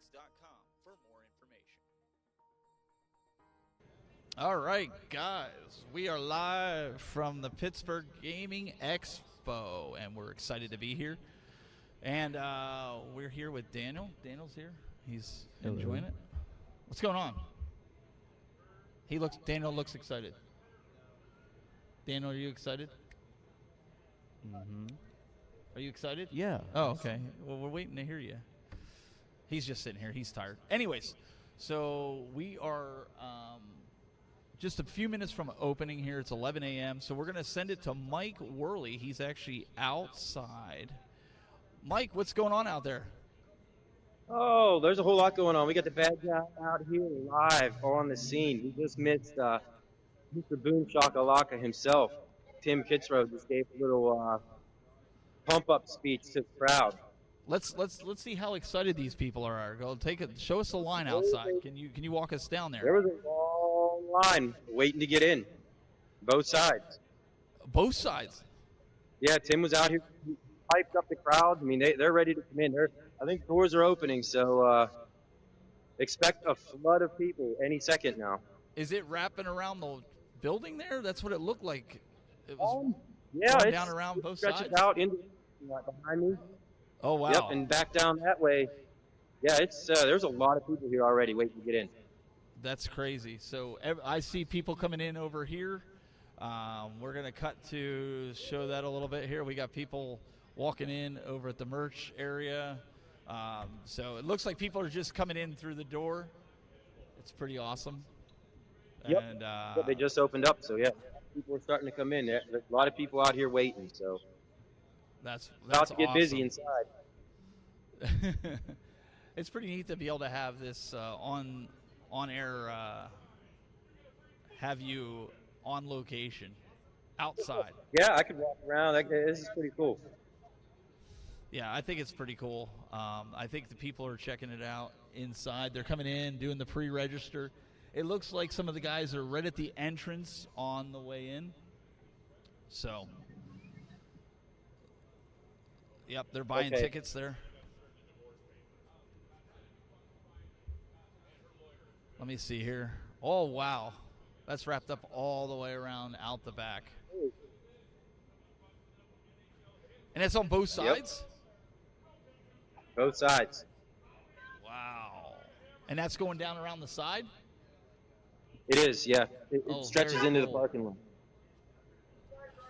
videogames.com for more information. All right, guys, we are live from the Pittsburgh Gaming Expo, and we're excited to be here. And we're here with Daniel. Daniel's here. He's enjoying it. What's going on? Daniel looks excited. Daniel, are you excited? Mm-hmm. Are you excited? Yeah. Oh, okay. Well, we're waiting to hear you. He's just sitting here. He's tired. Anyways, so we are just a few minutes from opening here. It's 11 a.m. So we're going to send it to Mike Worley. He's actually outside. Mike, what's going on out there? Oh, there's a whole lot going on. We got the bad guy out here live on the scene. We just missed Mr. Boom Shakalaka himself. Tim Kitzrow just gave a little pump-up speech to the crowd. Let's see how excited these people are. Go show us the line outside. Can you walk us down there? There was a long line waiting to get in, both sides. Both sides. Yeah, Tim was out here, he hyped up the crowd. I mean, they're ready to come in. I think doors are opening, so expect a flood of people any second now. Is it wrapping around the building there? That's what it looked like. It was yeah, going down around both sides. Stretches out into behind me. Oh wow! Yep, and back down that way. Yeah, it's there's a lot of people here already waiting to get in. That's crazy. So I see people coming in over here. We're gonna cut to show that a little bit here. We got people walking in over at the merch area. So it looks like people are just coming in through the door. It's pretty awesome. Yep. And they just opened up, so yeah, people are starting to come in. There's a lot of people out here waiting, so that's about to get awesome. busy inside. It's pretty neat to be able to have this on air, have you on location, outside. Yeah, I could walk around. This is pretty cool. Yeah, I think it's pretty cool. I think the people are checking it out inside. They're coming in, doing the pre-register. It looks like some of the guys are right at the entrance on the way in. So, yep, they're buying tickets there. Let me see here. Oh, wow. That's wrapped up all the way around out the back. And it's on both sides? Yep. Both sides. Wow. And that's going down around the side? It is, yeah. It stretches into the parking lot.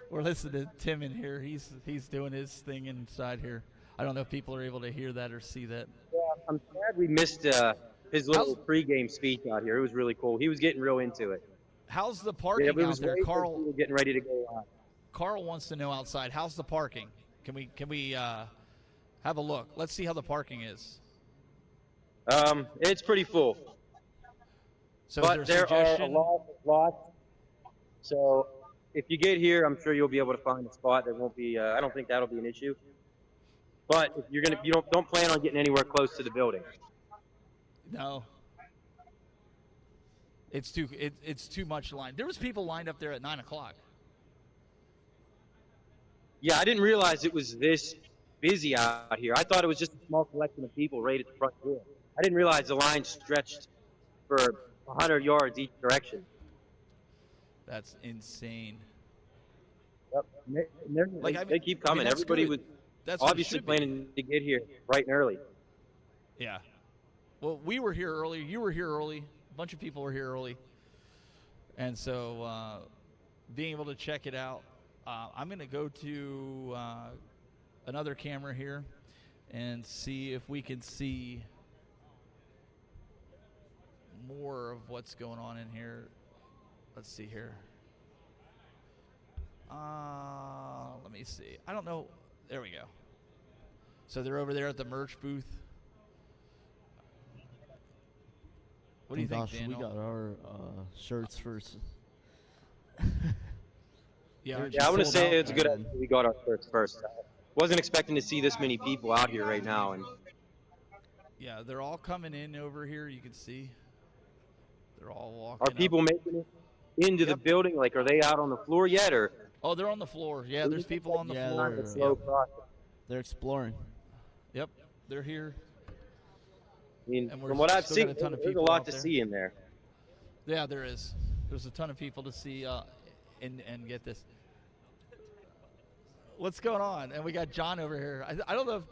We're listening to Tim in here. He's doing his thing inside here. I don't know if people are able to hear that or see that. Yeah, I'm glad we missed his little pregame speech out here. It was really cool. He was getting real into it. How's the parking out there, Carl? We were getting ready to go on. Carl wants to know outside. How's the parking? Can we have a look? Let's see how the parking is. It's pretty full. So but there are a lot of lots. So if you get here, I'm sure you'll be able to find a spot that won't be. I don't think that'll be an issue. But if you don't plan on getting anywhere close to the building. No. It's too much line. There was people lined up there at 9 o'clock. Yeah, I didn't realize it was this busy out here. I thought it was just a small collection of people right at the front door. I didn't realize the line stretched for 100 yards each direction. That's insane. Yep. They keep coming. Everybody was obviously planning to get here bright and early. Yeah. Well, we were here early. You were here early. A bunch of people were here early. And so being able to check it out, I'm going to go to another camera here and see if we can see more of what's going on in here. Let's see here. Let me see. I don't know. There we go. So they're over there at the merch booth. What do you think, Daniel? We got our shirts first. Yeah, I want to say it's a good idea we got our shirts first. Wasn't expecting to see this many people out here right now, and yeah, they're all coming in over here. You can see they're all walking. Are people making it into the building? Like, are they out on the floor yet, or? Oh, they're on the floor. Yeah, there's people on the floor. It's a slow process. They're exploring. Yep, they're here. mean, And we're from what I've still got seen, a ton of there's a people lot out to there. see in there. Yeah, there is. There's a ton of people to see and get this. What's going on? And we got John over here. I don't know if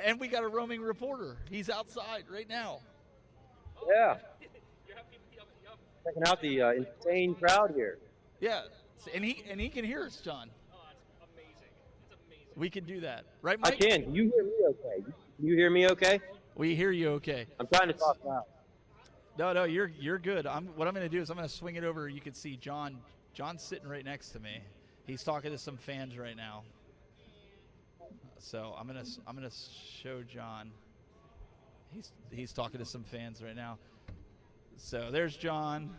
and we got a roaming reporter. He's outside right now. Yeah. Checking out the insane crowd here. Yeah, and he can hear us, John. We can do that, right, Mike? I can. Can you hear me okay? Can you hear me okay? We hear you okay. I'm trying to talk loud. No, you're good. What I'm going to do is I'm going to swing it over. You can see John. John's sitting right next to me. He's talking to some fans right now. So I'm gonna show John. He's talking to some fans right now. So there's John,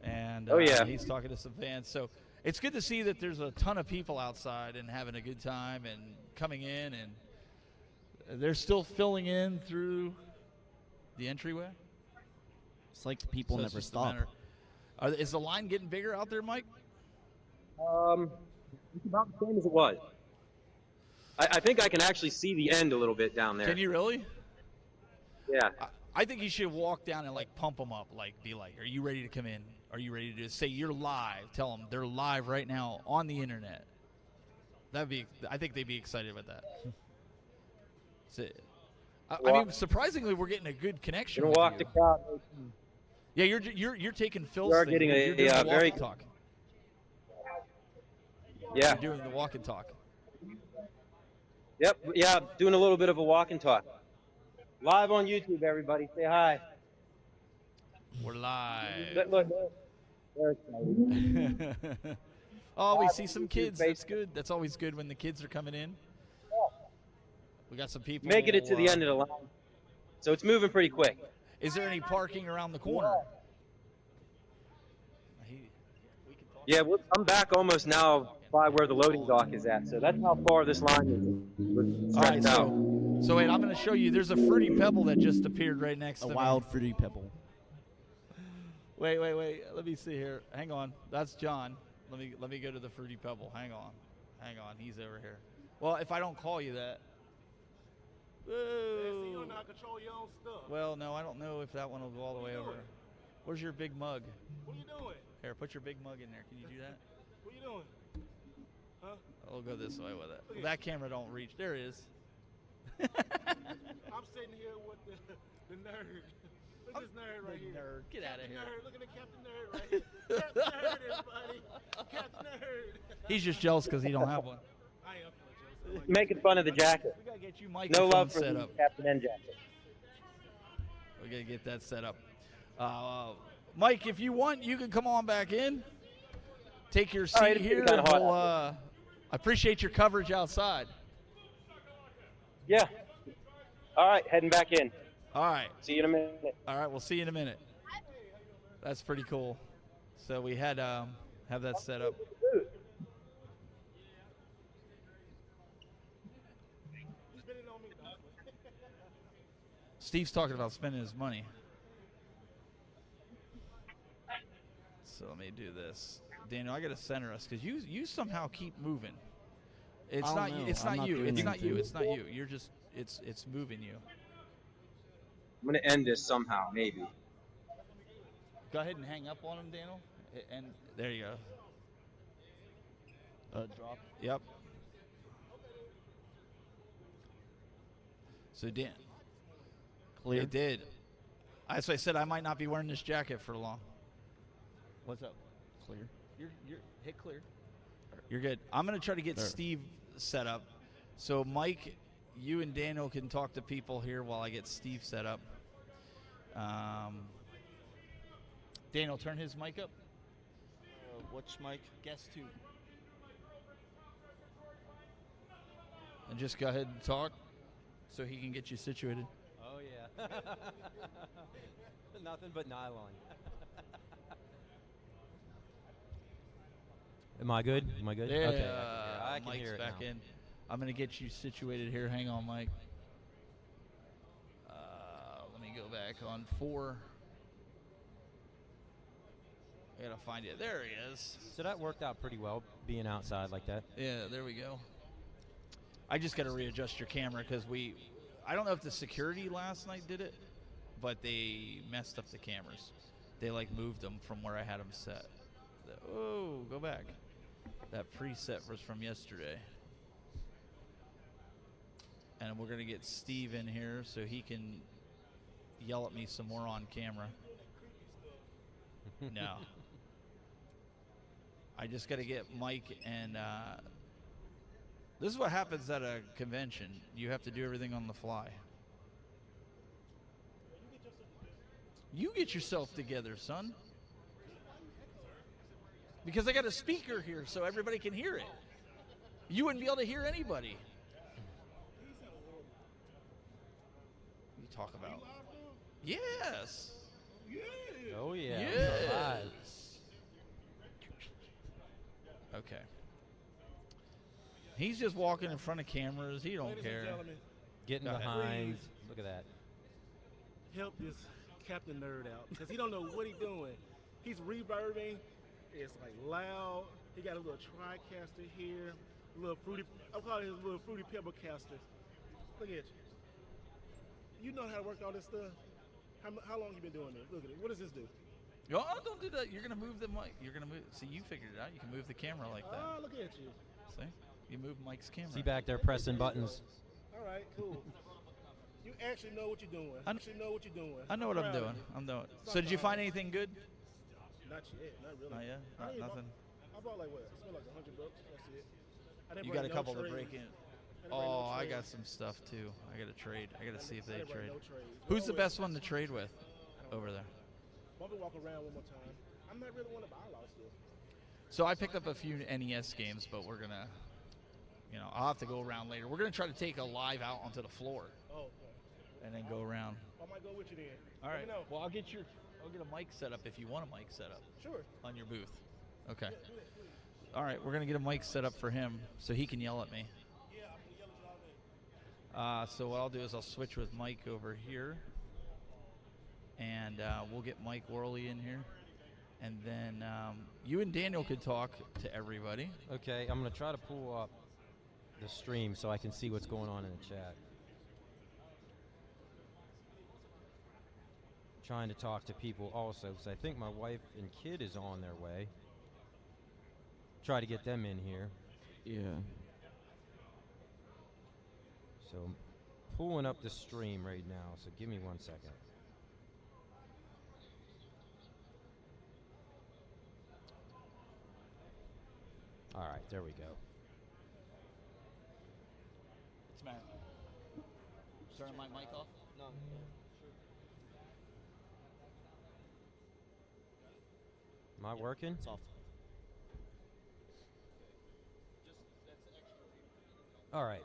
and oh yeah, he's talking to some fans. So it's good to see that there's a ton of people outside and having a good time and coming in, and they're still filling in through the entryway. It's like the people never stop. Is the line getting bigger out there, Mike? It's about the same as it was. I think I can actually see the end a little bit down there. Can you really? Yeah. I think you should walk down and like pump them up, like be like, "Are you ready to come in? Are you ready to say you're live?" Tell them they're live right now on the internet. I think they'd be excited about that. I mean, surprisingly, we're getting a good connection. Gonna with walk you. the crowd. Yeah, you're taking Phil's We are thing. getting You're doing the very walk and talk. Yeah. You're doing the walk and talk. Yep. Yeah, doing a little bit of a walk and talk. Live on YouTube, everybody. Say hi. We're live. Look. They're excited. Oh, we see some kids. That's good. That's always good when the kids are coming in. We got some people. Making it to the end of the line. So it's moving pretty quick. Is there any parking around the corner? Yeah, I'm back almost now by where the loading dock is at. So that's how far this line is stretched out. So wait, I'm going to show you. There's a Fruity Pebble that just appeared right next to me. A wild Fruity Pebble. Wait. Let me see here. Hang on. That's John. Let me go to the Fruity Pebble. Hang on. He's over here. Well, if I don't call you that. You don't know how to control your own stuff. Well, no, I don't know if that one will go all the way over. Where's your big mug? What are you doing? Here, put your big mug in there. Can you do that? What are you doing? Huh? I'll go this way with it. Well, that camera don't reach. There it is. I'm sitting here with the nerd. Look at this nerd right here. Nerd, get out of here. Nerd. Look at the Captain Nerd right here. Captain Nerd, everybody. Captain Nerd. He's just jealous because he don't have one. I am feeling jealous. Making fun of the jacket. We gotta get you Mike No love for set the up. Captain N jacket. We gotta get that set up. Mike, if you want, you can come on back in. Take your seat right, here. kinda hot I appreciate your coverage outside. Yeah. All right, heading back in. All right. See you in a minute. All right, we'll see you in a minute. That's pretty cool. So we had have that set up. Steve's talking about spending his money. So let me do this. Daniel, I gotta center us because you somehow keep moving. It's I not don't know. it's I'm not you. doing It's not you. anything. It's not you. You're just it's moving you. I'm going to end this somehow, maybe. Go ahead and hang up on him, Daniel. And there you go. Drop. Yep. So Dan, Clear. it did. That's why I said I might not be wearing this jacket for long. What's up? Clear. You're hit clear. You're good. I'm gonna try to get There. Steve set up. So Mike, you and Daniel can talk to people here while I get Steve set up. Daniel, turn his mic up. Which mic? Guest 2. And just go ahead and talk so he can get you situated. Oh, yeah. Nothing but nylon. Am I good? Am I good? Yeah, Okay. I can Mike's hear it back now. in. I'm going to get you situated here. Hang on, Mike. Let me go back on 4. I got to find it. There he is. So that worked out pretty well, being outside like that. Yeah, there we go. I just got to readjust your camera because I don't know if the security last night did it, but they messed up the cameras. They like moved them from where I had them set. Oh, go back. That preset was from yesterday. And we're gonna get Steve in here so he can yell at me some more on camera. No. I just got to get Mike and this is what happens at a convention. You have to do everything on the fly. You get yourself together, son. Because I got a speaker here so everybody can hear it. You wouldn't be able to hear anybody. You talk about. Yes. Oh, yeah. Yes. Okay. He's just walking in front of cameras. He don't care. Getting Go ahead. behind. Look at that. Help this Captain Nerd out because he don't know what he's doing. He's reverbing. It's like loud. He got a little TriCaster here. A little fruity. I'm calling it his little fruity pebble caster. Look at you. You know how to work all this stuff. How long you been doing this? Look at it. What does this do? Oh, don't do that. You're gonna move the mic. You're gonna move. See, you figured it out. You can move the camera like that. Oh, look at you. See, you move Mike's camera. See back there pressing buttons. All right, cool. You actually know what you're doing. I know what I'm proud of doing. you. I'm doing. So did you find anything good? Not yet. Not really. Not yet. I ain't Nothing. I bought like what? I spent like $100. That's it. I didn't You bring got a no couple to trades. break in. I didn't bring no Oh, I trades. got some stuff too. I got to trade. I got to see if they I didn't bring trade. no trades. Who's the Always- best one to trade with over there? Want to walk around one more time. I'm not really one to buy a lot of stuff. So I picked up a few NES games, but we're gonna, I'll have to go around later. We're gonna try to take a live out onto the floor Oh, okay. and then go around. I might go with you then. All Let right. me know. Well, I'll get a mic set up if you want a mic set up Sure. on your booth. Okay. All right, we're gonna get a mic set up for him so he can yell at me. Yeah, I'm gonna yell at you all day. So what I'll do is I'll switch with Mike over here, and we'll get Mike Worley in here, and then you and Daniel could talk to everybody. Okay, I'm going to try to pull up the stream so I can see what's going on in the chat. Trying to talk to people also because I think my wife and kid is on their way. Try to get them in here. Yeah. So I'm pulling up the stream right now, so give me 1 second. All right, there we go. What's the matter? Turning my mic off? No. Am I working? It's off. All right.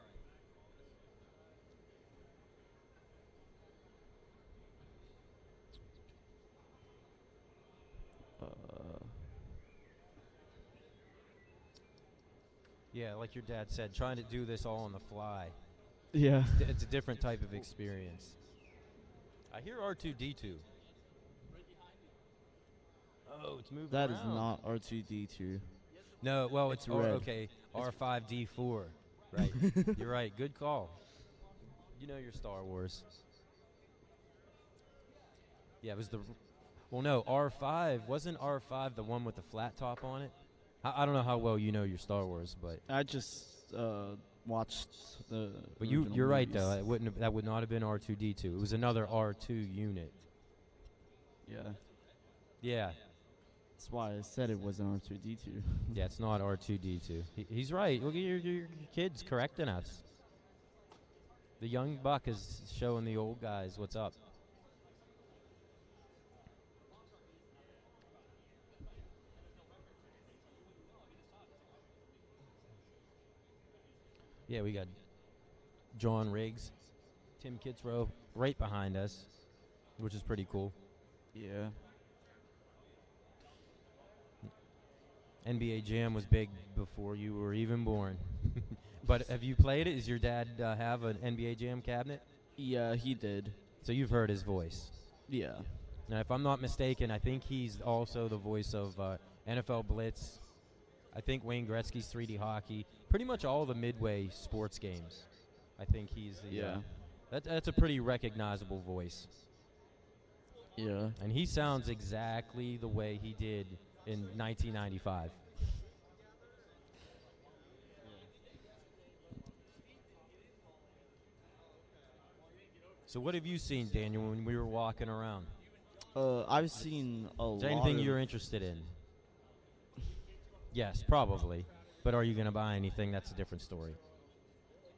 Yeah, like your dad said, trying to do this all on the fly. Yeah. It's a different type of experience. I hear R2D2. Oh, it's moving That is around. not R2D2. No, well, It's it's red. okay. R5D4. Right. You're right. Good call. You know your Star Wars. Yeah, it was the. Well, no, R5 wasn't R5 the one with the flat top on it. I don't know how well you know your Star Wars, but. I just watched the. But original you're right movies. though. It wouldn't have, that would not have been R2D2. It was another R2 unit. Yeah. Yeah. That's why I said it wasn't R2D2. Yeah, it's not R2D2. He's right. Look at your kids correcting us. The young buck is showing the old guys what's up. Yeah, we got John Riggs, Tim Kitzrow right behind us, which is pretty cool. Yeah. NBA Jam was big before you were even born. But have you played it? Does your dad have an NBA Jam cabinet? Yeah, he did. So you've heard his voice. Yeah. Now, if I'm not mistaken, I think he's also the voice of NFL Blitz. I think Wayne Gretzky's 3D hockey. Pretty much all the Midway sports games. I think he's the. Yeah. That's a pretty recognizable voice. Yeah. And he sounds exactly the way he did in 1995. So what have you seen, Daniel, when we were walking around? I've seen a lot. Is there anything of, you're interested in? Yes, probably. But are you going to buy anything? That's a different story.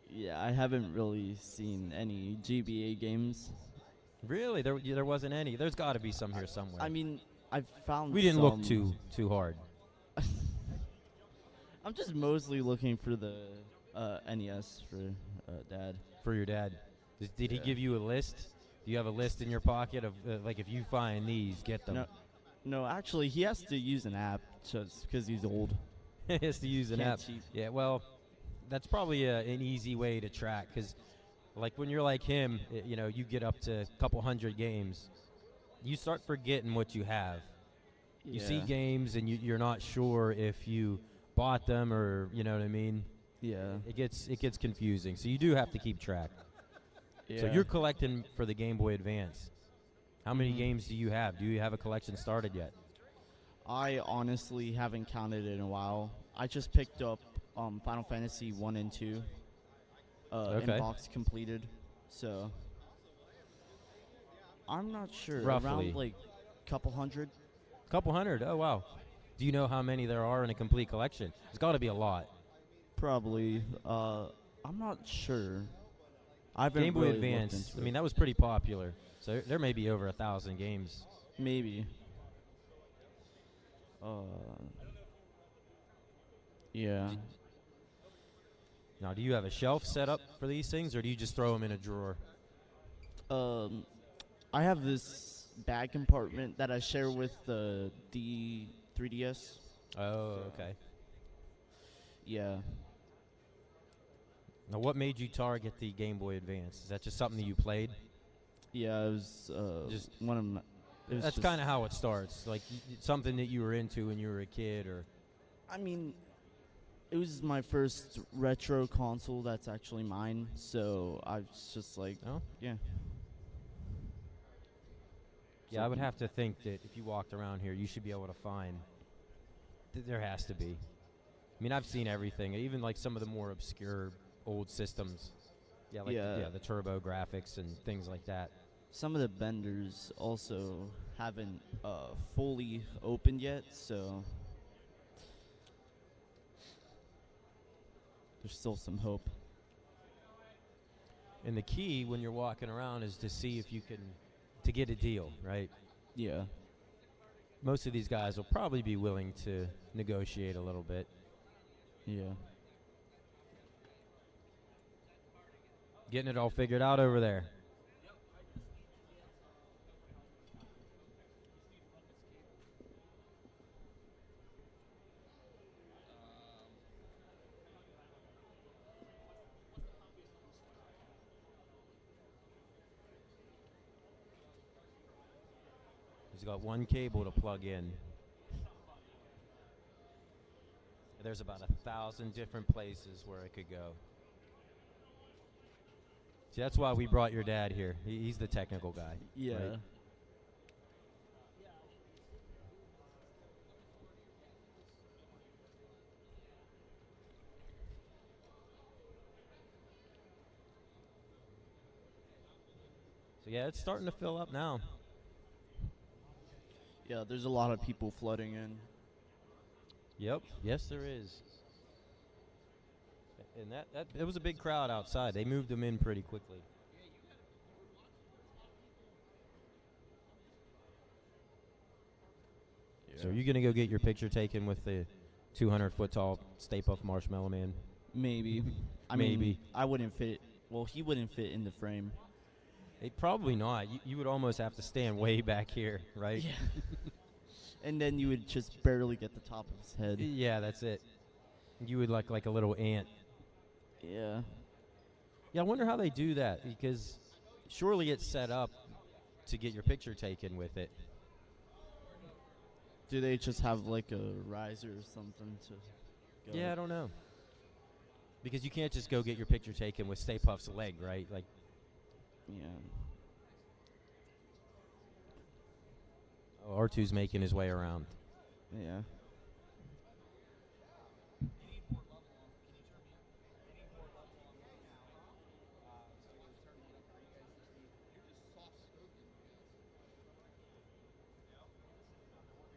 Yeah, I haven't really seen any GBA games. Really? There wasn't any? There's got to be some here somewhere. I mean, I've found. We didn't look some. too hard. I'm just mostly looking for the NES for Dad. For your dad. Did he Yeah. give you a list? Do you have a list in your pocket of, like, if you find these, get them? No, actually, he has to use an app just because he's old. He has to use an Can't app. cheat. Yeah, well, that's probably an easy way to track, because, like, when you're like him, you get up to a couple hundred games, you start forgetting what you have. You see Yeah. games, and you're not sure if you bought them or, you know what I mean? Yeah. It gets confusing, so you do have to keep track. Yeah. So you're collecting for the Game Boy Advance. How many Mhm. games do you have? Do you have a collection started yet? I honestly haven't counted in a while. I just picked up Final Fantasy 1 and 2. Okay. Inbox completed. So I'm not sure. Roughly. Around like couple hundred. Couple hundred. Oh, wow. Do you know how many there are in a complete collection? There's got to be a lot. Probably. I'm not sure. I haven't Game Boy really looked Advance, into I mean, it. that was pretty popular. So there may be over 1,000 games. Maybe. Yeah. Now, do you have a shelf set up for these things, or do you just throw them in a drawer? I have this bag compartment that I share with the 3DS. Oh, okay. Yeah. Now, what made you target the Game Boy Advance? Is that just something that you played? Yeah, it was Just- one of my. It was That's just- kind of how it starts. Like, something that you were into when you were a kid, or... I mean, it was my first retro console that's actually mine, so I was just like, Oh? yeah. Yeah, I would have to think that if you walked around here, you should be able to find... there has to be. I mean, I've seen everything, even like some of the more obscure old systems. Yeah, like Yeah. the turbo graphics and things like that. Some of the vendors also haven't fully opened yet, so there's still some hope. And the key when you're walking around is to see if you can, to get a deal, right? Yeah. Most of these guys will probably be willing to negotiate a little bit. Yeah. Getting it all figured out over there. He's got one cable to plug in. There's about 1,000 different places where it could go. See, that's why we brought your dad here. He's the technical guy. Yeah. Right? So yeah, it's starting to fill up now. Yeah, there's a lot of people flooding in. Yep. Yes, there is. And that it was a big crowd outside. They moved them in pretty quickly. So are you going to go get your picture taken with the 200-foot tall Stay Puft Marshmallow Man? Maybe. I Maybe. mean, I wouldn't fit. Well, he wouldn't fit in the frame. Probably not. You would almost have to stand way back here, right? Yeah. And then you would just barely get the top of his head. Yeah, that's it. You would look like a little ant. Yeah. Yeah, I wonder how they do that, because surely it's set up to get your picture taken with it. Do they just have like a riser or something to go? Yeah, I don't know. Because you can't just go get your picture taken with Stay Puft's leg, right? Like, Yeah. Oh, R2's making his way around. Yeah.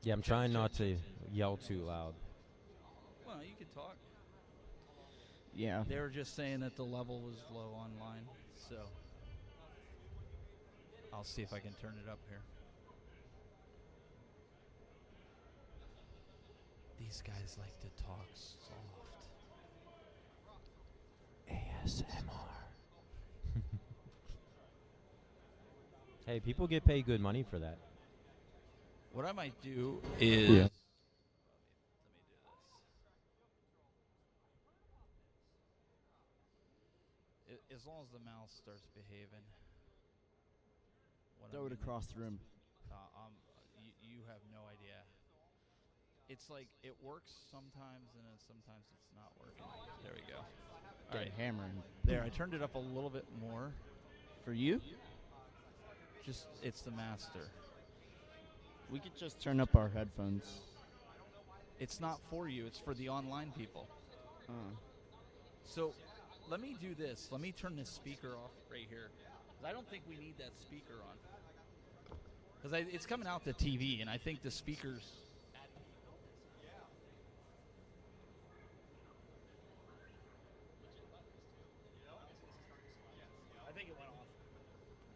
Yeah, I'm trying not to yell too loud. Well, you can talk. Yeah. They were just saying that the level was low online, so I'll see if I can turn it up here. These guys like to talk soft. ASMR. Hey, people get paid good money for that. What I might do is... Yeah. Let me do this. As long as the mouse starts behaving. Throw it across the room. You have no idea. It's like it works sometimes, and then sometimes it's not working. There we go. All right, Hammering. there. I turned it up a little bit more. For you? Just it's the master. We could just turn up our headphones. It's not for you. It's for the online people. So let me do this. Let me turn this speaker off right here. 'Cause I don't think we need that speaker on. Because it's coming out the TV, and I think the speakers... I think it went off.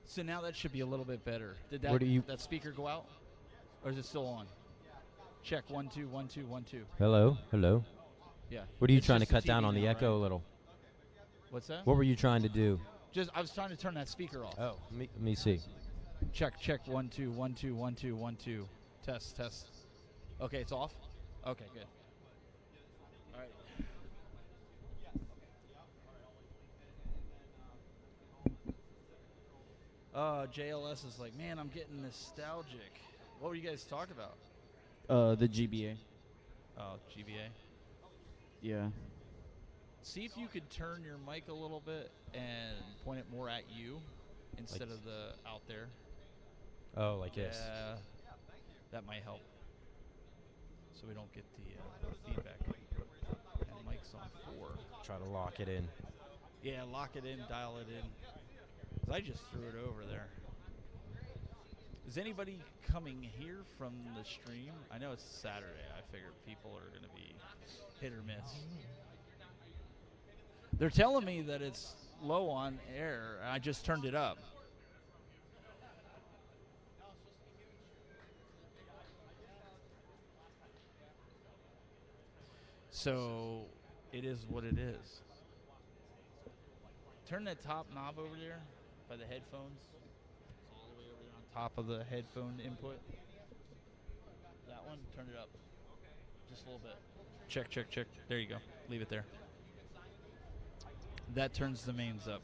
So now that should be a little bit better. Did that speaker go out? Or is it still on? Check 1 2 1 2 1 2. Hello, hello. Yeah. What are you It's trying to just the cut down TV on the now, echo right? a little? What's that? What were you trying to do? I was trying to turn that speaker off. Oh, let me see. Check 1 2 1 2 1 2 1 2. Test. Okay, it's off. Okay, good. All right. JLS is like, man, I'm getting nostalgic. What were you guys talking about? The GBA. Oh, GBA. Yeah. See if you could turn your mic a little bit and point it more at you instead of the out there. Oh, like this. Yeah, that might help. So we don't get the feedback. And mic's on 4. Try to lock it in. Yeah, lock it in, dial it in. 'Cause I just threw it over there. Is anybody coming here from the stream? I know it's Saturday. I figured people are going to be hit or miss. They're telling me that it's low on air. I just turned it up. So it is what it is. Turn that top knob over there by the headphones. All the way over there on top of the headphone input. That one, turn it up. Just a little bit. Check. There you go. Leave it there. That turns the mains up.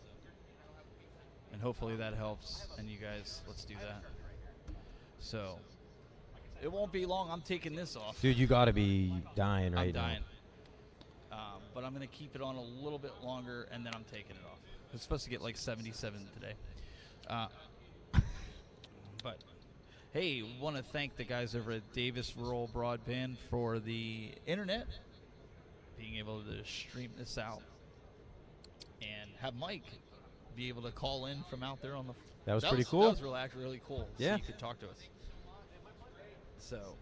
And hopefully that helps. And you guys, let's do that. So, it won't be long. I'm taking this off. Dude, you got to be dying right I'm dying. now. But I'm going to keep it on a little bit longer, and then I'm taking it off. It's supposed to get like 77 today. But, hey, want to thank the guys over at Davis Rural Broadband for the internet, being able to stream this out, and have Mike be able to call in from out there on the... That was pretty cool. That was really cool. Yeah. So you could talk to us. So,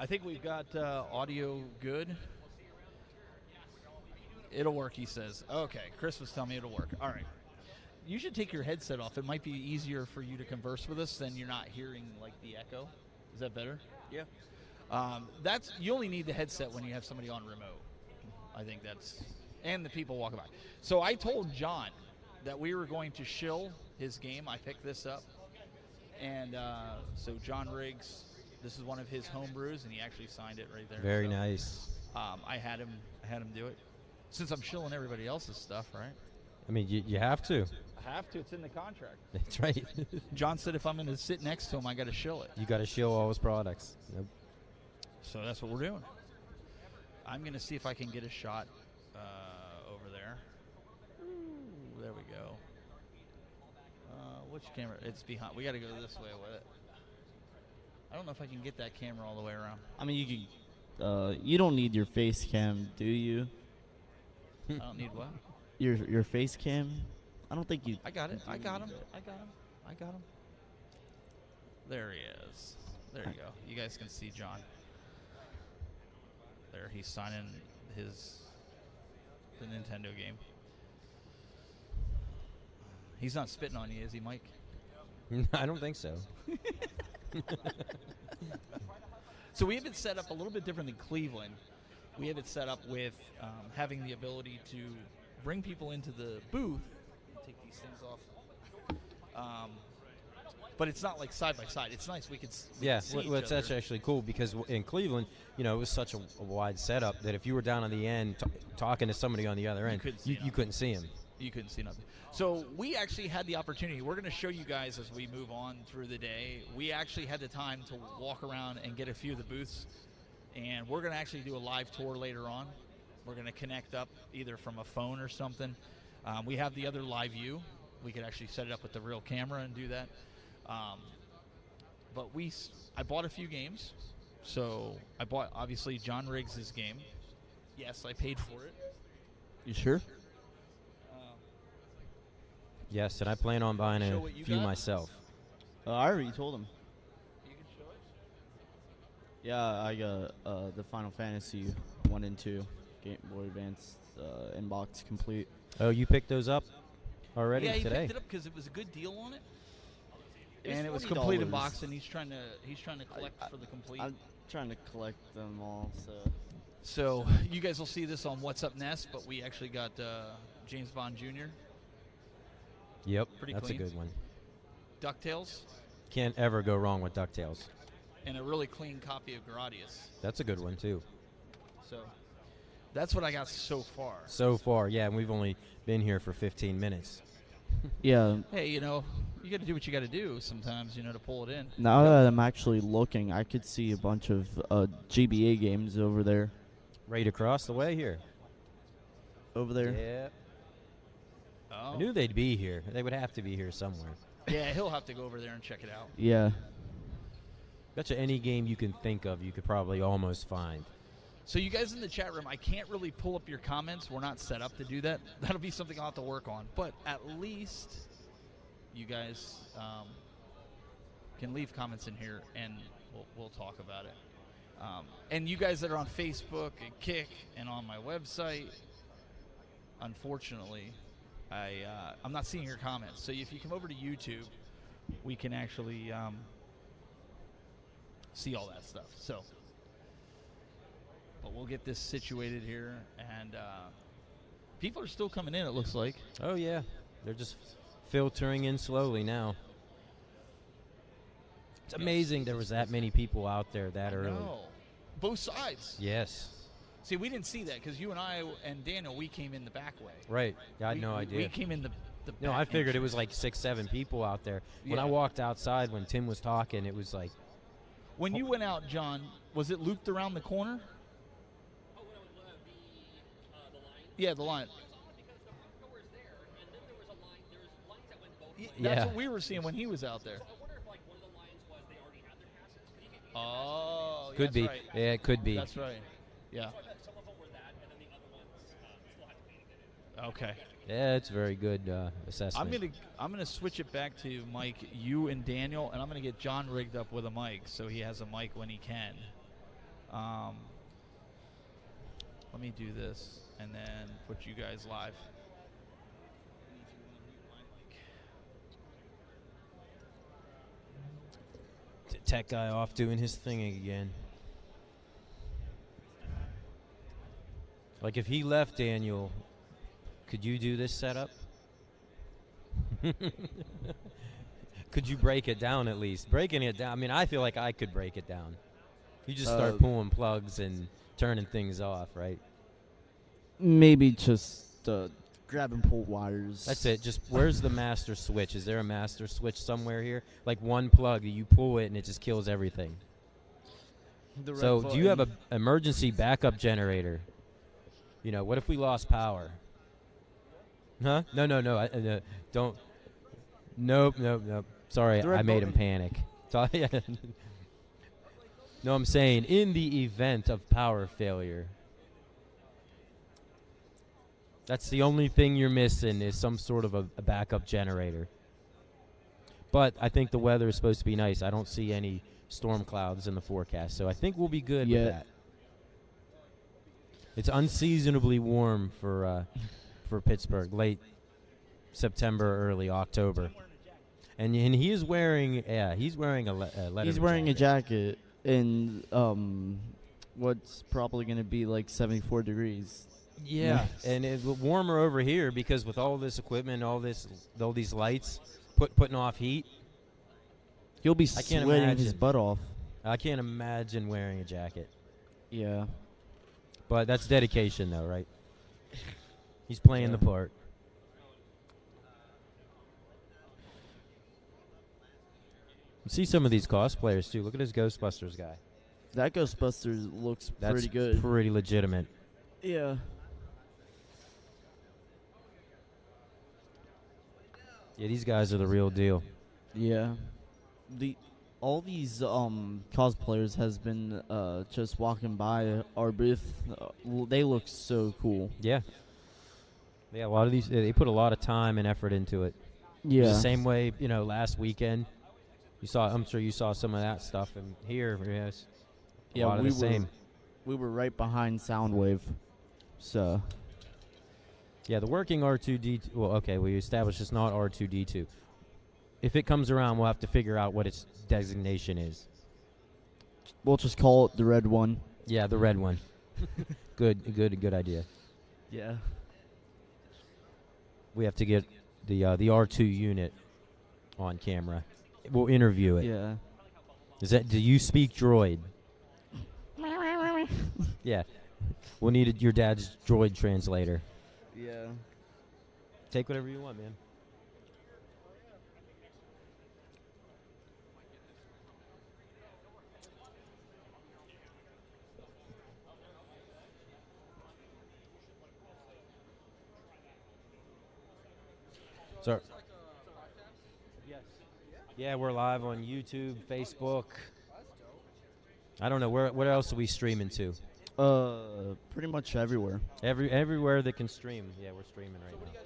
I think we've got audio good. It'll work, he says. Okay, Chris was telling me it'll work. All right. You should take your headset off. It might be easier for you to converse with us than you're not hearing, like, the echo. Is that better? Yeah. You only need the headset when you have somebody on remote. I think that's... And the people walking by. So I told John that we were going to shill his game. I picked this up. And so John Riggs, this is one of his home brews, and he actually signed it right there. Very nice. I had him do it. Since I'm shilling everybody else's stuff, right? I mean, you have to. I have to. It's in the contract. That's right. John said if I'm going to sit next to him, I got to shill it. You got to shill all his products. Yep. So that's what we're doing. I'm going to see if I can get a shot over there. Ooh, there we go. which camera? It's behind. We got to go this way with it. I don't know if I can get that camera all the way around. I mean, you can. You don't need your face cam, do you? I don't need what? Your face cam? I don't think you. I got it. I got him. need it. I got him. I got him. There he is. There you go. You guys can see John. There, he's signing the Nintendo game. He's not spitting on you, is he, Mike? I don't think so. So we have it set up a little bit different than Cleveland. We have it set up with having the ability to bring people into the booth. Take these things off. But it's not like side by side. It's nice. We could see each it's other. actually cool because in Cleveland, you know, it was such a wide setup that if you were down on the end talking to somebody on the other end, you couldn't see him. You couldn't see nothing. So we actually had the opportunity. We're going to show you guys as we move on through the day. We actually had the time to walk around and get a few of the booths, and we're going to actually do a live tour later on. We're going to connect up either from a phone or something. We have the other live view. We could actually set it up with the real camera and do that. But I bought a few games. So I bought, obviously, John Riggs' game. Yes, I paid for it. You sure? Yes, and I plan on buying Show a what you few got? myself. I already told him. You can show it. Yeah, I got the Final Fantasy 1 and 2 Game Boy Advance inbox complete. Oh, you picked those up already Yeah, he today? picked it up because it was a good deal on it. It was And it was $40. complete in box, and he's trying to collect for the complete. I'm trying to collect them all, so. So you guys will see this on What's Up Nest, but we actually got James Bond Jr., Yep, Pretty that's clean. a good one. DuckTales, Can't ever go wrong with DuckTales. and a really clean copy of Gradius. That's a good one, too. So that's what I got so far. So far, yeah, and we've only been here for 15 minutes. Yeah, Hey, you got to do what you got to do sometimes, to pull it in. now that I'm actually looking, I could see a bunch of GBA games over there. Right across the way here. Over there. Yeah. Oh. I knew they'd be here. They would have to be here somewhere. Yeah, he'll have to go over there and check it out. Yeah. Bet you any game you can think of, you could probably almost find. So you guys in the chat room, I can't really pull up your comments. We're not set up to do that. That'll be something I'll have to work on. But at least you guys can leave comments in here, and we'll talk about it. And you guys that are on Facebook and Kick and on my website, unfortunately, I'm not seeing your comments. So if you come over to YouTube, we can actually see all that stuff. So, but we'll get this situated here, and people are still coming in, it looks like. Oh, yeah. They're just filtering in slowly now. It's amazing there was that many people out there that early. No. Both sides. Yes. See, we didn't see that because you and I and Daniel, we came in the back way. Right. I had no idea. We came in the No, back I figured it entrance. was like 6, 7 people out there. When Yeah. I walked outside when Tim was talking, it was like, When you went out, John, was it looped around the corner? Yeah, the line. That's Yeah. what we were seeing when he was out there. Oh, could that's be. right. Yeah, it could be. That's right. Yeah. Okay. Yeah, it's very good assessment. I'm gonna switch it back to Mike, you and Daniel, and I'm gonna get John rigged up with a mic so he has a mic when he can. Let me do this and then put you guys live. Tech guy off doing his thing again. Like if he left, Daniel, could you do this setup? Could you break it down at least? Breaking it down, I mean, I feel like I could break it down. You just start pulling plugs and turning things off, right? Maybe just grab and pull wires. That's it. Just where's the master switch? Is there a master switch somewhere here? Like one plug, you pull it and it just kills everything. So do you have an emergency backup generator? You know, what if we lost power? Huh? No. Don't. Nope. Sorry, The red I made him button. panic. No, I'm saying in the event of power failure. That's the only thing you're missing is some sort of a backup generator. But I think the weather is supposed to be nice. I don't see any storm clouds in the forecast, so I think we'll be good with that. It's unseasonably warm for Pittsburgh, late September, early October. And he is wearing, he's wearing a leather. He's wearing a jacket in what's probably going to be like 74 degrees. Yeah, Nice. and it's warmer over here because with all this equipment, all these lights putting off heat. He'll be I can't sweating his imagine. butt off. I can't imagine wearing a jacket. Yeah. But that's dedication, though, right? He's playing the part. You see some of these cosplayers, too. Look at this Ghostbusters guy. That Ghostbusters looks That's pretty good. pretty legitimate. Yeah. Yeah, these guys are the real deal. Yeah. All these cosplayers has been just walking by our booth. They look so cool. Yeah. Yeah, a lot of these, they put a lot of time and effort into it. Yeah. The same way, last weekend, I'm sure you saw some of that stuff. And here, yes, a lot of the same. We were right behind Soundwave, so. Yeah, the working R2D2. Well, okay, we established it's not R2D2. If it comes around, we'll have to figure out what its designation is. We'll just call it the red one. Yeah, the red one. Good idea. Yeah. We have to get the R2 unit on camera. We'll interview it. Yeah. Do you speak droid? Yeah. We'll need your dad's droid translator. Yeah. Take whatever you want, man. So, yes. Yeah, we're live on YouTube, Facebook. I don't know what else are we streaming to? Pretty much everywhere. Everywhere that can stream. Yeah, we're streaming right now.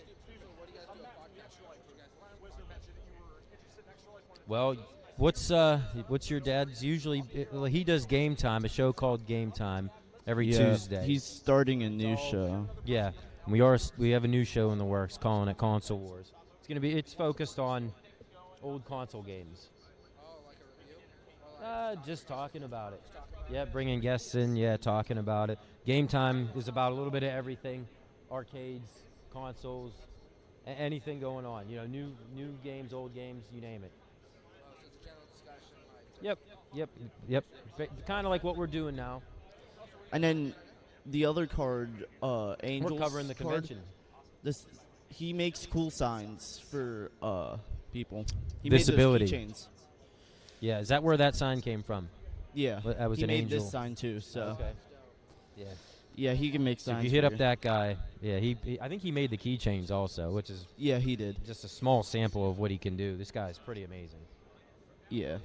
Well, what's your dad's usually? He does Game Time, a show called Game Time, every Tuesday. He's starting a new show. Yeah, we have a new show in the works, calling it Console Wars. It's focused on old console games. Just talking about it. Yeah, bringing guests in. Yeah, talking about it. Game Time is about a little bit of everything: arcades, consoles, anything going on. New games, old games, you name it. Yep. Kind of like what we're doing now. And then the other card, Angels. We're covering the convention. He makes cool signs for people. He Disability. made those keychains. Yeah, is that where that sign came from? Yeah, That was he an made angel. this sign too. So Okay. Yeah. yeah, he can make So signs. if you hit for up that guy, yeah, I think he made the keychains also, which is Yeah, he did. just a small sample of what he can do. This guy's pretty amazing. Yeah.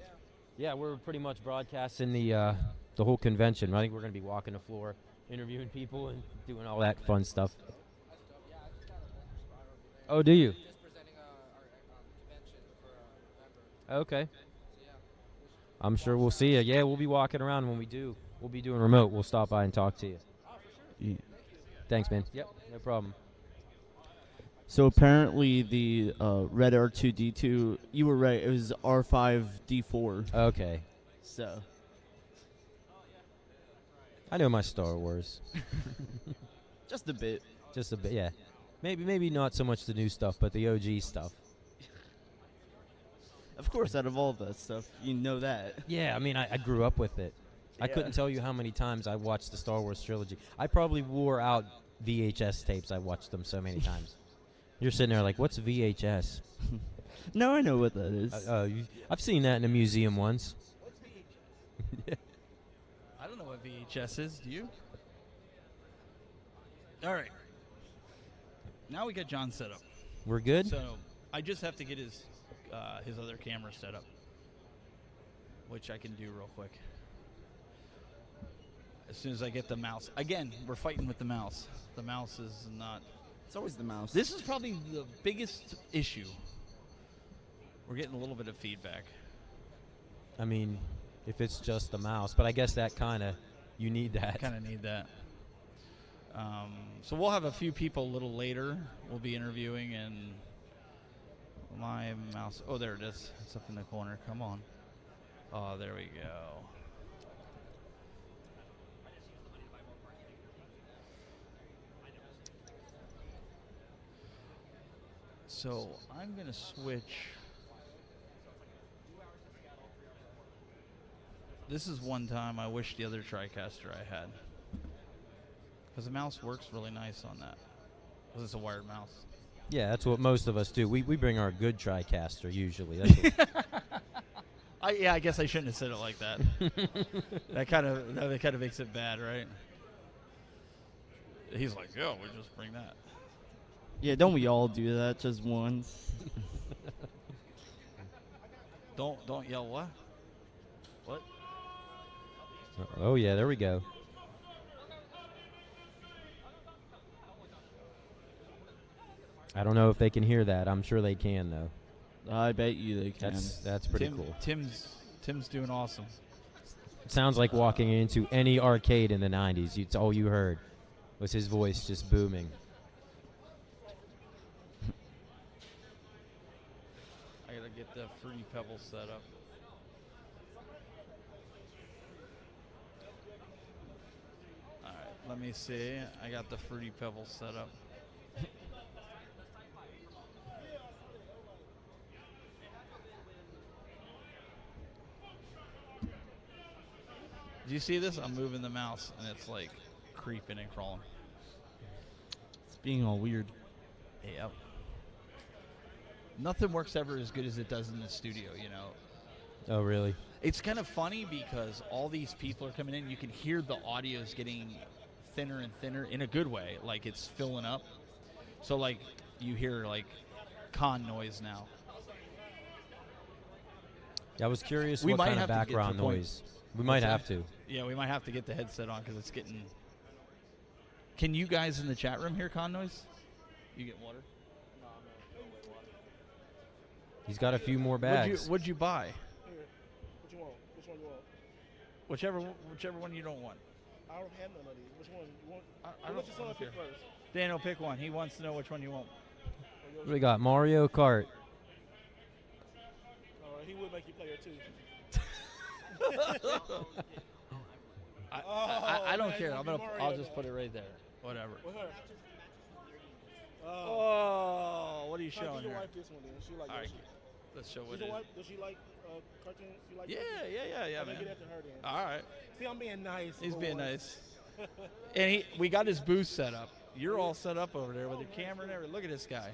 Yeah, we're pretty much broadcasting the whole convention. I think we're going to be walking the floor, interviewing people, and doing all that fun stuff. Oh, do you? Okay. I'm sure we'll see you. Yeah, we'll be walking around when we do. We'll be doing remote. We'll stop by and talk to you. Yeah. Thanks, man. Yep, no problem. So apparently the red R2D2, you were right. It was R5D4. Okay. So I know my Star Wars. just a bit. Just a bit, yeah. Maybe not so much the new stuff, but the OG stuff. Of course, out of all that stuff, you know that. Yeah, I mean, I grew up with it. I couldn't tell you how many times I watched the Star Wars trilogy. I probably wore out VHS tapes. I watched them so many times. You're sitting there like, what's VHS? No, I know what that is. I've seen that in a museum once. I don't know what VHS is. Do you? All right. Now we got John set up. We're good? So I just have to get his his other camera setup, which I can do real quick. As soon as I get the mouse. Again, we're fighting with the mouse. The mouse is not... It's always the mouse. This is probably the biggest issue. We're getting a little bit of feedback. I mean, if it's just the mouse, but I guess that kind of, you need that. Kind of need that. So we'll have a few people a little later. We'll be interviewing, and my mouse. Oh, there it is. It's up in the corner. Come on. Oh, there we go. So I'm going to switch. This is one time I wish the other TriCaster I had. Because the mouse works really nice on that. Because it's a wired mouse. Yeah, that's what most of us do. We bring our good TriCaster usually. That's what I guess I shouldn't have said it like that. that kind of makes it bad, right? He's like, "Yeah, we just bring that." Yeah, don't we all do that just once? Don't yell what? What? Oh yeah, there we go. I don't know if they can hear that. I'm sure they can though. I bet you they can. That's pretty cool. Tim's doing awesome. It sounds like walking into any arcade in the 90s. It's all you heard was his voice just booming. I gotta get the Fruity Pebbles set up. All right, let me see. I got the Fruity Pebbles set up. Do you see this? I'm moving the mouse, and it's like creeping and crawling. It's being all weird. Yep. Nothing works ever as good as it does in the studio, you know. Oh, really? It's kind of funny because all these people are coming in. You can hear the audio's getting thinner and thinner in a good way. Like, it's filling up. So, like, you hear, like, con noise now. I was curious We what might kind of have to get to background the point. noise. We might have to. Yeah, we might have to get the headset on because it's getting... Can you guys in the chat room hear con noise? You get water? He's got a few more bags. What'd you buy? Here, what you want? Which one you want? Whichever one you don't want. I don't have none of these. Which one you want? I We'll don't let your son pick care. first. Daniel, pick one. He wants to know which one you want. What do we got? Mario Kart. He would make you play it too. I don't man, care. you I'll want to be I'll Mario just now. put it right there. Whatever. With her. Oh, what are you Try to showing give your here? wife this one then. She like All right, Yoshi. let's show what Does it your is. wife, does she like cartoons? She like Yeah, cartoons? yeah, I'm gonna man. get after her then. All right. See, I'm being nice. He's boy. being nice. And we got his booth set up. You're all set up over there with your camera and everything. Look at this guy.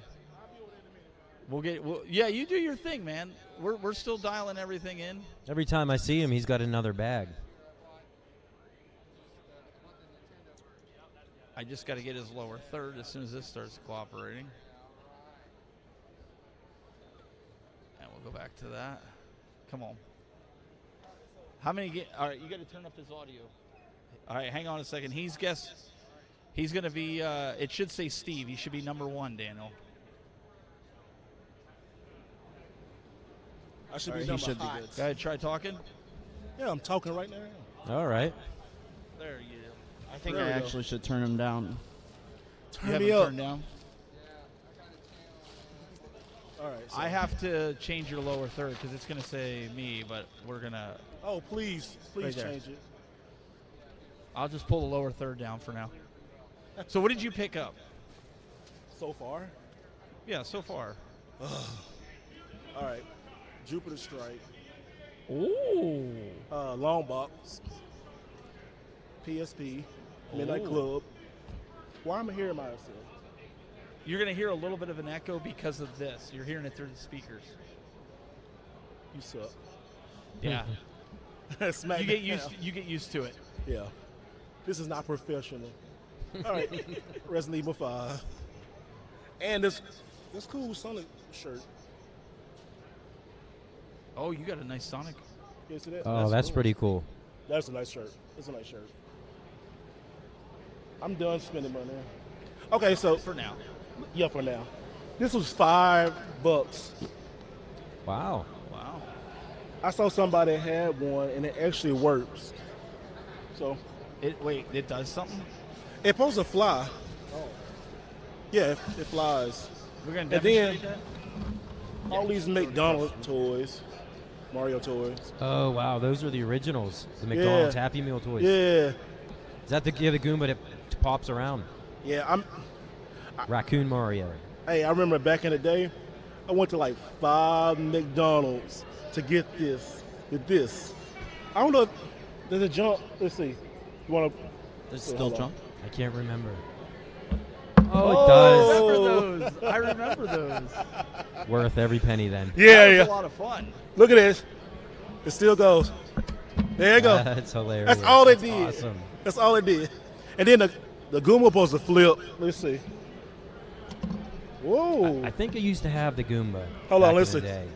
Yeah, you do your thing, man. We're still dialing everything in. Every time I see him, he's got another bag. I just got to get his lower third as soon as this starts cooperating. And we'll go back to that. Come on. How many all right, you got to turn up his audio. All right, hang on a second. He's going to be, it should say Steve. He should be number 1, Daniel. I should All be right, he number should be hot. good. Go ahead, try talking. Yeah, I'm talking right now. All right. There you go. I think There I we go. actually should turn him down. Turn You have me him up. turned down? All right. So. I have to change your lower third because it's going to say me, but we're going to, Oh, please Right there. change it. I'll just pull the lower third down for now. So what did you pick up? So far. Yeah, so far. All right. Jupiter Strike. Ooh. Long Box. PSP. Midnight Ooh. Club. Why am I hearing myself? You're going to hear a little bit of an echo because of this. You're hearing it through the speakers. You suck. Yeah. Smack you that get down. used to it. Yeah. This is not professional. All right. Resident Evil 5. And this cool Sonic shirt. Oh, you got a nice Sonic. You see that? Oh, that's cool. pretty cool. That's a nice shirt. It's a nice shirt. I'm done spending money. Okay, so For now. yeah, for now. This was $5. Wow. Wow. I saw somebody had one, and it actually works. So Wait, it does something? it's supposed to fly. Yeah, it flies. We're going And to then- demonstrate that? All these McDonald's toys, Mario toys. Oh, wow. Those are the originals. The McDonald's Happy Meal toys. Yeah, Is that the Goomba that pops around? yeah. Raccoon Mario. Hey, I remember back in the day, I went to like 5 McDonald's to get this. With this, I don't know. If there's a jump. Let's see. You want to? There's So, still hold on. jump. I can't remember. Oh. Oh, it does. I remember those. I remember those. Worth every penny then. Yeah, That was yeah. a lot of fun. Look at this. It still goes. There you go. That's hilarious. That's all it That's did. Awesome. That's all it did. And then the Goomba was supposed to flip. Let's see. Whoa. I think I used to have the Goomba. Hold on, back in let's the see. day.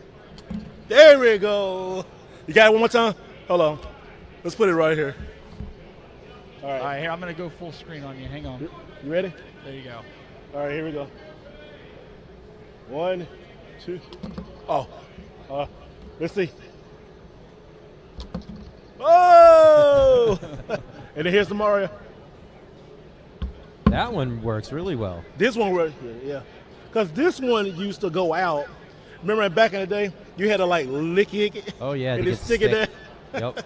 There we go. You got it one more time? Hold on. Let's put it right here. All All right. right, here, I'm going to go full screen on you. Hang on. You ready? There you go. All right, here we go. 1, 2. Oh. Let's see. Oh! And then here's the Mario. That one works really well. This one right here, yeah. Because this one used to go out. Remember back in the day, you had to like lick it. Oh, yeah. And to then get stick it there. Yep.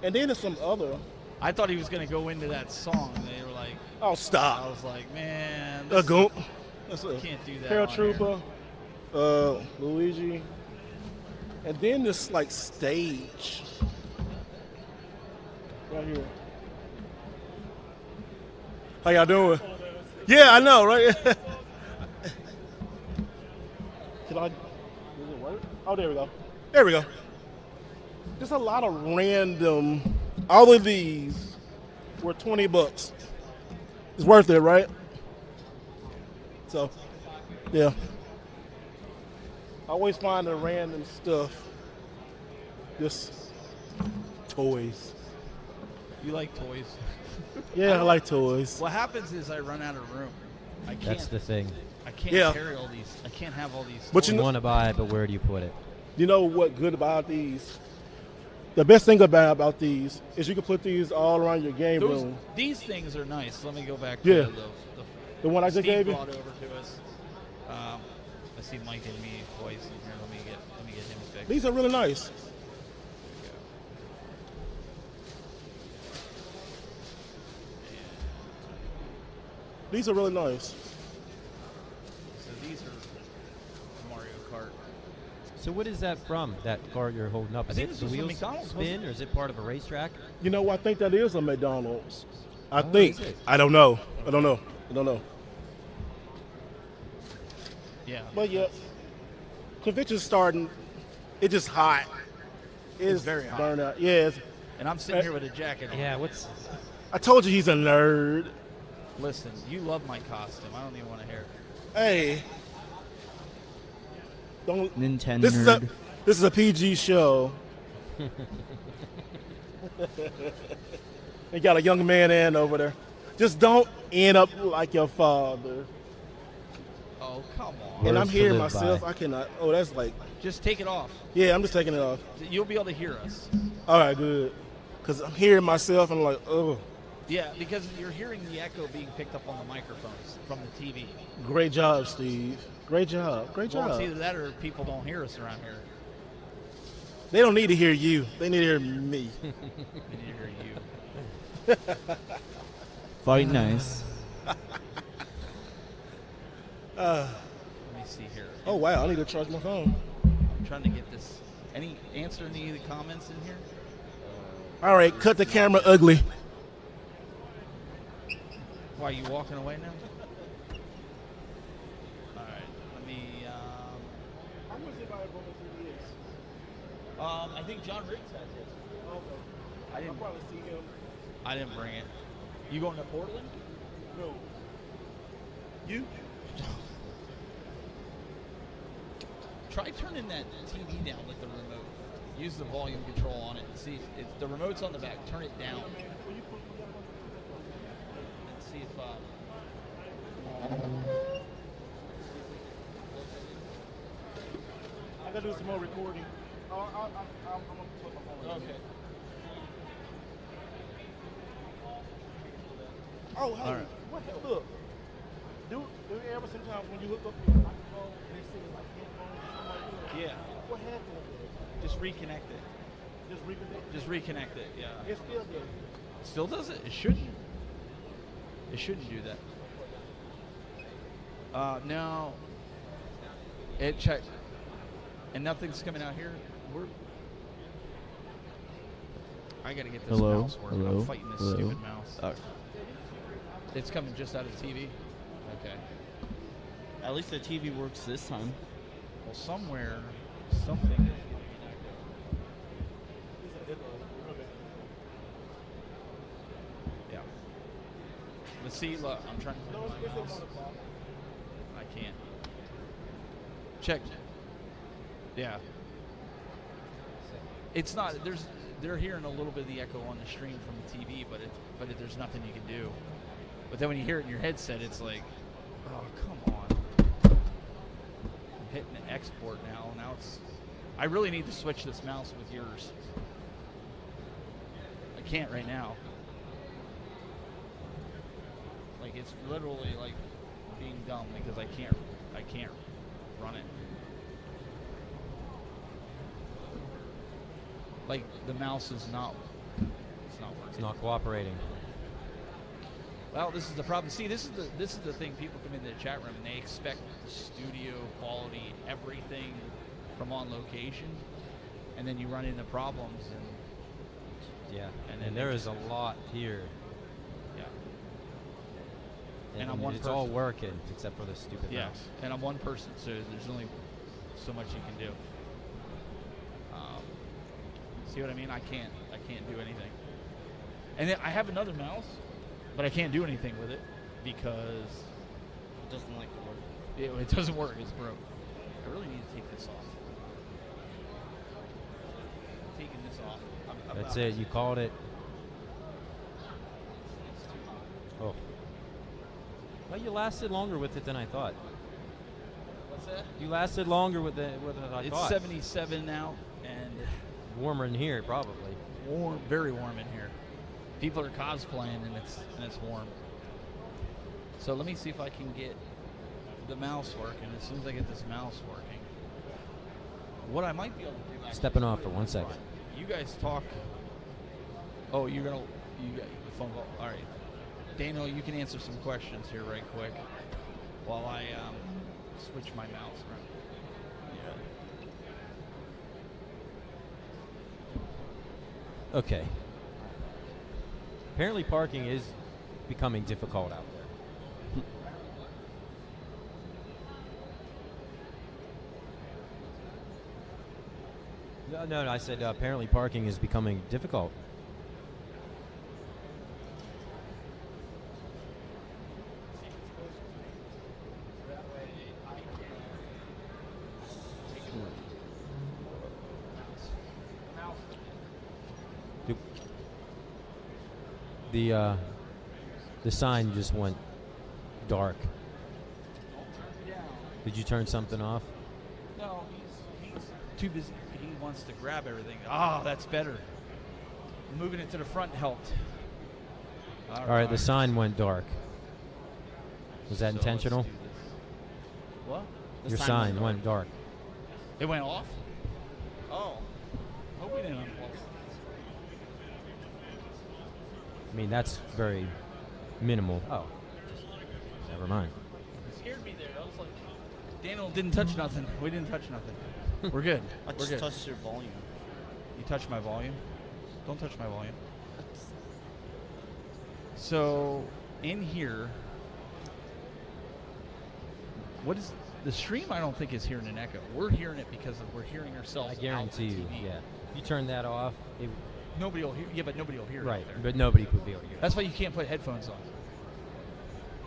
And then there's some other. I thought he was going to go into that song. And they were like, Oh, I stop. was like, man, A this, goon. That's a can't do that. on here. Paratrooper. Luigi. And then this like stage. Right here. How y'all doing? Yeah, I know, right? Can I? Does it work? Oh, there we go. There we go. Just a lot of random. All of these were $20. It's worth it, right? So, yeah. I always find the random stuff. Just toys. You like toys. Yeah, I like toys. What happens is I run out of room. I can't. That's the thing. I can't Yeah. carry all these. I can't have all these. But You you know, want to buy it, but where do you put it? you know what good about these? The best thing about these is you can put these all around your game room. These things are nice. Let me go back to Yeah. The one I just Steve gave you? brought over to us. I see Mike and me twice in here. Let me get him fixed. These are really nice. These are really nice. So these are Mario Kart. So what is that from, that car you're holding up? I Is think it this the was from wheels McDonald's, spin, wasn't it? or is it part of a racetrack? You know, I think that is a McDonald's. I Oh, think. is it? I don't know. I don't know. Yeah. But yeah, convention's starting. It's just hot. It's very hot. Burn out. Yeah. And I'm sitting here with a jacket on. Yeah, what's... I told you he's a nerd. Listen, you love my costume. I don't even want to hear it. Hey. Don't. Nintendo This is a PG show. They got a young man in over there. Just don't end up like your father. Oh, come on. And I'm Words to hearing live myself. by. I cannot. Oh, that's like. Just take it off. Yeah, I'm just taking it off. You'll be able to hear us. All right, good. Because I'm hearing myself and I'm like, oh, Yeah, because you're hearing the echo being picked up on the microphones from the TV. great job, Steve. Great job. Great Well, it's job. either that or people don't hear us around here. They don't need to hear you. They need to hear me. They need to hear you. Fight nice. Let me see here. Oh, wow. I need to charge my phone. I'm trying to get this. Any answer any of the comments in here? All right, cut the camera ugly. Why, are you walking away now? All right, let me. I think John Riggs has it. I didn't. probably see him. I didn't bring it. You going to Portland? No. You? try turning that TV down with the remote. Use the volume control on it and see if the remote's on the back. Turn it down and see if. I gotta do some more recording. I'm gonna put my phone. Okay. Oh, hey, All right. what the look? Do you ever sometimes when you hook up your microphone, they say it's like headphones or something like that? Yeah. What happened with it? Just reconnect it. Just reconnect. Just reconnect it. Yeah. It still does. Still does it? It shouldn't. It shouldn't do that. No. It checked. And nothing's coming out here. I gotta get this Hello? mouse working. Hello? I'm fighting this Hello? stupid mouse. Oh. It's coming just out of the TV. Okay. At least the TV works this time. Well, somewhere, something. Yeah. Let's see. Look, I'm trying to. No, it's my mouse. on the clock. I can't. Check. Yeah. It's not. They're hearing a little bit of the echo on the stream from the TV, but there's nothing you can do. But then when you hear it in your headset, it's like, oh, come on. I'm hitting an export now. Now it's. I really need to switch this mouse with yours. I can't right now. Like it's literally like being dumb because I can't run it. Like the mouse is not. It's not working. It's not cooperating. Well, this is the problem. See, this is the thing. People come into the chat room and they expect the studio quality, everything from on location, and then you run into problems. And Yeah. And then there they is a lot here. yeah. And I'm one it's all person. working except for the stupid Yeah. mouse. And I'm one person, so there's only so much you can do. See what I mean? I can't do anything. And then I have another mouse, but I can't do anything with it because It doesn't like to work. it doesn't work. It's broke. I really need to take this off. Taking this off. I'm That's about- it. You called it. It's too hot. Oh. Well, you lasted longer with it than I thought. What's that? You lasted longer with it than I It's thought. 77 now and Warmer in here, probably. warm, very warm in here. People are cosplaying and it's warm. So let me see if I can get the mouse working. As soon as I get this mouse working, what I might be able to do. Actually, Stepping off for 1 second. You guys talk. Oh, you got the phone call. All right, Daniel, you can answer some questions here right quick while I switch my mouse around. Okay. Apparently parking is becoming difficult out there. No, I said apparently parking is becoming difficult. The sign just went dark. Did you turn something off? No, he's too busy. He wants to grab everything. Ah, that's better. Moving it to the front helped. All right, the sign went dark. Was that So intentional? let's do this. What? The Your sign sign went went dark. It went off? Oh. Hope we didn't unplug it. I mean, that's very minimal. Oh, never mind. It scared me there. I was like, Daniel didn't touch nothing. We didn't touch nothing. We're good. I We're just good. touched your volume. You touched my volume? Don't touch my volume. So, in here, what is the stream? I don't think is hearing an echo. We're hearing it because we're hearing ourselves. I guarantee out the you. TV. Yeah. If you turn that off, Nobody will hear. Yeah, but nobody will hear it. right? out there. But nobody would be able to hear. That's why you can't put headphones on.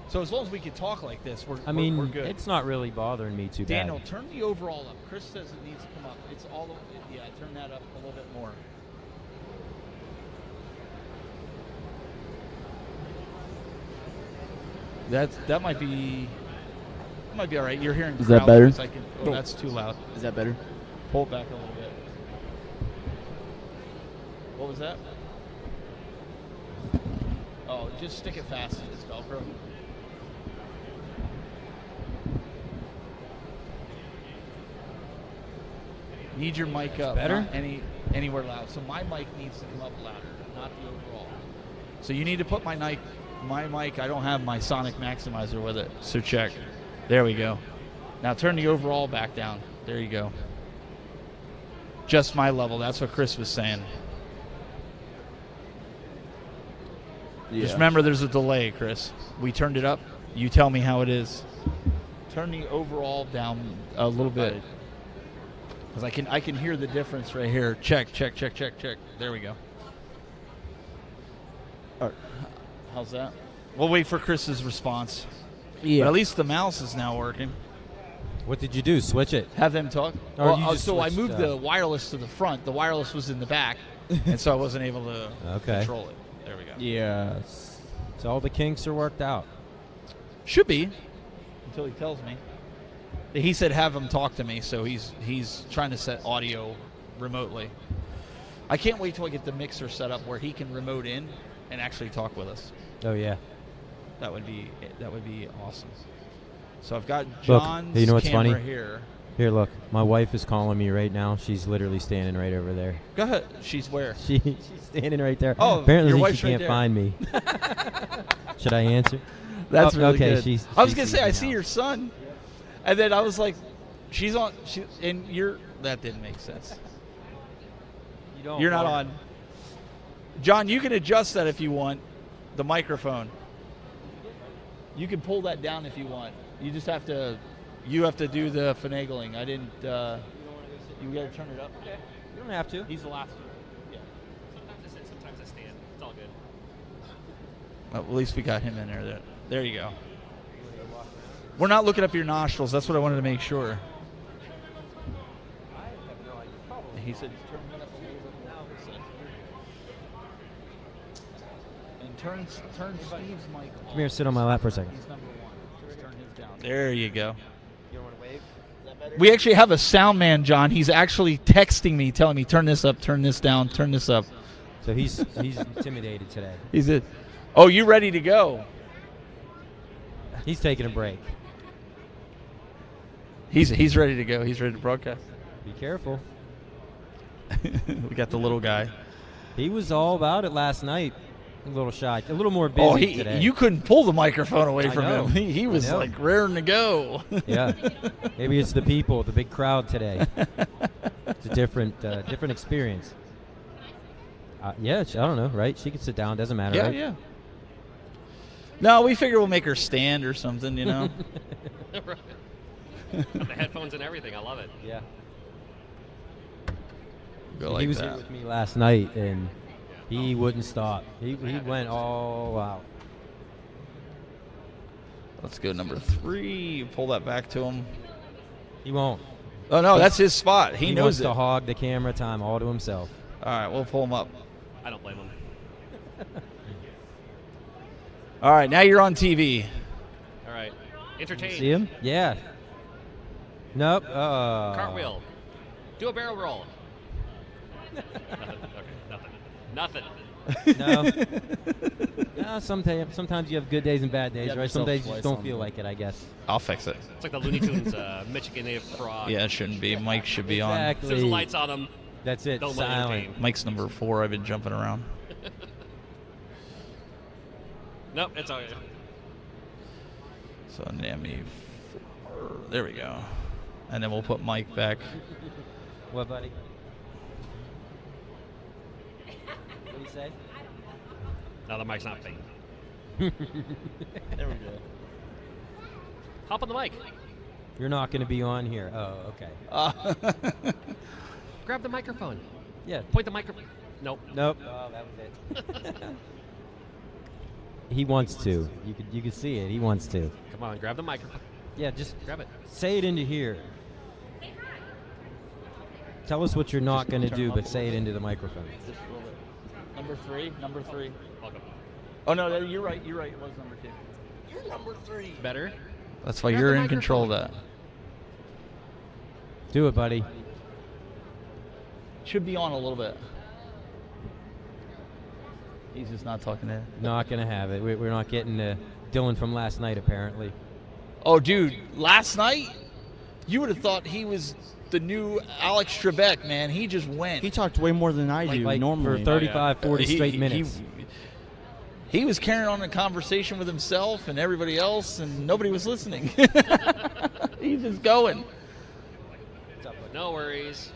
So as long as we can talk like this, we're good. It's not really bothering me too Daniel, bad. turn the overall up. Chris says it needs to come up. It's all the yeah. Turn that up a little bit more. That might be all right. You're hearing. Is that better? Oh, that's too loud. Is that better? Pull it back a little bit. What was that? Oh, just stick it fast in this Velcro. Need your mic up. Better? Not anywhere loud. So my mic needs to come up louder, not the overall. So you need to put my mic. I don't have my sonic maximizer with it. So check. There we go. Now turn the overall back down. There you go. Just my level. That's what Chris was saying. Yeah. Just remember there's a delay, Chris. We turned it up. You tell me how it is. Turn the overall down a little bit. Because I can hear the difference right here. Check. There we go. All right. How's that? We'll wait for Chris's response. Yeah. But at least the mouse is now working. What did you do? Switch it? Have them talk? Or you just so I switched, moved the wireless to the front. The wireless was in the back, and so I wasn't able to control it. There we go. Yes. So all the kinks are worked out. Should be, until he tells me. He said have him talk to me, so he's trying to set audio remotely. I can't wait till I get the mixer set up where he can remote in and actually talk with us. Oh yeah. That would be awesome. So I've got Look, John's you know what's camera funny? here. Here, look. My wife is calling me right now. She's literally standing right over there. Go ahead. She's where? She's standing right there. Oh, apparently your she wife's right can't there. find me. Should I answer? That's really okay, good. she's I was gonna sees say me I see now. your son, and then I was like, she's on. And you're. That didn't make sense. You're not on. John, you can adjust that if you want. The microphone. You can pull that down if you want. You just have to. You have to do the finagling. I didn't. You got to turn it up. Okay. You don't have to. He's the last one. Yeah. Sometimes I sit, sometimes I stand. It's all good. Well, at least we got him in there. There you go. We're not looking up your nostrils. That's what I wanted to make sure. He said, turn it up a little bit more. And turn Steve's mic on. Come here, sit on my lap for a second. He's number one. Just turn his down. There you go. You want to wave? Is that better? We actually have a sound man, John. He's actually texting me, telling me, turn this up, turn this down, turn this up. So he's intimidated today. He said, oh, you ready to go? He's taking a break. He's ready to go. He's ready to broadcast. Be careful. We got the little guy. He was all about it last night. A little shy. A little more busy today. You couldn't pull the microphone away I from know. him. He was I know. like raring to go. Yeah. Maybe it's the people, the big crowd today. It's a different experience. Yeah, I don't know, right? She could sit down. Doesn't matter, Yeah, right? yeah. No, we figure we'll make her stand or something, you know. Right. Got the headphones and everything. I love it. Yeah. Go He like was that. here with me last night, and he wouldn't stop. He went all out. Let's go number 3. Pull that back to him. He won't. Oh, no, that's his spot. He knows wants it. to hog the camera time all to himself. All right, we'll pull him up. I don't blame him. All right, now you're on TV. All right. Entertain. See him? Yeah. Nope. Cartwheel. Do a barrel roll. Nothing. Okay, nothing. No. Sometimes you have good days and bad days, You have right? Some yourself days you twice just don't on feel the- like it, I guess. I'll fix it. It's like the Looney Tunes Michigan native frog. Yeah, it shouldn't be. Mike should be As soon as Exactly. the lights on him, That's it. don't let it Silent. entertain. on. Mike's number 4. I've been jumping around. Nope, it's all good. So, Nami 4. There we go. And then we'll put Mike back. What, buddy? What do you say? Now the mic's not faint. There we go. Hop on the mic. You're not going to be on here. Oh, okay. Grab the microphone. Yeah. Point the microphone. Nope. Nope. Oh, that was it. He wants to. You could see it. He wants to. Come on, grab the microphone. Yeah, just Grab it. say it into here. Tell us what you're not going to do, but say it into the microphone. Just a little bit. Number three. Welcome. Oh, no, you're right. It was number 2. You're number 3. Better? That's why Grab you're the in control of that. Do it, buddy. Should be on a little bit. He's just not talking to you. Not going to have it. We're not getting Dylan from last night, apparently. Oh, dude, last night, you would have thought he was the new Alex Trebek, man. He just went. He talked way more than I do normally. For 35, 40 straight minutes. He was carrying on a conversation with himself and everybody else, and nobody was listening. He's just going. No worries.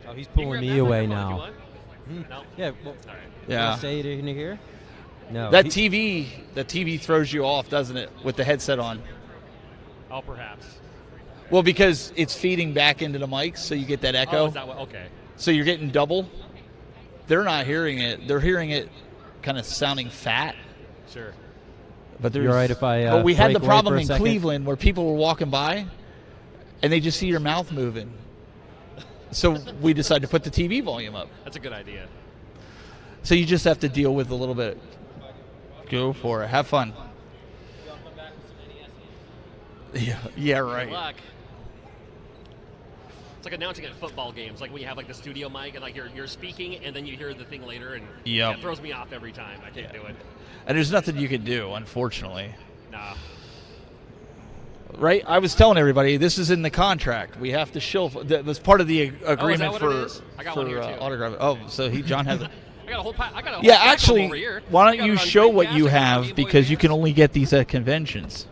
Oh, he's You pulling grab me that away microphone if now. you want. No? Yeah, well, All right. Yeah. say it into here? No. That TV throws you off, doesn't it, with the headset on? Oh, perhaps. Well, because it's feeding back into the mics, so you get that echo. Oh, is that what? Okay. So you're getting double. They're not hearing it. They're hearing it kind of sounding fat. Sure. But there's, You all right if I But we had the break away problem for a in second? Cleveland where people were walking by, and they just see your mouth moving. So we decided to put the TV volume up. That's a good idea. So you just have to deal with a little bit. Go for it. Have fun. Yeah, right. Good luck. It's like announcing at football games, like when you have like the studio mic and like you're speaking and then you hear the thing later, and Yep. that throws me off every time. I can't do it. And there's nothing you can do, unfortunately. Nah. Right? I was telling everybody this is in the contract. We have to shill. That was part of the agreement what for it is? I got one here, too. autograph. Oh, so John has it. I got a whole pack. I got a whole Yeah, pack of them actually, over here. why I don't got you it on show what Dreamcast, you I got it on have, Game Boy because you can Advance. only get these at conventions.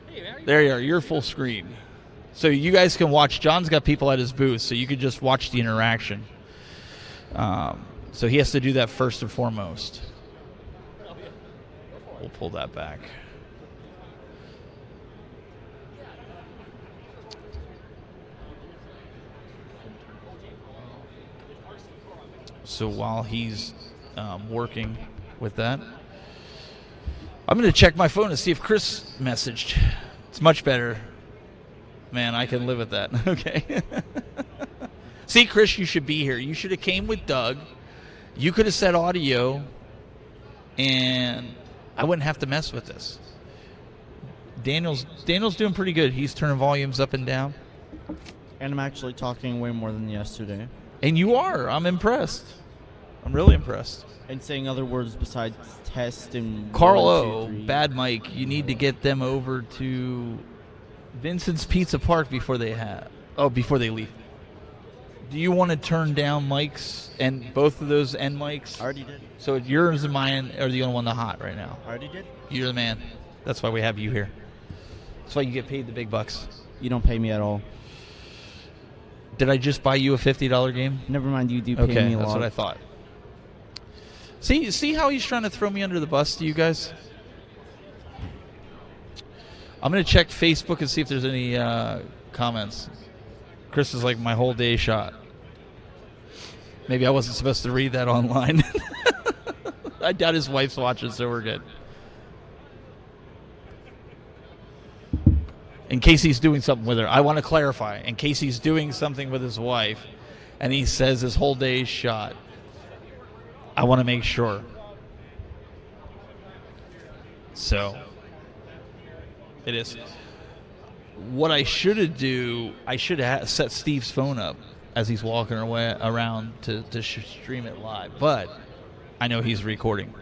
Hey, There you are. You're full screen. So you guys can watch. John's got people at his booth, so you could just watch the interaction. So he has to do that first and foremost. We'll pull that back. So while he's working with that, I'm going to check my phone to see if Chris messaged. It's much better. Man, I can live with that. Okay. See, Chris, you should be here. You should have came with Doug. You could have said audio, and I wouldn't have to mess with this. Daniel's doing pretty good. He's turning volumes up and down. And I'm actually talking way more than yesterday. And you are. I'm impressed. I'm really impressed. And saying other words besides test and Carl 1, O, 2, 3. Bad Mike, you need to get them over to Vincent's Pizza Park before they leave. Do you want to turn down mics and both of those end mics? I already did. So yours and mine are the only one that's hot right now. I already did. You're the man. That's why we have you here. That's why you get paid the big bucks. You don't pay me at all. Did I just buy you a $50 game? Never mind, you do pay Okay, me a that's lot. what I thought. See how he's trying to throw me under the bus to you guys? I'm going to check Facebook and see if there's any comments. Chris is like, my whole day shot. Maybe I wasn't supposed to read that online. I doubt his wife's watching, so we're good. In case he's doing something with her. I want to clarify. In case he's doing something with his wife and he says his whole day's shot, I want to make sure. So, it is. What I should have set Steve's phone up as he's walking around to stream it live. But I know he's recording.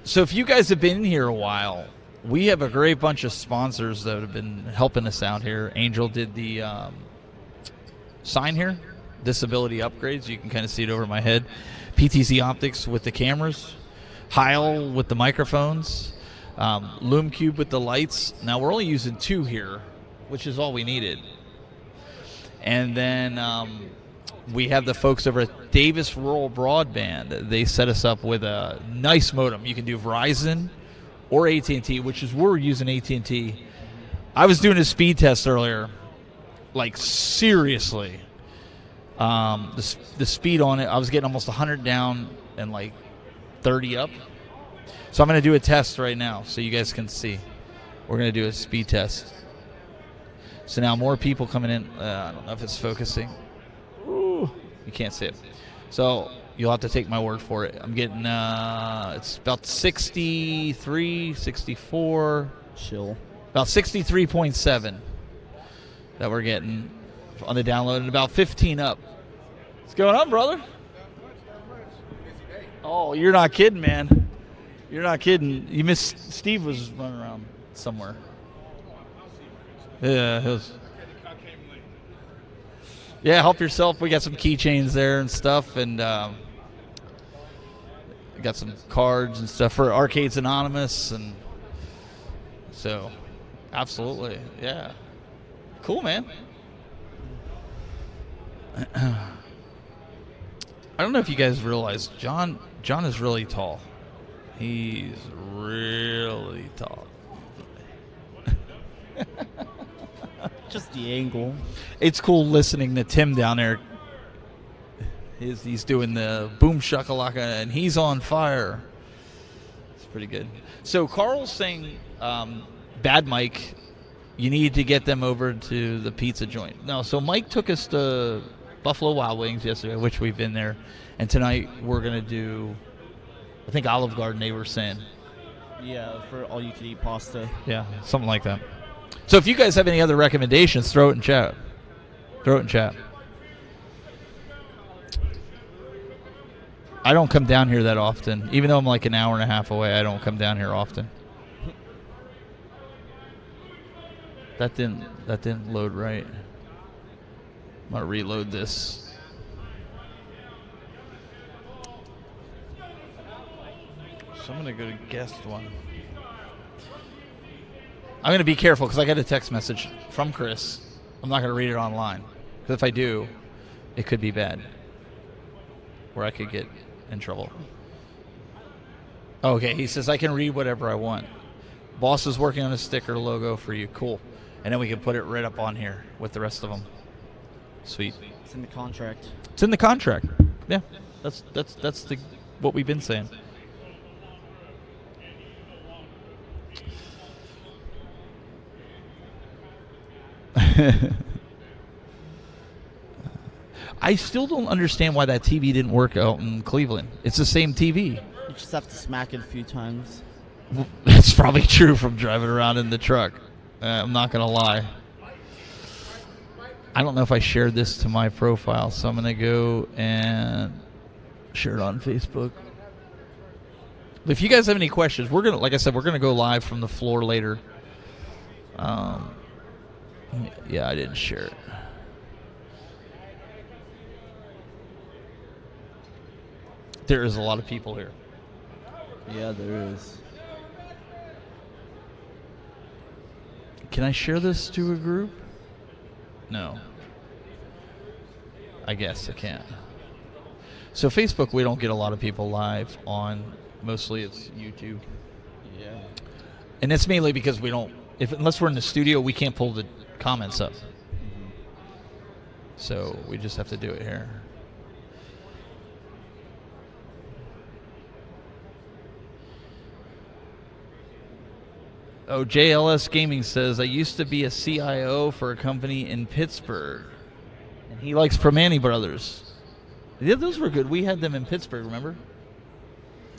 So if you guys have been in here a while, we have a great bunch of sponsors that have been helping us out here. Angel did the sign here, disability upgrades. You can kind of see it over my head. PTZ Optics with the cameras. Heil with the microphones. Loom Cube with the lights. Now we're only using 2 here, which is all we needed. And then we have the folks over at Davis Rural Broadband. They set us up with a nice modem. You can do Verizon or AT&T, which is we're using AT&T. I was doing a speed test earlier. Like, seriously. The speed on it, I was getting almost 100 down in like 30 up. So I'm going to do a test right now so you guys can see. We're going to do a speed test. So now more people coming in. I don't know if it's focusing. Ooh, you can't see it. So you'll have to take my word for it. I'm getting, it's about 63, 64. Chill. About 63.7 that we're getting on the download, and about 15 up. What's going on, brother? Oh, you're not kidding, man. You're not kidding. You missed. Steve was running around somewhere. Yeah, help yourself. We got some keychains there and stuff, and we got some cards and stuff for Arcades Anonymous, and so absolutely, yeah, cool, man. I don't know if you guys realize John is really tall. He's really tall. Just the angle. It's cool listening to Tim down there. He's doing the boom shakalaka, and he's on fire. It's pretty good. So Carl's saying, bad Mike, you need to get them over to the pizza joint. No, so Mike took us to Buffalo Wild Wings yesterday, which we've been there, and tonight we're going to do, I think, Olive Garden, they were saying. Yeah, for all-you-can-eat pasta. Yeah, something like that. So if you guys have any other recommendations, throw it in chat. I don't come down here that often. Even though I'm like an hour and a half away, I don't come down here often. That didn't load right. I'm going to reload this. So I'm going to go to guest one. I'm going to be careful because I got a text message from Chris. I'm not going to read it online. Because if I do, it could be bad. Where I could get in trouble. Okay, he says I can read whatever I want. Boss is working on a sticker logo for you. Cool. And then we can put it right up on here with the rest of them. Sweet. It's in the contract. It's in the contract. Yeah. That's what we've been saying. I still don't understand why that TV didn't work out in Cleveland. It's the same TV. You just have to smack it a few times. That's probably true from driving around in the truck. I'm not going to lie. I don't know if I shared this to my profile, so I'm going to go and share it on Facebook. If you guys have any questions, we're going to, like I said, we're going to go live from the floor later. Yeah, I didn't share it. There is a lot of people here. Yeah, there is. Can I share this to a group? No. I guess I can't. So Facebook, we don't get a lot of people live on. Mostly it's YouTube. Yeah. And it's mainly because we don't, unless we're in the studio, we can't pull the comments up. Mm-hmm. So we just have to do it here. Oh, JLS Gaming says, I used to be a CIO for a company in Pittsburgh. And he likes Permani Brothers. Yeah, those were good. We had them in Pittsburgh, remember?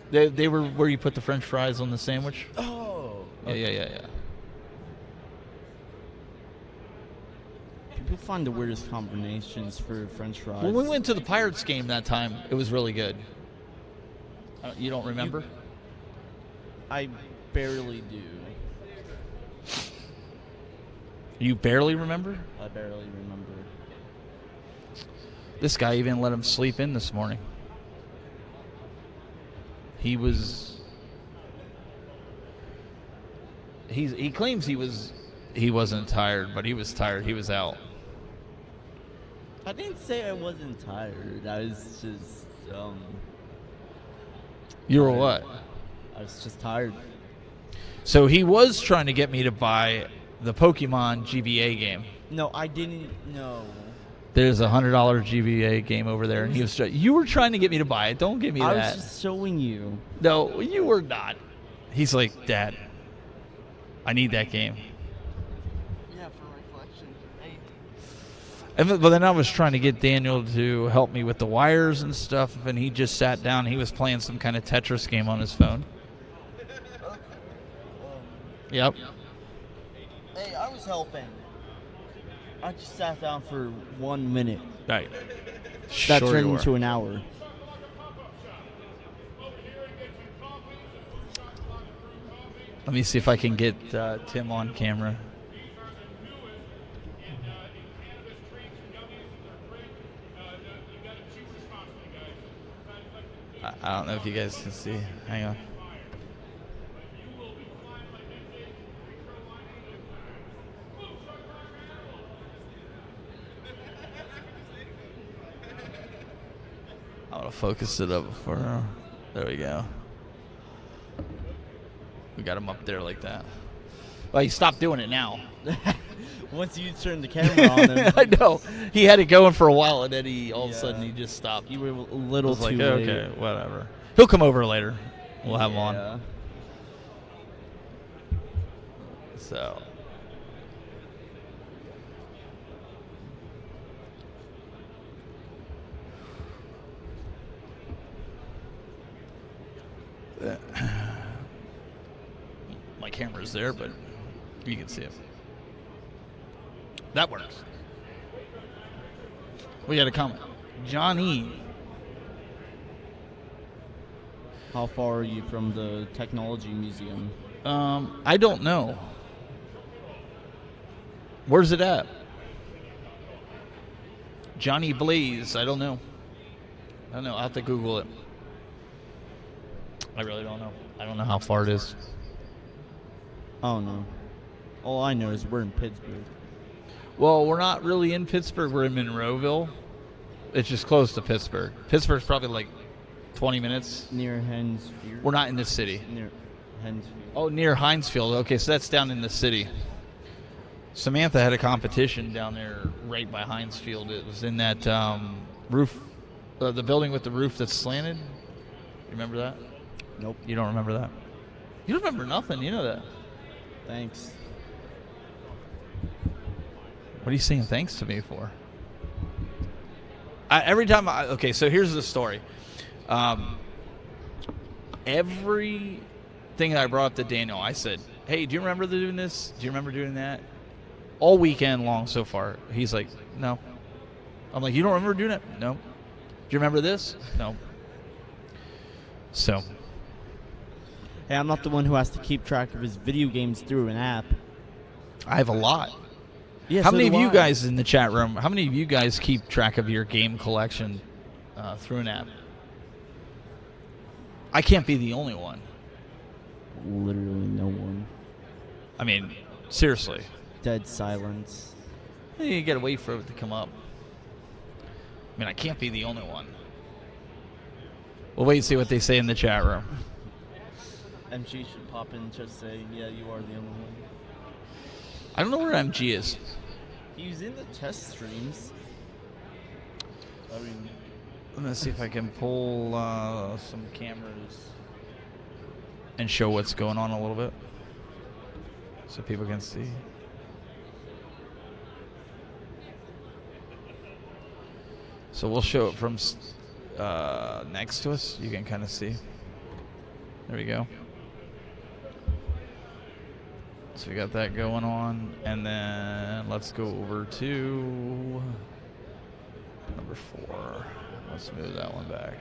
They were where you put the French fries on the sandwich. Oh. Yeah. People find the weirdest combinations for French fries. When we went to the Pirates game that time, it was really good. You don't remember? I barely do. You barely remember? I barely remember. This guy even let him sleep in this morning. He claims he wasn't tired, but he was tired. He was out. I didn't say I wasn't tired. I was just You were what? I was just tired. So he was trying to get me to buy the Pokemon GBA game. No, I didn't know. There's a $100 GBA game over there, and he was. You were trying to get me to buy it. Don't give me I that. was just showing you. No, you were not. He's like, Dad, I need that game. Yeah, for my collection. But then I was trying to get Daniel to help me with the wires and stuff, and he just sat down. He was playing some kind of Tetris game on his phone. Yep. Hey, I was helping. I just sat down for 1 minute. Right. That Sure turned you were. into an hour. Let me see if I can get Tim on camera. I don't know if you guys can see. Hang on. I want to focus it up for. There we go. We got him up there like that. Well, he stopped doing it now. Once you turned the camera on him. I know. He had it going for a while, and then he all of a sudden he just stopped. You were a little too like, late. okay, whatever. He'll come over later. We'll have him on. So. My camera's there, but you can see it. That works. We got a comment. Johnny. How far are you from the technology museum? I don't know. Where's it at? Johnny Blaze. I don't know. I'll have to Google it. I really don't know. I don't know how far it is. Oh, no. All I know is we're in Pittsburgh. Well, we're not really in Pittsburgh. We're in Monroeville. It's just close to Pittsburgh. Pittsburgh's probably like 20 minutes. Near Hensfield. We're not in the city. Near Hensfield. Oh, near Hinesfield. Okay, so that's down in the city. Samantha had a competition down there right by Hinesfield. It was in that roof, the building with the roof that's slanted. You remember that? Nope. You don't remember that? You don't remember nothing. You know that. Thanks. What are you saying thanks to me for? Every time okay, so here's the story. Everything that I brought up to Daniel, I said, hey, do you remember doing this? Do you remember doing that? All weekend long so far. He's like, no. I'm like, you don't remember doing it? No. Do you remember this? No. So. Hey, I'm not the one who has to keep track of his video games through an app. I have a lot. Yeah, how so many do of you I. guys in the chat room, how many of you guys keep track of your game collection through an app? I can't be the only one. Literally no one. I mean, seriously. Dead silence. You gotta wait for it to come up. I mean, I can't be the only one. We'll wait and see what they say in the chat room. MG should pop in and just say, yeah, you are the only one. I don't know where MG is. He was in the test streams. I mean, Let me see if I can pull some cameras and show what's going on a little bit so people can see. So we'll show it from next to us. You can kind of see. There we go. So we got that going on. And then let's go over to number 4. Let's move that one back.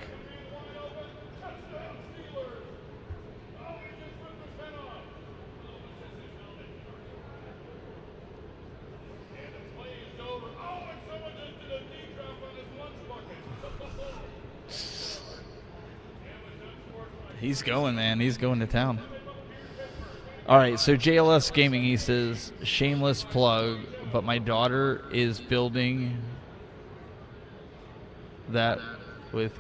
He's going, man. He's going to town. All right, so JLS Gaming, he says, shameless plug, but my daughter is building that with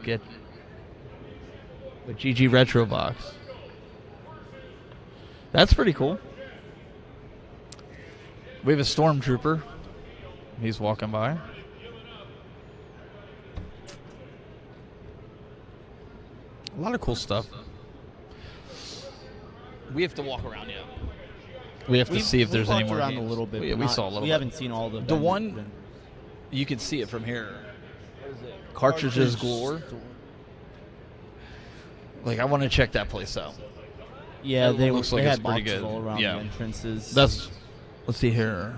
GG Retro Box. That's pretty cool. We have a stormtrooper. He's walking by. A lot of cool stuff. We have to walk around, yeah. We have to see if there's any more around games. a little bit. We saw a little We bit. haven't seen all the. The one, you can see it from here. Cartridges galore. Like, I want to check that place out. Yeah, That looks like they it's had pretty boxes good. all around Yeah. the entrances. Let's see here.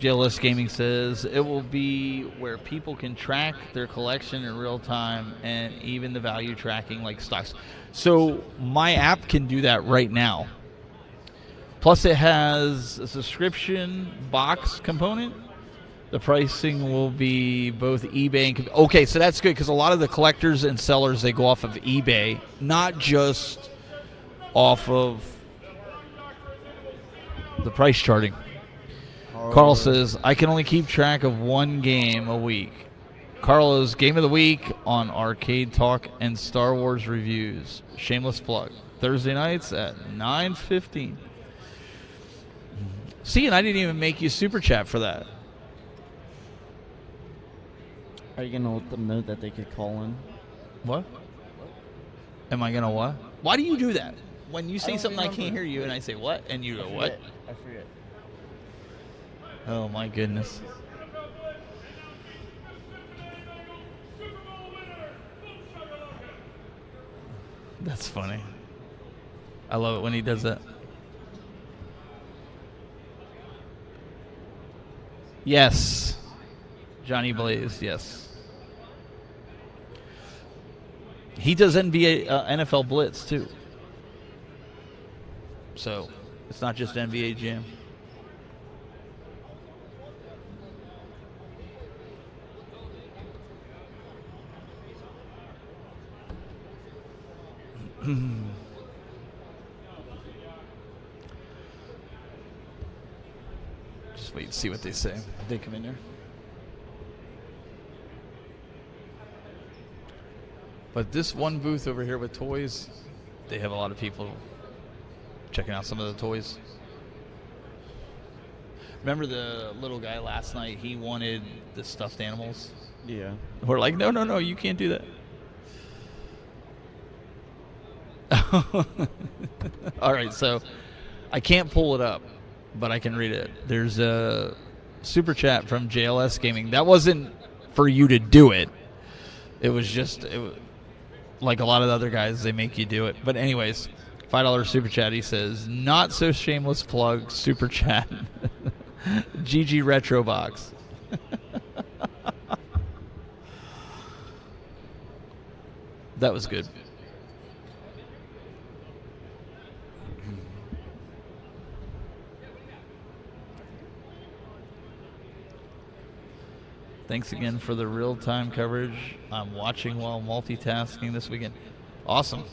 JLS Gaming says it will be where people can track their collection in real time and even the value tracking like stocks. So my app can do that right now. Plus it has a subscription box component. The pricing will be both eBay and... Okay, so that's good because a lot of the collectors and sellers, they go off of eBay, not just off of the price charting. Carl says, I can only keep track of one game a week. Carlo's Game of the Week on Arcade Talk and Star Wars Reviews. Shameless plug. Thursday nights at 9:15. See, and I didn't even make you super chat for that. Are you going to let them know that they could call in? What? Am I going to what? Why do you do that? When you say something I can't hear you and I say what? And you go what? I forget. Oh my goodness. That's funny. I love it when he does that. Yes. Johnny Blaze, yes. He does NBA, NFL Blitz too. So it's not just NBA Jam. Just wait and see what they say. They come in there. But this one booth over here with toys, they have a lot of people checking out some of the toys. Remember the little guy last night? He wanted the stuffed animals. Yeah. We're like, no, you can't do that. All right, so I can't pull it up, but I can read it. There's a super chat from JLS Gaming. That wasn't for you to do it. It was just, like a lot of the other guys, they make you do it. But anyways, $5 super chat. He says, not so shameless plug, super chat. GG Retro Box. That was good. Thanks again for the real-time coverage. I'm watching while multitasking this weekend. Awesome.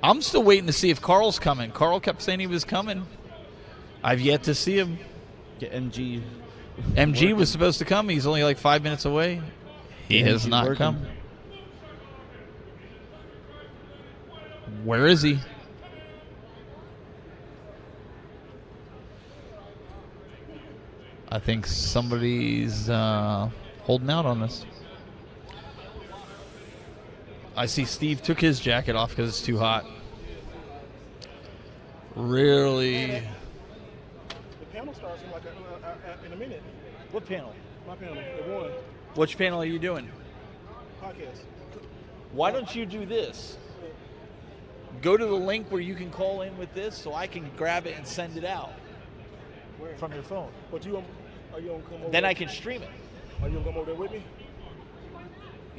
I'm still waiting to see if Carl's coming. Carl kept saying he was coming. I've yet to see him. Get MG. MG was supposed to come. He's only like 5 minutes away. He has not come. Where is he? I think somebody's holding out on this. I see Steve took his jacket off because it's too hot. Really? The panel starts in like in a minute. What panel? My panel, the one Which panel are you doing? podcast. Why don't you do this? Go to the link where you can call in with this so I can grab it and send it out from your phone. But are you gonna come over? Then I can stream it. Are you gonna come over there with me?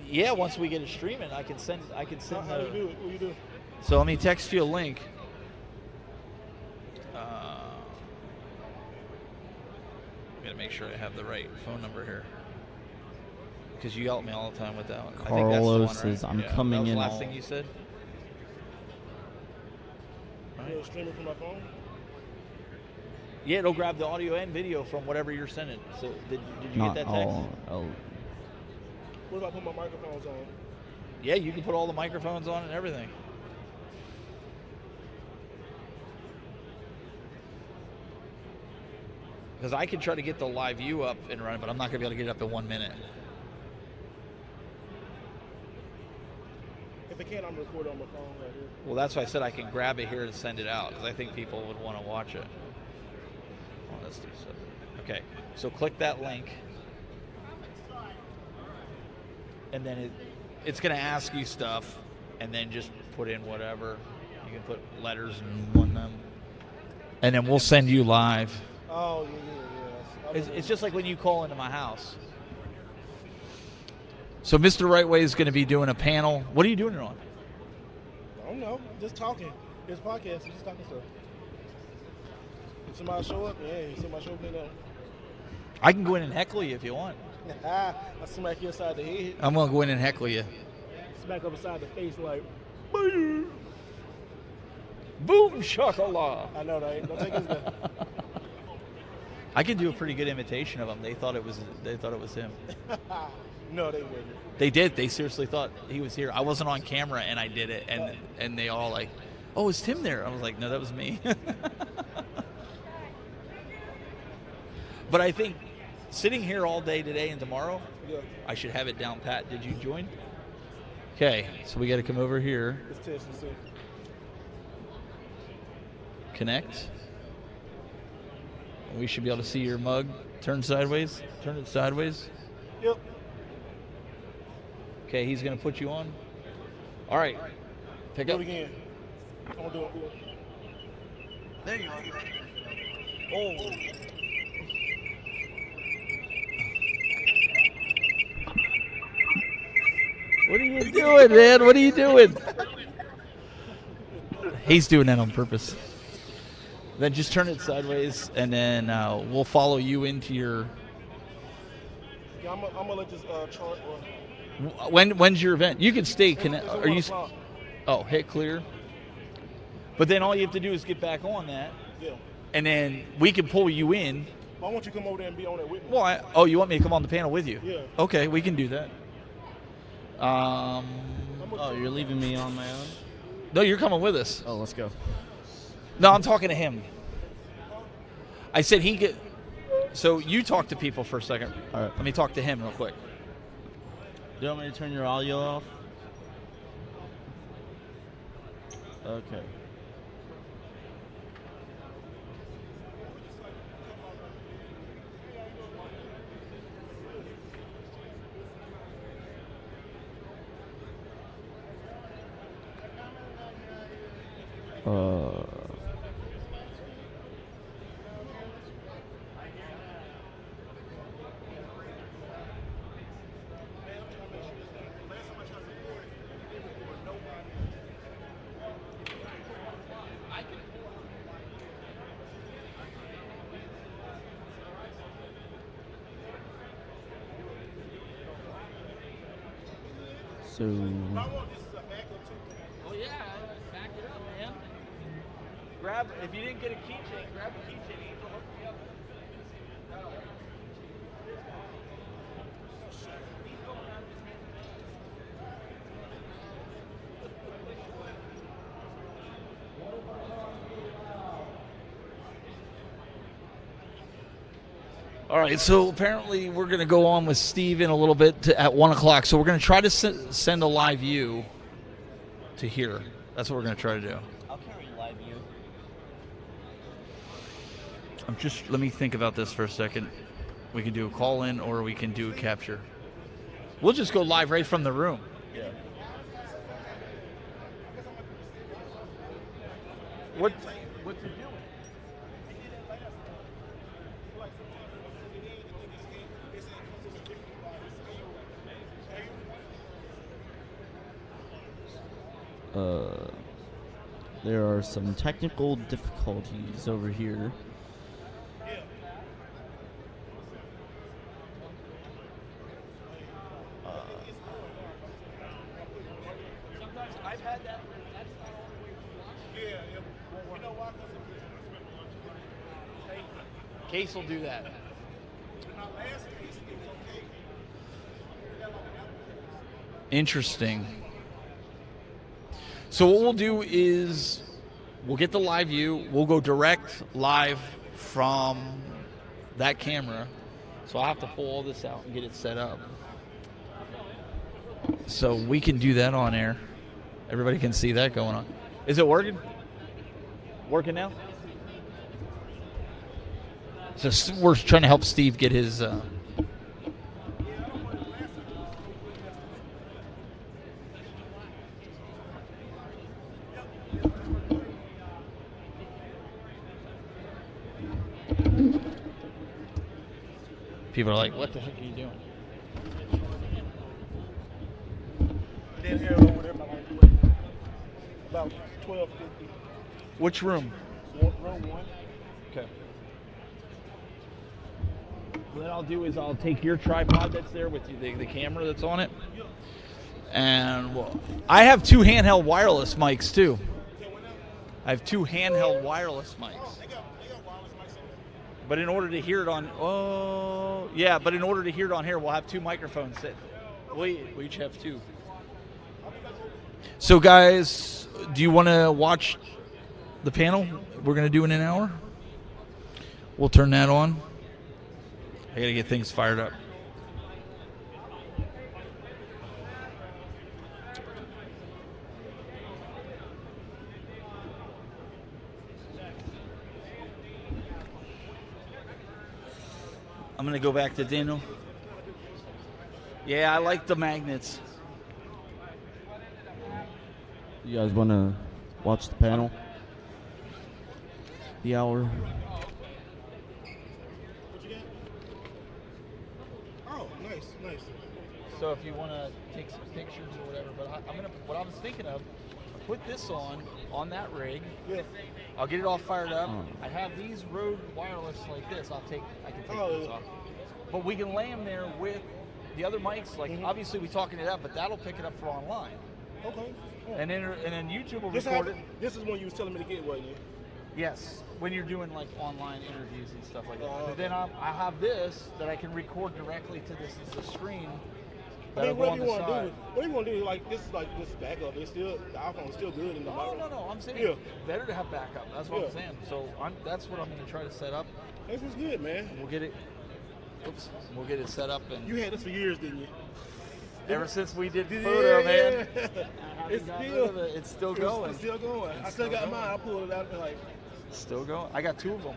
Yeah, once we get it streaming, I can send. How do you do it? What do you do? So let me text you a link. Gotta make sure I have the right phone number here. Because you yell at me all the time with that one. I think that's the one, Carlos says, right? I'm coming that was in the last all- thing you said? You stream it from my phone? Yeah, it'll grab the audio and video from whatever you're sending. So did you Not get that text? all. What if I put my microphones on? Yeah, you can put all the microphones on and everything. Because I can try to get the live view up and running, but I'm not going to be able to get it up in 1 minute. If I can't, I'm recording on my phone right here. Well, that's why I said I can grab it here and send it out, because I think people would want to watch it. Oh, let's do so. Okay, so click that link. And then it's going to ask you stuff, and then just put in whatever. You can put letters and one them. And then we'll send you live. Oh, yeah. It's just like when you call into my house. So Mr. Rightway is going to be doing a panel. What are you doing it on? I don't know. Just talking. It's podcast. Just talking stuff. If somebody show up, yeah. Somebody show up, you know. I can go in and heckle you if you want. I smack you inside the head. I'm going to go in and heckle you. Smack up inside the face like, Boom shakallah. I know, right? Don't take his gun. I can do a pretty good imitation of him. They thought it was him. No, they wouldn't. They did. They seriously thought he was here. I wasn't on camera, and I did it, and they all like, "Oh, is Tim there?" I was like, "No, that was me." But I think sitting here all day today and tomorrow, Yeah. I should have it down pat. Did you join? Okay, so we got to come over here. Let's test and see. Connect. We should be able to see your mug. Turn sideways. Turn it sideways. Yep. Okay, he's going to put you on. All right. Pick Do up. it again. I'm going to do it. There you are. Oh. What are you doing, man? What are you doing? He's doing that on purpose. Then just turn it sideways, and then we'll follow you into your... Yeah, I'm going to let this chart run. When's your event? You can stay connected. Are you? Oh, hit clear. But then all you have to do is get back on that. Yeah. And then we can pull you in. I want you to come over there and be on it with me. Well, you want me to come on the panel with you? Yeah. Okay, we can do that. Oh, you're leaving me on my own? No, you're coming with us. Oh, let's go. No, I'm talking to him. I said he could. So you talk to people for a second. All right. Let me talk to him real quick. Do you want me to turn your audio off? Okay. So, Oh yeah, back it up, man. Grab. If you didn't get a keychain, grab a keychain. Angel, hook me up. All right, so apparently we're going to go on with Steve in a little bit at 1 o'clock. So we're going to try to send a live view to here. That's what we're going to try to do. I'll carry live view. Let me think about this for a second. We can do a call in or we can do a capture. We'll just go live right from the room. Yeah. What's he doing? There are some technical difficulties over here. Sometimes I've had that. That's not all the way flush. Yeah. You know why? Because Case will do that. my last case, it was okay. Interesting. So what we'll do is we'll get the live view. We'll go direct live from that camera. So I'll have to pull all this out and get it set up. So we can do that on air. Everybody can see that going on. Is it working? Working now? So we're trying to help Steve get his. People are like, "What the heck are you doing?" Then here over there about 12:50. Which room? Room 1. Okay. What I'll do is I'll take your tripod that's there with you, the camera that's on it, and I have 2 handheld wireless mics too. I have 2 handheld wireless mics. But in order to hear it on, but in order to hear it on here, we'll have 2 microphones. We each have 2. So guys, do you want to watch the panel we're going to do in an hour? We'll turn that on. I got to get things fired up. I'm going to go back to Daniel. Yeah, I like the magnets. You guys want to watch the panel? The hour. Oh, nice. So if you want to take some pictures or whatever, but what I was thinking of, put this on that rig. Yeah. I'll get it all fired up. I have these Rode wireless like this. I can take these off. But we can lay them there with the other mics. Like obviously we talking it up, but that'll pick it up for online. Okay. Yeah. And then YouTube will record it. This is one you was telling me to get, wasn't you? Yes, when you're doing like online interviews and stuff like that. But then I have this that I can record directly to this as a screen. I mean, what do you want to do? Like this is like this backup. The iPhone's still good in the No. I'm saying better to have backup. That's what I'm saying. So that's what I'm going to try to set up. This is good, man. We'll get it. We'll get it set up. And you had this for years, didn't you? Ever since we did photo, man. It's still going. It's still going. I still got mine. I pulled it out and like. Still going. I got 2 of them.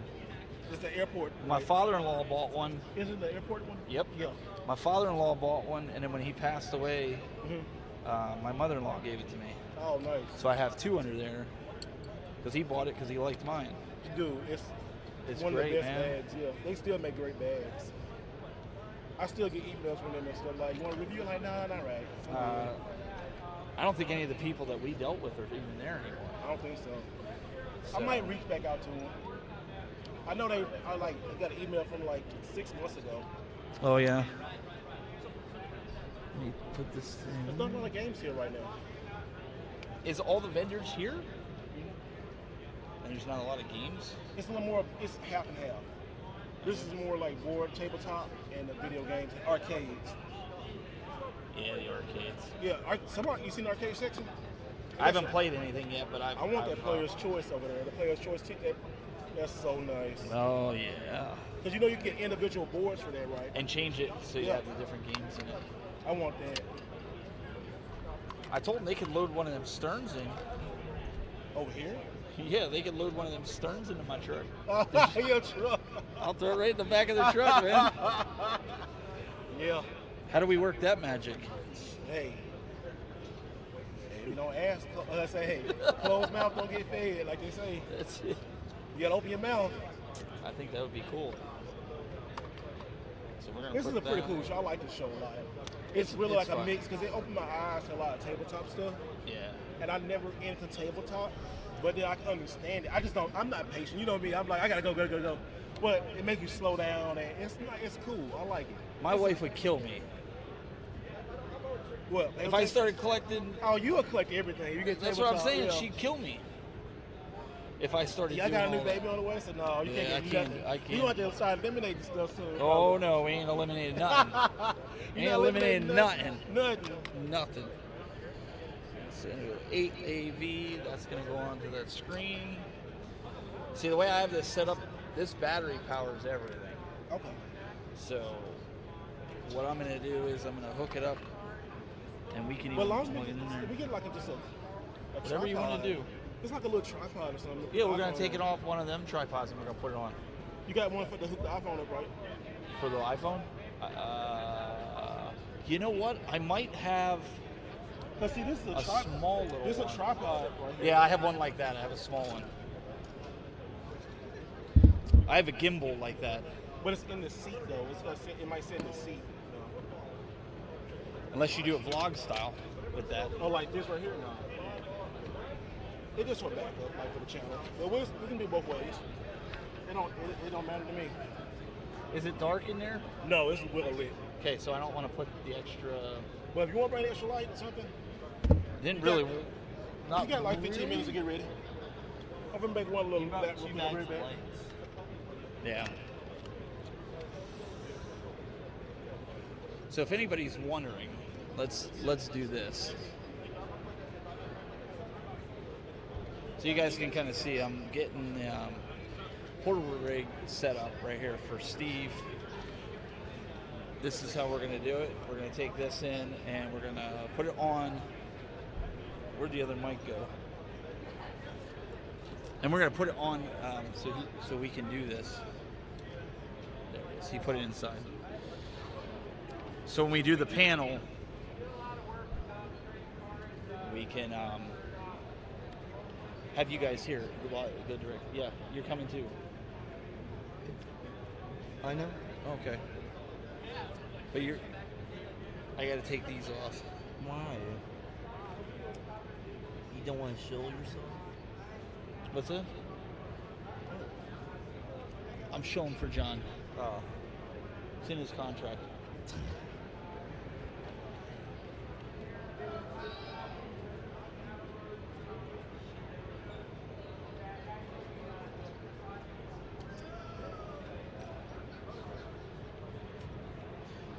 It's the airport. My father-in-law bought one. Is it the airport one? Yep. Yeah. My father-in-law bought one, and then when he passed away, my mother-in-law gave it to me. Oh, nice. So I have 2 under there because he bought it because he liked mine. Dude, it's one great, of the best man. bags. Yeah, they still make great bags. I still get emails from them and stuff like, "You want to review?" Like, nah, not right. I don't think any of the people that we dealt with are even there anymore. I don't think so. I might reach back out to them. I know I got an email from like 6 months ago. Oh yeah. Let me put this thing. There's not a lot of games here right now. Is all the vendors here? And there's not a lot of games? It's a little more. It's half and half. This is more like board, tabletop, and the video games, and arcades. Yeah, the arcades. Yeah, you seen the arcade section? I haven't played anything yet, but I want that player's choice over there. The player's choice ticket. That's so nice. Oh yeah. Because you can get individual boards for that, right? And change it so you have the different games in it. I want that. I told them they could load one of them Stearns in. Over here? Yeah, they could load one of them Stearns into my truck. Your truck. I'll throw it right in the back of the truck, man. Yeah. How do we work that magic? Hey, you don't ask. Let's say, hey, closed mouth don't get fed, like they say. That's it. You gotta open your mouth. I think that would be cool. So we're gonna this is a pretty cool show. I like this show a lot. It's really like fun. A mix because it opened my eyes to a lot of tabletop stuff. Yeah. And I never into tabletop, but then I can understand it. I just don't. I'm not patient. You know me. I'm like, I gotta go. But it makes you slow down, and it's cool. I like it. My wife would kill me. What? If I started collecting. Oh, you would collect everything. You get. That's what I'm saying. Yeah. She'd kill me. If I started. Yeah, I got a new baby on the way, so no, you can't. I can't. You want to start eliminating stuff soon. Oh no, we ain't eliminating nothing. Ain't eliminating nothing. Nothing. So 8 AV. That's gonna go onto that screen. See, the way I have this set up, this battery powers everything. Okay. So what I'm gonna do is I'm gonna hook it up, and we can even plug it in there. We get like just Whatever you want to do. It's like a little tripod or something. Yeah, we're going to take it off one of them tripods and we're going to put it on. You got one for the hook the iPhone up, right? For the iPhone? You know what? I might have Cause see, this is a small little This is one. a tripod right here. Yeah, I have one like that. I have a small one. I have a gimbal like that. But it's in the seat though. It might sit in the seat. Unless you do it vlog style with that. Oh, like this right here? No. It just for backup, like for the channel. But we can do both ways. It don't matter to me. Is it dark in there? No, it's well lit. Okay, so I don't want to put the extra. But if you want to bring the extra light or something, Didn't you really. got, Not you got like 15 really. minutes to get ready. I'm gonna make one little About back, 2 real bags quick, of very back. lights. Yeah. So if anybody's wondering, let's do this. So you guys can kind of see I'm getting the portable rig set up right here for Steve. This is how we're going to do it. We're going to take this in and we're going to put it on. Where'd the other mic go? And we're going to put it on so we can do this. There it is. He put it inside. So when we do the panel, we can have you guys here. The direct. Yeah, you're coming too. I know. Okay. But I got to take these off. Why? You don't want to shill yourself? What's that? I'm showing for John. Oh. It's in his contract.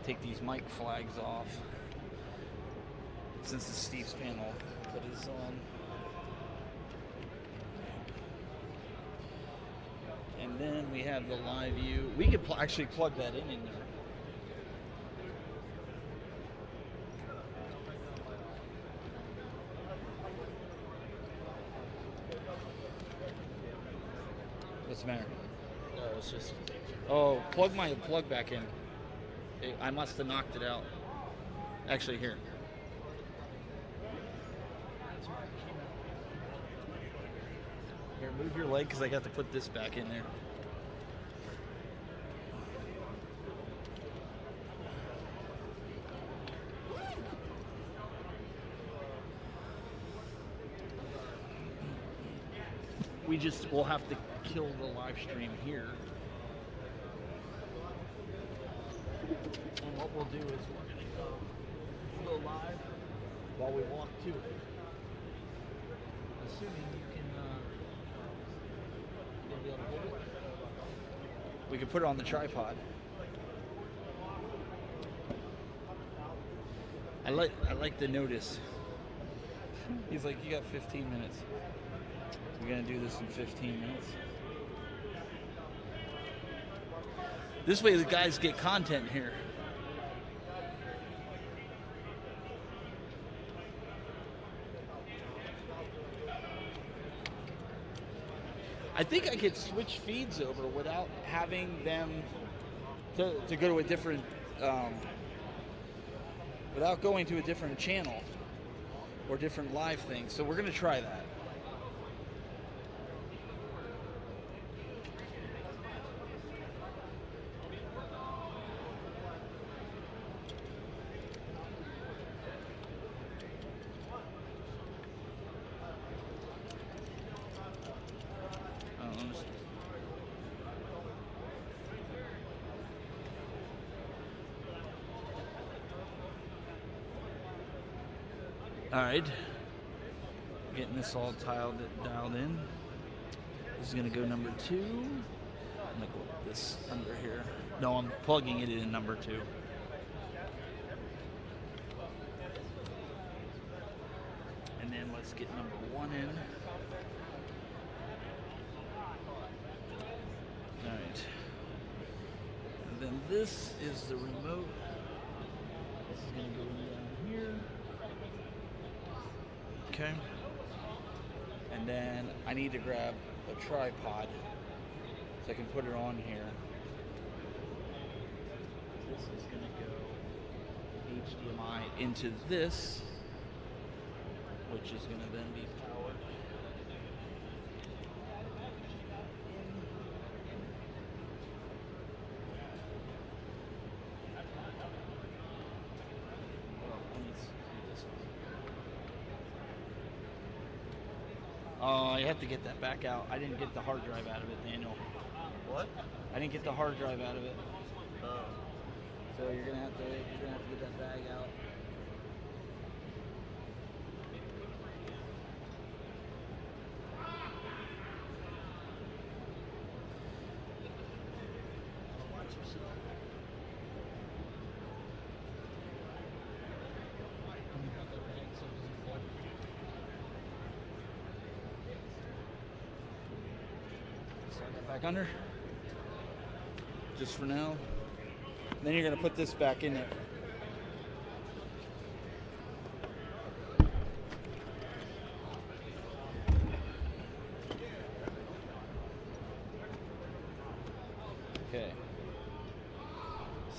Take these mic flags off. Since it's Steve's panel, put his on. And then we have the live view. We could actually plug that in there. What's the matter? No, it's just. Oh, plug my plug back in. I must have knocked it out. Actually, here. Here, move your leg because I got to put this back in there. We'll have to kill the live stream here. And what we'll do is we'll go live while we walk to it. Assuming you can be able to hold it. We can put it on the tripod. I like the notice. He's like, you got 15 minutes. We're gonna do this in 15 minutes. This way the guys get content here. I think I could switch feeds over without having them to go to a different, without going to a different channel or different live thing. So we're gonna try that. All right, getting this all dialed in. This is gonna go number 2. I'm gonna go with this under here. No, I'm plugging it in number 2. And then let's get number 1 in. All right. And then this is the remote. This is gonna go down here. Okay. And then I need to grab a tripod so I can put it on here. This is going to go HDMI into this, which is going to then be powered. Oh, you have to get that back out. I didn't get the hard drive out of it, Daniel. What? I didn't get the hard drive out of it. Oh. So you're gonna have to get that bag out. Watch yourself. Slide that back under. Just for now. Then you're going to put this back in there. Okay.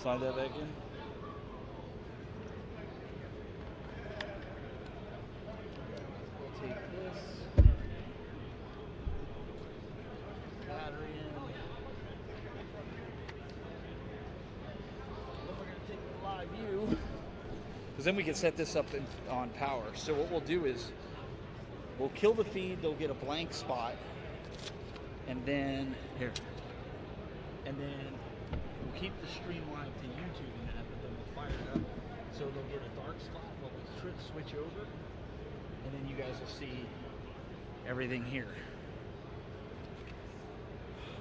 Slide that back in. We'll take this. Battery in. View, because then we can set this up on power. So what we'll do is we'll kill the feed. They'll get a blank spot, and then and then we'll keep the stream live to YouTube and that, but then we'll fire it up so they'll get a dark spot while we switch over, and then you guys will see everything here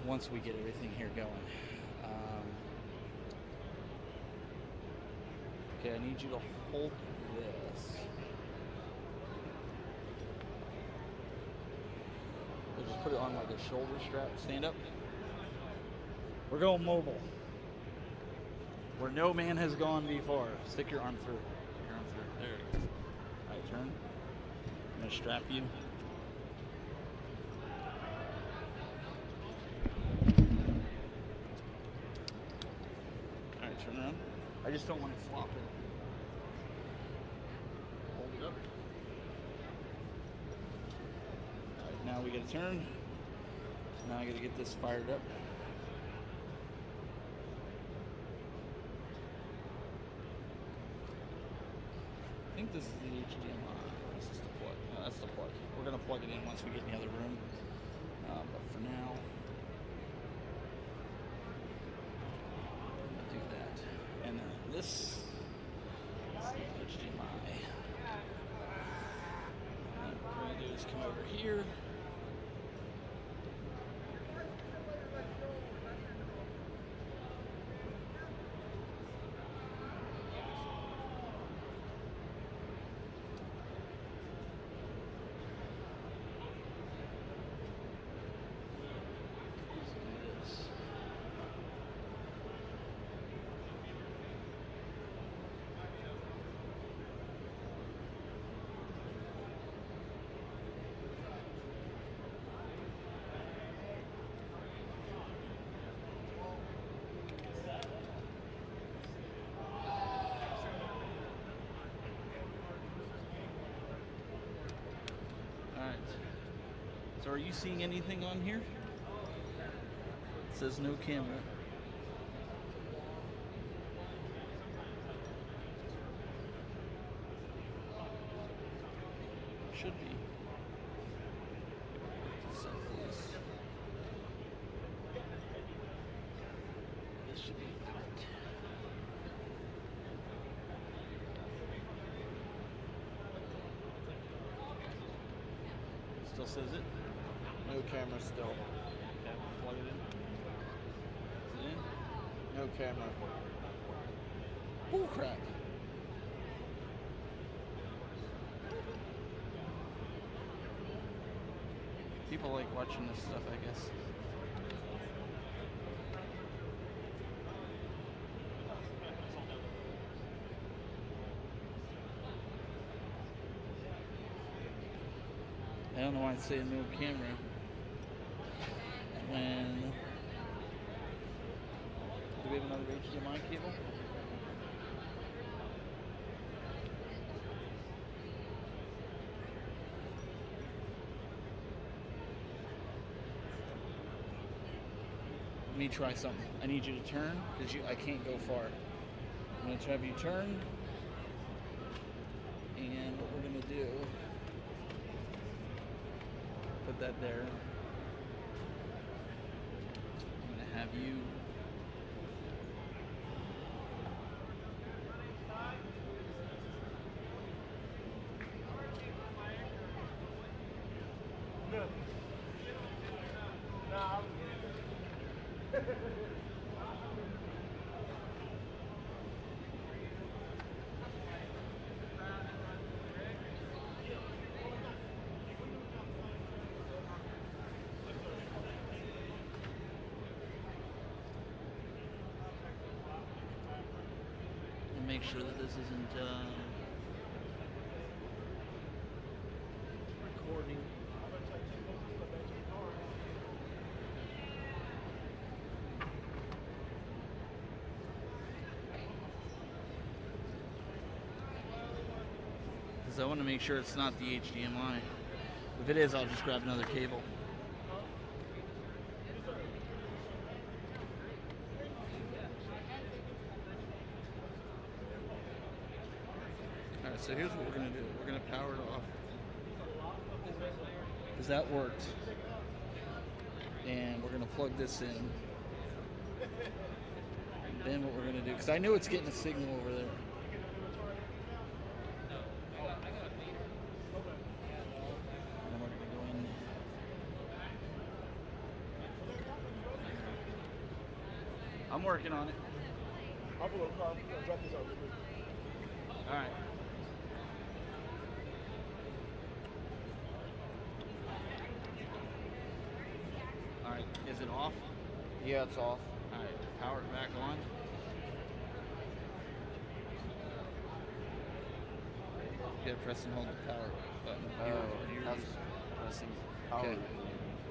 once we get everything here going. Okay, I need you to hold this. We'll just put it on like a shoulder strap. Stand up. We're going mobile. Where no man has gone before. Stick your arm through. Your arm through. There you go. Alright, turn. I'm going to strap you. Alright, turn around. I just don't want it flopping. Hold it up. Alright, now we gotta turn. So now I gotta get this fired up. I think this is the HDMI. This is the plug. No, that's the plug. We're gonna plug it in once we get in the other room. But for now, do that. And then this is the HDMI. And what we're gonna do is come over here. So are you seeing anything on here? It says no camera. Should be. This should be correct. Still says it. No camera still. Okay, plug it in. Is it in? No camera. Bull crap. People like watching this stuff, I guess. I don't know why it's saying no camera. When do we have another HDMI cable? Let me try something. I need you to turn because I can't go far. I'm going to try to have you turn. And what we're going to do, put that there. I'm going to have you make sure that this isn't recording. Because I want to make sure it's not the HDMI. If it is, I'll just grab another cable. So here's what we're going to do. We're going to power it off. Because that worked. And we're going to plug this in. And then what we're going to do, because I know it's getting a signal over there. And then we're going to go in. I'm working on it. I'll pull a car. I'll drop this out real quick. All right. Alright, is it off? Yeah, it's off. Alright, power it back on. You gotta press and hold the power button. That's pressing power. Okay.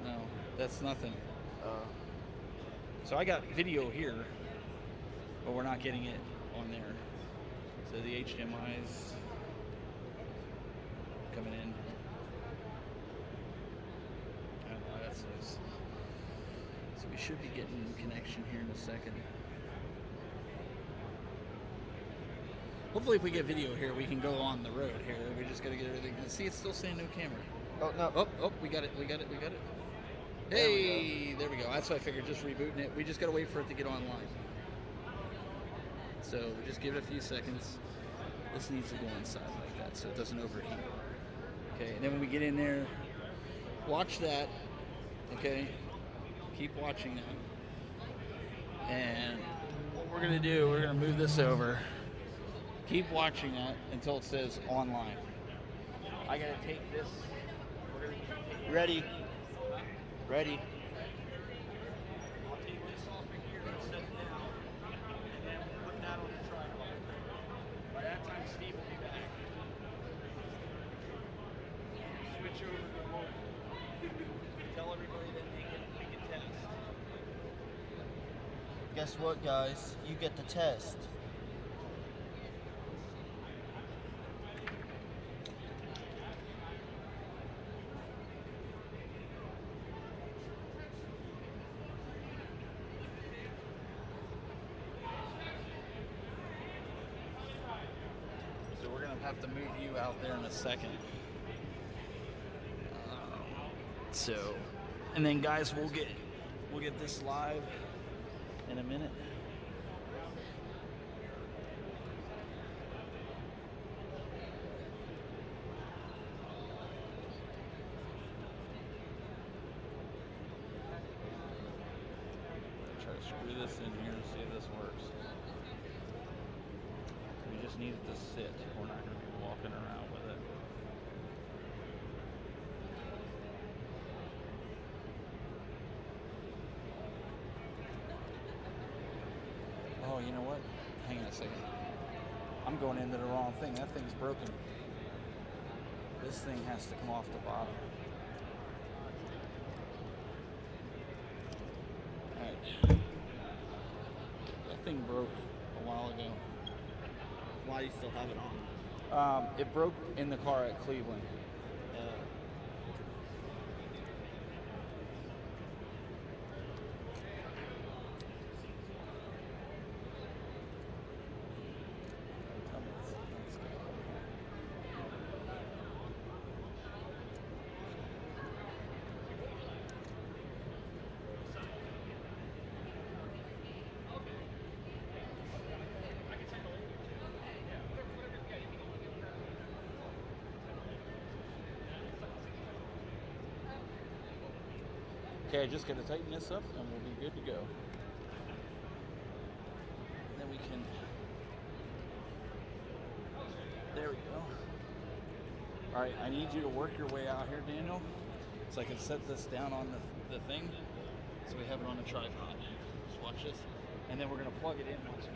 No, that's nothing. So I got video here, but we're not getting it on there. So the HDMI is coming in. I don't know why that's loose. So we should be getting connection here in a second. Hopefully if we get video here, we can go on the road here. We just gotta get everything. See, it's still saying no camera. Oh, no. Oh, we got it. Hey, there we go. That's what I figured, just rebooting it. We just gotta wait for it to get online. So we just give it a few seconds. This needs to go inside like that so it doesn't overheat. Okay, and then when we get in there, watch that. Okay, keep watching that. And what we're gonna do, we're gonna move this over. Keep watching that until it says online. I gotta take this. We're gonna take Ready. Ready. I'll take this off of here and set it down, and then we'll put that on the tripod. By that time, Steve will be back. Switch over to the mobile. Tell everybody that we can test. Guess what, guys? You get the test. Have to move you out there in a second. So, and then guys, we'll get this live in a minute. Try to screw this in here and see if this works. We just need it to sit. We're not going to be walking around with it. Oh, you know what? Hang on a second. I'm going into the wrong thing. That thing's broken. This thing has to come off the bottom. That thing broke a while ago. Why do you still have it on? It broke in the car at Cleveland. Okay, I just got to tighten this up and we'll be good to go. Then we can, there we go. All right, I need you to work your way out here, Daniel, so I can set this down on the thing, so we have it on the tripod. Just watch this, and then we're gonna plug it in once we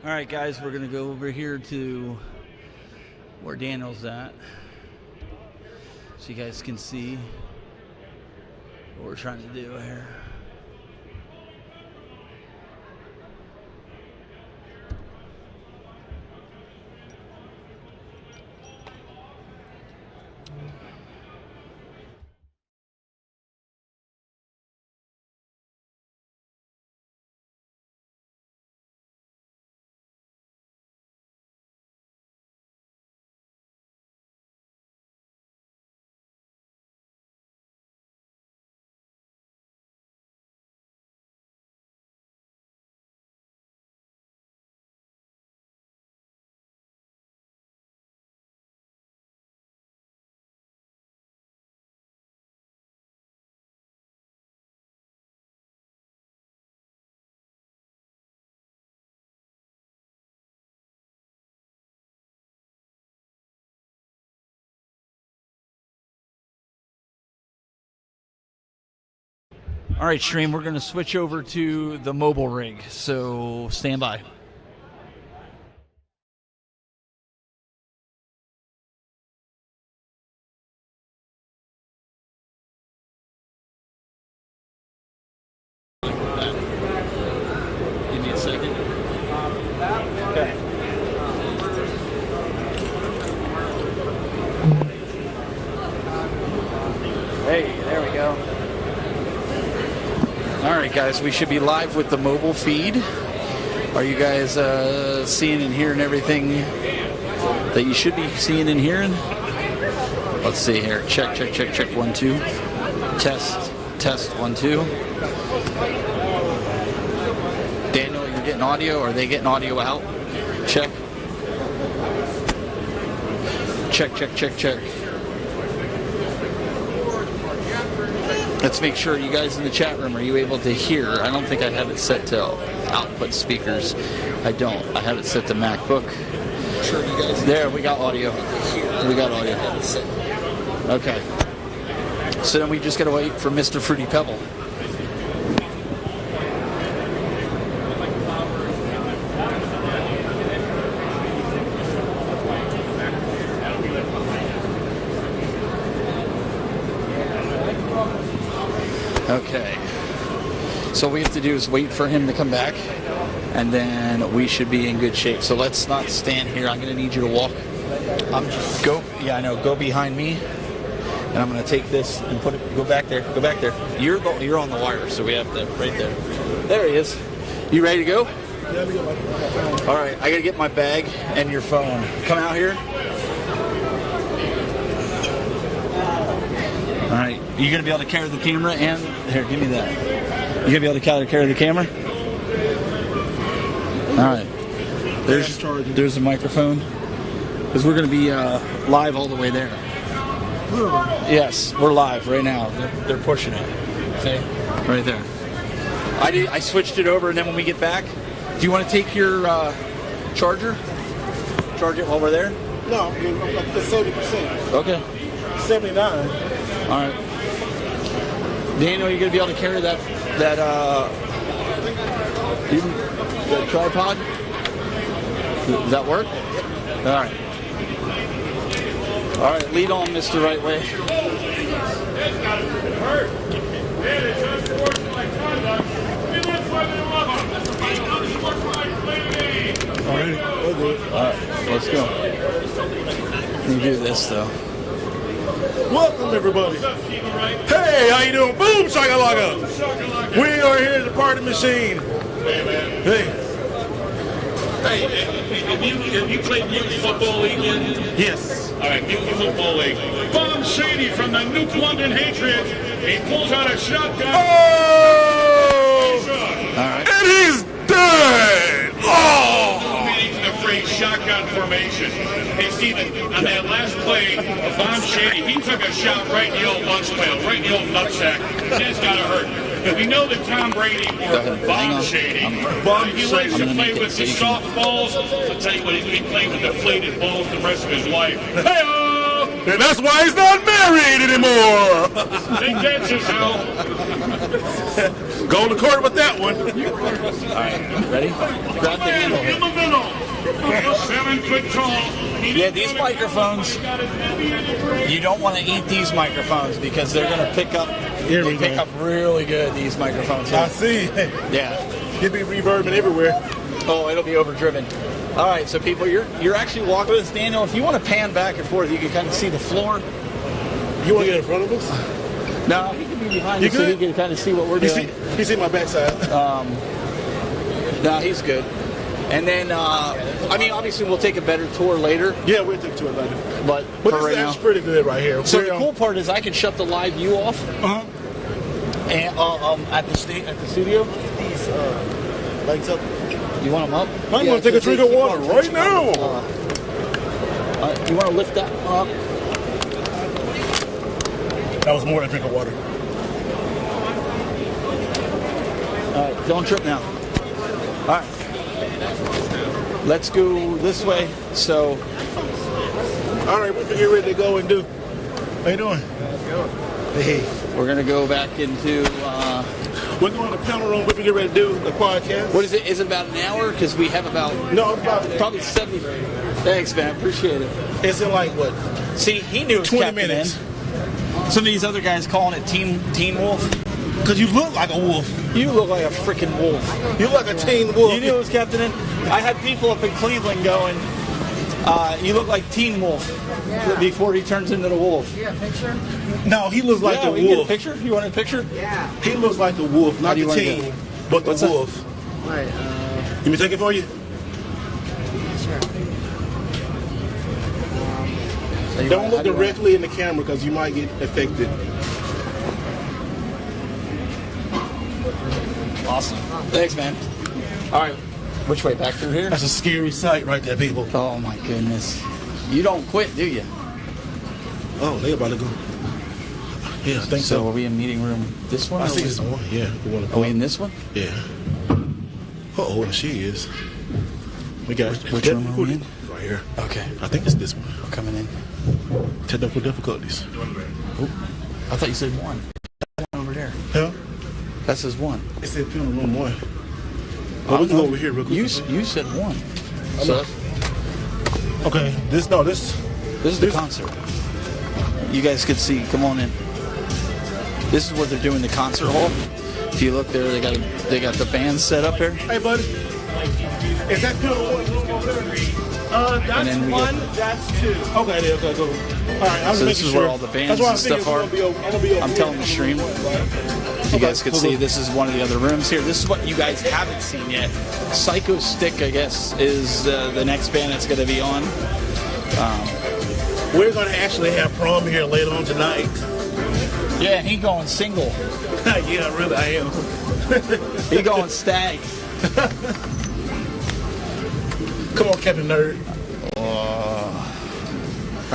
All right, guys, we're going to go over here to where Daniel's at, so you guys can see what we're trying to do here. All right, stream, we're going to switch over to the mobile rig, so stand by. Give me a second. Okay. Hey, there we go. All right, guys, we should be live with the mobile feed. Are you guys seeing and hearing everything that you should be seeing and hearing? Let's see here. Check, 1, 2. Test, 1, 2. Daniel, getting audio? Are they getting audio out? Check. Check, check, check, check. Let's make sure you guys in the chat room, are you able to hear? I don't think I have it set to output speakers. I don't. I have it set to MacBook. Sure, you guys. There, we got audio. We got audio. Okay. So then we just gotta wait for Mr. Fruity Pebble. Okay. So what we have to do is wait for him to come back, and then we should be in good shape. So let's not stand here. I'm going to need you to walk. Go. Yeah, I know. Go behind me, and I'm going to take this and put it. Go back there. Go back there. You're on the wire, so we have to right there. There he is. You ready to go? Yeah, let me get my phone. All right. I got to get my bag and your phone. Come out here. All right, you gonna be able to carry the camera and here, give me that. You gonna be able to carry the camera? All right. There's the microphone. Because we're gonna be live all the way there. Yes, we're live right now. They're pushing it. Okay, right there. I switched it over, and then when we get back, do you want to take your charger? Charge it while we're there? No, I'm like 70%. Okay. 79. All right, Daniel, you're gonna be able to carry that tripod? Does that work? All right. All right, lead on, Mr. Right Way. All right, let's go. Let me do this though. Welcome, everybody. Hey, how you doing? Boom, shakalaka. We are here at the party machine. Hey. Hey, have you played Mutant Football League yet? Yes. All right, Mutant Football League. Bomb Shady from the Nuke London Patriots. He pulls out a shotgun. Oh! All right. And he's dead! Oh! Shotgun formation. Hey, Steven, on that last play, Bomb Shady, he took a shot right in the old lunch pail, right in the old nutsack. That's gotta hurt. We know that Tom Brady or Bomb Shady, he likes to play with the soft balls. I'll tell you what, he's going to be playing with deflated balls the rest of his life. Hey-oh! And that's why he's not married anymore! Think that's his hell. Go to court with that one. All right, ready? Grab the handle here. In the middle. 7 foot tall. Yeah, these microphones, you don't want to eat these microphones because they're going to pick up, they pick up really good, these microphones. I see. Yeah. You'll be reverbing everywhere. Oh, it'll be overdriven. All right, so people, you're actually walking with us. Daniel, if you want to pan back and forth, you can kind of see the floor. You want to get in front of us? No, he can be behind us so he can kind of see what we're doing. You see my backside? No, he's good. And then, I mean, obviously we'll take a better tour later. Yeah, we'll take a tour later. But this right is now, pretty good right here. So the cool part is I can shut the live view off. And at the studio. These legs up. You want them up? I'm going to take a drink of water right now. You want to lift that up? That was more than a drink of water. All right, don't trip now. All right. Let's go this way. So. All right, we're getting ready to go and do. How you doing? Hey. We're going to go back into. We're going to the panel room. We're getting ready to do the podcast. What is it? Is it about an hour? Because we have about. No, it's about. Probably 70. Thanks, man. Appreciate it. It's in like what? See, he knew it was 20 minutes. Some of these other guys calling it Teen Wolf. Because you look like a wolf. You look like a freaking wolf. You look like a teen wolf. You knew it was Captain N. I had people up in Cleveland going, you look like Teen Wolf before he turns into the wolf. You got a picture? No, he looks like the we get a wolf. picture? You want a picture? Yeah. He looks like the wolf, not the teen, but the wolf. Right, Let me take it for you. sure. Don't look directly in the camera because you might get affected. Awesome. Thanks, man. All right. Which way? Back through here? That's a scary sight right there, people. Oh my goodness. You don't quit, do you? Oh, they about to go. Yeah, I think so. Are we in meeting room this one? I see this one. Yeah. The one are we in this one? Yeah. Uh-oh, and she is. We got which room are we in? Right here. Okay. I think it's this one. We're coming in. Technical difficulties. Oh, I thought you said one. Over there. Yeah. That says one. It said film room 1. Well, we can go over here real quick. You said one. So, okay. This is the concert. You guys could see. Come on in. This is what they're doing in the concert hall. If you look there, they got the band set up here. Hey, buddy. Is that film room over there? That's one. That's 2. Okay, go. All right. So this is where all the bands and stuff are. I'm telling the stream. You guys could see this is one of the other rooms here. This is what you guys haven't seen yet. Psycho Stick, I guess, is the next band that's going to be on. We're going to actually have prom here later on tonight. Yeah, and he going single. Yeah, really, I am. He going stag. Come on, Captain Nerd. All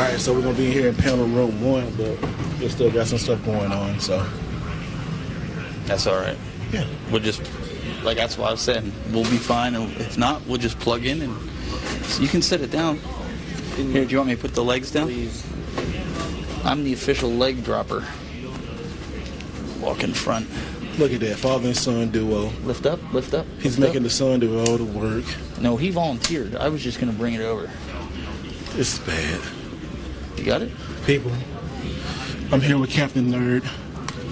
right, so we're going to be here in panel room 1, but we still got some stuff going on, so. That's all right. Yeah. We'll just, like that's what I was saying, we'll be fine. And if not, we'll just plug in and so you can set it down. Here, do you want me to put the legs down? Please. I'm the official leg dropper. Walk in front. Look at that, father and son duo. Lift up, lift up. He's making the son do all the work. No, he volunteered. I was just going to bring it over. It's bad. You got it? People, I'm here with Captain Nerd.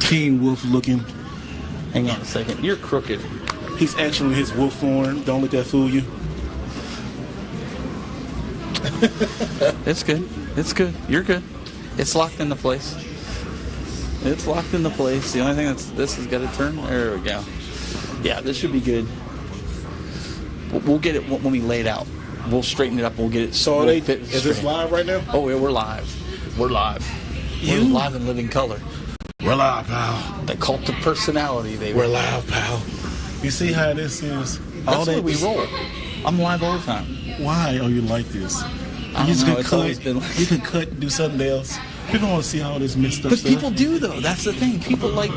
Teen Wolf looking. Hang on a second. You're crooked. He's actually in his wolf form. Don't let that fool you. It's good. It's good. You're good. It's locked into place. It's locked into place. The only thing this has got to turn. There we go. Yeah, this should be good. We'll get it when we lay it out. We'll straighten it up. We'll get it. So is this live right now? Oh yeah, we're live. We're live. We're live in living color. We're live, pal. The cult of personality, baby. We're live, pal. You see how this is? That's the way we roll. I'm live all the time. Why are you like this? I don't know. It's always been like you can cut and do something else. People want to see all this messed up but stuff. People do though. That's the thing. People like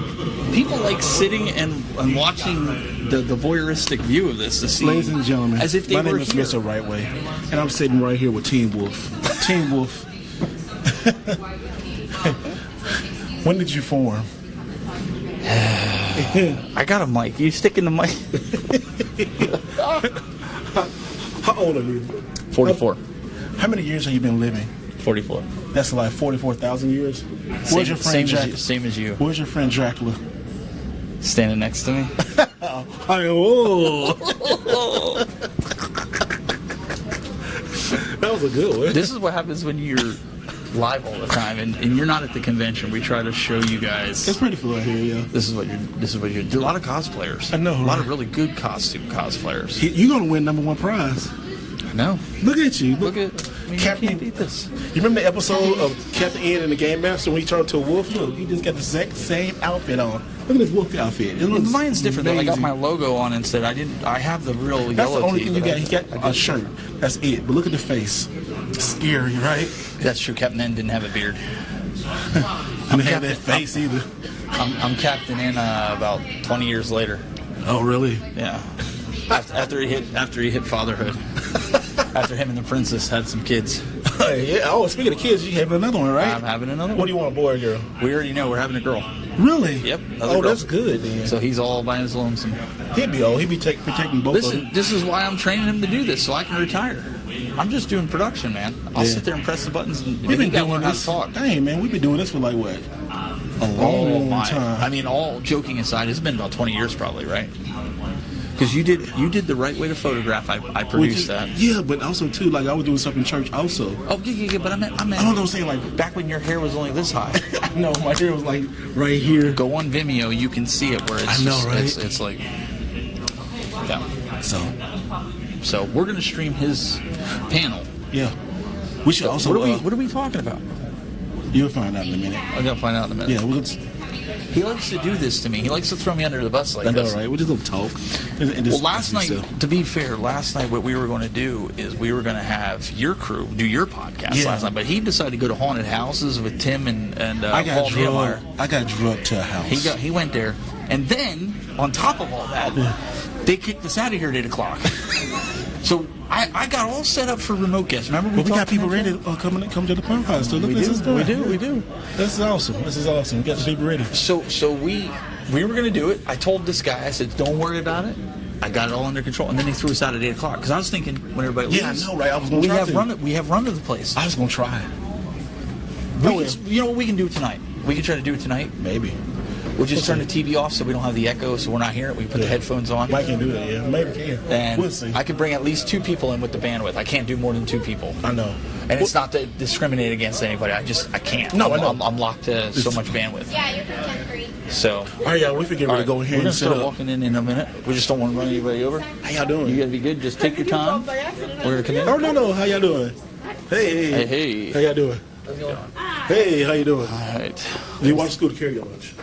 sitting and watching the voyeuristic view of this to see. Ladies and gentlemen, as if they my were name is here. Mr. Right Way, and I'm sitting right here with Teen Wolf. Teen Wolf. When did you form? I got a mic. You sticking the mic? How old are you? 44. How many years have you been living? 44. That's like 44,000 years. Where's your friend Dracula? Same as you. Where's your friend Dracula? Standing next to me. That was a good one. This is what happens when you're live all the time and you're not at the convention. We try to show you guys. It's pretty cool out here, yeah. This is what you're do a lot of cosplayers. I know. A lot of really good costume cosplayers. You're gonna win #1 prize. I know. Look at you. Look at Captain. You can't beat this. You remember the episode of Captain Ian and the Game Master when he turned to a wolf? Look, he just got the exact same outfit on. Look at his wolf outfit. It looks Mine's different. Though. I got amazing. my logo on instead. I have the real That's yellow the only tee, thing you but got. He got a shirt. That's it. But look at the face. Scary, right? That's true. Captain N didn't have a beard. I didn't have that face either. I'm Captain N about 20 years later. Oh, really? Yeah. After he hit fatherhood. After him and the princess had some kids. Yeah. Oh, speaking of kids, you having another one, right? I'm having another one. What do you want, a boy or girl? We already know we're having a girl. Really? Yep. Oh, girl. that's good then. So he's all by his lonesome. He'd be protecting both of them. Listen, this is why I'm training him to do this, so I can retire. I'm just doing production, man. I'll sit there and press the buttons and We've been learn doing how this. to talk. Hey, man, we've been doing this for like what? A long time. I mean, all joking aside, it's been about 20 years probably, right? Because you did the right way to photograph. I produced that. Yeah, but also too, like I was doing stuff in church also. Oh yeah. But I meant. I don't know what I'm saying, like back when your hair was only this high. No, my hair was like right here. Go on Vimeo, you can see it where it's. I know, just, right? It's like. Yeah. So we're gonna stream his panel. Yeah. We should also. What are we talking about? You'll find out in a minute. I'm gonna find out in a minute. Yeah. He likes to do this to me. He likes to throw me under the bus like I know, this. right? We just gonna talk. Well, last night, to be fair, what we were going to do is we were going to have your crew do your podcast last night, but he decided to go to haunted houses with Tim and Paul Nehmeyer. I got drugged to a house. He went there, and then on top of all that, they kicked us out of here at 8 o'clock. So I got all set up for remote guests. Remember we got people ready to come to the podcast. So look at this. We do. This is awesome. We got the people ready. So we were going to do it. I told this guy, I said, don't worry about it. I got it all under control. And then they threw us out at 8 o'clock. Because I was thinking when everybody leaves. Yeah, I know, right? I was going to try we have run to the place. I was going to try. You know what we can do tonight? We can try to do it tonight. Maybe. We'll just turn the TV off so we don't have the echo, so we're not hearing it. We can put the headphones on. Mike can do that, yeah. Maybe can. And we'll see. I could bring at least 2 people in with the bandwidth. I can't do more than 2 people. I know. And it's not to discriminate against anybody. I can't. No, I know. I'm locked to so much bandwidth. Yeah, you're free. So. All right, y'all. We figure we're going to go here and set start up. walking in a minute. We just don't want to run anybody over. How y'all doing? You got to be good. Just take your time. We're going to come in. Oh, no. How y'all doing? Hey. How y'all doing? Hey, how you doing? All right. Do you want to school to carry your lunch?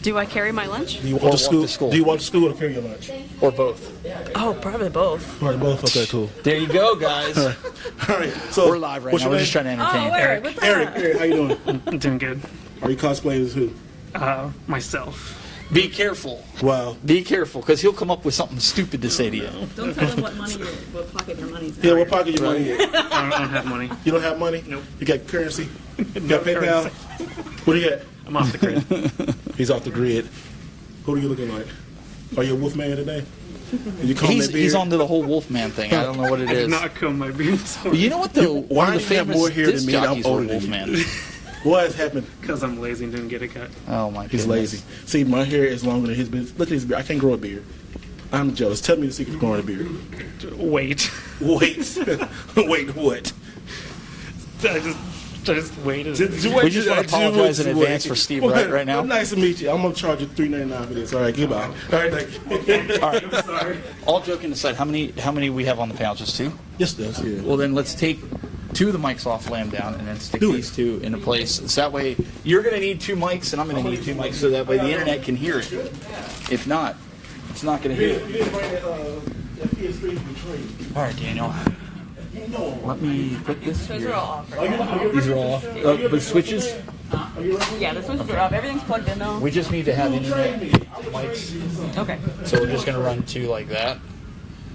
Do I carry my lunch? Do you want to school? Do you want to school to carry your lunch? Or both? Oh, probably both. Probably both. Okay, cool. There you go, guys. All right. So we're live right now. We're just trying to entertain. Eric, how you doing? I'm doing good. Are you cosplaying as who? Myself. Be careful. Wow. Be careful, because he'll come up with something stupid to say to you. Don't tell them what pocket your money's in. Yeah, what pocket your money in? I don't have money. You don't have money? Nope. You got currency? You got PayPal? Currency. What do you got? I'm off the grid. He's off the grid. Who are you looking like? Are you a wolf man today? You comb that beard? He's onto the whole Wolfman thing. I don't know what it I is. did not comb my beard. You know what though? Why One of do the you have famous more hair than disc me and I'm jockeys were older than you? Wolfman. What has happened? Because I'm lazy and didn't get a cut. Oh my goodness. He's lazy. See, my hair is longer than his beard. Look at his beard. I can't grow a beard. I'm jealous. Tell me the secret of growing a beard. Wait. Wait. Wait, what? I just waited. We just want to apologize in advance for Steve right now. Well, nice to meet you. I'm going to charge you $3.99 for this. All right, goodbye. All right, thank you. All right. I'm sorry. All joking aside, how many we have on the panel? Just 2? Yes, that's yeah. Well, then let's take 2 of the mics off, lay them down, and then stick these 2 into place. So that way, you're going to need 2 mics, and I'm going to need 2 mics, so that way the internet can hear it. If not, it's not going to hear it. All right, Daniel. Let me put this Those here. are all off right now. These are all off. But switches? Yeah, the switches are off. Everything's plugged in though. We just need to have internet mics. Okay. So we're just going to run 2 like that.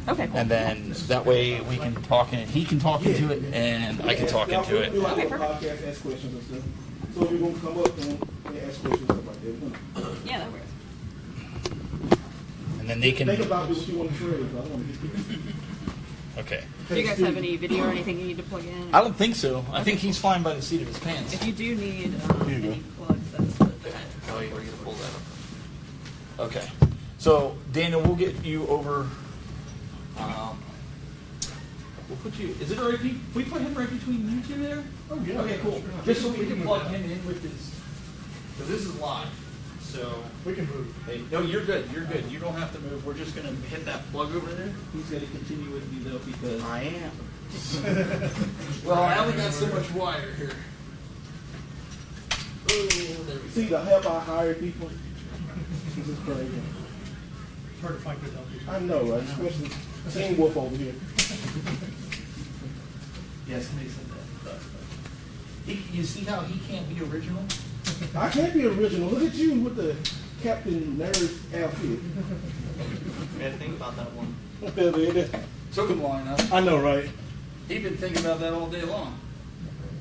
Okay, cool. And then that way we can talk, and he can talk into it, and I can talk into it. Okay, perfect. So you're going to come up and ask questions about that. Yeah, that works. And then they can. Think about what you want to trade. I want to Okay. Do you guys have any video or anything you need to plug in? I don't think so. I think he's flying by the seat of his pants. If you do need Here you any plugs, that's the Oh, you're going to pull that up. Okay. So, Daniel, we'll get you over. We'll put you. Is it alright? Can we put him right between you 2 there? Oh, yeah. Okay, cool. Just so we can plug him in with his. Because this is live. So. We can move. Hey, no, you're good. You're good. You don't have to move. We're just going to hit that plug over there. He's going to continue with you, though, because. I am. Well, I only got so much wire here. Oh, there we See, the help I hire people. This is crazy. It's hard to find good help. I know, right? Especially Team Wolf over here. Yeah, somebody said that. You see how he can't be original? I can't be original. Look at you with the Captain Nerd outfit. I gotta think about that one. Took him long enough. I know, right? He'd been thinking about that all day long.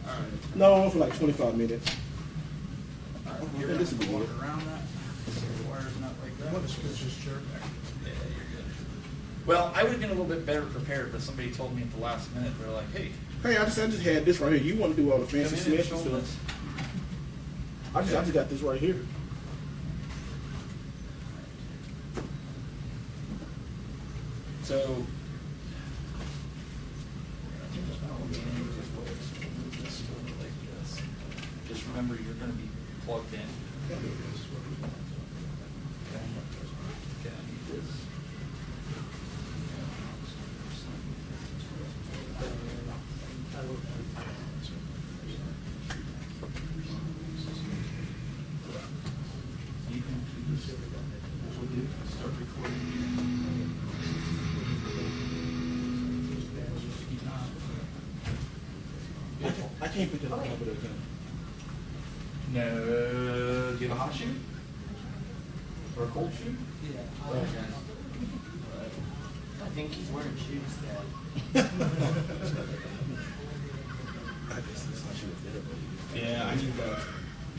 All right. No, for like 25 minutes. All right. You're This is going to good. walk around that. So the wire's not like that. Yeah, you're good. Well, I would have been a little bit better prepared, but somebody told me at the last minute, they're like, hey. Hey, I just had this right here. You want to do all the fancy come in and smash show stuff. us. I just got this right here. So. Just remember, you're going to be plugged in. Okay, I need this. I can't put that on top of the camera. No. Do you have a hot shoe? Or a cold shoe? Yeah. I think he's wearing shoes that. Yeah, I need that.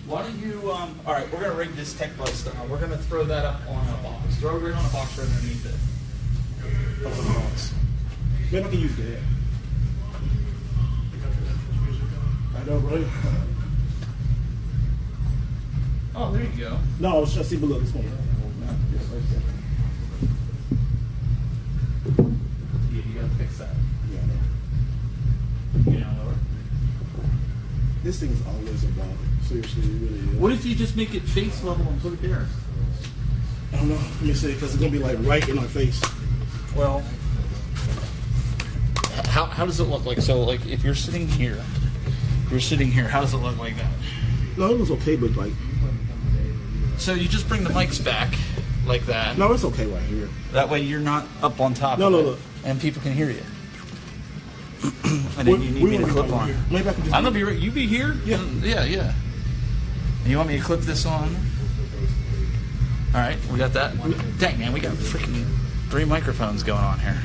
Why don't you, all right, we're going to rig this tech bus down. We're going to throw that up on a box. Throw it right on a box right underneath it. Maybe I can use that. I know, right? Oh, there you go. No, I was trying to see below this one. Yeah, you got to fix that. Yeah, I know. You know, lower. This thing is always a bother. Seriously, it really is. What if you just make it face level and put it there? I don't know. Let me see, because it's going to be like right in my face. Well, how does it look like? So, like, if you're sitting here, how does it look like that? No, it was okay, but like. So you just bring the mics back like that. No, it's okay right here. That way you're not up on top No, of no, it, look. and people can hear you. And then you need me to clip on. Maybe I can just. I'm gonna be right. You be here? Yeah. Yeah. And you want me to clip this on? All right, we got that. Dang, man, we got freaking 3 microphones going on here.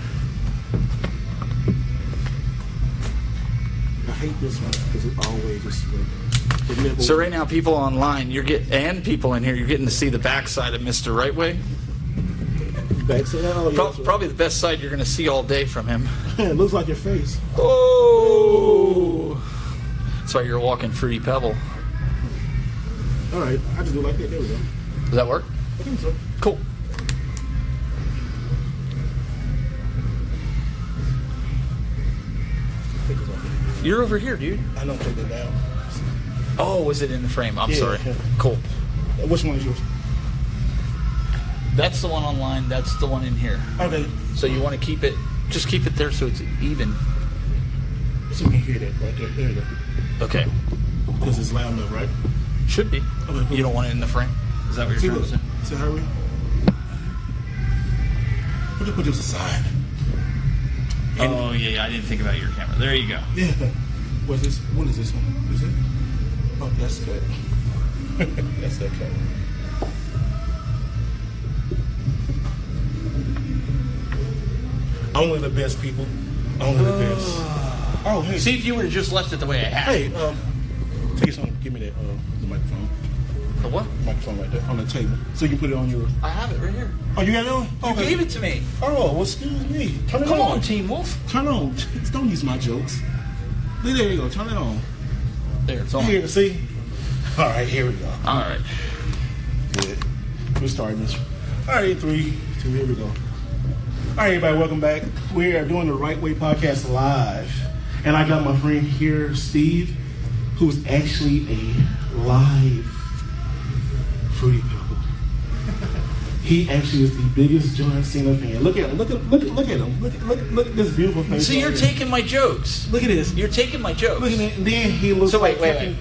I hate this one because it always just. So right now, people online, and people in here, you're getting to see the backside of Mr. Rightway. Backside? Oh, yeah, Probably the best side you're going to see all day from him. It looks like your face. Oh! That's why you're walking Fruity Pebble. All right, I just do it like that. There we go. Does that work? I think so. Cool. You're over here, dude. I don't take that down. Oh, was it in the frame? I'm Yeah, sorry. yeah. Cool. Which one is yours? That's the one online. That's the one in here. Okay. So you want to keep it, just keep it there so it's even. So we can hear that right there. There you go. Okay. Because it's loud enough, right? Should be. Okay, cool. You don't want it in the frame? Is that what you're trying to say? See how we? We're gonna put this aside. Oh, yeah, I didn't think about your camera. There you go. Yeah. What's this? What is this one? Is it? Oh, that's good. That's okay. Only the best people. Only the best. Oh, hey. See if you would have just left it the way I had. Hey, take some. Give me that the microphone. The what? Microphone right there on the table, so you can put it on your. I have it right here. Oh, you got it on? You gave it to me. Oh, well, excuse me. Turn it Come on. on, Team Wolf. Turn it on. Don't use my jokes. There you go. Turn it on. There, it's on. Here, see? All right, here we go. All right. Good. We're starting this. All right, 3, 2, here we go. All right, everybody, welcome back. We are doing the Right Way Podcast live. And I got my friend here, Steve, who's actually a live Fruity Pebble. He actually is the biggest John Cena fan. Look at him. Look at him. Look at this beautiful face. So you're taking my jokes. Look at this. You're taking my jokes. Look at it. And then he looks like Captain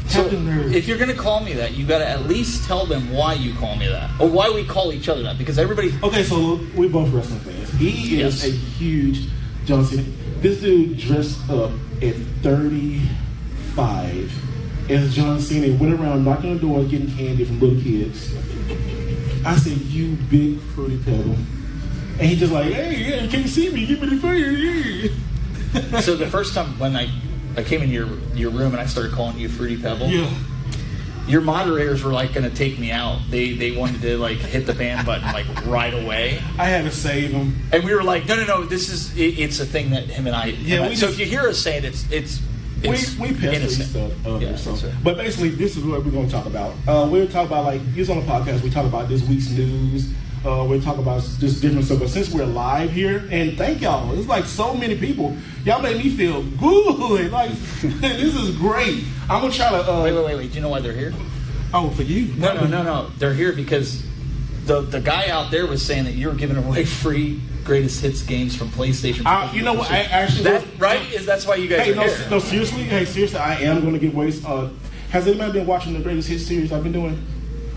Nerd. If you're going to call me that, you got to at least tell them why you call me that, or why we call each other that, because everybody. Okay, so we're both wrestling fans. He is a huge John Cena. This dude dressed up at 35 as John Cena, went around knocking on doors, getting candy from little kids. I said, "You big Fruity Pebble," and he just like, "Hey, can you see me? Give me the fire." So the first time when I came in your room and I started calling you Fruity Pebble. Yeah. Your moderators were like going to take me out. They wanted to like hit the ban button like right away. I had to save him, and we were like, no. It's a thing that him and I. Yeah. So if you hear us say it, it's we pester each other. So. But basically, this is what we're going to talk about. We'll talk about like use on the podcast. We talk about this week's news. We'll talk about just different stuff. But since we're live here, and thank y'all, it's like so many people. Y'all made me feel good. Like this is great. I'm gonna try to. Wait. Do you know why they're here? Oh, for you? No. They're here because the guy out there was saying that you were giving away free greatest hits games from PlayStation. You know what? I actually that's why you guys are here. No, seriously. Hey, seriously, I am going to give away. Has anybody been watching the greatest hits series I've been doing?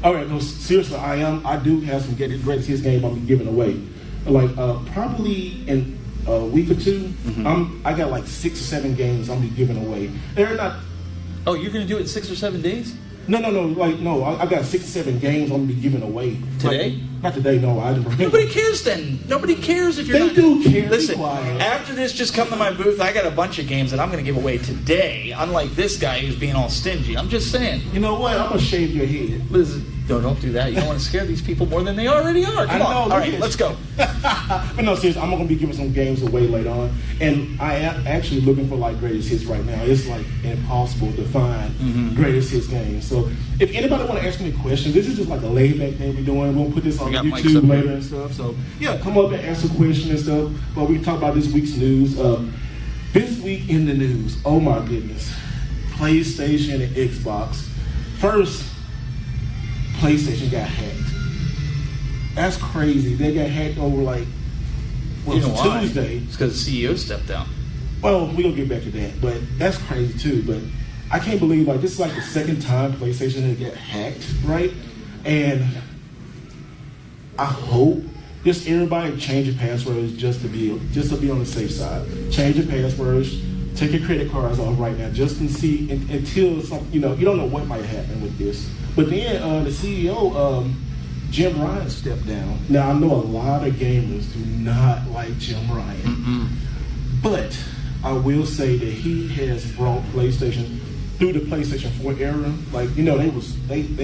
All right, no, seriously, I do have some greatest hits game I'm giving away. Like probably in a week or two, I got like 6 or 7 games I'm be giving away. They're not. Oh, you're gonna do it in 6 or 7 days? No. I got 6 or 7 games I'm gonna be giving away Today. Like, not today. No, I just. Nobody cares then. Nobody cares if you're They not. do care. Listen, Be quiet. after this, just come to my booth. I got a bunch of games that I'm going to give away today. Unlike this guy who's being all stingy. I'm just saying. You know what? I'm gonna shave your head. Listen, don't do that. You don't want to scare these people more than they already are. Come on. All right, let's go. But no, seriously, I'm gonna be giving some games away later on, and I am actually looking for like greatest hits right now. It's like impossible to find greatest hits games. So if anybody want to ask me questions, this is just like a laid back thing we're doing. We'll put this on YouTube later and stuff. So yeah, come up and ask a question and stuff. But we can talk about this week's news. This week in the news, oh my goodness, PlayStation and Xbox. First, PlayStation got hacked. That's crazy. They got hacked over like Tuesday. It's because the CEO stepped down. Well, we're gonna get back to that, but that's crazy too. But I can't believe like this is like the second time PlayStation has got hacked, right? And I hope just everybody change your passwords just to be on the safe side. Change your passwords. Take your credit cards off right now, just to see until some you don't know what might happen with this. But then the CEO, Jim Ryan, stepped down. Now I know a lot of gamers do not like Jim Ryan, but I will say that he has brought PlayStation through the PlayStation 4 era. Like they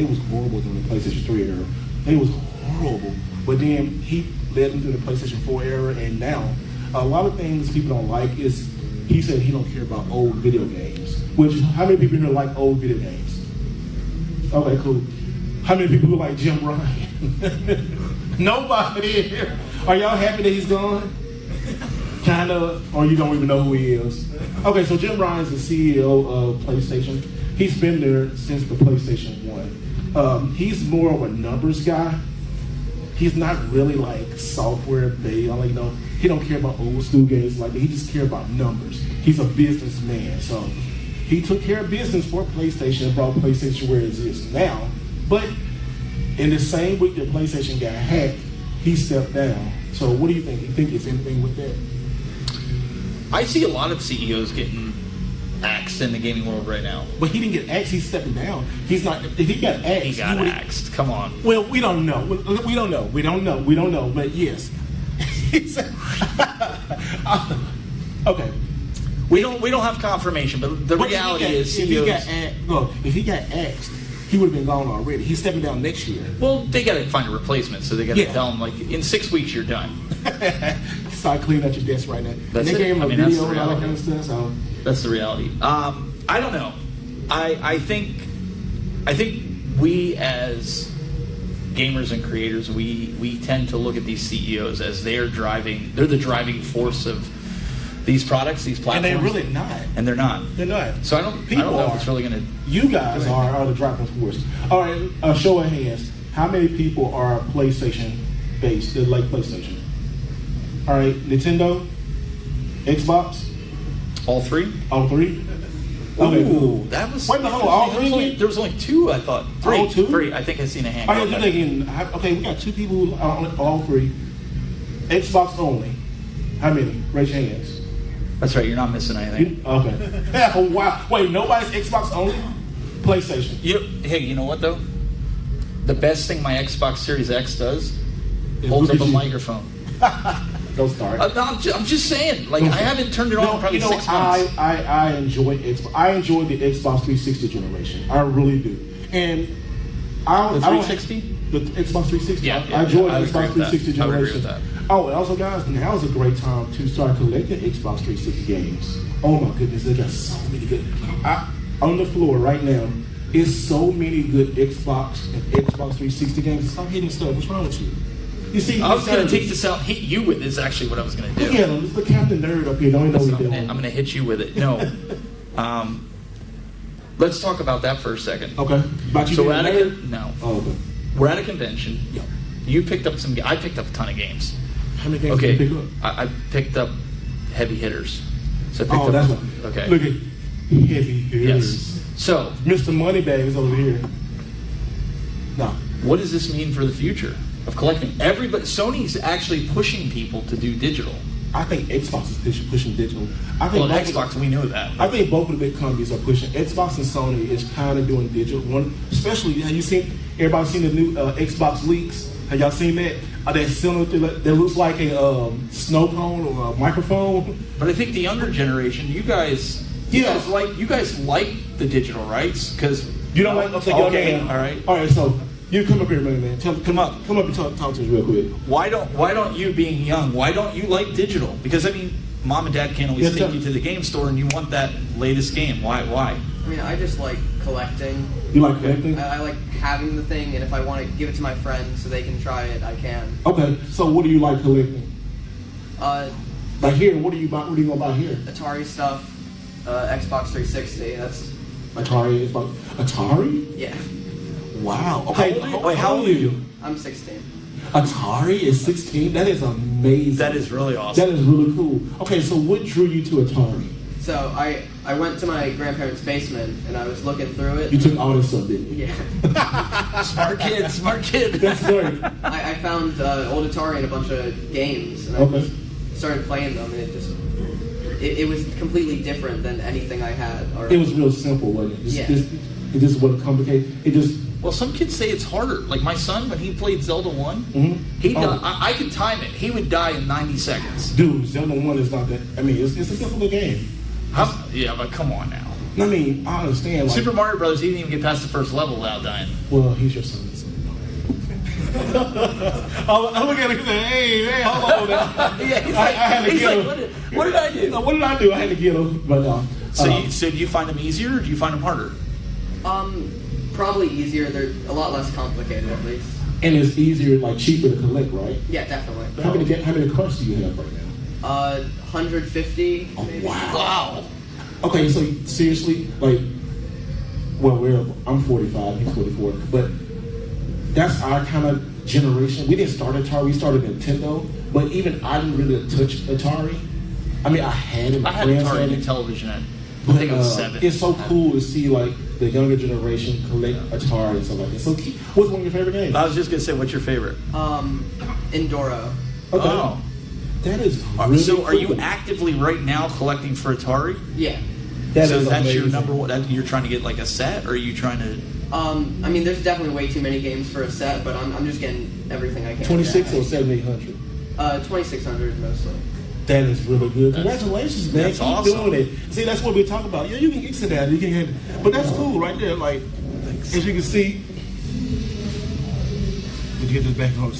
was horrible during the PlayStation 3 era. They was horrible, but then he led them through the PlayStation 4 era, and now a lot of things people don't like is. He said he don't care about old video games. Which, how many people here like old video games? Okay, cool. How many people like Jim Ryan? Nobody here. Are y'all happy that he's gone? Kind of, or you don't even know who he is? Okay, so Jim Ryan's the CEO of PlayStation. He's been there since the PlayStation 1. He's more of a numbers guy. He's not really like software based. He don't care about old school games like that. He just cares about numbers. He's a businessman, so he took care of business for PlayStation and brought PlayStation where it is now. But in the same week that PlayStation got hacked, he stepped down. So what do you think? You think it's anything with that? I see a lot of CEOs getting axed in the gaming world right now. But he didn't get axed. He's stepping down. He's not. If he got axed, he got axed. Come on. Well, we don't know. We don't know. But yes. Okay. We don't have confirmation, but the reality is CEOs. If he got axed, he would have been gone already. He's stepping down next year. Well, they got to find a replacement, so they got to tell him like in 6 weeks you're done. Start cleaning out your desk right now. That's and they gave him a that's video the and all that reality. kind of stuff. So. That's the reality. I don't know. I think we as gamers and creators, we tend to look at these CEOs as they're the driving force of these products, these platforms. And they're really not. And they're not. They're not. So I don't know if it's really going to... You guys are the driving force. All right, show of hands. How many people are PlayStation-based that like PlayStation? All right, Nintendo? Xbox? All three? All three? Okay, ooh, that was... Wait, no, all three? There was only two, I thought. Three. All two? Three. I think I seen a hand. All right, okay, we got two people who are on all three. Xbox only. How many? Raise your hands. That's right, you're not missing anything. Okay. Oh, wow. Wait, nobody's Xbox only? PlayStation. Hey, you know what, though? The best thing my Xbox Series X does holds up a microphone. Don't start. I'm just saying. Like, I haven't turned it on in probably 6 months. I enjoy Xbox. I enjoy the Xbox 360 generation. I really do. And the 360? The Xbox 360. Yeah, I enjoy the Xbox 360 generation. I would agree with that. Oh, and also, guys, now is a great time to start collecting Xbox 360 games. Oh my goodness, they got so many good. On the floor right now is so many good Xbox and Xbox 360 games. Stop hitting stuff. What's wrong with you? You see, I was going to take this out and hit you with it. Is actually what I was going to do. Yeah, it's the Captain Nerd up here. Don't even know what you're doing. I'm going to hit you with it. No. Let's talk about that for a second. Okay. So we're at a okay. We're at a convention. Yeah. You picked up some. I picked up a ton of games. How many games did you pick up? I picked up heavy hitters. So I picked that's one. Okay. Look at heavy hitters. Yes. So Mr. Moneybags over here. No. what does this mean for the future of collecting? Sony's actually pushing people to do digital. I think Xbox is pushing digital. I think Xbox, we know that. I think both of the big companies are pushing. Xbox and Sony is kind of doing digital. One, especially, have you seen? Everybody seen the new Xbox leaks? Have y'all seen that? That cylinder that looks like a snow cone or a microphone. But I think the younger generation, you guys like the digital, right? Because you don't like. Okay, all right. So you come up here, man. Come up and talk to us real quick. Why don't you, being young, why don't you like digital? Because I mean, mom and dad can't always take you to the game store, and you want that latest game. Why? I mean, I just like collecting. You like collecting? I like having the thing, and if I want to give it to my friends so they can try it, I can. Okay, so what do you like collecting? Like here, what do you buy? What are you gonna buy here? Atari stuff, Xbox 360. That's Atari. Atari? Yeah. Wow. Okay. Wait, how old are you? I'm 16. Atari is 16? That is amazing. That is really awesome. That is really cool. Okay, so what drew you to Atari? So I went to my grandparents' basement and I was looking through it. You took all this stuff, didn't you? Yeah. Smart kid. That's great. I found old Atari and a bunch of games, and I just started playing them, and it was completely different than anything I had already. It was real simple, wasn't it? It just wasn't complicated. Well, some kids say it's harder. Like my son, when he played Zelda 1, I could time it. He would die in 90 seconds. Dude, Zelda 1 is not that. I mean, it's a difficult game. Yeah, but come on now. I mean, I understand. Like, Super Mario Brothers, he didn't even get past the first level without dying. Well, he's your son. I look at him and say, hey, hold on now. Yeah, he's I had to get him. What did I do? What did I do? I had to get him. But so do you find them easier, or do you find them harder? Probably easier. They're a lot less complicated, at least. And it's easier, like cheaper to collect, right? Yeah, definitely. How many cards do you have right now? 150. Oh, maybe. Wow. Okay, so seriously, like, I'm 45, he's 44, but that's our kind of generation. We didn't start Atari, we started Nintendo, but even I didn't really touch Atari. I mean, I had it. I had Atari and television at, I think it was 7. It's so cool to see, like, the younger generation collect Atari and stuff like that. So, what's one of your favorite games? I was just gonna say, what's your favorite? Enduro. Okay. Oh. That is really so cool. are you actively right now collecting for Atari? Yeah. That's your number one. You're trying to get like a set, or are you trying to? I mean, there's definitely way too many games for a set, but I'm just getting everything I can. 26 or 7800? 2600 mostly. That is really good. Congratulations, man. That's Keep awesome. doing it. See, that's what we talk about. Yeah, you can sit down. You can hit it. But that's cool right there. Like, as you can see, would you get this back on?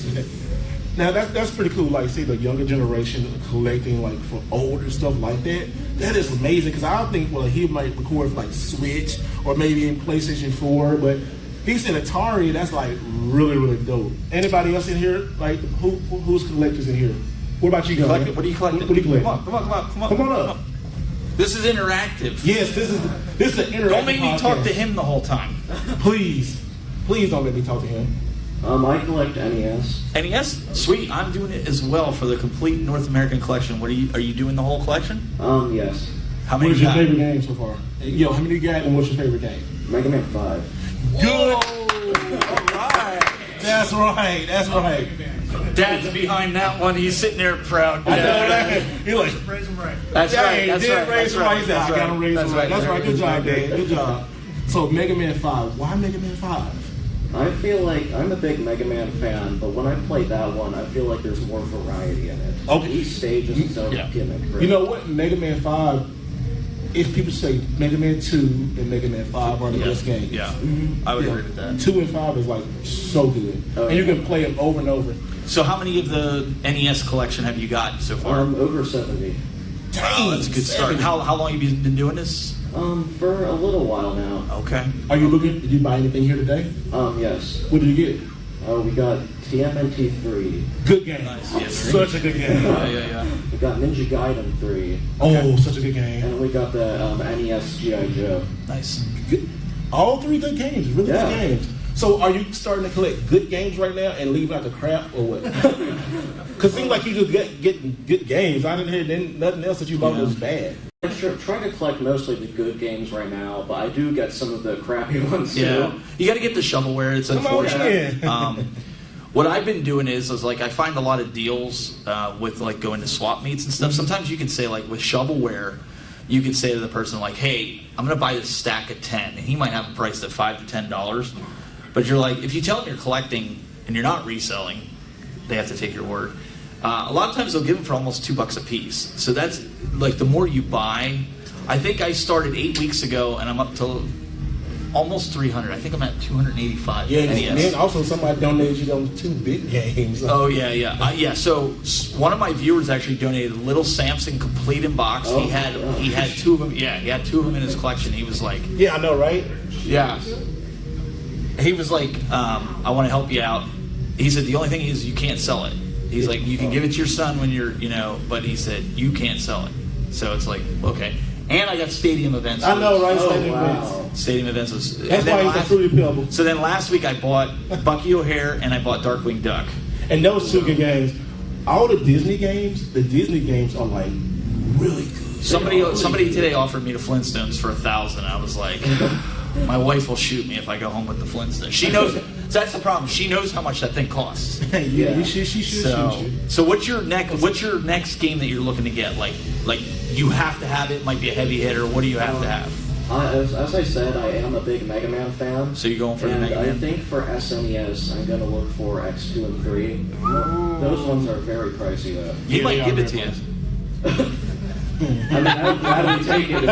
Now that's pretty cool. Like, see the younger generation collecting like for older stuff like that. That is amazing because I don't think he might record for like Switch or maybe in PlayStation 4, but he said Atari. That's like really really dope. Anybody else in here? Like who's collectors in here? What about you guys? What do you collect? What do you collect? Come on up. This is interactive. Yes, this is an interactive. Don't make me talk podcast. to him the whole time. Please don't let me talk to him. I collect NES. NES? Sweet. I'm doing it as well for the complete North American collection. Are you doing the whole collection? Yes. How many? What's your favorite game so far? Yo, how many you got and what's your favorite game? Mega Man 5. Good. All right. That's right. Dad's behind that one. He's sitting there proud. I know that. He's like, Raise them right. That's right. That's right. Raise him right. I got him raised right. That's right. Good job, Dad. Good job. So Mega Man 5. Why Mega Man 5? I feel like I'm a big Mega Man fan, but when I play that one, I feel like there's more variety in it. Okay. Each stage is its own gimmick. Right? You know what? Mega Man 5, if people say Mega Man 2 and Mega Man 5 are the best games. Yeah, I would agree with that. 2 and 5 is like so good. And you can play them over and over. So how many of the NES collection have you got so far? Over 70. Wow, that's a good start. How long have you been doing this? For a little while now. Okay. Are you looking? Did you buy anything here today? Yes. What did you get? We got TMNT 3. Good game. Nice. Yes, Such a good game. Yeah. We got Ninja Gaiden 3. Oh, such a good game. And we got the NES G.I. Joe. Nice. All 3 good games. Really good games. So are you starting to collect good games right now and leaving out the crap, or what? Because it seems like you just get good games. I didn't hear nothing else that you bought was bad. I'm trying to collect mostly the good games right now, but I do get some of the crappy ones too. Yeah, you got to get the shovelware. It's unfortunate. What I've been doing is like I find a lot of deals with like going to swap meets and stuff. Sometimes you can say like with shovelware, you can say to the person like, "Hey, I'm going to buy this stack of 10," and he might have it priced at $5 to $10. But you're like, if you tell them you're collecting and you're not reselling, they have to take your word. A lot of times they'll give them for almost $2 a piece. So that's like the more you buy. I think I started 8 weeks ago and I'm up to almost 300. I think I'm at 285. Yeah, and then also somebody donated you those 2 big games. Oh yeah. So one of my viewers actually donated a little Samsung complete in box. Oh, he had 2 of them. Yeah, he had 2 of them in his collection. He was like, yeah, I know, right? Yeah. He was like, I want to help you out. He said the only thing is you can't sell it. He's like, you can give it to your son when you're, but he said you can't sell it. So it's like, okay. And I got stadium events. I know, right? Stadium events. Stadium events was. That's why he's a Fruity Pebble. So then last week I bought Bucky O'Hare and I bought Darkwing Duck. And those 2 good games. All the Disney games are like really good. Somebody today offered me the Flintstones for $1,000. I was like, my wife will shoot me if I go home with the Flintstones. She knows. That's the problem. She knows how much that thing costs. Yeah, she should shoot you. So what's your next game that you're looking to get? Like you have to have it. Might be a heavy hitter. What do you have to have? As I said, I am a big Mega Man fan. So you're going for the Mega Man? I think for SNES, I'm going to look for X2 and 3. Those ones are very pricey, though. He might give it to you. I mean, I would gladly take it.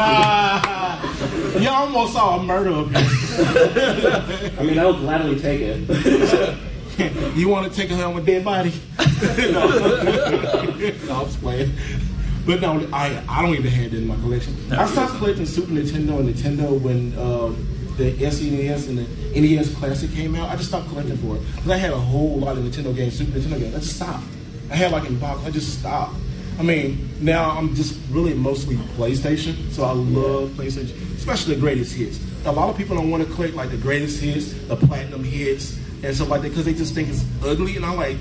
You almost saw a murder of I mean, I would gladly take it. You want to take a home with dead body? No, I'm just playing. But no, I don't even have that in my collection. I stopped collecting Super Nintendo and Nintendo when the SNES and the NES Classic came out. I just stopped collecting for it. Because I had a whole lot of Nintendo games, Super Nintendo games. I just stopped. I had like in box, I just stopped. I mean, now I'm just really mostly PlayStation, so I love PlayStation, especially the greatest hits. A lot of people don't want to collect like the greatest hits, the platinum hits, and stuff like that because they just think it's ugly. And I'm like,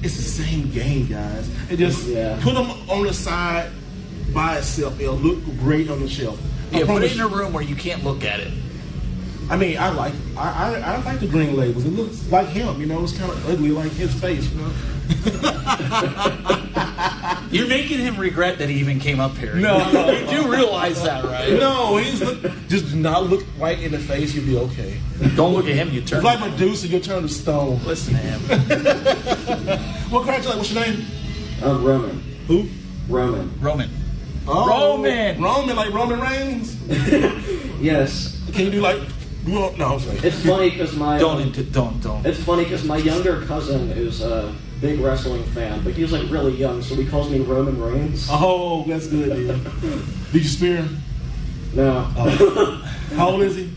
it's the same game, guys. And just put them on the side by itself. It'll look great on the shelf. Yeah, put it in a room where you can't look at it. I mean, I like the green labels. It looks like him, It's kind of ugly like his face, You're making him regret that he even came up here. No. You do realize that, right? No, just do not look right in the face. You'll be okay. Don't look at him. You turn. It's like Medusa. You turn to stone. Listen to him. What character? What's your name? Roman. Who? Roman. Oh, Roman, like Roman Reigns. Yes. Can you do like? No, I'm sorry. It's funny because don't. It's funny because my younger cousin is a big wrestling fan, but he's like really young, so he calls me Roman Reigns. Oh, that's good, dude. Did you spear him? No. How old is he?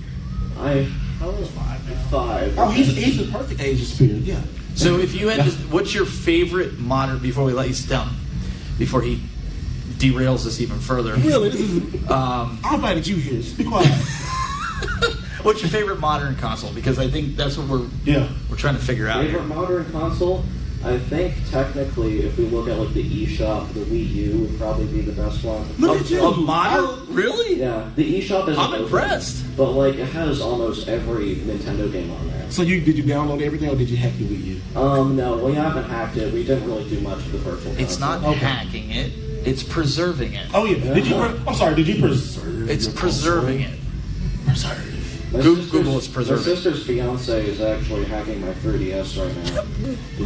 How old is 5? Oh, he's the perfect age to spear. Yeah. So if you had, what's your favorite modern? Before we let you stump, before he derails us even further. Really, this is. I invited you here. Just be quiet. What's your favorite modern console? Because I think that's what we're trying to figure out. Favorite modern console? I think technically, if we look at like the eShop, the Wii U would probably be the best one. Look at you. A modern? Really? Yeah, the eShop is. I'm impressed. But like, it has almost every Nintendo game on there. So did you download everything, or did you hack your Wii U? No, we haven't hacked it. We didn't really do much of the virtual. It's not hacking it. It's preserving it. Oh yeah. Did you? I'm sorry. Did you preserve? It's preserving it. Preserve. Google is preserving. My sister's fiance is actually hacking my 3DS right now.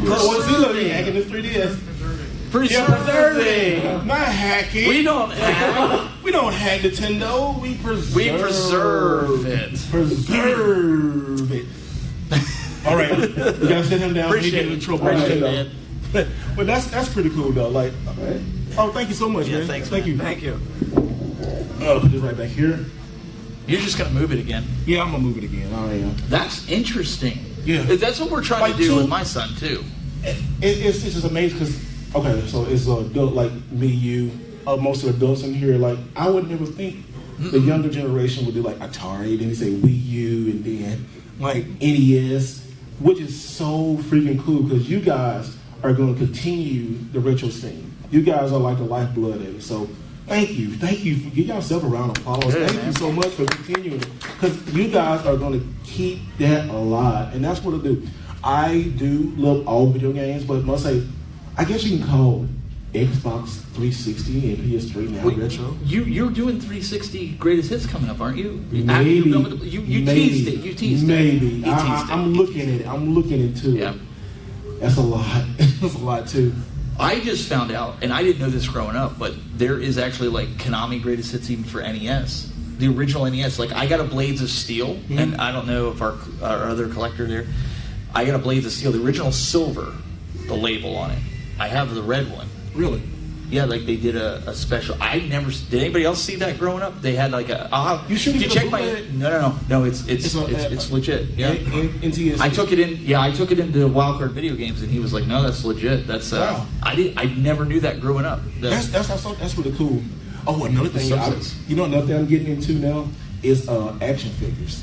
What's he looking hacking his 3DS? Preserving. Not hacking. We don't hack. We don't hack Nintendo. We preserve. We preserve it. Preserve it. All right. We gotta sit him down. Appreciate it. it. Appreciate it, man. But that's pretty cool though. Like, right. Oh, thank you so much, man. Thanks, thank man. you. Thank you. Put this right back here. You're just gonna move it again. Yeah, I'm gonna move it again. I am. That's interesting. Yeah, that's what we're trying to do with my son too. It's just amazing because so it's adult like me, you, most of the adults in here. Like I would never think the younger generation would do like Atari, then you say Wii U, and then like NES, which is so freaking cool because you guys are going to continue the retro scene. You guys are like the lifeblood of it. So thank you. Give yourself a round of applause. Thank you so much for continuing it because you guys are going to keep that alive, and that's what I do. I do love all video games, but must say, I guess you can call Xbox 360 and PS3 now retro. You're doing 360 greatest hits coming up, aren't you? Maybe. You teased it. You teased maybe. it. Maybe. I'm looking at it. I'm looking into it. That's a lot. That's a lot too. I just found out, and I didn't know this growing up, but there is actually like Konami greatest hits even for NES. The original NES. Like I got a Blades of Steel, and I don't know if our other collector there. I got a Blades of Steel, the original silver, the label on it. I have the red one. Really? Yeah, like they did a special. I never did. Anybody else see that growing up? They had like a. You should check my. No. It's legit. Yeah. I took it in. Yeah, I took it into Wildcard Video Games, and he was like, "No, that's legit. That's." Wow. I never knew that growing up. That's really cool. Oh, another thing. Another thing I'm getting into now is action figures.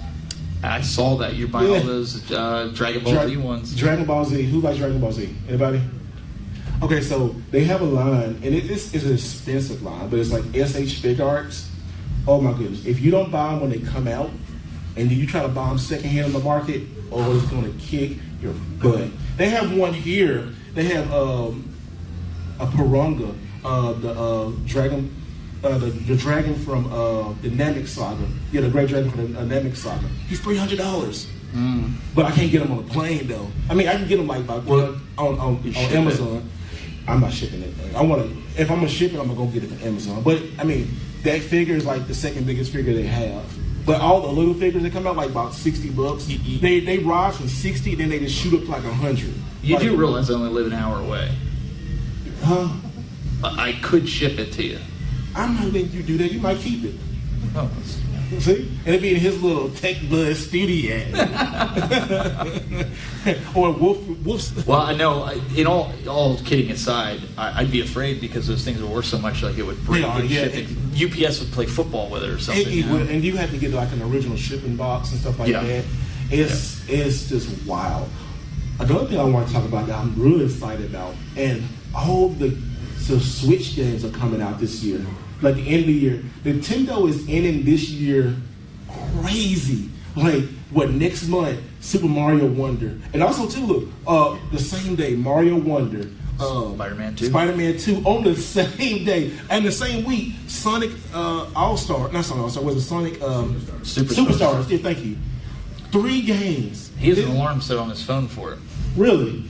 I saw that you're buying all those Dragon Ball Z ones. Dragon Ball Z. Who likes Dragon Ball Z? Anybody? Okay, so they have a line, and it's an expensive line, but it's like SH Fig Arts. Oh my goodness! If you don't buy them when they come out, and then you try to buy them secondhand on the market, it's going to kick your butt. They have one here. They have a Piranga, the dragon. The dragon from the Namek Saga. Yeah, the Great Dragon from the Namek Saga. He's $300. But I can't get him on a plane though. I mean, I can get him like on Amazon. I'm not shipping it. If I'm gonna ship it, I'm gonna go get it from Amazon. But I mean, that figure is like the second biggest figure they have. But all the little figures that come out like about $60. They rise from 60, then they just shoot up to like 100. You do realize I only live an hour away. Huh? I could ship it to you. I'm not letting you do that. You might keep it. Oh, see? And it'd be in his little Tech Buzz studio. Or Wolf's. Well, I know, in all kidding aside, I'd be afraid because those things are worth so much, like it would break shipping. UPS would play football with it or something. It would, and you have to get like an original shipping box and stuff like that. It's just wild. Another thing I want to talk about that I'm really excited about, and all the Switch games are coming out this year. Like the end of the year. Nintendo is ending this year crazy. Like, next month, Super Mario Wonder. And also, too, look, the same day, Mario Wonder. Spider-Man 2. Spider-Man 2 on the same day. And the same week, Sonic All-Star. Not Sonic All-Star, was it Sonic Superstars? Yeah, thank you. 3 games. He has an alarm set on his phone for it. Really?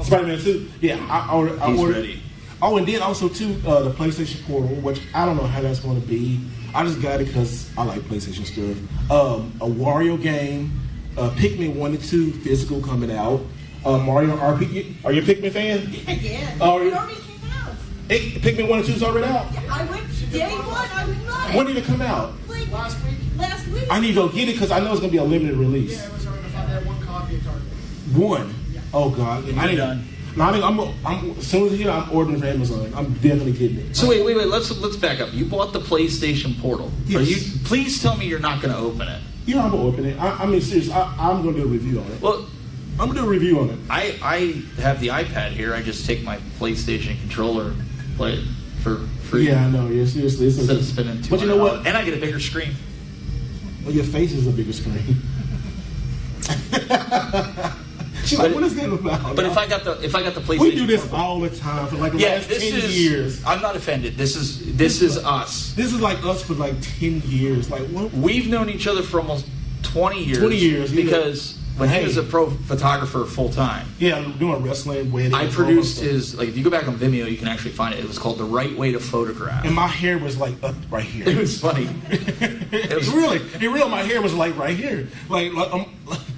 Spider-Man 2? Yeah, I ordered. Ready. Oh, and then also, too, the PlayStation Portal, which I don't know how that's going to be. I just got it because I like PlayStation stuff. A Wario game, Pikmin 1 and 2 physical coming out. Mario RPG. Are you a Pikmin fan? Yeah. It already came out. Pikmin 1 and 2 is already out? Yeah, I went day one. I was not. When did it come out? Like last week. I need to go get it because I know it's going to be a limited release. Yeah, it was already found that one copy at Target. One? Yeah. Oh, God. I need done. No, I'm as soon as I'm ordering for Amazon. I'm definitely getting it. So wait. Let's back up. You bought the PlayStation Portal. Yes. Please tell me you're not going to open it. Yeah, I'm gonna open it. I mean, seriously, I'm gonna do a review on it. Well, I'm gonna do a review on it. I have the iPad here. I just take my PlayStation controller, play it for free. Yeah, I know. Yeah, seriously, instead of spending $200. But you know what? And I get a bigger screen. Well, your face is a bigger screen. She's like, what is that about? But if I got the PlayStation, we do this all the time for like the last 10 years. I'm not offended. This is us. This is like us for like 10 years. Like what? We've known each other for almost 20 years. 20 years, because when he was a pro photographer full time. Yeah, doing wrestling, weddings. I produced his, like, if you go back on Vimeo, you can actually find it. It was called The Right Way to Photograph. And my hair was like up right here. It was funny. My hair was like right here.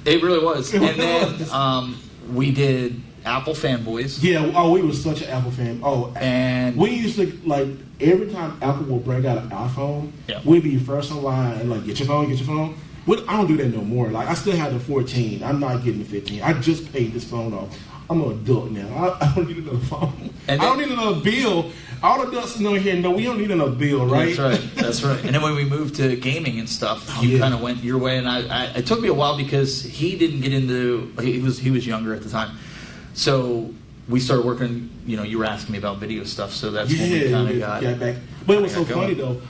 It really was. And then we did Apple Fanboys. Yeah, we were such an Apple fan. And we used to, like, every time Apple will bring out an iPhone, we'd be first in line and, like, get your phone. I don't do that no more. Like, I still have the 14. I'm not getting the 15. I just paid this phone off. I'm an adult now. I don't need another phone. And I don't need another bill. All adults know here, no, we don't need another bill, right? That's right. That's right. And then when we moved to gaming and stuff, you kind of went your way, and it took me a while because he didn't get into. He was younger at the time, so we started working. You know, you were asking me about video stuff, so that's when we kind of got back. But it was so funny though.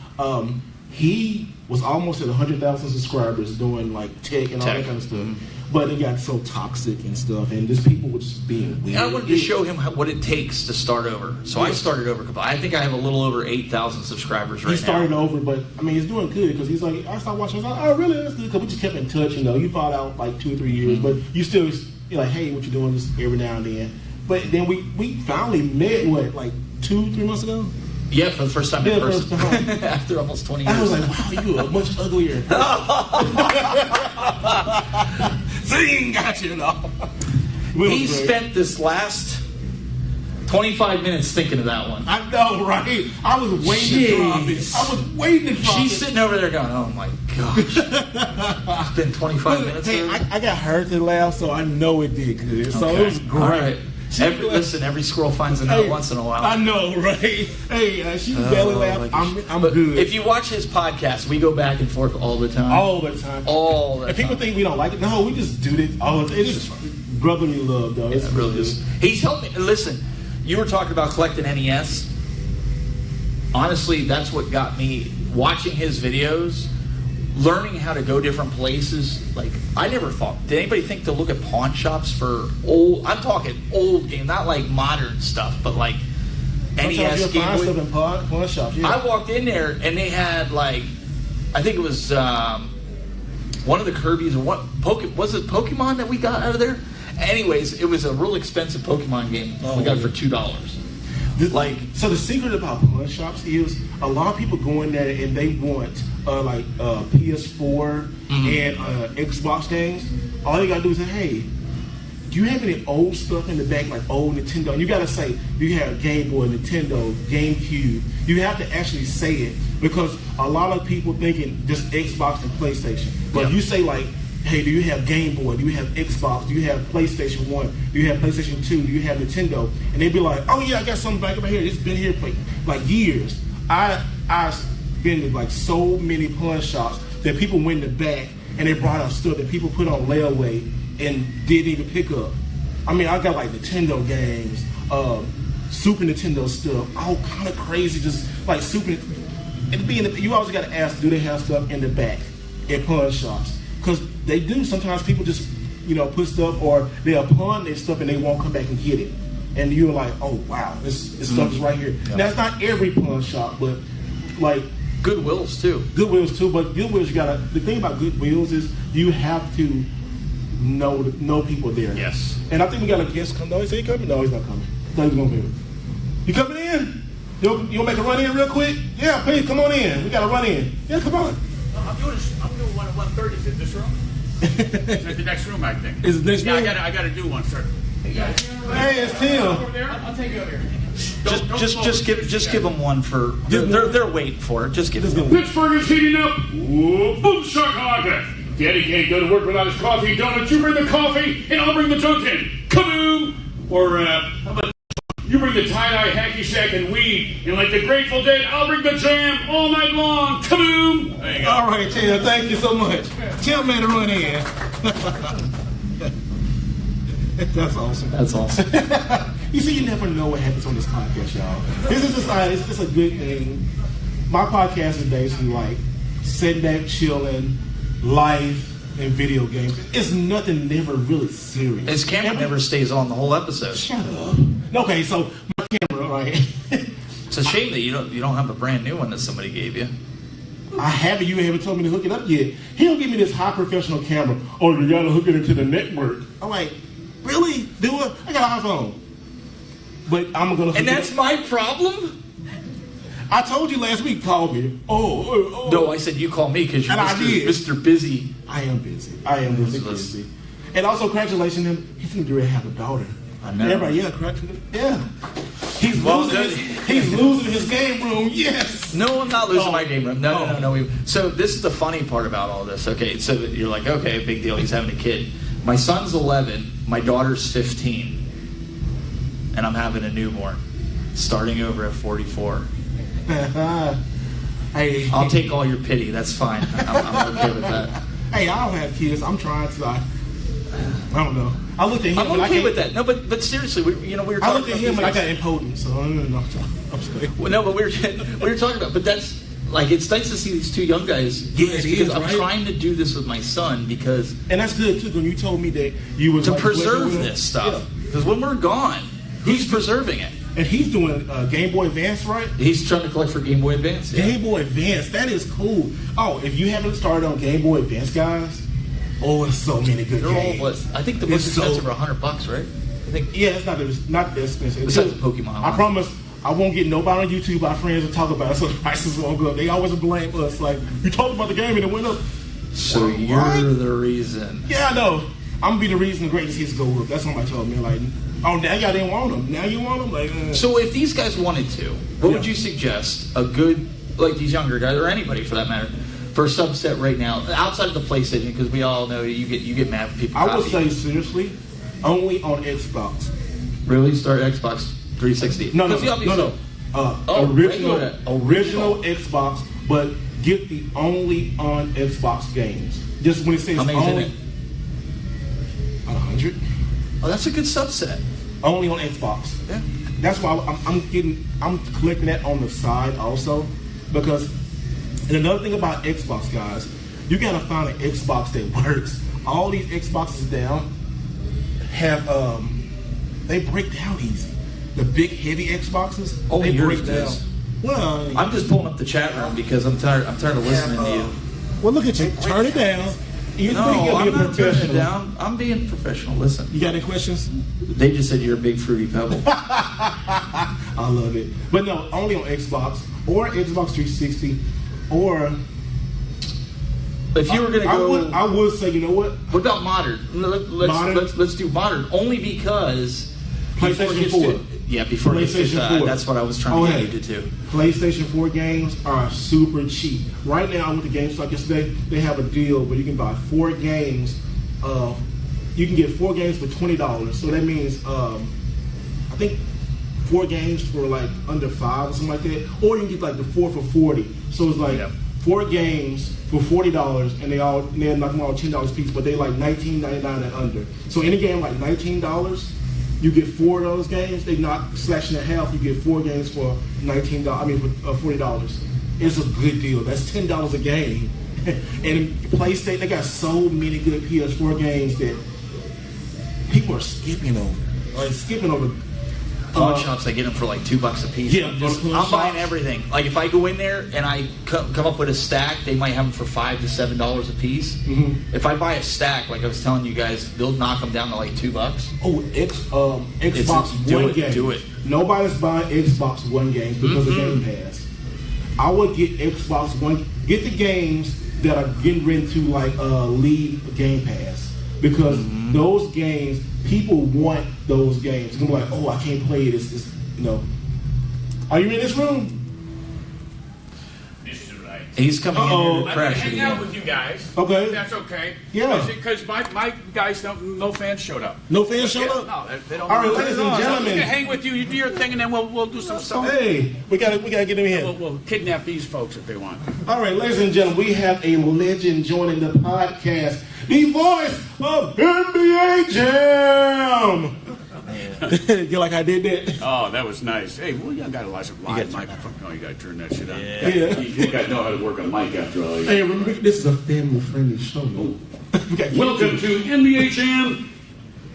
He was almost at 100,000 subscribers doing like tech and all that kind of stuff. But it got so toxic and stuff, and just people were just being weird. And I wanted to show him what it takes to start over. So I started over. I think I have a little over 8,000 subscribers right now. He started over, but I mean, he's doing good because he's like, I started watching. I was like, oh, really? That's good. Because we just kept in touch. You know, you fought out like 2 or 3 years, but you still, you're like, hey, what you doing? Just every now and then. But then we finally met like 2-3 months ago. Yeah, for the first time in person. After almost 20 years. I was like, wow, you are much uglier. Zing, got you. He spent this last 25 minutes thinking of that one. I know, right? I was waiting to drop it. I was waiting to drop it. She's sitting over there going, oh my gosh. It's been 25 minutes. Hey, I got her to laugh, so I know it did good. So it was great. All right. Every squirrel finds a nut once in a while. I know, right? Hey, she belly laugh. I'm good. If you watch his podcast, we go back and forth all the time. All the time. And people think we don't like it. No, we just do this all the time. It's just brotherly love, though. It's really is. He's helped me. Listen, you were talking about collecting NES. Honestly, that's what got me watching his videos. Learning how to go different places, like I never thought. Did anybody think to look at pawn shops for old? I'm talking old game, not like modern stuff, but like NES game. Stuff in pawn shops. Yeah. I walked in there and they had like, I think it was one of the Kirby's or what? Was it Pokemon that we got out of there? Anyways, it was a real expensive Pokemon game. We got it for $2. So the secret about pawn shops is a lot of people go in there and they want PS4 and Xbox games. All you gotta do is say, hey, do you have any old stuff in the back, like old Nintendo? And you gotta say, do you have Game Boy, Nintendo, GameCube? You have to actually say it because a lot of people thinking just Xbox and PlayStation. But if you say like, hey, do you have Game Boy? Do you have Xbox? Do you have PlayStation 1? Do you have PlayStation 2? Do you have Nintendo? And they'd be like, oh yeah, I got something back over here. It's been here for like years. I've been to like so many pawn shops that people went in the back and they brought out stuff that people put on layaway and didn't even pick up. I mean, I got like Nintendo games, Super Nintendo stuff, all kind of crazy, just like Super. You always got to ask, do they have stuff in the back at pawn shops? Because they do. Sometimes people just, put stuff or they'll pawn their stuff and they won't come back and get it. And you're like, oh wow, this stuff is right here. Yeah. Now it's not every pawn shop, but like Goodwills too. But Goodwills, the thing about Goodwills is you have to know people there. Yes. And I think we got a guest come. No, is he coming? No, he's not coming. No, he's gonna be. You coming in? You want to make a run in real quick? Yeah, please come on in. We got to run in. Yeah, come on. I'm doing one at 1:30. Is it this room? It's in the next room, I think. Is it this room? Yeah, I got to do one, sir. Hey, it's Tim. I'll take you over here. Just give them one for. They're waiting for it. Just give them. Pittsburgh is heating up. Whoa, boom shakalaka. Daddy can't go to work without his coffee. Donuts, you bring the coffee, and I'll bring the token. Kaboom! Or how about you bring the tie-dye, hacky sack, and weed, and like the Grateful Dead, I'll bring the jam all night long. Kaboom! There you go. All right, Tim. Thank you so much. Tim made a run in. That's awesome. That's awesome. You see, you never know what happens on this podcast, y'all. This is just it's a good thing. My podcast is basically like sitting back, chilling, life, and video games. It's nothing never really serious. His camera never stays on the whole episode. Shut up. Okay, so my camera, right? It's a shame that you don't have a brand new one that somebody gave you. I have it. You haven't told me to hook it up yet. He'll give me this high professional camera. Oh, you gotta hook it into the network. I'm like, really? Do it? I got an iPhone. But I'm gonna. And that's my problem. I told you last week. Call me. Oh. No, I said you call me because you're Mr. Busy. I am busy. I am really busy. And also, congratulations him. He's gonna do have a daughter. I know. Everybody, congratulations. Yeah. He's losing his game room. Yes. No, I'm not losing my game room. No. So this is the funny part about all this. Okay, so you're like, okay, big deal. He's having a kid. My son's 11. My daughter's 15. and I'm having a newborn, starting over at 44. Hey, I'll take all your pity. That's fine. I'm okay with that. Hey, I don't have kids. I'm trying to. I don't know. I looked at him. I'm okay with that. No, but seriously, we were talking I looked at about him these and I guys. got impotent. So I don't know. I'm sorry. Well, no, but we were talking about. But that's like, it's nice to see these two young guys. Yeah, it because is, I'm right? trying to do this with my son because And that's good too. When you told me that you was to like, preserve with him. this stuff. Because when we're gone, he's preserving it. And he's doing Game Boy Advance, right? He's trying to collect for Game Boy Advance. Yeah. Game Boy Advance, that is cool. Oh, if you haven't started on Game Boy Advance, guys, it's so many good They're all games. what? I think the most expensive are $100, right? I think. Yeah, it's not that expensive. Besides Pokemon. I promise I won't get nobody on YouTube, our friends, to talk about it, so the prices won't go up. They always blame us, like, you talked about the game and it went up. So you're the reason. Yeah, I know. I'm going to be the reason the greatest hits go up. That's what somebody told me. Like, oh, now y'all didn't want them. Now you want them? Like, So if these guys wanted to, what would you suggest a good, like these younger guys, or anybody for that matter, for a subset right now, outside of the PlayStation, because we all know you get mad when people I would copy. say, seriously, only on Xbox. Really? Start Xbox 360? No. Original Xbox, but get the only on Xbox games. Just when it says How many's in only, it? 100. Oh, that's a good subset. Only on Xbox. Yeah. That's why I'm collecting that on the side also, because. And another thing about Xbox, guys, you gotta find an Xbox that works. All these Xboxes down have they break down easy. The big heavy Xboxes, Only they yours break down. does. Well, I'm just pulling up the chat room because I'm tired of listening to you. Well, look at you. Turn it down. You No, think you'll I'm be a not turning it professional. down. I'm being professional. Listen. You got any questions? They just said you're a big fruity pebble. I love it. But no, only on Xbox or Xbox 360 or. If you were going to go, I would say, you know what? What about modern? Let's do modern only because PlayStation 4. Before it gets PlayStation 4. that's what I was trying to get you to. PlayStation 4 games are super cheap. Right now, I went to GameStop yesterday. They have a deal where you can buy 4 games. You can get 4 games for $20. So that means, I think 4 games for like under $5 or something like that. Or you can get like the 4 for $40. So it's like 4 games for $40, and they're knocking all $10 a piece, but they like $19.99 and under. So any game like $19. You get 4 of those games. They knock slashing in half. You get 4 games for $19. I mean, for $40. It's a good deal. That's $10 a game. And PlayStation, they got so many good PS4 games that people are skipping over. Like skipping over. Pawn shops, I get them for like $2 a piece. Yeah, I'm buying everything. Like if I go in there and I come up with a stack, they might have them for $5 to $7 a piece. Mm-hmm. If I buy a stack, like I was telling you guys, they'll knock them down to like $2. Oh, Xbox One game. Do it. Nobody's buying Xbox One games because of Game Pass. I would get Xbox One. Get the games that are getting ready to like leave Game Pass because those games. People want those games. They're gonna be like, oh, I can't play it. It's you know. Are you in this room? This is right. He's coming in here to I'm gonna crash hang it out again. with you guys. Okay. If that's okay. Yeah. Because my guys no fans showed up. No fans showed up? No, they don't. All right, ladies and I'm just gentlemen. gonna hang with you. You do your thing, and then we'll do some stuff. Hey, we gotta get him in. We'll kidnap these folks if they want. All right, ladies and gentlemen, we have a legend joining the podcast. The voice of NBA Jam. You like I did that? Oh, that was nice. Hey, well, you got a live microphone. Oh, you got to turn that shit on. Yeah. You got to know how to work a mic after all. Hey, remember, this is a family-friendly show. Welcome to NBA Jam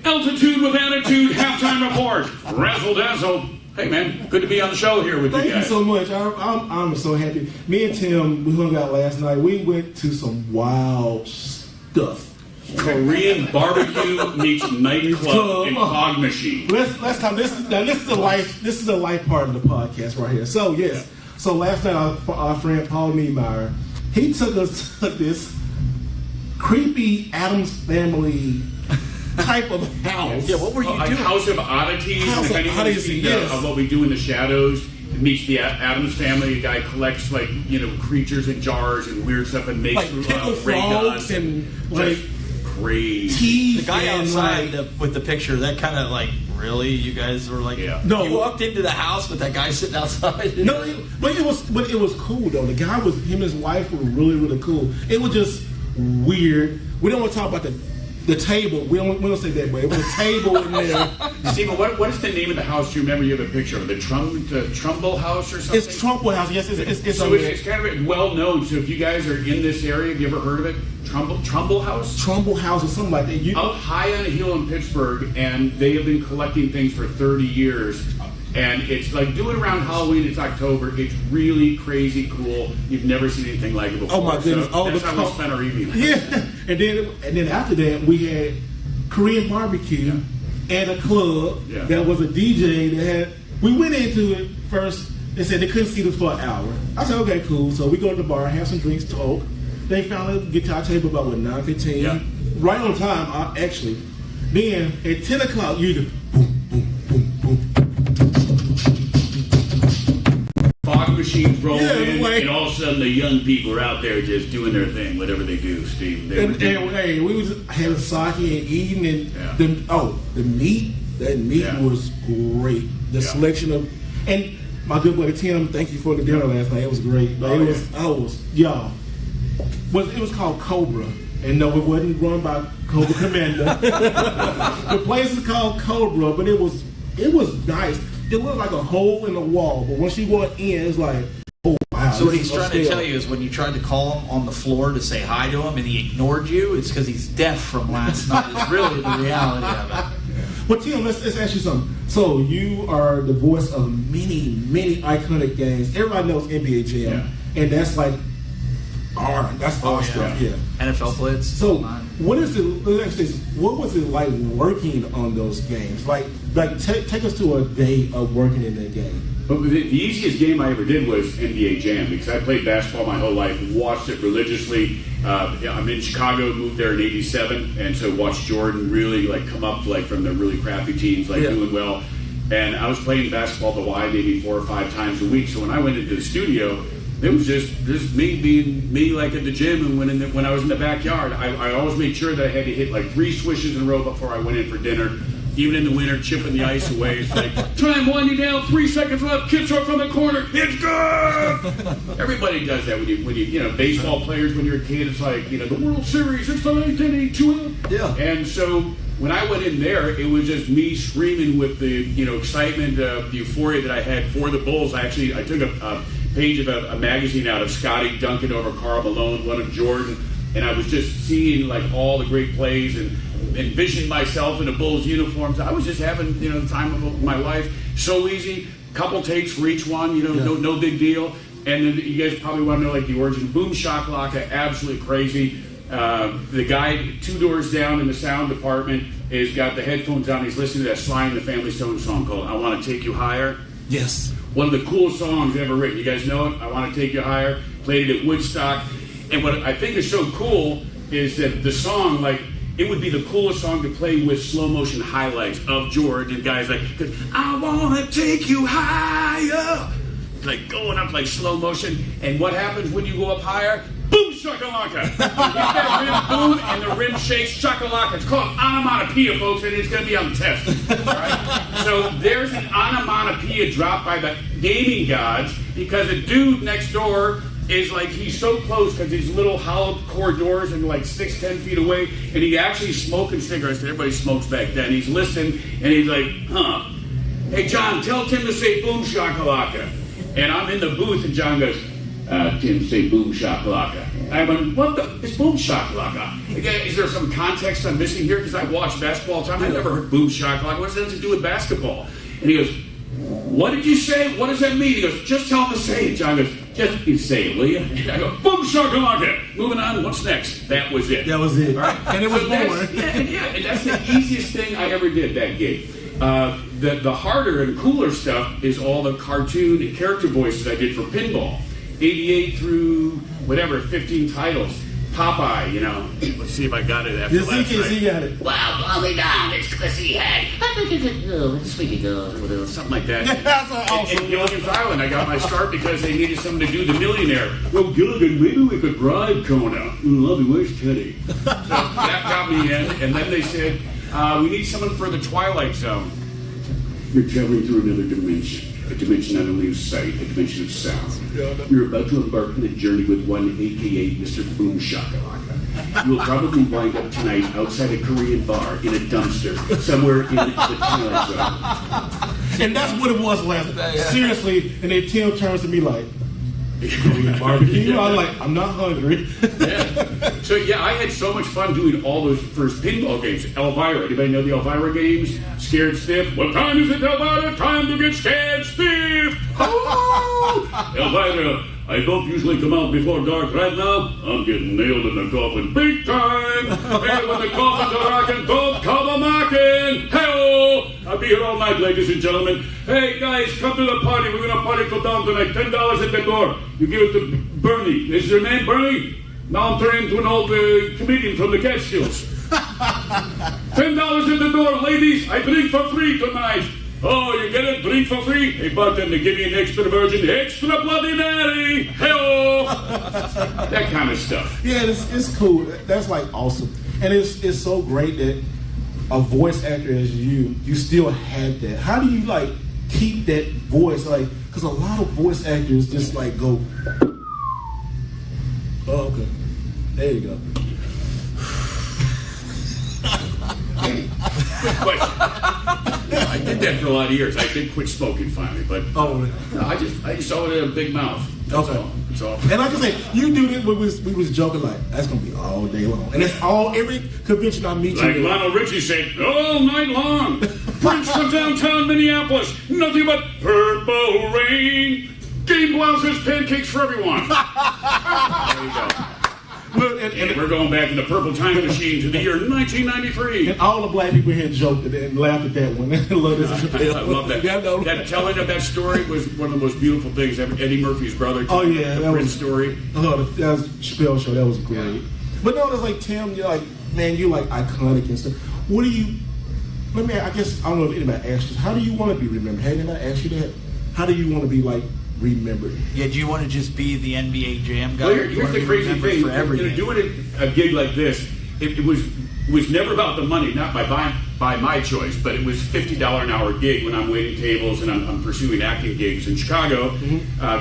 Altitude with Attitude Halftime Report. Razzle dazzle. Hey, man, good to be on the show here with Thank you guys. you so much. I'm so happy. Me and Tim, we hung out last night. We went to some wild stuff. Korean barbecue meets nightclub and fog machine. Let's talk. This is the life. This is the life part of the podcast right here. So yes. Yeah. So last night our friend Paul Niemeyer, he took us to this creepy Addams Family type of house. Yeah, what were you doing? A house of oddities. House of oddities, yes. Of what we do in the shadows. It meets the Addams Family. A guy collects creatures in jars and weird stuff and makes like pickle frogs and like crazy. teeth. The guy and outside with the picture that kind of like really? You guys were like, No. You walked into the house with that guy sitting outside. No, but it was cool though. The guy was him and his wife were really, really cool. It was just weird. We don't want to talk about the table. We don't say that, but it was a table in there. Steven, what is the name of the house? Do you remember? You have a picture of it. The Trumbull House or something? It's Trumbull House. Yes, it's so it's kind of well known. So if you guys are in this area, have you ever heard of it? Trumbull House? Trumbull House or something like that. Up high on a hill in Pittsburgh, and they have been collecting things for 30 years. And it's like doing around Halloween. It's October. It's really crazy cool. You've never seen anything like it before. Oh my goodness! So that's how we spent our evening. Yeah, and then after that we had Korean barbecue and a club that was a DJ that had. We went into it first. They said they couldn't see us for an hour. I said, okay, cool. So we go to the bar, have some drinks, talk. They found a guitar table about 9:15, right on time actually. Then at 10 o'clock, you hear fog machines roll in, like, and all of a sudden the young people are out there just doing their thing, whatever they do, Steve. Hey, we was having sake and eating, and the meat. That meat was great. The selection of, and my good buddy Tim, thank you for the dinner last night. It was great. Like, it was called Cobra, and no, it wasn't run by Cobra Commander. The place is called Cobra, but it was nice. It looked like a hole in the wall, but once you walk in, it's like, oh wow. So what he's trying to tell you is when you tried to call him on the floor to say hi to him and he ignored you, it's because he's deaf from last night. It's really the reality of it. Well, Tim, let's ask you something. So you are the voice of many, many iconic games. Everybody knows NBA Jam, and that's like that's our stuff. Yeah. NFL Blitz. So what was it like working on those games? Like take us to a day of working in that game. But the easiest game I ever did was NBA Jam, because I played basketball my whole life, watched it religiously. I'm in Chicago, moved there in '87, and so watched Jordan really like come up like from the really crappy teams, like doing well. And I was playing basketball the Y maybe 4 or 5 times a week. So when I went into the studio, it was just me being me, like at the gym, and when I was in the backyard, I always made sure that I had to hit like 3 swishes in a row before I went in for dinner. Even in the winter, chipping the ice away. It's like, time winding down, 3 seconds left, Kitzrow from the corner, it's good! Everybody does that when you baseball players when you're a kid, it's like, the World Series, it's the 9th inning, 2-0. Yeah. And so when I went in there, it was just me screaming with the, excitement, the euphoria that I had for the Bulls. I took a page of a magazine out of Scotty dunking over Karl Malone, one of Jordan, and I was just seeing like all the great plays and envisioning myself in a Bulls uniforms. I was just having the time of my life. So easy, couple takes for each one, no big deal. And then you guys probably want to know like the origin. Boom Shakalaka, absolutely crazy. The guy 2 doors down in the sound department has got the headphones on. He's listening to that Sly and the Family Stone song called "I Want to Take You Higher." Yes. One of the coolest songs ever written. You guys know it? "I Want to Take You Higher." Played it at Woodstock. And what I think is so cool is that the song, like, it would be the coolest song to play with slow motion highlights of George and guys like, cause I wanna take you higher, like going up like slow motion. And what happens when you go up higher? Boom shakalaka! You get that rim boom and the rim shakes shakalaka. It's called onomatopoeia, folks, and it's gonna be on the test. All right? So there's an onomatopoeia dropped by the gaming gods because a dude next door is like, he's so close because these little hollow core doors and like 6-10 feet away, and he actually smoking cigarettes. Everybody smokes back then. He's listening and he's like, hey John, tell Tim to say boom shakalaka. And I'm in the booth and John goes, Tim, say boom shakalaka. I went, what the? It's boom shakalaka. Again, is there some context I'm missing here? Because I watch basketball all the time. I never heard boom shakalaka. What does that have to do with basketball? And he goes, what did you say? What does that mean? He goes, just tell him to say it. John goes, just you say it, will you? And I go, boom shakalaka. Moving on, what's next? That was it. That was it. All right. And it was born. And that's the easiest thing I ever did that gig. The harder and cooler stuff is all the cartoon and character voices I did for pinball. 88 through whatever, 15 titles. Popeye, Let's see if I got it after last night. He got it. Wow, blow me down, it's Clissy Head. Sweetie girl, something like that. That's awesome. In Gilligan's Island, I got my start because they needed someone to do the millionaire. Well, Gilligan, maybe we could bribe Kona. Lovely, where's Teddy? So that got me in, and then they said, we need someone for the Twilight Zone. You're traveling through another dimension, a dimension not only of sight, a dimension of sound. You're about to embark on a journey with one, a.k.a. Mr. Boom Shakalaka. You will probably wind up tonight outside a Korean bar in a dumpster somewhere in the Twilight Zone. And that's what it was last night. Seriously, and then Tim turns to me like, Korean barbecue? I'm like, I'm not hungry. So yeah, I had so much fun doing all those first pinball games. Elvira, anybody know the Elvira games? Scared Stiff? What time is it, Elvira? Time to get scared stiff! Oh! Elvira, I don't usually come out before dark. Right now, I'm getting nailed in the coffin big time. And when the coffins are rocking, don't come a-knocking. Hey-oh! I'll be here all night, ladies and gentlemen. Hey, guys, come to the party. We're going to party till down tonight. $10 at the door. You give it to Bernie. Is your name Bernie? Now I'm turning into an old comedian from the Catskills. $10 at the door, ladies. I drink for free tonight. Oh, you get it? Drink for free? Hey, bartender, give me an extra virgin, extra Bloody Mary. Hey-oh! That kind of stuff. Yeah, it's cool. That's like awesome. And it's so great that a voice actor as you still have that. How do you like keep that voice? Like, because a lot of voice actors just like go, oh, okay. There you go. Quick question. I did that for a lot of years. I did quit smoking finally, but no, I just saw it in a big mouth. That's all. That's all. And like I say, you do this. We was joking like that's gonna be all day long, and it's all every convention I meet like you. Lionel Richie said, all night long. Prince from downtown Minneapolis, nothing but purple rain. Game blouses, pancakes for everyone. There you go. Well, and we're going back in the purple time machine to the year 1993. And all the black people here joked and laughed at that one. I love this. I love that. That telling of that story was one of the most beautiful things ever. Eddie Murphy's brother. Oh yeah, the Prince story. Oh, that was Chappelle show. That was great. Yeah. But no, it's like Tim. You're like, man, you're like iconic and stuff. What do you? Let me. I guess I don't know if anybody asked you. How do you want to be remembered? Had anybody asked you that? How do you want to be like remembered? Yeah, do you want to just be the NBA Jam guy? Well, or do you here's want to the be crazy remembered thing. for everything? Doing a gig like this, it was never about the money, not by my choice, but it was $50 an hour gig when I'm waiting tables and I'm pursuing acting gigs in Chicago.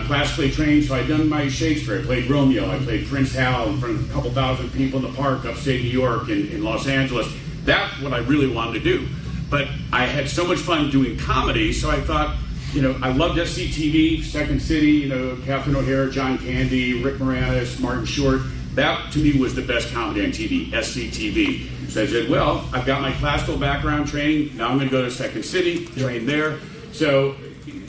Classically trained, so I'd done my Shakespeare. I played Romeo. I played Prince Hal in front of a couple thousand people in the park upstate New York in Los Angeles. That's what I really wanted to do. But I had so much fun doing comedy, so I thought, you know, I loved SCTV, Second City, you know, Catherine O'Hara, John Candy, Rick Moranis, Martin Short. That, to me, was the best comedy on TV, SCTV. So I said, well, I've got my classical background training. Now I'm going to go to Second City, train there. So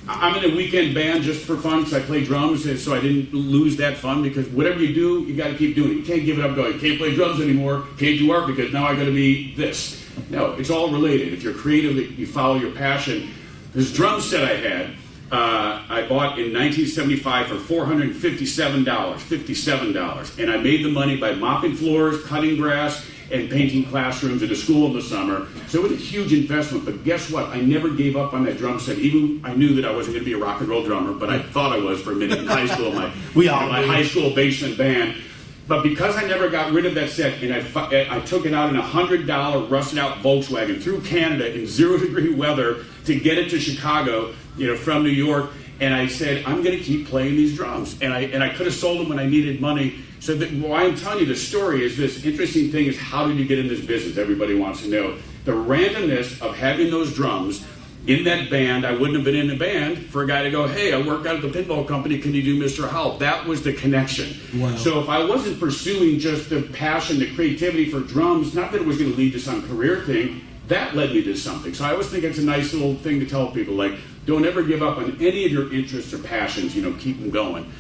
I'm in a weekend band just for fun because I play drums, and so I didn't lose that fun because whatever you do, you got to keep doing it. You can't give it up going, can't play drums anymore, can't do art because now I got to be this. No, it's all related. If you're creative, you follow your passion. This drum set I had, I bought in 1975 for $457, and I made the money by mopping floors, cutting grass, and painting classrooms at a school in the summer. So it was a huge investment, but guess what? I never gave up on that drum set. Even I knew that I wasn't going to be a rock and roll drummer, but I thought I was for a minute in high school, my high school basement band. But because I never got rid of that set, and I took it out in a $100 rusted out Volkswagen through Canada in 0-degree weather to get it to Chicago, you know, from New York, and I said, I'm going to keep playing these drums. And I could have sold them when I needed money. So why I'm telling you the story is this interesting thing is how did you get in this business? Everybody wants to know. The randomness of having those drums in that band, I wouldn't have been in the band for a guy to go, hey, I work out at the pinball company, can you do Mr. Howell? That was the connection. Wow. So if I wasn't pursuing just the passion, the creativity for drums, not that it was going to lead to some career thing, that led me to something. So I always think it's a nice little thing to tell people, like, don't ever give up on any of your interests or passions, you know, keep them going.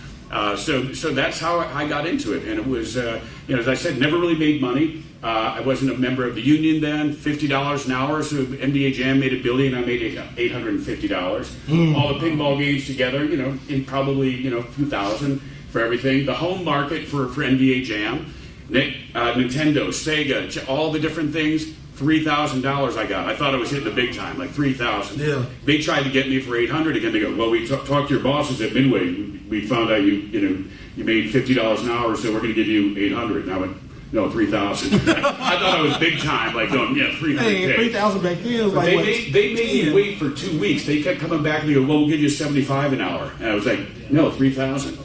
So that's how I got into it. And it was, you know, as I said, never really made money. I wasn't a member of the union then, $50 an hour. So MDA Jam made $1 billion, I made $850. All the pinball games together, you know, in probably, you know, a few thousand for everything. The home market for MDA Jam, Nintendo, Sega, all the different things, $3,000 I got. I thought I was hitting the big time, like $3,000. Yeah. They tried to get me for $800 again. They go, well, we talked to your bosses at Midway. We found out you made $50 an hour, so we're going to give you $800. And I went, No, 3,000. I thought I was big time, like going, yeah, 300K. Hey, 3,000 back then was like They what? made me wait for 2 weeks. They kept coming back and they go, well, we'll give you 75 an hour. And I was like, no, 3,000.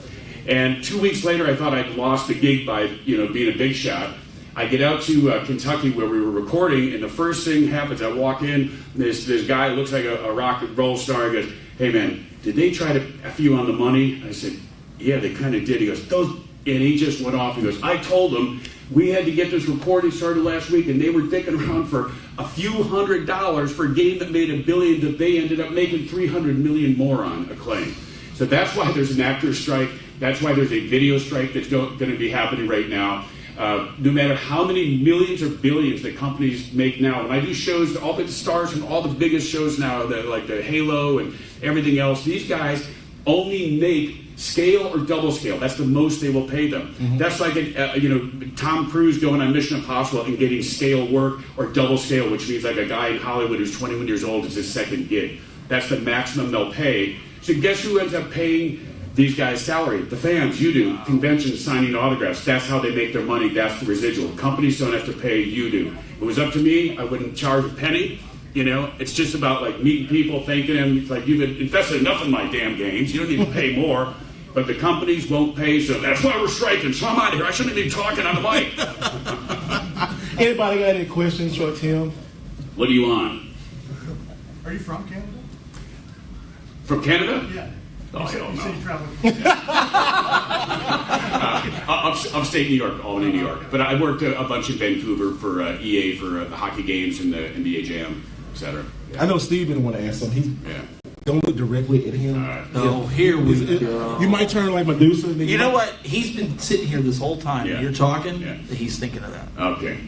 And 2 weeks later, I thought I'd lost the gig by, being a big shot. I get out to Kentucky where we were recording, and the first thing happens, I walk in, this guy looks like a rock and roll star. He goes, hey man, did they try to F you on the money? I said, yeah, they kind of did. He goes, and he just went off. He goes, I told them we had to get this recording started last week, and they were dicking around for a few $100 for a game that made $1 billion that they ended up making $300 million more on Acclaim. So that's why there's an actor's strike. That's why there's a video strike that's going to be happening right now. No matter how many millions or billions that companies make now, when I do shows, all the stars from all the biggest shows now, like the Halo and everything else, these guys only make scale or double scale. That's the most they will pay them. Mm-hmm. That's like Tom Cruise going on Mission Impossible and getting scale work or double scale, which means like a guy in Hollywood who's 21 years old is his second gig. That's the maximum they'll pay. So guess who ends up paying these guys' salary? The fans. You do. Conventions, signing autographs. That's how they make their money. That's the residual. Companies don't have to pay. You do. If it was up to me, I wouldn't charge a penny. It's just about like meeting people, thanking them. It's like, you've invested enough in my damn games. You don't need to pay more. But the companies won't pay, so that's why we're striking. So I'm out of here. I shouldn't be talking on the mic. Anybody got any questions for Tim? What are you on? Are you from Canada? From Canada? Yeah. Oh, hell You said no. you traveled. Upstate New York, Albany, New York. But I worked a bunch in Vancouver for EA for the hockey games and the NBA Jam, etc. I know Steve didn't want to ask something. Don't look directly at him. Here we go. You might turn like Medusa. You know what? He's been sitting here this whole time. Yeah. You're talking. Yeah. He's thinking of that. Okay.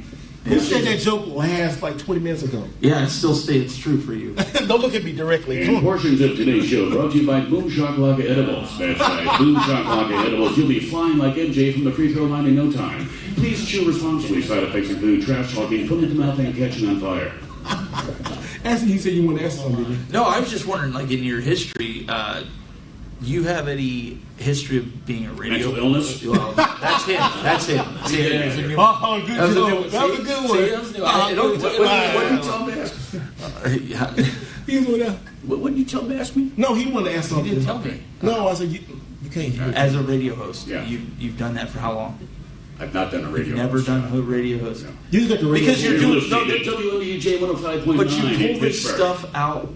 Who said that joke last like 20 minutes ago? Yeah, it still stays true for you. Don't look at me directly. And portions of today's show brought to you by Boom Shakalaka Edibles. That's right, Boom Shakalaka Edibles. You'll be flying like MJ from the free throw line in no time. Please chew responsibly. Side effects include trash talking, foot into mouth, and catching on fire. Asking, you said you want to ask something, did you? No, I was just wondering, like in your history, you have any history of being a radio? Mental illness? Well, that's him. That's him. See, Yeah. there's a new Oh, good that was a joke. new one. That was a See? good See, one. that was a new one. I don't- What did you tell him to ask me? Yeah. He was gonna- What did you tell him to ask me? No, he wanted to ask something. You didn't tell me. No, I said you can't hear. As a radio host, Yeah. you've done that for how long? I've not done a radio. You've never host. done a radio host. You got the radio. Because you're doing No, WNBJ 105.9 but you in pull this Pittsburgh. stuff out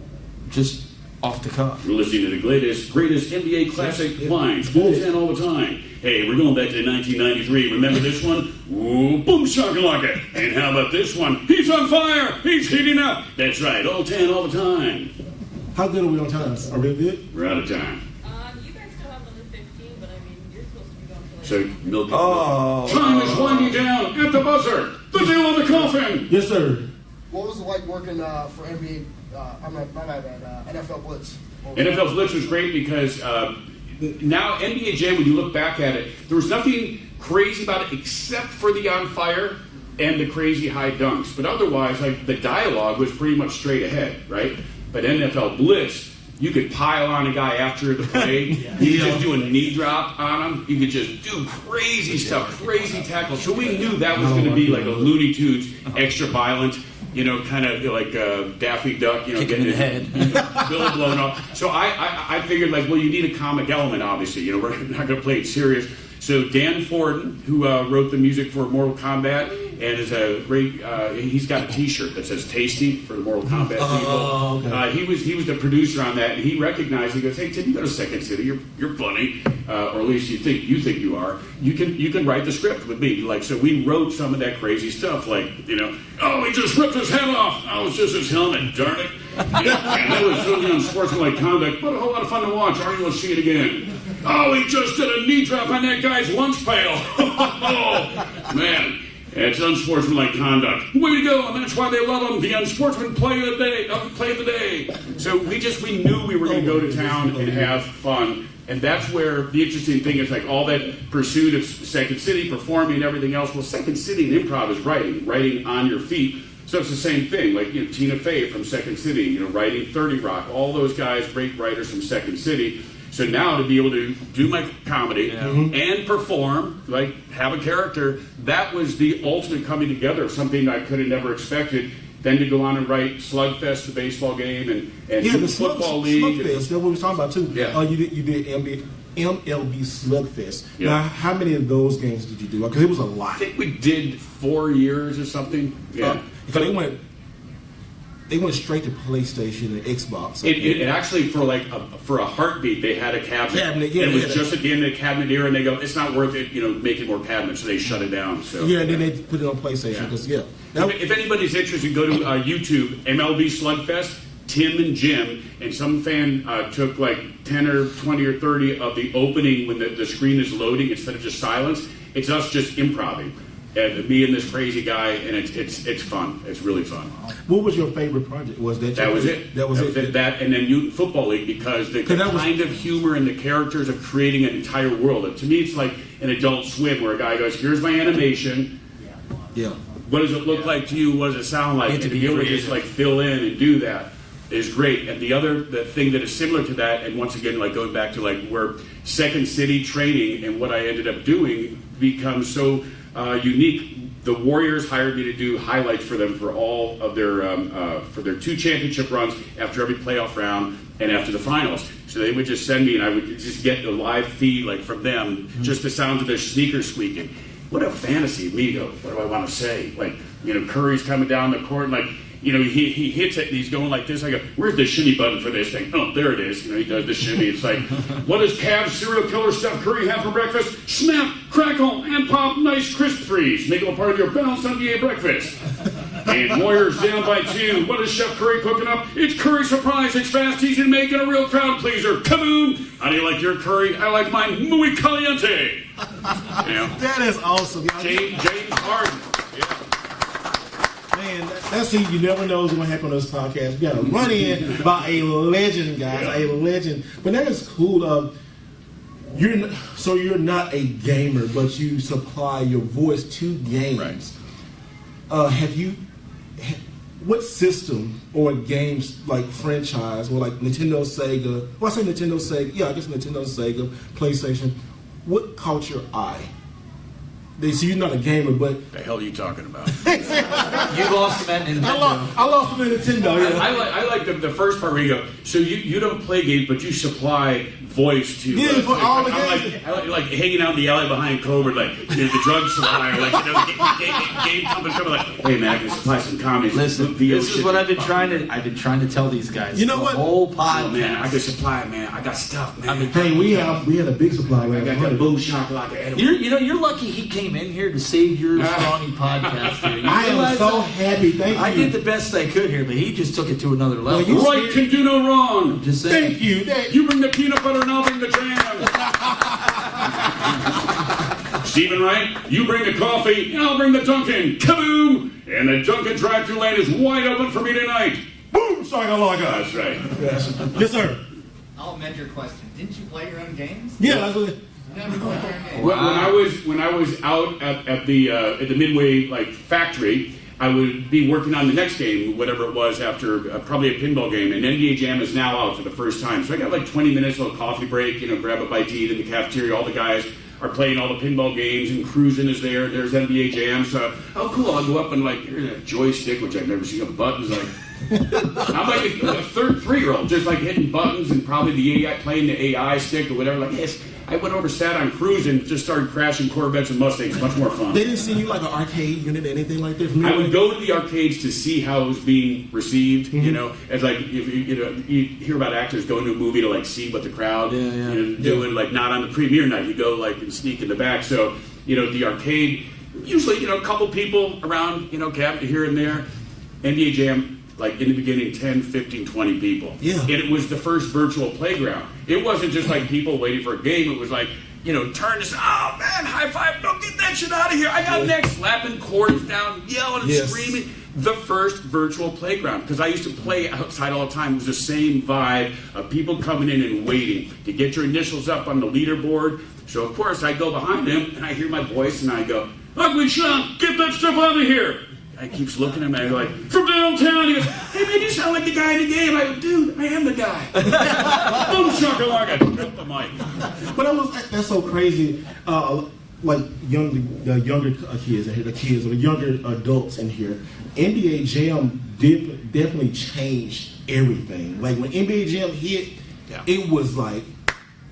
just off the cuff. You're listening to the greatest NBA classic lines, all 10 all the time. Hey, we're going back to 1993. Remember this one? Ooh, boom shakalaka. And how about this one? He's on fire. He's heating up. That's right, all 10 all the time. How good are we on time? Are we good? We're out of time. You guys still have another 15, but I mean, you're supposed to be going for like... So, milk it. Oh. Time is winding down at the buzzer. The nail on the coffin. Yes, sir. What was it like working for NBA? NFL Blitz. NFL Blitz was great because now NBA Jam, when you look back at it, there was nothing crazy about it except for the on fire and the crazy high dunks. But otherwise, like the dialogue was pretty much straight ahead, right? But NFL Blitz, you could pile on a guy after the play. You could just do a knee drop on him. You could just do crazy stuff, crazy tackles. So we knew that was going to be like a Looney Tunes, extra violent, kind of like Daffy Duck, Kick him getting in the head. bill blown off. So I figured, like, well, you need a comic element, obviously. We're not going to play it serious. So Dan Forden, who wrote the music for Mortal Kombat, and is a great, he's got a T-shirt that says "Tasty" for the Mortal Kombat people. Okay. He was the producer on that, and he recognized. He goes, "Hey Tim, you go to Second City. You're funny, or at least you think you are. You can write the script with me." Like, so we wrote some of that crazy stuff, like oh, he just ripped his head off. I was just his helmet, darn it. And that was really unsportsmanlike conduct, but a whole lot of fun to watch. Aren't you going to see it again? Oh, he just did a knee drop on that guy's lunch pail. Oh, man. It's unsportsmanlike conduct. Way to go, and that's why they love him. The unsportsman play of the day. So we knew we were going to go to town and have fun. And that's where the interesting thing is, like, all that pursuit of Second City, performing and everything else. Well, Second City and improv is writing on your feet. So it's the same thing, like Tina Fey from Second City, writing 30 Rock, all those guys, great writers from Second City. So now to be able to do my comedy and perform, like have a character, that was the ultimate coming together of something I could have never expected. Then to go on and write Slugfest, the baseball game, and the football league. Slugfest, that's what we were talking about too. Yeah. You did MLB Slugfest. Yeah. Now, how many of those games did you do? Because it was a lot. I think we did 4 years or something. Yeah. Because they went straight to PlayStation and Xbox. It actually, for a heartbeat, they had a cabinet. Yeah, it was just at the end of the cabinet era, and they go, it's not worth it, making more cabinets, so they shut it down. So and then they put it on PlayStation. Because if anybody's interested, go to YouTube, MLB Slugfest, Tim and Jim, and some fan took like 10 or 20 or 30 of the opening when the screen is loading instead of just silence. It's us just improvising. And me and this crazy guy, and it's fun. It's really fun. What was your favorite project? Was that That was it. That was it. That and then Youth Football League, because the kind of humor and the characters of creating an entire world. And to me, it's like an Adult Swim where a guy goes, "Here's my animation. Yeah. What does it look like to you? What does it sound like?" And to be able to just like fill in and do that is great. And the thing that is similar to that, and once again, like going back to like where Second City training and what I ended up doing becomes so unique. The Warriors hired me to do highlights for them for all of their 2 championship runs after every playoff round and after the finals. So they would just send me, and I would just get the live feed like from them, just the sounds of their sneakers squeaking. What a fantasy of me, though. What do I want to say? Like, Curry's coming down the court, and like, he hits it, and he's going like this. I go, "Where's the shimmy button for this thing?" "Oh, there it is." He does the shimmy. It's like, "What does Cavs serial killer Steph Curry have for breakfast?" "Snap, crackle, and pop nice crisp threes. Make them a part of your balanced NBA breakfast." And Warriors down by 2. "What is Chef Curry cooking up?" "It's curry surprise. It's fast, easy to make, and a real crowd pleaser. Kaboom! How do you like your curry?" "I like mine muy caliente." That is awesome. James Harden. Man, that's you never know what's going to happen on this podcast. We got to run in by a legend, guys, a legend. But that is cool. You're not a gamer, but you supply your voice to games. Right. What system or games like franchise or like Nintendo, Sega? Well, I say Nintendo, Sega. Yeah, I guess Nintendo, Sega, PlayStation. What caught your eye? So you're not a gamer, but the hell are you talking about? You lost him at Nintendo. I lost him at Nintendo. Yeah. I like the first part where you go. So you don't play games, but you supply voice to. For all the games. I like hanging out in the alley behind Cobra, like the drug supplier, like game company coming like, "Hey man, I can supply some comics." Listen, this is what I've been trying to tell these guys. You know what? Whole podcast. Oh, man, I can supply, man. I got stuff, man. Hey, we had a big supply. I got that boom shakalaka. You're lucky he came in here to save your Strongy podcast here. I am so happy. Thank you. I did the best I could here, but he just took it to another level. Right can do no wrong. Just saying. Thank you. You bring the peanut butter and I'll bring the jam. Stephen Wright, you bring the coffee and I'll bring the Dunkin'. Kaboom! And the Dunkin' drive-thru lane is wide open for me tonight. Boom! Shakalaka. That's right. Yes, sir. I'll amend your question. Didn't you play your own games? Yeah, that's what. Never played your own games. When I was out at the Midway factory, I would be working on the next game, whatever it was, after probably a pinball game. And NBA Jam is now out for the first time. So I got like 20 minutes, a little coffee break, grab a bite to eat in the cafeteria. All the guys are playing all the pinball games, and Cruisin' is there. There's NBA Jam. So, oh, cool. I'll go up and, like, here's a joystick, which I've never seen a buttons. Like, I'm like a 3-year-old, just like hitting buttons and probably the AI, playing the AI stick or whatever. Like, yes. I went over, sat on Cruisin', just started crashing Corvettes and Mustangs. Much more fun. They didn't see you like an arcade unit or anything like that? I would go to the arcades to see how it was being received, as like, if you hear about actors going to a movie to like see what the crowd doing, like not on the premiere night. You go like and sneak in the back. So, the arcade, usually, a couple people around, cabinet here and there. NBA Jam, like in the beginning, 10, 15, 20 people. Yeah. And it was the first virtual playground. It wasn't just like people waiting for a game. It was like, turn this, oh man, high five, don't get that shit out of here. I got next, slapping cords down, yelling and screaming. The first virtual playground, because I used to play outside all the time. It was the same vibe of people coming in and waiting to get your initials up on the leaderboard. So of course I go behind them and I hear my voice and I go, "Ugly Sean, get that stuff out of here." guy keeps looking at me. I'm like, from downtown. He goes, hey man, you sound like the guy in the game. I go, dude, I am the guy. Boom shakalaka. Drop the mic. But that's so crazy. Like the younger kids in here, the kids or the younger adults in here. NBA Jam definitely changed everything. Like when NBA Jam hit, it was like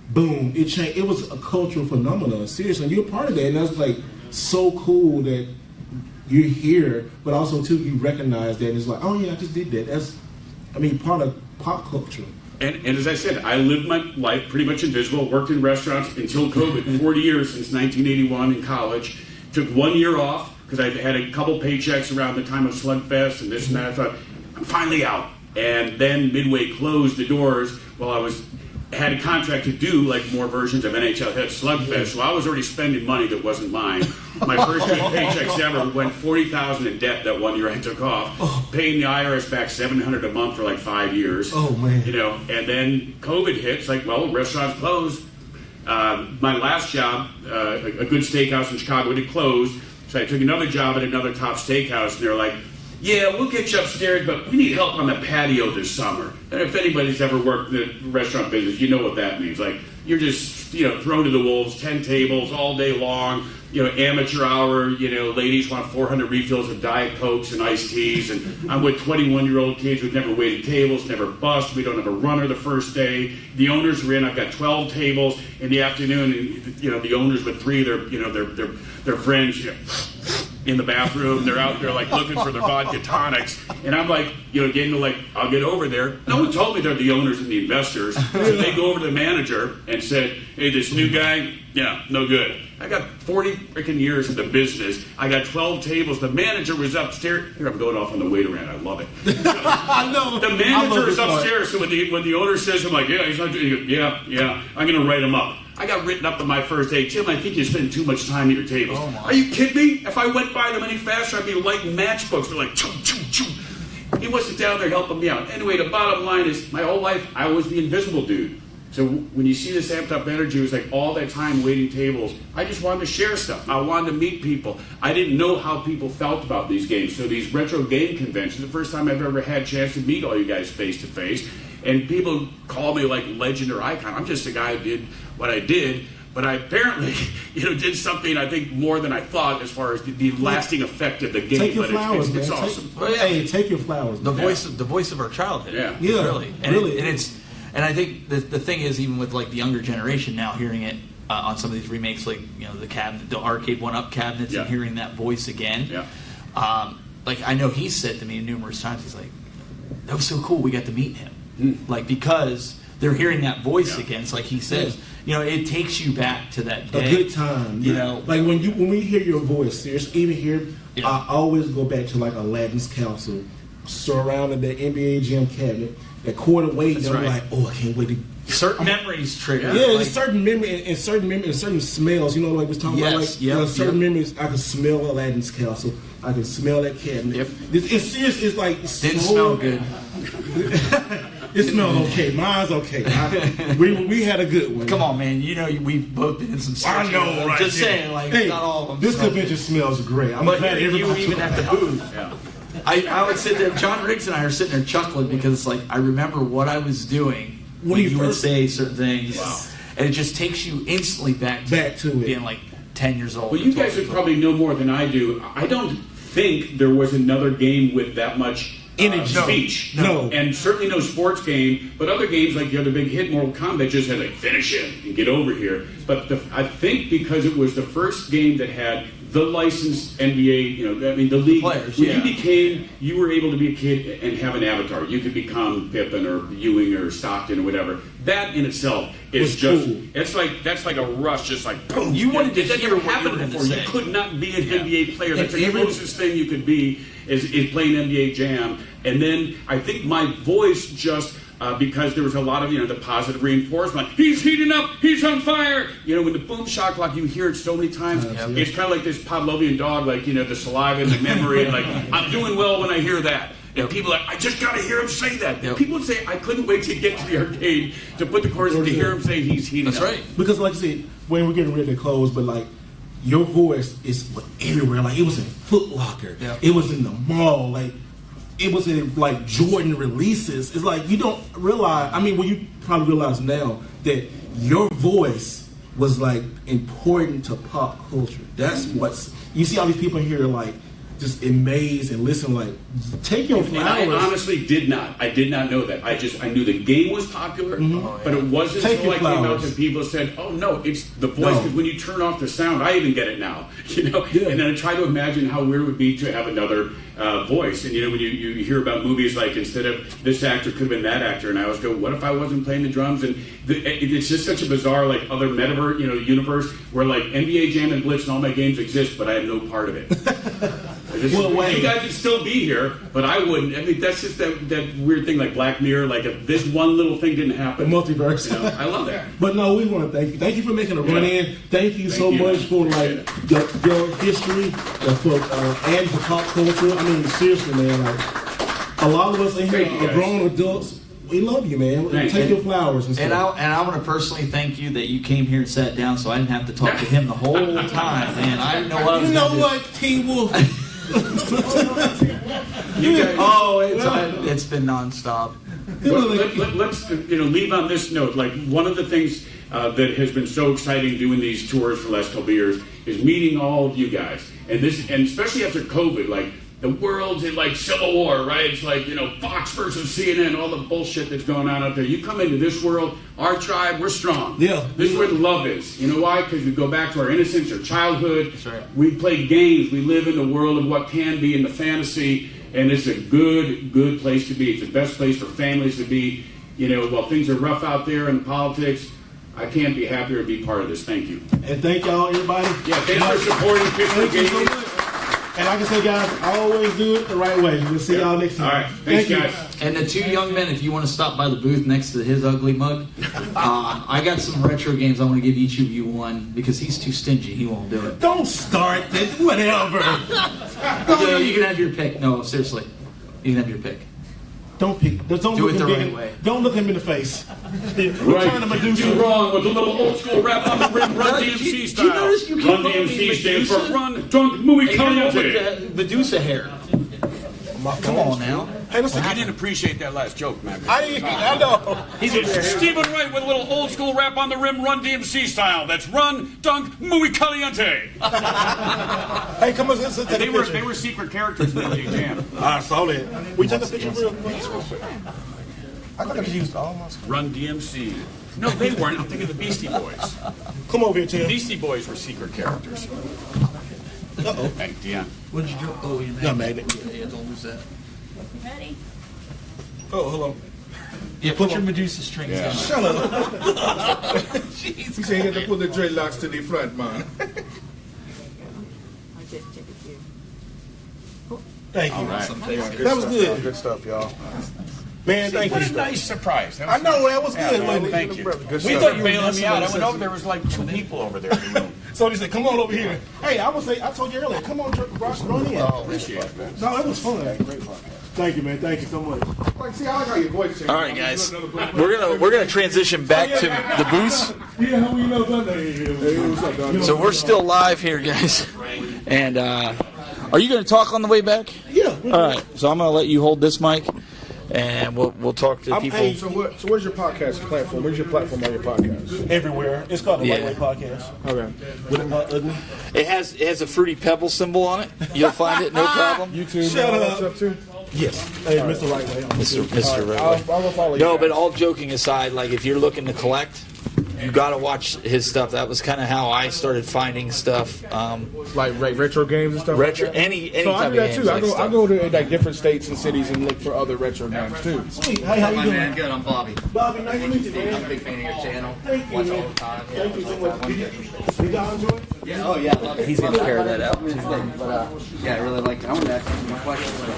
boom. It changed. It was a cultural phenomenon. Seriously, and you're part of that, and that's like so cool that you're here. But also too, you recognize that it's like, oh yeah, I just did that. That's, I mean, part of pop culture. And as I said, I lived my life pretty much invisible, worked in restaurants until COVID, 40 years since 1981 in college. Took 1 year off because I had a couple paychecks around the time of Slugfest and this and that. I thought, I'm finally out. And then Midway closed the doors while I had a contract to do like more versions of NHL Hit Slugfest, so I was already spending money that wasn't mine. My first 2 paychecks ever went $40,000 in debt that 1 year I took off, paying the IRS back $700 a month for like 5 years. Oh man! You know, and then COVID hit. It's like, well, restaurants closed. My last job, a good steakhouse in Chicago, it closed, so I took another job at another top steakhouse, and they're like, yeah, we'll get you upstairs, but we need help on the patio this summer. And if anybody's ever worked in the restaurant business, you know what that means. Like, you're just, thrown to the wolves, 10 tables all day long, amateur hour, ladies want 400 refills of Diet Cokes and iced teas, and I'm with 21-year-old kids who've never waited tables, never bussed, we don't have a runner the first day. The owners are in, I've got 12 tables in the afternoon, and, the owners with 3, their friends, in the bathroom, they're out there like looking for their vodka tonics, and I'm like, getting to like, I'll get over there. No one told me they're the owners and the investors, so they go over to the manager and said, hey, this new guy, no good. I got 40 freaking years in the business. I got 12 tables. The manager was upstairs. Here, I'm going off on the waiter rant. I love it. I know. The manager is upstairs, so when the owner says, I'm like, yeah, he's not doing it. Yeah, I'm going to write him up. I got written up on my first day. Tim, I think you spend too much time at your tables. Are you kidding me? If I went by them any faster, I'd be lighting matchbooks. They're like, choo, choo, choo. He wasn't down there helping me out. Anyway, the bottom line is, my whole life, I was the invisible dude. So when you see this amped up energy, it was like all that time waiting tables. I just wanted to share stuff. I wanted to meet people. I didn't know how people felt about these games. So these retro game conventions, the first time I've ever had a chance to meet all you guys face to face. And people call me like legend or icon. I'm just a guy who did what I did. But I apparently, did something I think more than I thought as far as the lasting effect of the game. Take your flowers, man. It's awesome. Hey, take your flowers. The voice of our childhood. Yeah, really. And I think the thing is, even with like the younger generation now, hearing it on some of these remakes, like the cabinet, the arcade one-up cabinets, and hearing that voice again. Yeah. Like I know he's said to me numerous times, he's like, "That was so cool. We got to meet him." Like because they're hearing that voice again. It's like he says. It takes you back to that day. A good time. Like when we hear your voice, seriously, even here, I always go back to like Aladdin's castle, surrounding the NBA Jam cabinet, that quarter weight. And I'm like, oh, I can't wait to. Certain memories trigger. Yeah, there's certain memory and certain smells. Like we was talking about, like certain memories. I can smell Aladdin's castle. I can smell that cabinet. Yep. It's serious. It's like didn't smell good. It smelled okay. Mine's okay. We had a good one. Come on, man. We've both been in some. I know, right? Just saying, like not all of them. This convention smells great. I'm glad everybody. Even at the booth. I would sit there. John Riggs and I are sitting there chuckling because it's like I remember what I was doing when you would say certain things, and it just takes you instantly back to it, being like 10 years old. Well, you guys would probably know more than I do. I don't think there was another game with that much speech. No. And certainly no sports game, but other games like the other big hit, Mortal Kombat, just had like finish it and get over here. But I think because it was the first game that had the licensed NBA, the league. Players, you were able to be a kid and have an avatar. You could become Pippen or Ewing or Stockton or whatever. That in itself is just, cool. That's like a rush, just like boom. You wanted to hear what happened before. You could not be an NBA player. That's the closest thing you could be is playing NBA Jam. And then I think my voice just, because there was a lot of, the positive reinforcement. He's heating up. He's on fire. When the boom shakalaka, you hear it so many times. It's kind of like this Pavlovian dog, like, the saliva and the memory. And like, I'm doing well when I hear that. And people are like, I just got to hear him say that. People would say, I couldn't wait to get to the arcade to put the chorus in to hear him say he's heating up. That's right. Because, like I said, when we're getting ready to close, but like, your voice is everywhere. Like, it was in Foot Locker. Yeah. It was in the mall. Like, it was in, like, Jordan releases. It's like, you don't realize, I mean, well, you probably realize now that your voice was, like, important to pop culture. That's what's, you see all these people in here, like, just amazed and listen, like, take your flowers. And I honestly did not. I did not know that. I knew the game was popular, but it wasn't until I came out and people said, "Oh no, it's the voice." Because when you turn off the sound, I even get it now. You know, and then I try to imagine how weird it would be to have another voice. And you know, when you hear about movies like instead of this actor could have been that actor, and I always go, "What if I wasn't playing the drums?" And it's just such a bizarre, like, other metaverse, universe where like NBA Jam and Blitz and all my games exist, but I have no part of it. You guys would still be here, but I wouldn't. I mean, that's just that weird thing like Black Mirror. Like, if this one little thing didn't happen, the multiverse. You know, I love that. But no, we want to thank you. Thank you for making a run in. Thank you so much for like your history and for pop culture. I mean, seriously, man. Like, a lot of us in here are grown adults. We love you, man. Take your flowers and stuff. And I want to personally thank you that you came here and sat down, so I didn't have to talk to him the whole time, man. I didn't know what I was. You know what, Teen Wolf? It's been nonstop. Let's leave on this note. Like, one of the things that has been so exciting doing these tours for the last couple of years is meeting all of you guys, and especially after COVID, like. The world's in, like, Civil War, right? It's like, Fox versus CNN, all the bullshit that's going on out there. You come into this world, our tribe, we're strong. Yeah. This is where the love is. You know why? Because we go back to our innocence, our childhood. That's right. We play games. We live in the world of what can be in the fantasy, and it's a good place to be. It's the best place for families to be. While things are rough out there in politics, I can't be happier to be part of this. Thank you. And thank y'all, everybody. Yeah, thanks for supporting Pittsburgh Gaming. And like I said, guys, I always do it the right way. We'll see y'all next time. All right. Thanks, guys. And the two young men, if you want to stop by the booth next to his ugly mug, I got some retro games. I want to give each of you one because he's too stingy. He won't do it. Don't start it. Whatever. You can have your pick. No, seriously. You can have your pick. Don't pick. Don't do look it the him right in, way. Don't look him in the face. Right. You're wrong with a little old school rap on the rim, Run DMC style. Do you notice you Run DMC stands for Run Dunk Muy Caliente. Medusa hair. Come on now. Hey, listen, I didn't appreciate that last joke, man. I know. He's Stephen Wright with a little old school rap on the rim, Run DMC style. That's Run Dunk Muy Caliente. Hey, come on, let's take a picture. They were secret characters in the Jam. I saw that. We take a picture real quick. I could have used almost. Run DMC. No, they weren't. I'm thinking of the Beastie Boys. Come over here, The Tim. Beastie Boys were secret characters. Uh-oh. Hey, Dion. What did you do? Oh, you No, magnet. Yeah, don't lose that. Ready? Oh, hold on. Yeah, put your Medusa strings down. Shut up. He said he had to put the dreadlocks to the front, man. Thank you. Right. That was good. Good stuff, y'all. Man, thank What you. a nice surprise. I know, that was good, man, wasn't it? thank you. Good We stuff. thought you were bailing me out. I went over, there was like 2 people over there in the room. So they said, come on over here. Hey, I told you earlier, come on, Ross, run in. Oh, appreciate it, man. No, it was fun. Great podcast. Thank you, man. Thank you so much. Like, see, I like how your voice changed. All right, guys, we're gonna transition back to the booths. Yeah, how you know Sunday? Hey, what's up, dog? So we're still live here, guys. And are you gonna talk on the way back? Yeah. All right. So I'm gonna let you hold this mic, and we'll talk to people. Hey, so where's your podcast platform? Where's your platform on your podcast? Everywhere. It's called the Yeah. Lightweight Podcast. Okay. With it ugly. It has a Fruity Pebble symbol on it. You'll find it, no problem. YouTube. Shut all that up. stuff too? Yes. Hey, Mr. Lightweight. Mr. Rightway. I'll follow you. No, but all joking aside, like if you're looking to collect, you got to watch his stuff. That was kind of how I started finding stuff. Like retro games and stuff. Retro, like that? any So I type do of that games. too. Like I go to like different states and cities and look for other retro games too. Sweet. Hey, how you doing? Man, good. I'm Bobby. Bobby, nice to meet you, man. I'm a big fan of your channel. Thank you, Watch man. all the time. Thank you so much. Did y'all enjoy it? Yeah. Oh yeah. I love it. He's gonna carry that out. But yeah, I really like it. I want to ask you some questions, but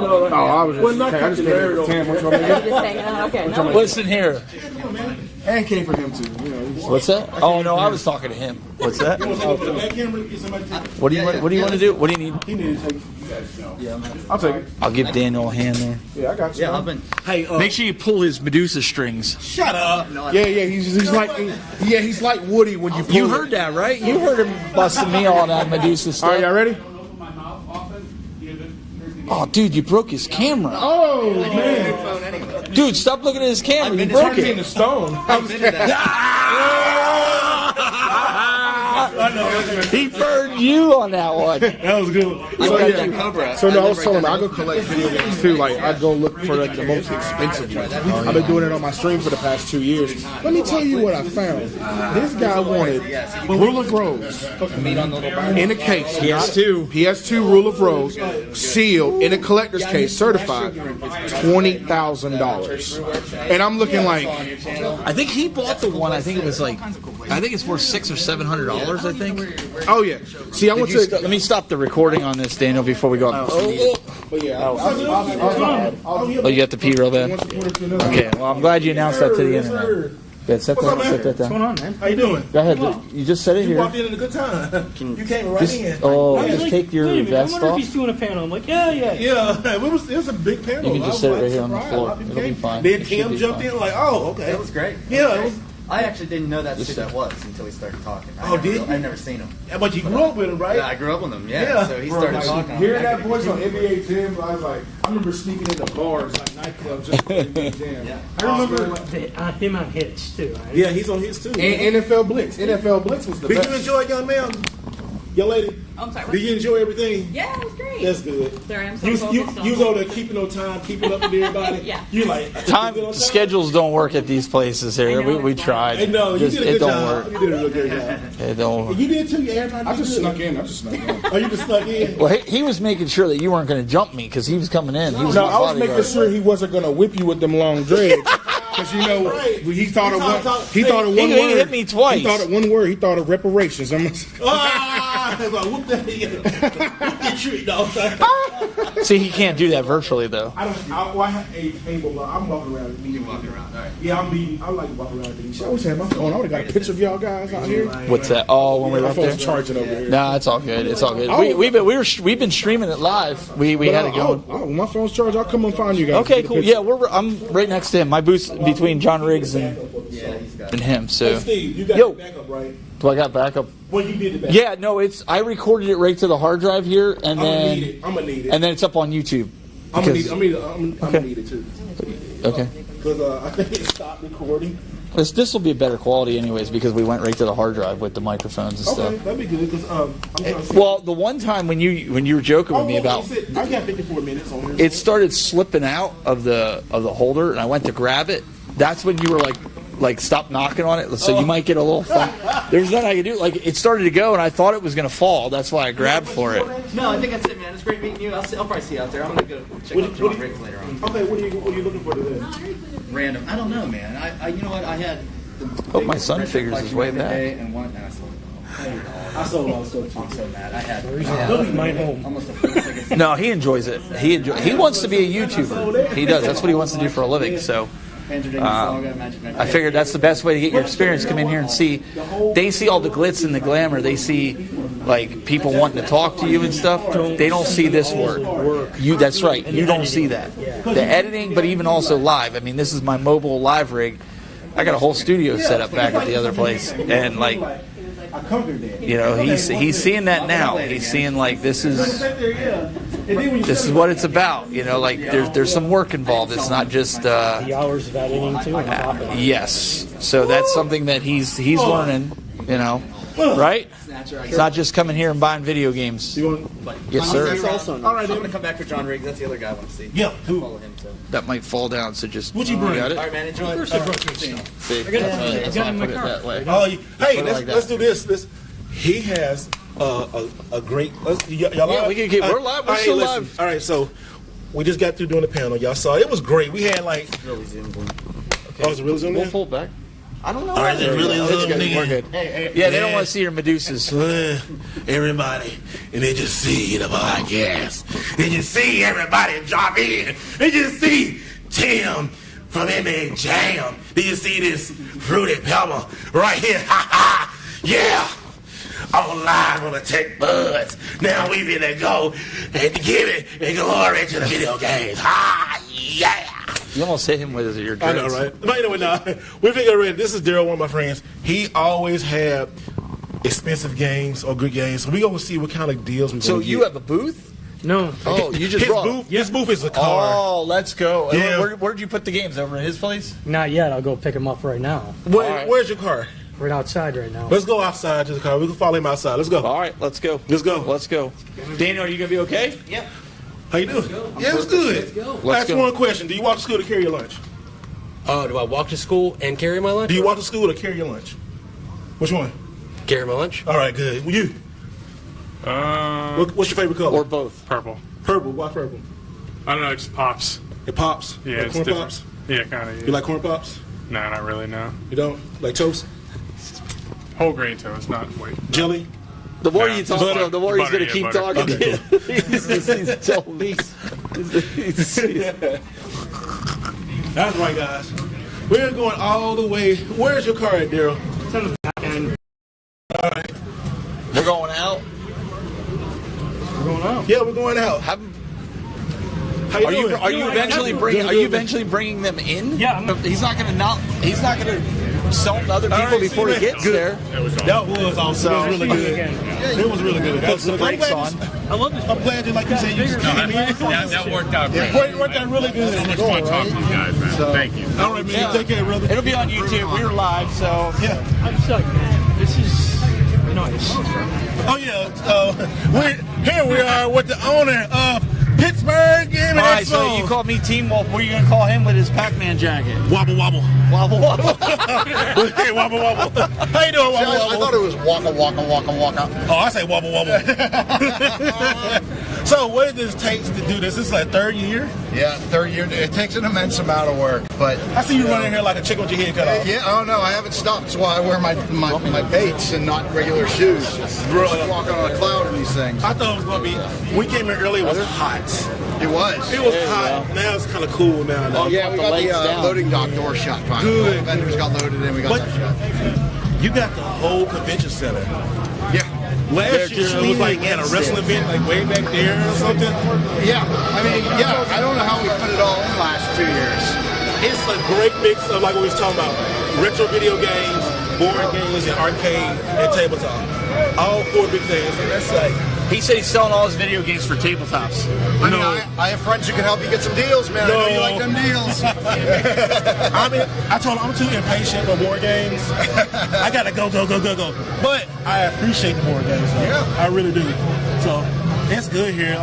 Oh, I was just. I just came for Tim. What you want me to Just hanging out. Okay. No. Listen here. And came for him too. You know. What's that? Oh no, I was talking to him. What's that? What do you want to do? What do you need? He needs to take. Yeah, I'll take it. I'll give Daniel a hand there. Yeah, I got you. Yeah, I've been. Hey, make sure you pull his Medusa strings. Shut up. Yeah, he's like Woody when you pull You heard that, right? You heard him busting me on that Medusa stuff. All right, y'all ready? Oh, dude, you broke his camera. Oh, man. Dude, stop looking at his camera. You broke it. Into stone. He burned you on that one. That was good. So I was telling him I go collect video games too. Like I go look for like the most expensive ones. I've been doing it on my stream for the past 2 years. Let me tell you what I found. This guy wanted Rule of Rose in a case. PS2 Rule of Rose sealed in a collector's case, certified, $20,000. And I'm looking like, I think he bought the one. I think it was like, I think it's worth $600 or $700. I think. Oh yeah. See, I want to. Let me stop the recording on this, Daniel, before we go on. Oh, you have to pee real bad. Okay. Well, I'm glad you announced that to the internet. Good. Set that down. What's going on, man? How you doing? Go ahead. You just set it here. You walked in a good time. You came right in. Just take your vest off. I wonder if he's doing a panel. I'm like, yeah. Yeah, it was a big panel. You can just set it right here on the floor. It'll be fine. Then Tim jumped in like, oh, okay. That was great. Yeah, it was. I actually didn't know that's who that was until we started talking. Did you? I've never seen him. Yeah, but you grew up with him, right? Yeah, I grew up with him. Yeah. So he started talking. Hearing that voice on NBA Jam, I was like, I remember sneaking into bars, like nightclubs, just for NBA Jam. Yeah. I remember him on hits too. Right? Yeah, he's on his too. And NFL Blitz. NFL Blitz was the best. Did you enjoy it, young man? Young lady? I'm sorry. Did you enjoy everything? Yeah, it was great. That's good. There I am. You was over there keeping on time, keeping up with everybody. Yeah. You like Time schedules don't work at these places here. We tried. No, you did a good job. Work. You did a real good job. It don't work. You did too. I just snuck in. Oh, you just snuck in? Well, he was making sure that you weren't going to jump me because he was coming in. I was making sure he wasn't going to whip you with them long dreads. Because he thought of one. He thought of one word. He hit me twice. He thought of one word. He thought of reparations. Whoop that. See, he can't do that virtually though. I have a table. I'm walking around. You walking around? All right. Yeah, I'm beating. I like walking around. I always had my phone. I would have got a picture of y'all guys out here. What's that? Oh, when we left there. Charging over here. Nah, it's all good. It's all good. We've been streaming it live. We had it going. When my phone's charged, I'll come and find you guys. Okay, cool. Yeah, I'm right next to him. My booth's between John Riggs and him. So. Hey, Steve, you got backup, right? Do I got backup? Well, you did the backup. Yeah, no, I recorded it right to the hard drive here, and then I'm gonna need it. And then it's up on YouTube. I'm gonna need it too. Okay. Because I think it stopped recording. This will be a better quality, anyways, because we went right to the hard drive with the microphones and stuff. Okay, that'd be good. Because well, the one time when you were joking with me about, I got 54 minutes on here. It started slipping out of the holder, and I went to grab it. That's when you were like stop knocking on it, so you might get a little fun. There was nothing I could do. Like it started to go, and I thought it was going to fall. That's why I grabbed for it. No, I think that's it, man. It's great meeting you. I'll probably see you out there. I'm going to go check out John Riggs later on. Okay, what are you looking for today? Random. I don't know, man. I you know what? I had. Hope my son figures his way back. And one, I sold I'm so mad. I had my home. Almost a full second. No, he enjoys it. He wants to be a YouTuber. He does. That's what he wants to do for a living. So. I figured that's the best way to get your experience. Come in here and see. They see all the glitz and the glamour. They see like people wanting to talk to you and stuff. They don't see this work. That's right. You don't see that. The editing, but even also live. I mean, this is my mobile live rig. I got a whole studio set up back at the other place, and like, you know, he's seeing that now. He's seeing like this is what it's about. You know, like there's some work involved. It's not just the hours of editing too. Yes, so that's something that he's learning. You know, right? It's not just coming here and buying video games. Yes, sir. All right, I'm going to come back for John Riggs. That's the other guy I want to see. Yeah, follow him. So. That might fall down. So just what you bring? Got it? All right, man. Enjoy. Of course, I brought you See, I got it in my car. That way. Oh, hey, let's do this. He has a great. Yeah, we can keep. We're live. We're still live. All right, so we just got through doing the panel. Y'all saw it was great. We had like. Really zoomed in. Okay. Oh, is it really zoomed in? We'll pull it back. I don't know. All right, it's really zoomed in. We're good. Yeah, they don't want to see your Medusas. Everybody, and they just see the podcast. They just see everybody drop in. They just see Tim from NBA Jam. Do you see this fruity pebble right here? Ha ha! Yeah! On live on the Tech Buds. Now we finna go and give it and glory to the video games. Ha! Yeah! You almost hit him with your I know, drinks. right? But anyway, now, we figure already. This is Daryl, one of my friends. He always had expensive games or good games. So we gonna see what kind of deals we. So gonna you get. have a booth? No. Oh, you just his brought booth. His booth is a car. Oh, let's go. Yeah. Where'd you put the games? Over at his place? Not yet. I'll go pick him up right now. Where's your car? Right outside right now. Let's go outside to the car. We can follow him outside. Let's go. All right, let's go. Let's go. Let's go. Daniel, are you gonna be okay? Yep. How you doing? Yeah, it's good. Let's Ask go. one question. Do you walk to school to carry your lunch? Do I walk to school and carry my lunch? Do you walk to school to carry your lunch? Which one? Carry my lunch. All right, good. Well, you? What's your favorite color? Or both? Purple. Purple. Why purple? I don't know, it just pops. It pops? Yeah, like it's corn different. pops? Yeah, kind of. Yeah. You like corn pops? No, not really, no. You don't? Like toast? Whole grain toast, not white. Jelly? The more No, you talk butter. to him, the more he's Butter, going to yeah, keep butter. talking to you. He's totally. That's right, guys. We're going all the way. Where's your car at, Daryl? It's on the back end. All right. We're going out. We're going out. Yeah, we're going out. How you doing? Are you eventually bringing them in? Yeah. He's not going to sell them to other people before he gets there. That was awesome. It was really good. It was really good. Put some brakes on. I love this. I'm glad you, like you said, you just came in. That worked out great. It worked out really good. So much fun talking to you guys, man. Thank you. All right, man. Take care, brother. It'll be on YouTube. We're live, so yeah. I'm stuck, man. This is nice. Oh yeah. Here we are with the owner of Pittsburgh Gaming Expo. All right, so you called me Team Wolf. What are you going to call him with his Pac-Man jacket? Wobble wobble. Wobble wobble. Hey, wobble wobble. How you doing, wobble wobble? I thought it was waka waka waka waka. Oh, I say wobble wobble. So what does it take to do this? This is like third year? Yeah, third year. It takes an immense amount of work, but I see you running here like a chicken with your head cut off. Yeah, oh no, I haven't stopped. That's why I wear my baits and not regular shoes. Really walking on a cloud in these things. I thought it was gonna be. We came in early. It was hot. It was. It was hot. Now it's kind of cool now. Oh yeah, we got the loading dock door shut. Finally. Good. All the vendors got loaded and we got that shut. You got the whole convention center. Yeah. Last year it was like at a wrestling event, like way back there or something. Yeah, I mean, yeah, I don't know how we put it all in the last 2 years. It's a great mix of like what we was talking about, retro video games, board games, and arcade and tabletop. All four big things, and that's like. He said he's selling all his video games for tabletops. I mean, I have friends who can help you get some deals, man. No. I know you like them deals. I told him I'm too impatient for board games. I gotta go. But I appreciate the board games. Though. Yeah. I really do. So it's good here.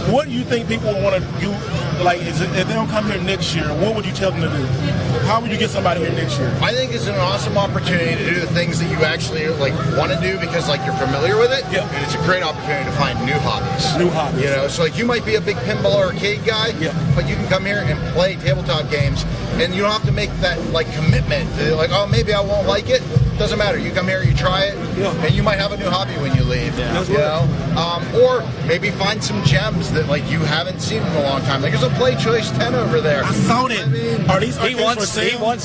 What do you think people want to do? Like, if they don't come here next year, what would you tell them to do? How would you get somebody here next year? I think it's an awesome opportunity to do the things that you actually like want to do because like you're familiar with it. Yeah. And it's a great opportunity to find new hobbies. New hobbies. You know, so like you might be a big pinball or arcade guy, but you can come here and play tabletop games, and you don't have to make that like commitment. To, like, oh, maybe I won't like it. Doesn't matter. You come here, you try it, and you might have a new hobby when you leave. Yeah. You know, or maybe find some gems that like you haven't seen in a long time. Like there's a Play Choice 10 over there. I saw it. I mean, are these he wants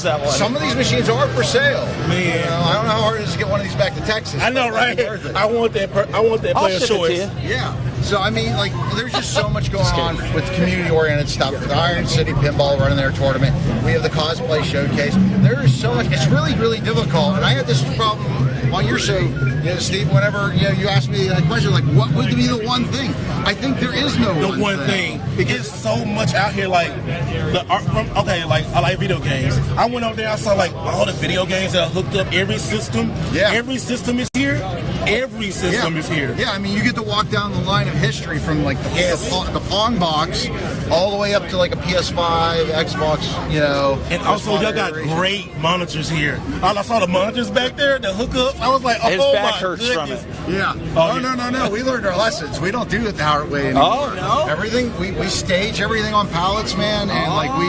that one. Some of these machines are for sale. Man, you know, I don't know how hard it is to get one of these back to Texas. I know, right? I want that. I want that player choice. Yeah. So I mean, like, there's just so much going on with community-oriented stuff. With Iron City Pinball running their tournament, we have the cosplay showcase. There is so much. It's really, really difficult. And I had this problem on your show, Steve. Whenever you asked me a question like, what would be the one thing? I think there is no one thing. It's so much out here. Like the art from like I like video games. I went over there. I saw like all the video games that are hooked up. Every system. Yeah. Every system is here. Every system is here. Yeah, I mean, you get to walk down the line of history from like the Pong box all the way up to like a PS5, Xbox, And also, y'all got great monitors here. I saw the monitors back there, the hookups. I was like, oh, his back my hurts goodness. from it. Yeah. Oh, no. We learned our lessons. We don't do it the hard way anymore. Oh, no? Everything, we stage everything on pallets, man, and like we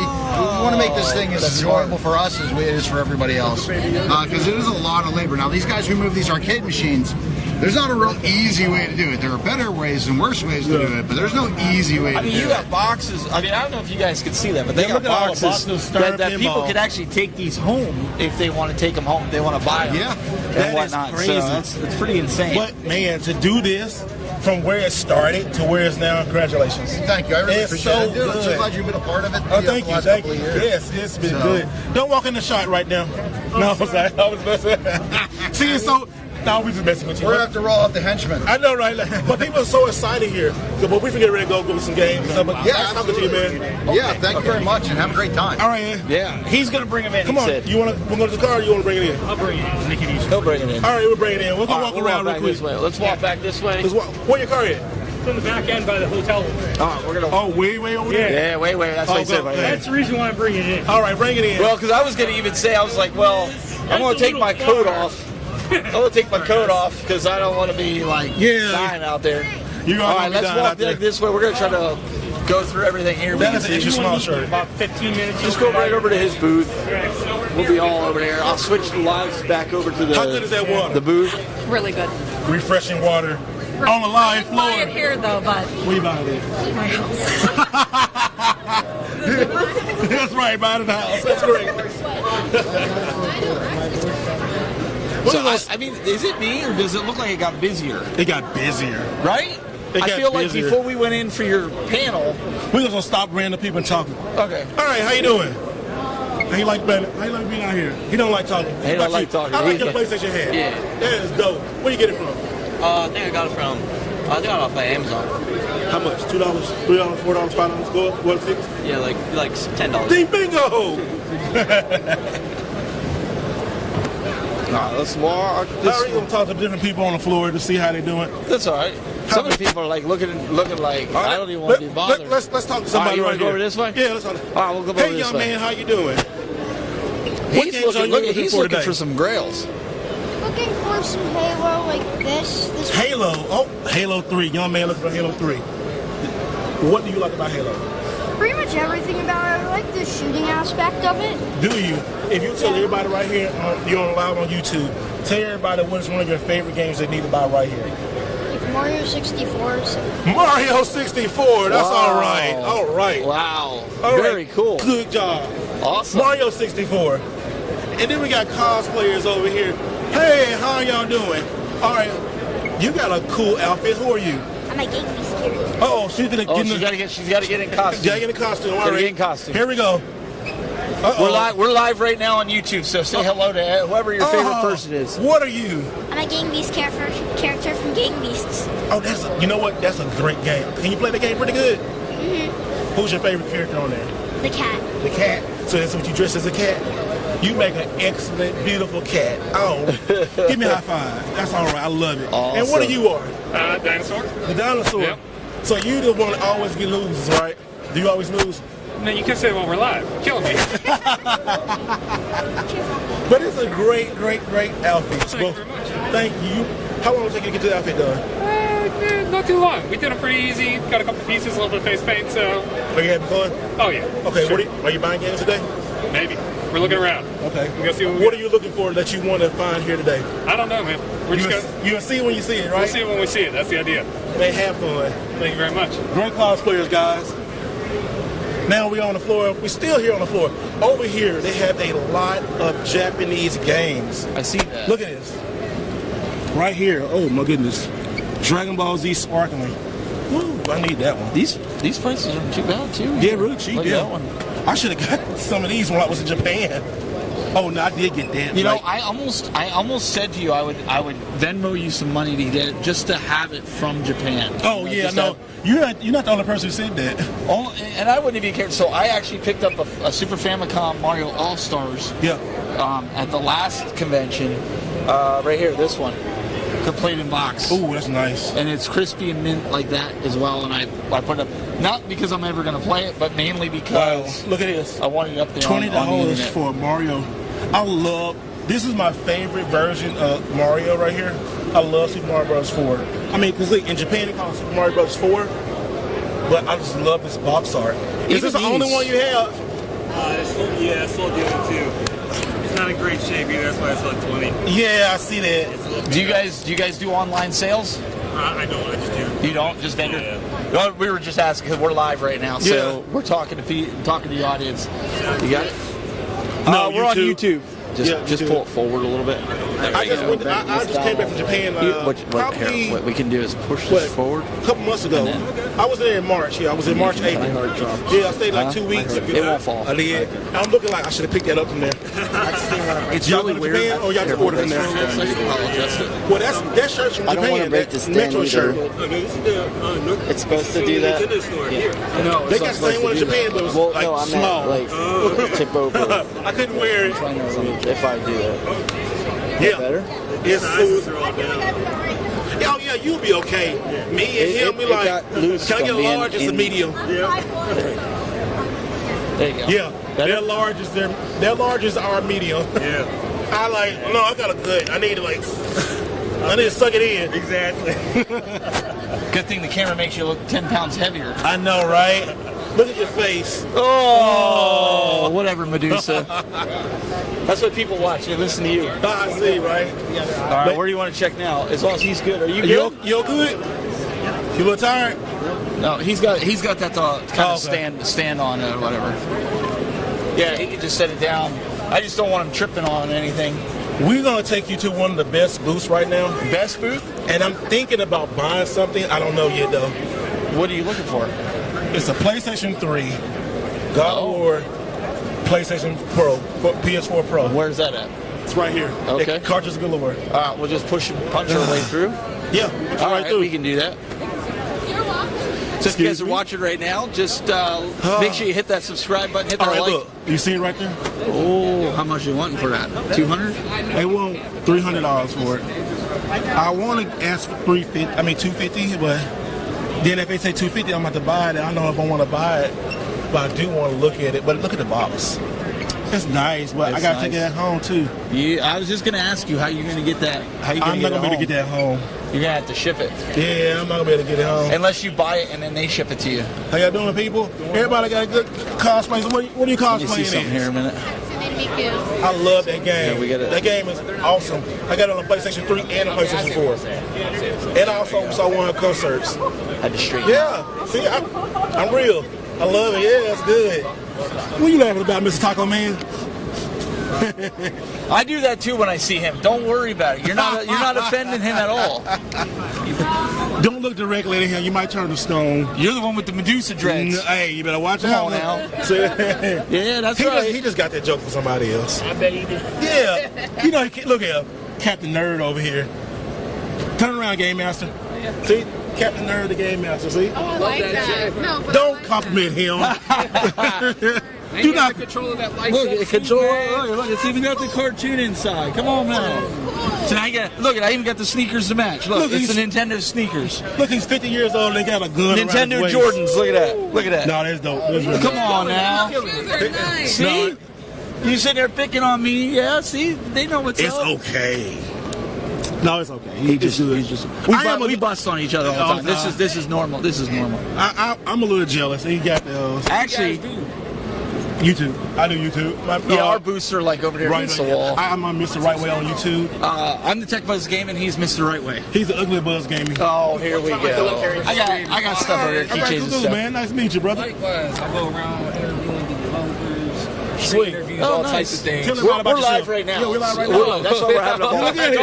want to make this thing as enjoyable for us as it is for everybody else. Because it is a lot of labor. Now, these guys who move these arcade machines, There's not a real easy way to do it. There are better ways and worse ways to do it, but there's no easy way to do it. I mean, you got boxes. I mean, I don't know if you guys can see that, but they got look at all the boxes boxes that people could actually take these home if they want to take them home. If they want to buy them. Yeah, that and whatnot. is crazy. So it's pretty insane. But man, to do this from where it started to where it's now, congratulations. Thank you. I really It's appreciate so it. Dude, I'm so good. glad you've been a part of it. Oh, thank the you. last Thank couple you. of years. Yes, it's been So- good. Don't walk in the shot right now. No, I'm sorry. I was messing. See, it's so. No, we just messing with you. We're going to have to roll out the henchmen. I know, right? But people are so excited here. So, but we can get ready to go with some games and stuff. But Yeah, nice talking to you, man. Yeah, thank you very much, and have a great time. All right, man. Yeah, he's gonna bring them in. Come he on. said. You want to go to the car or you want to bring it in? I'll bring it in. Make it easy. He'll bring it in. All right, we'll bring it in. We'll go All right, walk we'll around back real quick. this way. Let's walk back this way. Where your car at? It's on the back end by the hotel. All right, we're gonna. Oh, way over there? Yeah, way. That's what I said. Right That's the reason why I'm bringing it in. All right, bring it in. Well, because I was gonna even say, I was like, well, I'm gonna take my coat off. I'm gonna take my coat off because I don't want to be like dying out there. You're All gonna right, be let's dying walk out there. this way. We're gonna try to go through everything here. That is an extra small shirt. About 15 minutes. Just go right over to his booth. We'll be all over there. I'll switch the lives back over to the. How good is that water? The booth. Really good. Refreshing water on the live floor. Buy it here though, but Where you buying it? my house. That's right, buying it in the house. That's great. So I mean, is it me or does it look like it got busier? It got busier. Right? It I got feel like busier. before we went in for your panel. We're gonna stop random people and talking. Okay. All right, how you doing? How you like being out here? He don't like talking. He don't like talking. I like He- your PlayStation head. Yeah. That is dope. Where you get it from? I think I got it from. I got it off by Amazon. How much? $2, $3, $4, $5? Go up 1 6. Yeah, like $10. Ding bingo! Let's walk. How are you gonna talk to different people on the floor to see how they doing? That's all right. Some of the people are like looking like I don't even want to be bothered. Let's talk to somebody you right wanna go here. over this way? Yeah, let's talk. All right, we'll go over Hey, this young way. man, how you doing? He's games are looking, you he's looking for looking today? for some grails. Looking for some Halo like this. Halo. Oh, Halo 3. Young man looking for Halo 3. What do you like about Halo? Pretty much everything about it. I like the shooting aspect of it. Do you? If you tell everybody right here, you're on live on YouTube, tell everybody what is one of your favorite games they need to buy right here. Like Mario 64. Mario 64. That's Wow. all right. All right. Wow. All Very right. cool. Good job. Awesome. Mario 64. And then we got cosplayers over here. Hey, how y'all doing? All right. You got a cool outfit. Who are you? I'm a game beast character. Oh, she's gonna Oh, get she's got to get in costume. Gotta get in costume. All Gotta right. get in costume. Here we go. Uh-oh. We're live right now on YouTube, so say hello to whoever your favorite person is. What are you? I'm a game beast character from Game Beasts. Oh, you know what? That's a great game. Can you play the game pretty good? Who's your favorite character on there? The cat. The cat. So that's what you dress as a cat? You make an excellent, beautiful cat. Oh, give me a high five. That's all right. I love it. Awesome. And what are you are? Dinosaur. The dinosaur. Yep. So you the one that always get loses, right? Do you always lose? No, you can say while we're live. Kill me. But it's a great outfit. Thank you very much. Thank you. How long will it take you to get the outfit done? Not too long. We did it pretty easy. Got a couple pieces, a little bit of face paint, so. Are you having fun? Oh, yeah. Okay, Sure. are you buying games today? Maybe. We're looking around. Okay. We're gonna see What are you looking for that you want to find here today? I don't know, man. We're just gonna. You'll see when you see it, right? We'll see it when we see it. That's the idea. They have fun. Thank you very much. Great cosplayers, guys. Now we're on the floor. We're still here on the floor. Over here, they have a lot of Japanese games. I see that. Look at this. Right here. Oh, my goodness. Dragon Ball Z Sparkling. Woo, I need that one. These prices aren't too bad, too. Yeah, really cheap. Look at Yeah. that one. I should have got some of these when I was in Japan. Oh, no, I did get that. You know, Like, I almost said to you I would Venmo you some money to get it just to have it from Japan. oh, You know, yeah, just no. You're not the only person who said that. And I wouldn't even care. So I actually picked up a Super Famicom Mario All Stars. Yeah. At the last convention, right here, this one, complete in box. Ooh, that's nice. And it's crispy and mint like that as well. And I put it up not because I'm ever going to play it, but mainly because Look at this. I wanted it up there. $20 on the internet. for Mario. This is my favorite version of Mario right here. I love Super Mario Bros. 4. I mean, because in Japan it calls Super Mario Bros. 4, but I just love this box art. Is this the only one you have? Yeah, it's still the other two. It's not not in great shape either. That's why it's like 20. Yeah, I see that. Do you guys do online sales? I don't. I just do. You don't? Just vendor? Yeah. Well, we were just asking because we're live right now, so we're talking to the audience. You got it? No, we're on YouTube. Just YouTube. pull it forward a little bit. I just came back from Japan. What we can do is push this forward. A couple months ago. I was there in March. Yeah, I was in March 8th. Yeah, I stayed like 2 weeks. It won't fall. I did. I'm looking like I should have picked that up from there. It's y'all really go to Japan, weird. or y'all just order from there? I'll adjust it. Well, that shirt's from I don't Japan. want to break the That stand Metro either. shirt. It's supposed to do that. No, They got the same one in Japan, but it was Well, like no, I small. meant like tip over. I couldn't wear it. If I do that. Yeah. Better? It's oh yeah, you'll be okay. Me and him, we like, can I get a large? It's a medium. There you go. Yeah, their large is our medium. Yeah. I got a good. I need to suck it in. Exactly. Good thing the camera makes you look 10 pounds heavier. I know, right? Look at your face. Oh, whatever, Medusa. That's what people watch. They listen to you. I see, right? All right, where do you want to check now? As long as he's good. Are you good? You good? You look tired? No, he's got that kind of stand on or whatever. Yeah, he can just set it down. I just don't want him tripping on anything. We're gonna take you to one of the best booths right now. Best booth? And I'm thinking about buying something. I don't know yet though. What are you looking for? It's a PlayStation 3, God of War, PlayStation Pro, PS4 Pro. Where's that at? It's right here. Okay. Cartridge galore. All right, we'll just punch our way through. Yeah, all right right, through. we can do that. So if you guys are watching right now, just make sure you hit that subscribe button, hit that like. Look, you see it right there? Oh, how much are you wanting for that? 200? They want $300 for it. I want to ask for $250, but then if they say $250, I'm about to buy it. I don't know if I want to buy it, but I do want to look at it. But look at the box. It's nice, but I gotta take it at home too. Yeah, I was just gonna ask you how you're gonna get that. I'm not gonna be able to get that home. You're gonna have to ship it. Yeah, I'm not gonna be able to get it home. Unless you buy it and then they ship it to you. How y'all doing, people? Everybody got a good cosplay. So what are you cosplaying? Let me see something here a minute. I love that game. Yeah, that game is awesome. I got it on PlayStation 3 and a PlayStation 4. And I also saw one of concerts. Had to straighten. Yeah, see, I'm real. I love it. Yeah, it's good. What are you laughing about, Mr. Taco Man? I do that too when I see him. Don't worry about it. You're not offending him at all. Don't look directly at him. You might turn to stone. You're the one with the Medusa dreads. Hey, you better watch Come out on now. Yeah, that's right. He just got that joke for somebody else. I bet he did. Yeah. You know, look at him. Captain Nerd over here. Turn around, Game Master. See? Captain Nerd, the Game Master. See? Oh, I like that. No, but don't compliment him. Do not control that light. Look, it look, it's even got the cartoon inside. Come on now. So now I even got the sneakers to match. Look, it's the Nintendo sneakers. Look, he's 50 years old and they got a gun. Nintendo Jordans. Look at that. Look at that. No, that's dope. That's really Come on now. nice. See? No. You sitting there picking on me? Yeah. See, they know what's up. It's okay. No, it's okay. We bust on each other all the time. This is normal. This is normal. I'm a little jealous. He got those. Actually, YouTube. I do YouTube. Our booths are like over there against the wall. I'm on Mr. Right Way on YouTube. I'm the Tech Buzz Gaming. He's Mr. Right Way. He's the Ugly Buzz Gaming. Oh, here we go. I got stuff over here. Keychains and stuff. Man, nice to meet you, brother. Likewise, I go around interviewing the developers. Sweet. Interviews, all types of things. We're live right now. Yeah, we're live right now. That's why we're having a ball. Look at it.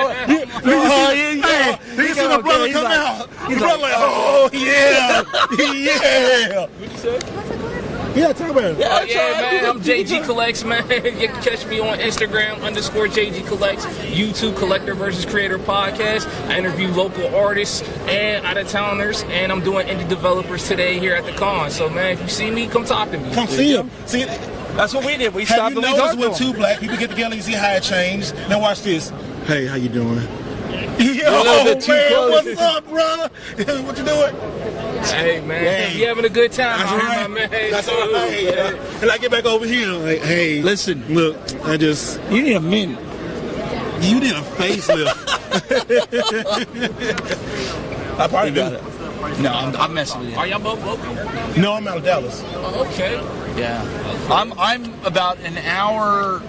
Hey, you see the brother come out. The brother like, oh, yeah. Yeah. What'd you say? Yeah, talk about it. Yeah, man, I'm JG Collects, man. You can catch me on Instagram _JG Collects, YouTube Collector versus Creator Podcast. I interview local artists and out-of-towners, and I'm doing indie developers today here at the con. So, man, if you see me, come talk to me. Come see him. See, that's what we did. We stopped and we talked to when two black people get together, you see how it changed. Now watch this. Hey, how you doing? Yo, man, what's up, brother? What you doing? Hey, man, you having a good time? That's right. Man. That's all right. Yeah. And I get back over here, like, hey, listen, look, you need a mint. You need a facelift. I probably got it. No, I'm messing with you. Are y'all both local? No, I'm out of Dallas. Oh, okay. Yeah. I'm about an hour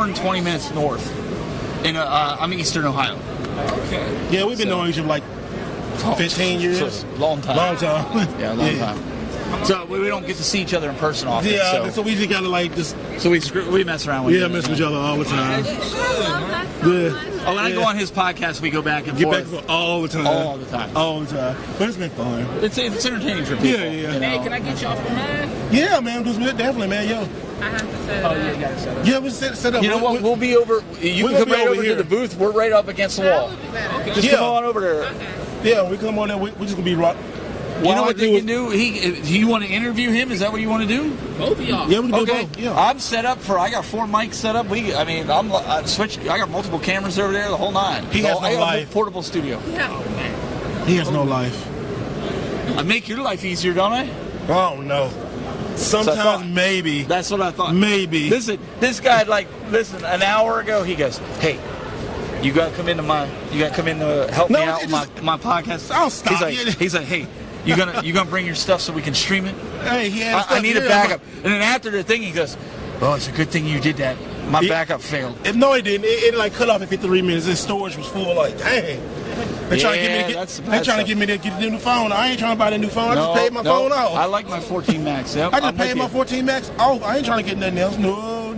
and 20 minutes north. I'm Eastern Ohio. Okay. Yeah, we've been knowing each other like 15 years. Long time. Long time. Yeah, long time. So we don't get to see each other in person often. Yeah, so we just gotta like just. So we mess around with. Yeah, mess with each other all the time. Yeah. Oh, when I go on his podcast, we go back and Get forth. back and forth all the time. All the time. All the time. But it's been fun. It's entertaining for people. Yeah. You know? Hey, can I get y'all for mine? Yeah, man. Definitely, man. Yo. I have to set up. Oh, yeah, you gotta set up. Yeah, we set up. You know what? We'll be over. You can come right over to the booth. We're right up against the wall. Okay. Just come on over there. Yeah, we come on there. We're just gonna be rock. You know what they can do? Do you want to interview him? Is that what you want to do? Both of y'all. Yeah, we can do Okay. both. Yeah. I'm set up for. I got 4 mics set up. I'm switched. I got multiple cameras over there. The whole nine. He has no I got life. a portable studio. Yeah. He has no life. I make your life easier, don't I? Oh no. Sometimes maybe. That's what I thought. Maybe. Listen, this guy an hour ago he goes, "Hey, you gotta come in to help me out with my podcast." I'll stop. He's like, "Hey, you gonna bring your stuff so we can stream it?" Hey, he has I need a backup. And then after the thing, he goes, "Oh, it's a good thing you did that. My backup failed." No, it didn't. It like cut off at 53 minutes. His storage was full. Like, dang. They're trying to get me to get the new phone. I ain't trying to buy the new phone. I just paid my phone off. I like my 14 Max. Yep, I just paid my 14 Max off. I ain't trying to get nothing else. No.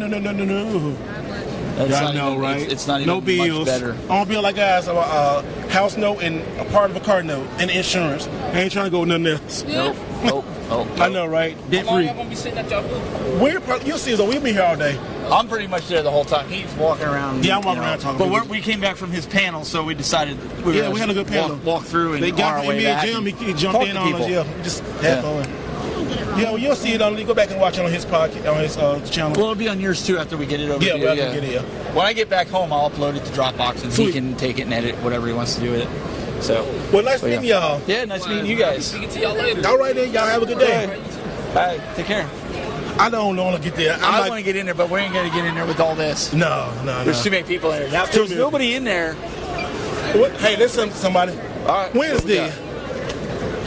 I know, right? It's not even no bills. Much better. I don't bill like guys a house note and a part of a car note and insurance. I ain't trying to go with nothing else. Nope. I know, right? Debt How long free. y'all gonna be sitting at y'all booth? You'll see us. We'll be here all day. I'm pretty much there the whole time. He's walking around. Yeah, I'm walking around talking. But we came back from his panel, so we decided we had a good panel. Walk through and they got on our from way NBA back. Jam. He jumped in on us. Yeah, just had fun. Yeah, well, you'll see it on. Go back and watch it on his podcast, on his channel. Well, it'll be on yours too after we get it over. Yeah, to you. we'll get it. Yeah. When I get back home, I'll upload it to Dropbox, and he can take it and edit whatever he wants to do with it. So. Well, nice meeting y'all. Yeah, nice meeting you guys. See y'all later. All right, then. Y'all have a good day. Bye. Take care. I don't want to get there. I want to get in there, but we ain't going to get in there with all this. No. There's too many people in there. Now, if there's nobody in there. Hey, listen, somebody. All right. Wednesday.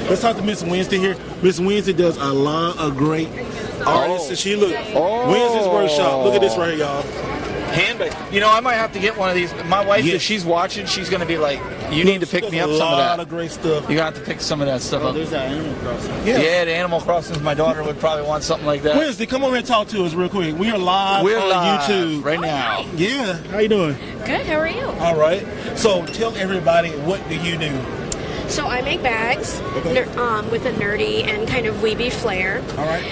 Let's talk to Miss Wednesday here. Miss Wednesday does a lot of great artists. And she Wednesday's workshop. Look at this right here, y'all. Handbag. You know, I might have to get one of these. My wife, if she's watching, she's going to be like, "You need to pick me up some of that." A lot of great stuff. You got to pick some of that stuff up. There's that Animal Crossing. Yeah, the Animal Crossing. My daughter would probably want something like that. Wednesday, come over and talk to us real quick. We are live on YouTube right now. Yeah. How you doing? Good, how are you? All right. So tell everybody, what do you do? So I make bags with a nerdy and kind of weeby flair. All right.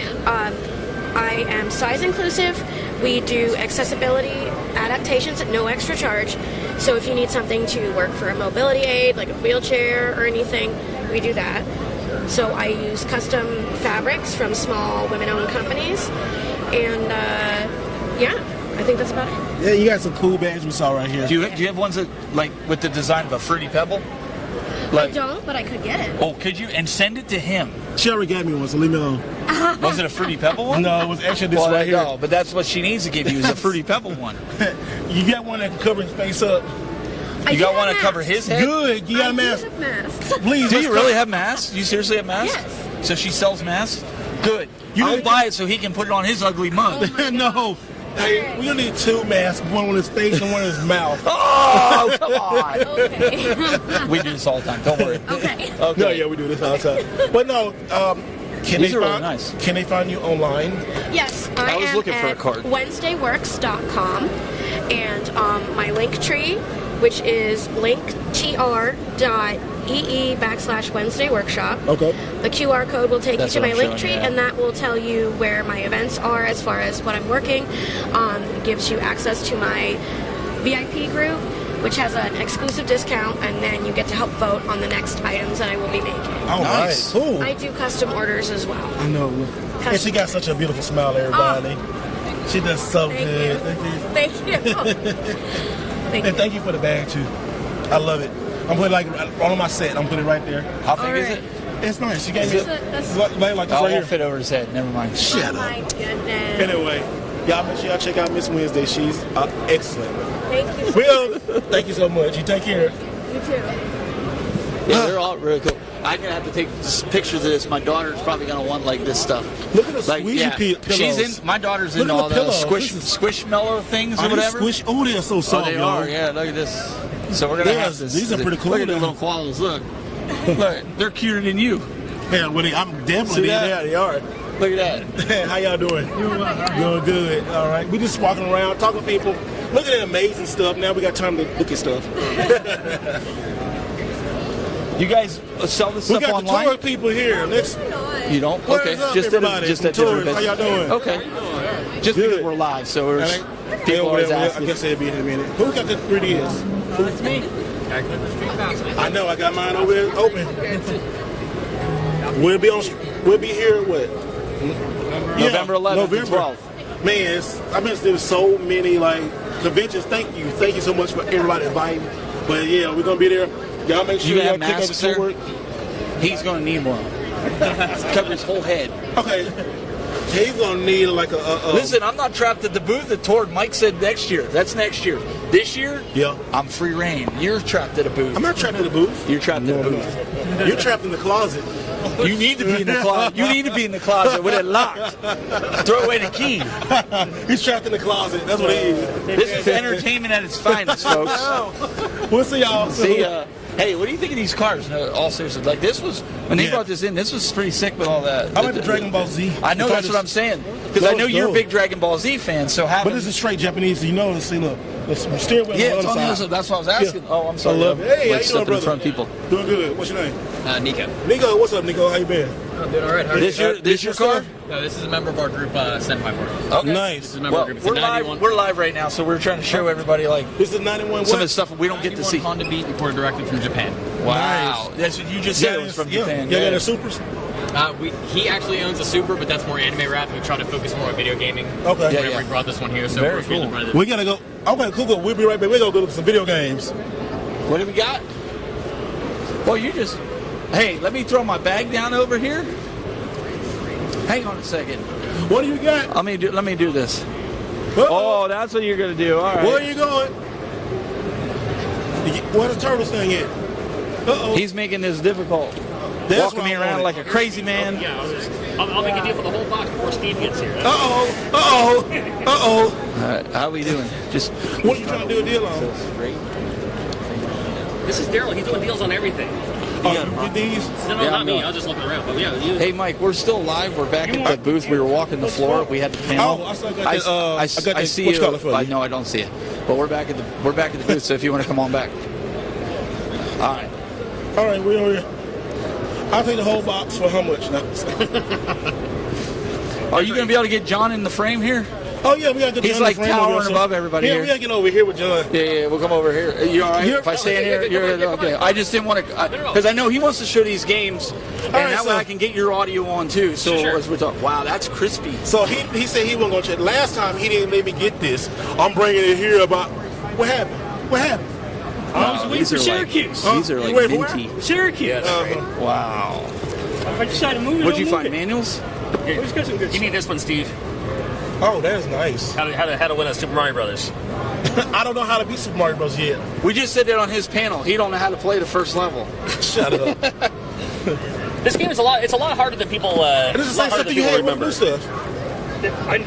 I am size inclusive. We do accessibility adaptations at no extra charge. So if you need something to work for a mobility aid, like a wheelchair or anything, we do that. So I use custom fabrics from small women-owned companies. And I think that's about it. Yeah, you got some cool bags we saw right here. Do you have ones that, like, with the design of a Fruity Pebble? I don't, but I could get it. Oh, could you? And send it to him. She already gave me one, so leave me alone. Was it a Fruity Pebble one? No, it was actually this right here. No, but that's what she needs to give you is a Fruity Pebble one. You got one that can cover his face up. You got one to cover his head? Good. You got a mask. Please. Do you really have masks? You seriously have masks? Yes. So she sells masks? Good. I'll buy it so he can put it on his ugly mug. No. Hey, we need 2 masks, one on his face and one on his mouth. Oh, come on. Okay. We do this all the time. Don't worry. Okay. No, yeah, we do this all the time. But no, These are really nice. Can they find you online? Yes, I was looking for a card. WednesdayWorks.com, and my link tree, which is linktr.ee/Wednesday Workshop. Okay. The QR code will take That's you to what my I'm link tree, showing you, and that will tell you where my events are as far as what I'm working. It gives you access to my VIP group, which has an exclusive discount, and then you get to help vote on the next items that I will be making. Oh, nice. Cool. I do custom orders as well. I know. And she got such a beautiful smile, everybody. She does so good. Thank you. And thank you for the bag, too. I love it. I'm putting like on my set. I'm putting it right there. How big is it? It's nice. You got it. That's Like this right won't here. fit over his head. Never mind. Shut up. my goodness. Anyway, y'all make sure y'all check out Miss Wednesday. She's excellent. Thank you. Well, thank you so much. You take care. You too. Yeah, they're all really cool. I'm gonna have to take pictures of this. My daughter's probably gonna want like this stuff. Look at the squeezy pillows. She's in. My daughter's Look in at all the the pillows. squishmallow things or Are they whatever. Oh, they are so soft, they y'all. are. Yeah, look at this. So we're gonna have this. These are pretty cool. Look at the little koalas. Look, they're cuter than you. Yeah, well, I'm definitely there. They are. Look at that. How y'all doing? Doing good. All right. We just walking around, talking to people, looking at amazing stuff. Now we got time to look at stuff. You guys sell this stuff we got online? the tour people here. Let's. You don't? What Okay. is up, Just everybody? at different How y'all doing? Okay. Just because we're live, so we're people always asking. I guess they'll be in a minute. Who got the 3DS? It's me. I know. I got mine over there open. We'll be here what? November 11th and 12th. Man, I've been to so many conventions. Thank you so much for everybody inviting. But yeah, we're gonna be there. Y'all make sure You y'all have kick out the masks there? tour. He's gonna need one. Cover his whole head. Okay. He's gonna need Listen, I'm not trapped at the booth at Tord. Mike said next year. That's next year. This year, yeah, I'm free reign. You're trapped at a booth. I'm not trapped in the booth. You're trapped in a booth. You're trapped in the closet. You need to be in the closet. You need to be in the closet with it locked. Throw away the key. He's trapped in the closet. That's what he is. This is entertainment at its finest, folks. We'll see y'all soon. Hey, what do you think of these cars? No, all seriously, this was when they brought this in. This was pretty sick with all that. I like the Dragon Ball Z. I know that's what I'm saying because I know you're a big Dragon Ball Z fan. So but this is straight Japanese. So you know, see, look, steer wheel. Yeah, it's on the other side. That's what I was asking. Yeah. Oh, I'm sorry. I love it. Hey, how you doing, brother? In front of people. Doing good. What's your name? Nico. Nico, what's up, Nico? How you been? I'm doing all right. How are this your car? No, this is a member of our group, Senpai Board. Okay. Nice. This is a member of our group. It's we're live right now, so we're trying to show everybody this is 91. Some of the stuff we don't get to see. Honda Beat imported directly from Japan. Wow, that's what you just said. It was from Japan. Yeah, the Supers. He actually owns a Super, but that's more anime wrapped. We try to focus more on video gaming. Okay. Whenever we brought this one here, so very cool. We gotta go. Okay, cool. We'll be right back. We're gonna go look at some video games. What do we got? Well, you just. Hey, let me throw my bag down over here. Hang on a second. What do you got? Let me do this. Oh, that's what you're gonna do. All right. Where are you going? Where's the turtle thing at? He's making this difficult. Walking me around like a crazy man. Yeah, I'll make a deal for the whole box before Steve gets here. All right, how are we doing? Just. What are you trying to do a deal on? This is Daryl. He's doing deals on everything. You get these? No, not me. I was just looking around. But yeah, Hey, Mike, we're still live. We're back at the booth. We were walking the floor. We had the panel. I see you. No, I don't see it. But we're back at the booth. So if you want to come on back. All right, we're here. I'll take the whole box for how much now? Are you going to be able to get John in the frame here? Oh yeah, we got to get. He's like towering above everybody here. Yeah, we got to get over here with John. Yeah, we'll come over here. You all right? If I stand here, you're okay. I just didn't want to, because I know he wants to show these games, and that way I can get your audio on too. So as we talk, wow, that's crispy. So he said he wasn't going to check. Last time he didn't let me get this. I'm bringing it here about what happened. What happened? I was waiting for Syracuse. These are like minty. Syracuse. Wow. If I decide to move it, what'd you find? Manuals? You need this one, Steve. Oh, that's nice. How to win a Super Mario Brothers. I don't know how to beat Super Mario Bros. Yet. We just said that on his panel. He don't know how to play the first level. Shut up. This game is a lot. It's a lot harder than people. This is the same stuff that you had with new stuff.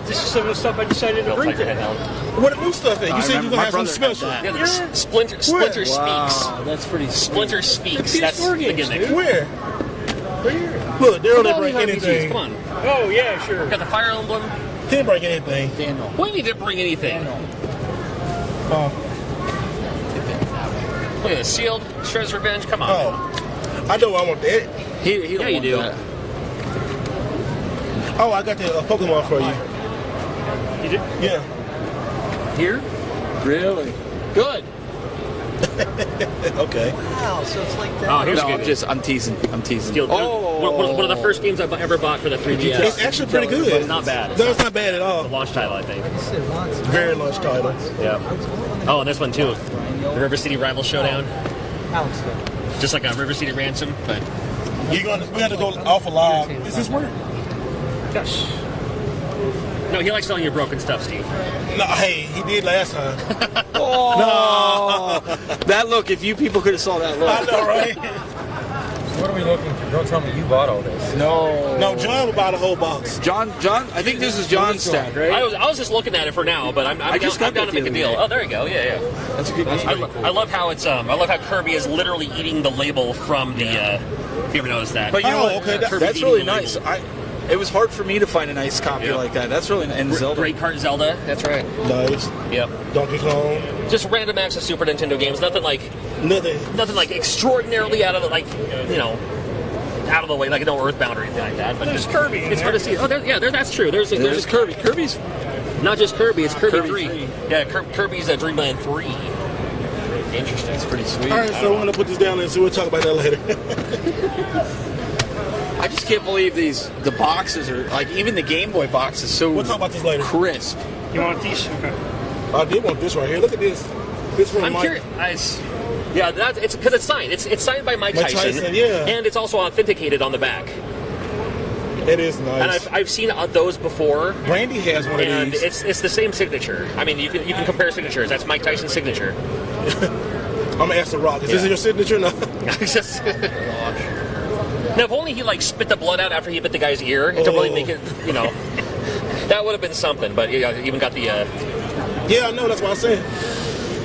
This is some of the stuff I decided to bring to him. What the new stuff is? You said you were going to have something special. Yeah, Splinter Speaks. Wow, that's pretty sweet. Splinter Speaks. That's the gimmick. Where? Look, Daryl didn't bring anything. Come on. Oh yeah, sure. Got the Fire Emblem. Didn't bring anything. Daniel. What do you mean didn't bring anything? Look at this. Sealed. Shredder's Revenge. Come on. Oh. I know I want that. He don't want do. that. Oh, I got the Pokemon for you. You did? Yeah. Here? Really? Good. Okay. Wow, so it's like that. Oh, here's No, good. I'm teasing. Steel. One of the first games I ever bought for the 3DS. It's actually pretty good. It's not bad. No, it's not bad at all. The launch title, I think. Very launch title. Yeah. Oh, and this one too. The River City Rival Showdown. Just like a River City Ransom, but We got to go off a live. Is this work? gosh. No, he likes selling your broken stuff, Steve. No, hey, he did last time. Oh, that look! If you people could have saw that look. I know, right? What are we looking for? Don't tell me you bought all this. No, John bought a whole box. John, I think this is John's stack, right? I was just looking at it for now, but I'm down to make a deal. Oh, there you go. Yeah. That's a good game. I love how it's I love how Kirby is literally eating the label from the. If you ever noticed that. But you know what? okay, That's really nice. It was hard for me to find a nice copy like that. That's really nice. And Zelda. Great card Zelda. That's right. Nice. Yep. Donkey Kong. Just random acts of Super Nintendo games. Nothing like like extraordinarily out of the out of the way, like no Earthbound or anything like that. But there's Kirby. It's fun to see. Oh, that's true. There's Kirby. Kirby's not just Kirby. It's Kirby 3. Yeah, Kirby's Dreamland 3. Interesting. That's pretty sweet. All right, so we're gonna put this down and so we'll talk about that later. I just can't believe the boxes are like even the Game Boy box is so. We'll talk about this later. Crisp. You want these? Okay. I did want this right here. Look at this. This from I'm Mike. curious. Yeah, it's because it's signed. It's signed by Mike Tyson. Yeah. And it's also authenticated on the back. It is nice. And I've seen those before. Randy has one of these. And it's the same signature. I mean, you can compare signatures. That's Mike Tyson's signature. I'm gonna ask The Rock. Is this your signature? No. Now, if only he spit the blood out after he bit the guy's ear to really make it, that would have been something. But even got the. Yeah, I know. That's what I'm saying.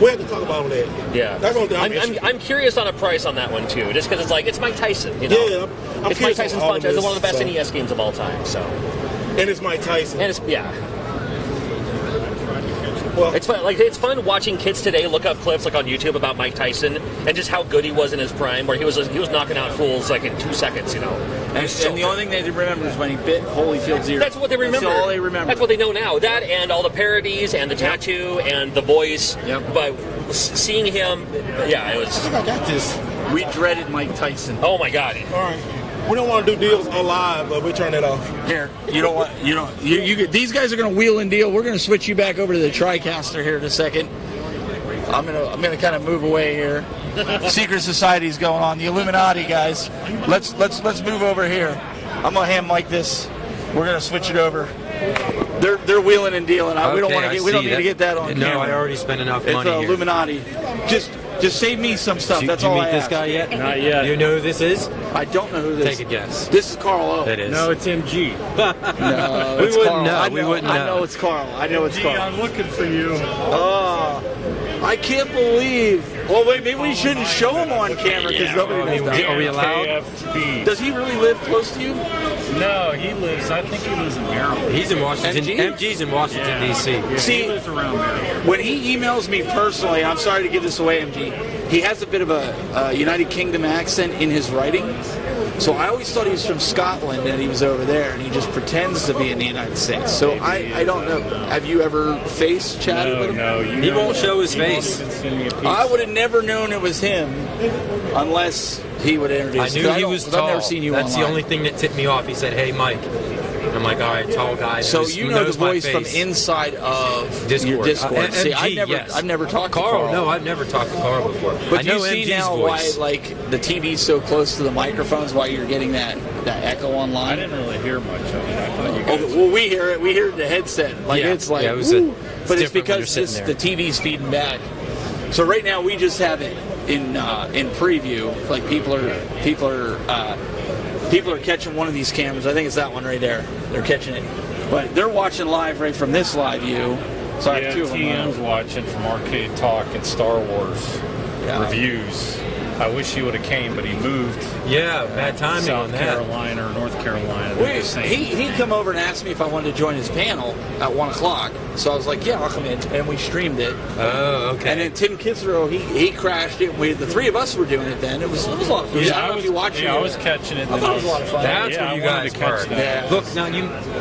We have to talk about that. Yeah. That's one thing I'm curious on a price on that one too, just because it's Mike Tyson. Yeah, I'm it's Mike Tyson's Punch. It's one of the best so. NES games of all time. So. And it's Mike Tyson. And well, it's fun. It's fun watching kids today look up clips on YouTube about Mike Tyson and just how good he was in his prime, where he was knocking out fools in 2 seconds. And the only thing they remember is when he bit Holyfield's ear. That's what they remember. That's all they remember. That's what they know now. That and all the parodies and the tattoo and the voice. Yep. But seeing him, it was. I think I got this. We dreaded Mike Tyson. Oh my God. All right. We don't want to do deals on live, but we turn it off. Here, these guys are going to wheel and deal. We're going to switch you back over to the TriCaster here in a second. I'm gonna kind of move away here. Secret Society's going on. The Illuminati guys. Let's move over here. I'm gonna hand Mike this. We're gonna switch it over. They're wheeling and dealing. We don't want to we don't need to get that on camera. No, I already spent enough it's money. It's Illuminati. Just save me some stuff. That's all I ask. Did you meet this guy yet? Not yet. You know who this is? I don't know who this is. Take a guess. This is Carl O. It is. No, it's MG. No, we it's wouldn't Carl. know. We wouldn't know. I know it's Carl. I'm looking for you. I can't believe. Well, wait, maybe we shouldn't show him on camera because nobody knows that. Are we allowed? KFB. Does he really live close to you? No, I think he lives in Maryland. He's in Washington. MG's in Washington, D.C. Yeah, See, he lives around Maryland. When he emails me personally, I'm sorry to give this away, MG, he has a bit of a United Kingdom accent in his writing. So I always thought he was from Scotland and he was over there, and he just pretends to be in the United States. So I don't know. Have you ever chatted with him? No, he won't show his face. I would have never known it was him unless he would introduce. I knew he was tall. I've never seen you That's online. the only thing that tipped me off. He said, "Hey, Mike." I'm like, all right, tall guy. So you know the voice from inside of your Discord. See, I've never talked to Carl. No, I've never talked to Carl before. But I know you see MG's now voice. why the TV's so close to the microphones, why you're getting that echo online? I didn't really hear much of it. I thought you guys... well, we hear it. We hear the headset. It's like, but it's because the TV's feeding back. So right now we just have it in preview. Like people are catching one of these cameras. I think it's that one right there. They're catching it. But they're watching live right from this live view. So I have two of them. TM's watching from Arcade Talk and Star Wars reviews. I wish he would have came, but he moved. Yeah, bad timing on that. South Carolina or North Carolina. He come over and asked me if I wanted to join his panel at 1 o'clock. So I was like, yeah, I'll come in. And we streamed it. Oh, okay. And then Tim Kitzrow, he crashed it. The three of us were doing it then. It was a lot of fun. Yeah, I don't know if you watched it. I was catching it. I thought it was a lot of fun. That's where you guys were. Yeah. Look, now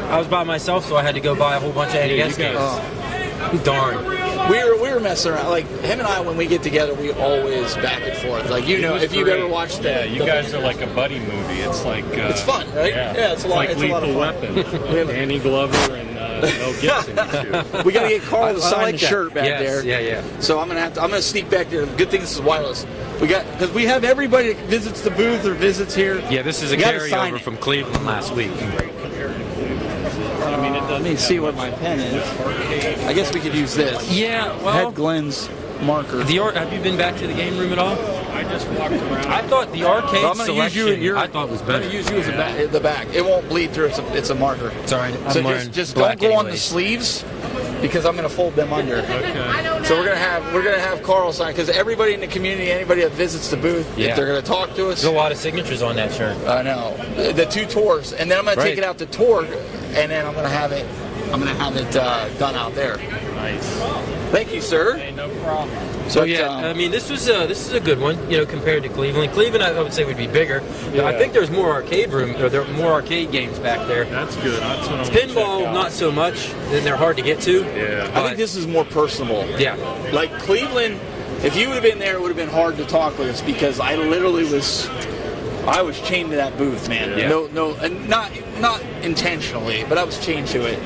I was by myself, so I had to go buy a whole bunch of NES games. Darn. We were messing around. Like him and I, when we get together, we always back and forth. Like if you've ever watched that, you guys are like a buddy movie. It's like it's fun, right? Yeah, it's a lot. Like it's a lot of Lethal fun. Weapon. Danny Glover and Mel Gibson. We gotta get Carl to sign the shirt back there. Yeah. So I'm gonna sneak back there. Good thing this is wireless. Because we have everybody that visits the booth or visits here. Yeah, this is a carryover from Cleveland last week. Let me see what my pen is. I guess we could use this. Yeah, well... Head Glenn's marker. Have you been back to the game room at all? I just walked around. I thought the arcade I'm gonna use selection you. I thought was I'm better. going to use you as the back. It won't bleed through. It's a marker. It's all right. So I'm wearing just black don't go on the anyways. sleeves because I'm going to fold them under. Okay. So we're gonna have Carl sign because everybody in the community, anybody that visits the booth, Yeah. if they're going to talk to us. There's a lot of signatures on that shirt. I know the two tours, and then I'm going to take Right. it out to tour, and then I'm going to have it done out there. Nice. Thank you, sir. Hey, no problem. So But, yeah, I mean, this is a good one, compared to Cleveland. Cleveland, I would say, would be bigger. Yeah. I think there's more arcade room, or there are more arcade games back there. That's good. That's what I'm gonna check Pinball, out. not so much. Then they're hard to get to. Yeah. I think this is more personal. Yeah. Like Cleveland, if you would have been there, it would have been hard to talk with us because I literally was chained to that booth, man. Yeah. No, and not intentionally, but I was chained to it.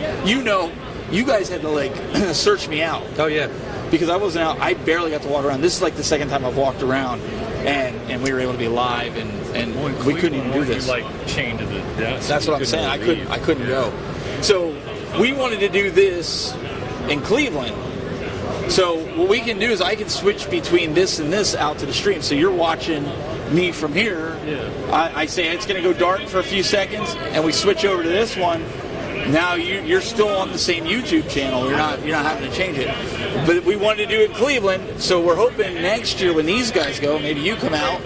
You guys had to like search me out. Oh yeah. Because I wasn't out. I barely got to walk around. This is like the second time I've walked around, and we were able to be live, and we couldn't even do this. You, like chained to the desk. That's what I'm saying. I couldn't go. So we wanted to do this in Cleveland. So what we can do is I can switch between this and this out to the stream. So you're watching me from here. Yeah. I say it's going to go dark for a few seconds, and we switch over to this one. Now you're still on the same YouTube channel. You're not having to change it. But we wanted to do it in Cleveland, so we're hoping next year when these guys go, maybe you come out.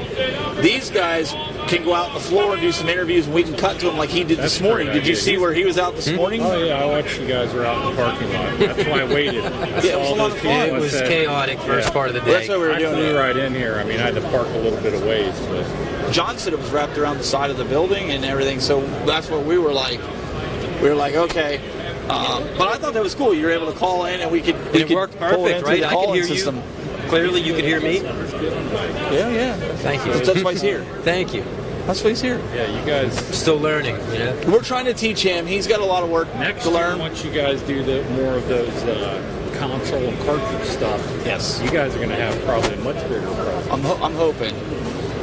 These guys can go out on the floor and do some interviews, and we can cut to them like he did this morning. Did you see where he was out this morning? Oh yeah, I watched you guys were out in the parking lot. That's why I waited. Yeah, it was a lot of fun. It was chaotic first part of the day. That's why we were doing I flew it. right in here. I mean, I had to park a little bit of ways, but John said it was wrapped around the side of the building and everything, so that's what we were like. We were like, okay. But I thought that was cool. You were able to call in, and we could worked pull it perfect, into right? the I could call-in hear system. you. Clearly, you could hear me. Yeah. Thank you. That's why he's here. Thank you. That's why he's here. yeah, you guys. Still learning, We're trying to teach him. He's got a lot of work Next to year, learn. once you guys do more of those console and cartridge stuff, Yes. you guys are going to have probably a much bigger presence.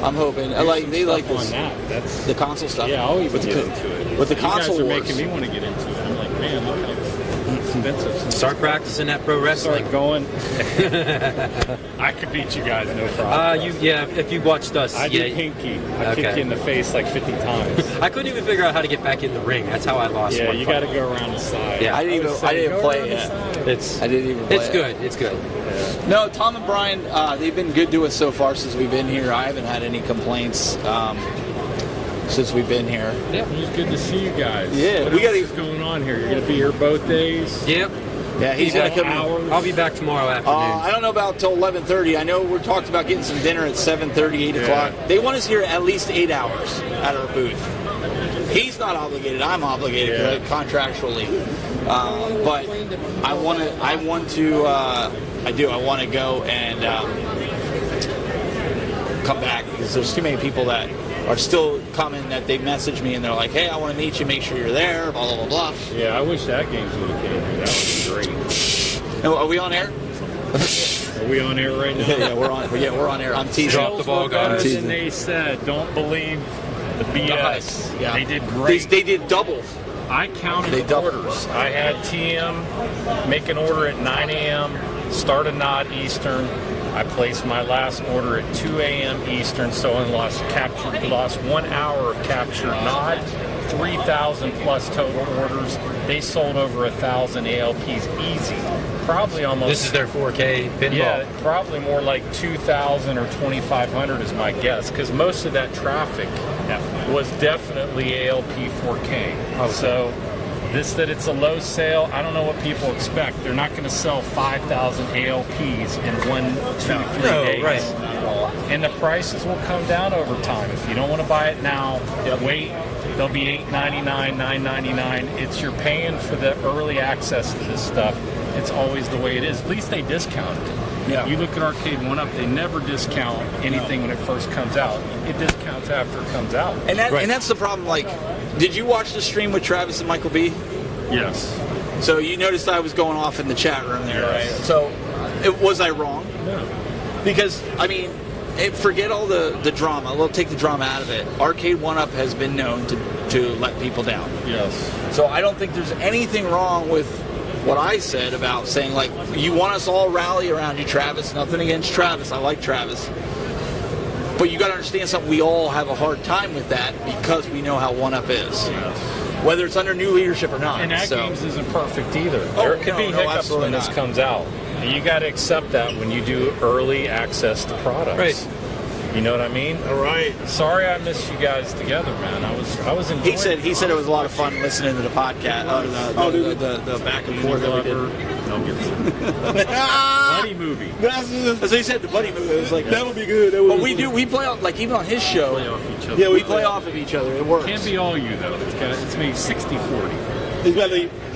I'm hoping. They like on this, that. That's the console stuff. yeah. I'll even with get the, into it. with the You console guys are wars. making me want to get into it. I'm like, man, look how expensive. Start practicing that pro wrestling. Start going. I could beat you guys, no problem. If you watched us, I did pinky. I kicked you in the face like 50 times. I couldn't even figure out how to get back in the ring. That's how I lost. Yeah, one you fight. got to go around the side. Yeah, I didn't even play it yet. I didn't even play It's it. good. It's good. No, Tom and Brian, they've been good to us so far since we've been here. I haven't had any complaints since we've been here. Yeah, it's good to see you guys. Yeah, what else is going on here? You're going to be here both days? Yep. Yeah, he's going to come in. I'll be back tomorrow afternoon. I don't know about till 11:30. I know we're talked about getting some dinner at 7:30, 8 o'clock. They want us here at least 8 hours at our booth. He's not obligated. I'm obligated contractually. But I want to. I do. I want to go and come back because there's too many people that are still coming that they message me and they're like, hey, I want to meet you, make sure you're there, blah, blah, blah, blah. Yeah, I wish that game would have came here. That would be great. No, are we on air? Are we on air right now? Yeah, we're on. Yeah, we're on air. I'm teasing. Drop the ball, guys. And they said, don't believe the BS. Yeah. They did great. They did double. I counted orders. I had TM make an order at 9 a.m., start a nod Eastern. I placed my last order at 2 a.m. Eastern, so I lost 1 hour of captured nod, 3,000 plus total orders. They sold over 1,000 ALPs easy. Probably almost. This is their 4K pinball. Yeah, probably more like 2,000 or 2,500 is my guess, because most of that traffic was definitely ALP 4K. Okay. So that it's a low sale, I don't know what people expect. They're not going to sell 5,000 ALPs in 1, 2, 3 days. Right. And the prices will come down over time. If you don't want to buy it now, wait. They'll be $8.99, $9.99. It's you're paying for the early access to this stuff. It's always the way it is. At least they discount it. Yeah. You look at Arcade 1-Up, they never discount anything when it first comes out. It discounts after it comes out. And that's the problem. Like, did you watch the stream with Travis and Michael B? Yes. So you noticed I was going off in the chat room there, right? So, was I wrong? No. Because, I mean, forget all the drama. We'll take the drama out of it. Arcade 1-Up has been known to let people down. Yes. So I don't think there's anything wrong with what I said about saying, like, you want us all rally around you, Travis. Nothing against Travis. I like Travis. But you got to understand something. We all have a hard time with that because we know how 1UP is, whether it's under new leadership or not. And At so. Games isn't perfect either. Oh, There could be no, hiccups absolutely when this not. comes out. And you got to accept that when you do early access to products. Right. You know what I mean? All right. Sorry I missed you guys together, man. I was enjoying He said it was a lot of fun listening to the podcast, the back and forth that we did. Buddy movie. That's what he said. The buddy movie. It was like That would be good. But we play off, like even on his show. Yeah, we play off of each other. It works. Can't be all you though. It's maybe 60-40.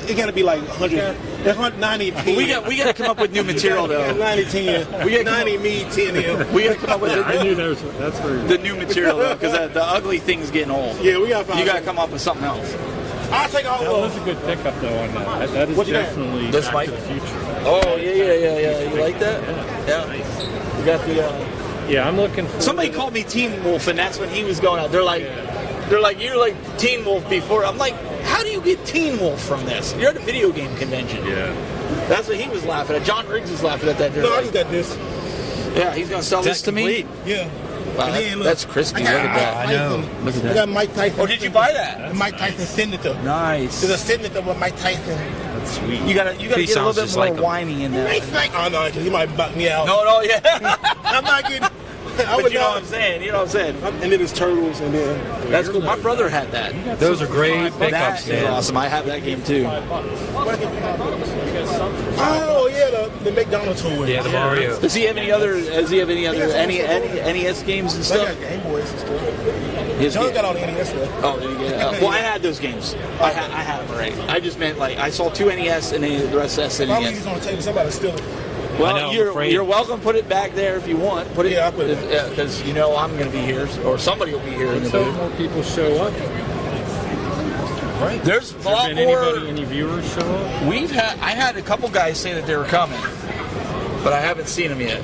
It got to be like 100. That's 90 10. We got to come up with new material though. 90 10. We got 90 me, 10 him. We got to come up with I knew that's where the new material though, because the ugly thing's getting old. Yeah, we got to. You got to come up with something else. I'll take all that of was a good pickup though on that. That is What you got? definitely This Back mic? to the Future. Oh yeah. You like that? Yeah. You got the. Yeah, I'm looking for. Somebody called me Teen Wolf, and that's when he was going out. They're like, you're like Teen Wolf before. I'm like, how do you get Teen Wolf from this? You're at a video game convention. Yeah. That's what he was laughing at. John Riggs was laughing at that. No, I just got this. Yeah, he's gonna sell this to me. Yeah. Wow, that's crispy. Look at that. I know. Look at I that. got Mike Tyson. Oh, did you buy that? Mike Tyson signature. Nice. There's a signature with Mike Tyson. That's sweet. You gotta get a little bit more whiny in there. Oh no, because he might buck me out. No, yeah. I'm not getting. But you know what I'm saying? You know what I'm saying? And then it's turtles, and then that's cool. My brother had that. Those are great That pickups, is man. awesome. I have that game too. oh yeah, the McDonald's toy. Yeah, the Mario. Does he have any other? Does he have any other NES games and I stuff? got Game Boys and stuff. His John game. got all the NES stuff. Oh, did he get it? Well, I had those games. I had them right. I just meant like I saw 2 NES and then the rest of Probably SNES. use on the table. Somebody steal it. Well, I know, I'm you're afraid. welcome. Put it back there if you want. Put it. Yeah, I'll put it. Because you know I'm going to be here, or somebody will be here in the So booth. more people show up. Right. There's a Has lot there been more. any viewers show up? I had a couple guys say that they were coming, but I haven't seen them yet.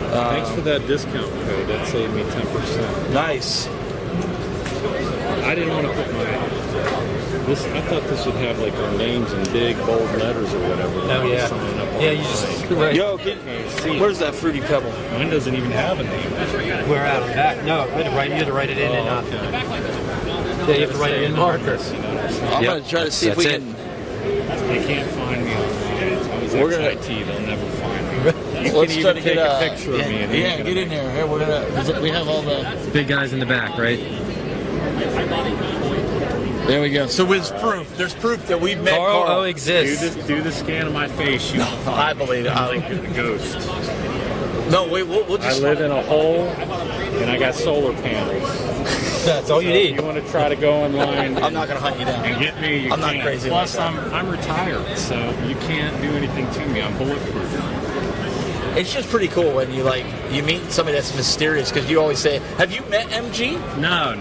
Thanks for that discount code. That saved me 10%. Nice. I didn't want to put this. I thought this would have like our names in big bold letters or whatever. Oh yeah. Sign up on Yeah, you just right. Yo, where's that Fruity Pebble? Mine doesn't even have a name. We're out of that. No, you have to write it in and yeah, you have to write it in marker. I'm going to try to see if we can. They can't find me on I was We're gonna- ex-IT. They'll never find me. You Let's can try even to take get a picture of me. And Yeah, get in there. Here, we're gonna. We have all the. Big guys in the back, right? There we go. So there's proof. There's proof that we've met Carl Carl. O exists. Do the scan of my face. You will find I believe it. I'm like a ghost. No, wait. We'll I just. live in a hole, and I got solar panels. That's all you So need. If you want to try to go online I'm not gonna hunt you down. and get me, you I'm not can't. crazy Plus, like that. I'm retired, so you can't do anything to me. I'm bulletproof. It's just pretty cool when you meet somebody that's mysterious because you always say, "Have you met MG?" No.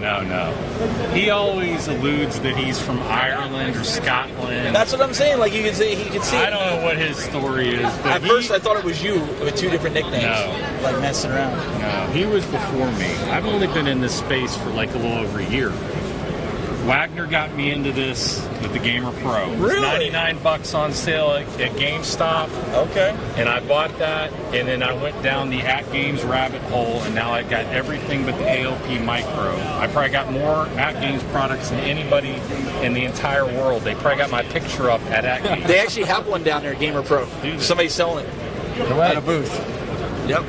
He always alludes that he's from Ireland or Scotland. That's what I'm saying. Like you can say, he can see. I don't know what his story is, but At first, I thought it was you with 2 different nicknames. No. Like messing around. No, he was before me. I've only been in this space for like a little over a year. Wagner got me into this with the Gamer Pro. It was Really? $99 on sale at GameStop. Okay. And I bought that, and then I went down the At Games rabbit hole, and now I got everything but the ALP Micro. I probably got more At Games products than anybody in the entire world. They probably got my picture up at Games. They actually have one down there, Gamer Pro. Somebody's selling it at a booth. Yep.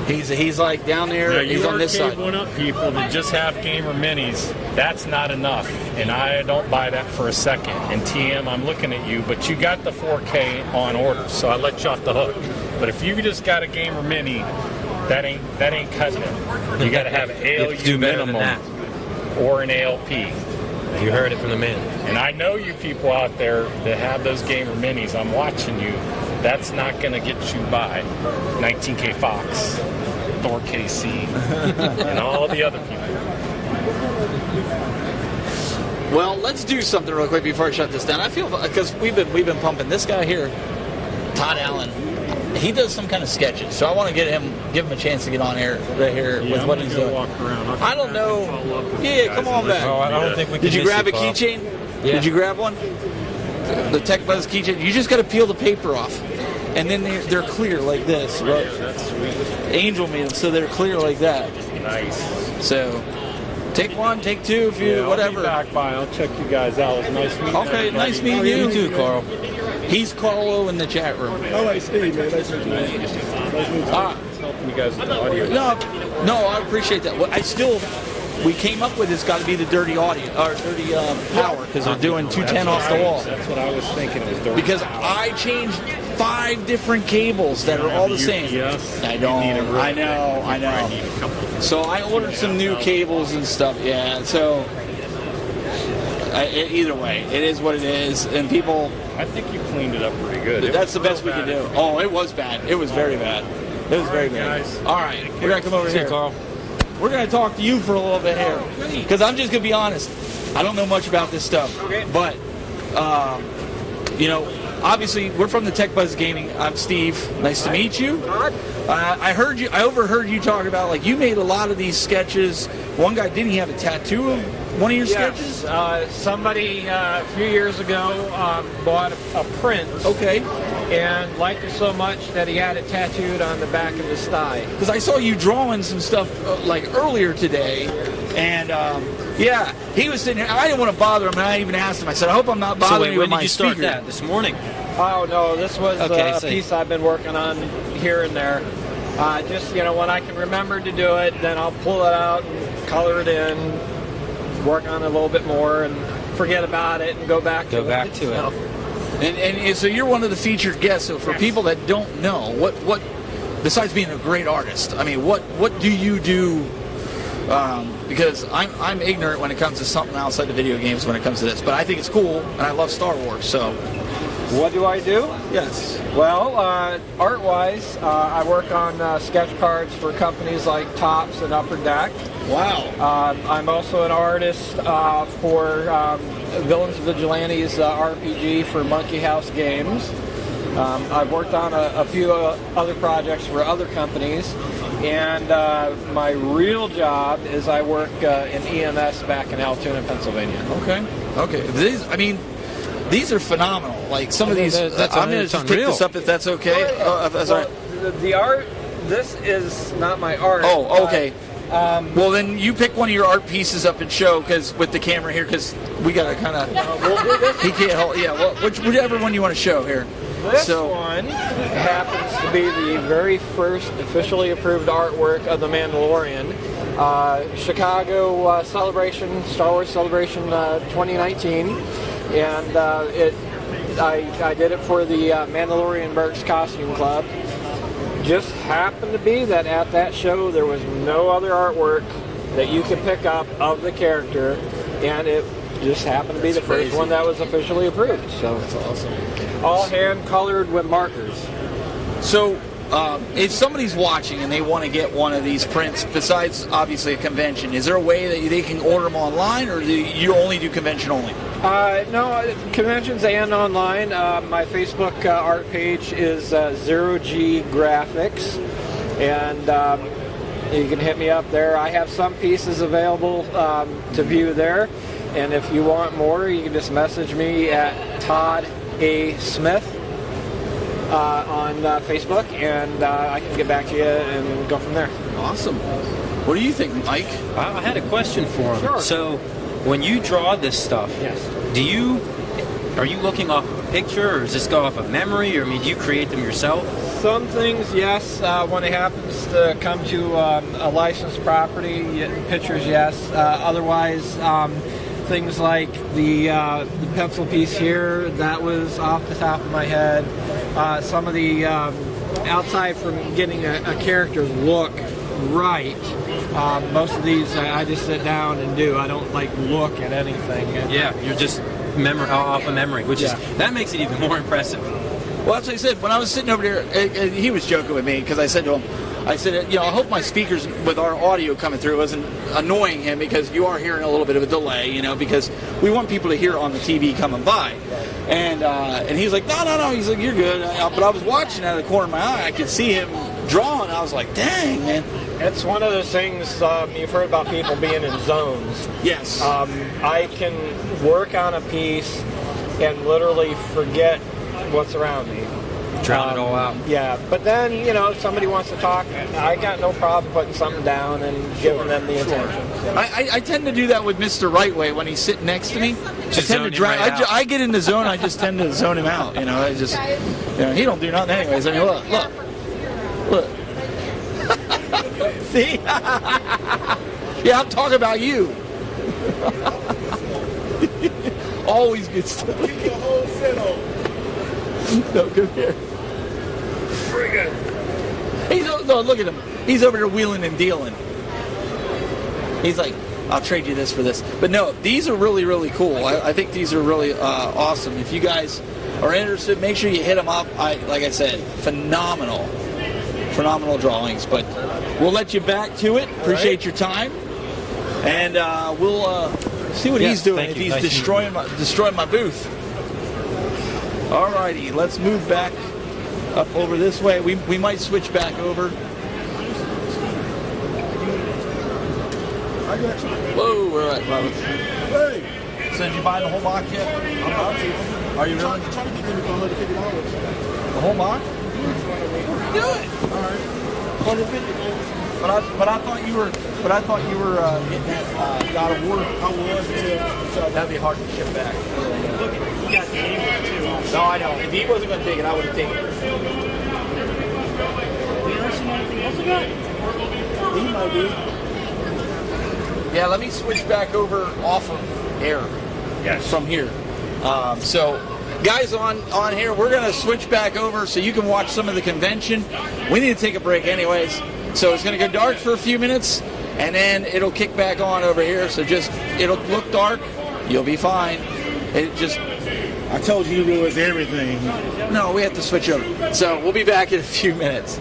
He's like down there. Now, He's you on this arcade side. one-up people that just have gamer minis, that's not enough, and I don't buy that for a second. And TM, I'm looking at you, but you got the 4K on order, so I let you off the hook. But if you just got a gamer mini, that ain't cutting it. You got to have an You have to ALU do better than minimum or an ALP. You heard it from the man. And I know you people out there that have those gamer minis. I'm watching you. That's not going to get you by 19K Fox, Thor KC, and all the other people. Well, let's do something real quick before I shut this down. I feel because we've been pumping this guy here, Todd Allen. He does some kind of sketches, so I want to give him a chance to get on here right here with what he's doing. Walk around. I don't know. Yeah, come on back. Oh, I don't think we can Did you miss grab a Carl. keychain? Yeah. Did you grab one? The Tech Buzz keychain. You just got to peel the paper off. and then they're clear like this. Right? Yeah, that's sweet. Angel made them, so they're clear like that. Nice. So, take one, take two, if you whatever. I'll be back by. I'll check you guys out. It was nice meeting you. Okay, nice meeting you. You too, Carl. He's Carlo in the chat room. All right, Steve, man. Nice meeting you. Nice meeting you. Helping you guys with the audio. No, I appreciate that. We came up with it's got to be the dirty audio or dirty power because they're doing 210 off the wall. That's what I was thinking. It was dirty. Because I changed 5 different cables that are all the same. Yes. I don't. I know. So I ordered some new cables and stuff. Yeah. So either way, it is what it is, and people. I think you cleaned it up pretty good. That's the best we could do. Oh, it was bad. It was very bad. It was very bad. All right, we're gonna come over here, Carl. We're going to talk to you for a little bit here. Because I'm just going to be honest. I don't know much about this stuff. Okay. But, obviously, we're from the Tech Buzz Gaming. I'm Steve. Nice to meet you. I overheard you talk about, like, you made a lot of these sketches. One guy, didn't he have a tattoo of one of your sketches? Somebody a few years ago bought a print. Okay. And liked it so much that he had it tattooed on the back of his thigh. Because I saw you drawing some stuff earlier today, and he was sitting here. I didn't want to bother him, and I even asked him. I said, "I hope I'm not bothering you with my speaker." When did you start that? This morning? Oh no, this was a piece I've been working on here and there. Just when I can remember to do it, then I'll pull it out and color it in, work on it a little bit more, and forget about it and go back to it. And so you're one of the featured guests. So for people that don't know, what besides being a great artist, I mean, what do you do? Because I'm ignorant when it comes to something outside the video games when it comes to this, but I think it's cool and I love Star Wars. So, what do I do? Yes. Well, art-wise, I work on sketch cards for companies like Topps and Upper Deck. Wow. I'm also an artist for Villains and Vigilantes RPG for Monkey House Games. I've worked on a few other projects for other companies, and my real job is I work in EMS back in Altoona, Pennsylvania. Okay. These are phenomenal. Like some of these, I'm going to just pick this up if that's okay. The art, this is not my art. Oh, okay. Well, then you pick one of your art pieces up and show, because with the camera here, because we got to kind of. He can't hold. Yeah, well, whichever one you want to show here. This one happens to be the very first officially approved artwork of The Mandalorian. Chicago Celebration, Star Wars Celebration 2019. And I did it for the Mandalorian Mercs Costume Club. Just happened to be that at that show there was no other artwork that you could pick up of the character, and it just happened to be the first one that was officially approved. So that's awesome. All hand colored with markers. So if somebody's watching and they want to get one of these prints, besides obviously a convention, is there a way that they can order them online, or do you only do convention only? No, conventions and online. My Facebook art page is 0G Graphics, and you can hit me up there. I have some pieces available to view there, and if you want more, you can just message me at Todd A. Smith on Facebook, and I can get back to you and go from there. Awesome. What do you think, Mike? I had a question for him. Sure. So, when you draw this stuff, are you looking off of a picture, or does this go off of memory, or do you create them yourself? Some things, yes. When it happens to come to a licensed property, pictures, yes. Otherwise, things like the pencil piece here, that was off the top of my head. Some of the outside from getting a character look right. Most of these I just sit down and do. I don't look at anything. Yeah, you're just off of memory, which is that makes it even more impressive. Well, that's what I said. When I was sitting over there, he was joking with me because I said to him, I hope my speakers with our audio coming through wasn't annoying him, because you are hearing a little bit of a delay, because we want people to hear on the TV coming by. And he's like, no. He's like, you're good. But I was watching out of the corner of my eye. I could see him drawing. I was like, dang, man. It's one of those things you've heard about people being in zones. Yes. I can work on a piece and literally forget what's around me. Drown it all out. Yeah, but then, you know, if somebody wants to talk, I got no problem putting something down and giving them the attention. So. I tend to do that with Mr. Rightway when he's sitting next to me. Just I tend to zone him right out. I get in the zone. I just tend to zone him out. You know, I just, you know, he don't do nothing anyways. I mean, look. See? Yeah, I'm talking about you. Always good stuff. Keep the whole set on. No, come here. Friggin'. No, look at him. He's over there wheeling and dealing. He's like, I'll trade you this for this. But no, these are really, really cool. I think these are really awesome. If you guys are interested, make sure you hit them up. Like I said, phenomenal drawings. But we'll let you back to it. Appreciate your time. And we'll see what he's doing if he's destroying my booth. Alrighty, let's move back up over this way. We might switch back over. I got you. Whoa, we're at Robert. Hey. So did you buy the whole box yet? I'm about to. Are you really? I'm trying to get them for $150. The whole box? Do it. All right. $150. But I thought you were getting that God of War. I was, yeah. So That'd be hard to ship back. Look, you got the game too. No, I know. If he wasn't going to take it, I would have taken it. You ever seen anything else I got? he might be. Yeah, let me switch back over off of air. Yes. From here. So, guys on here, we're going to switch back over so you can watch some of the convention. We need to take a break anyways. So it's going to go dark for a few minutes, and then it'll kick back on over here. So it'll look dark. You'll be fine. I told you he ruins everything. No, we have to switch over. So we'll be back in a few minutes.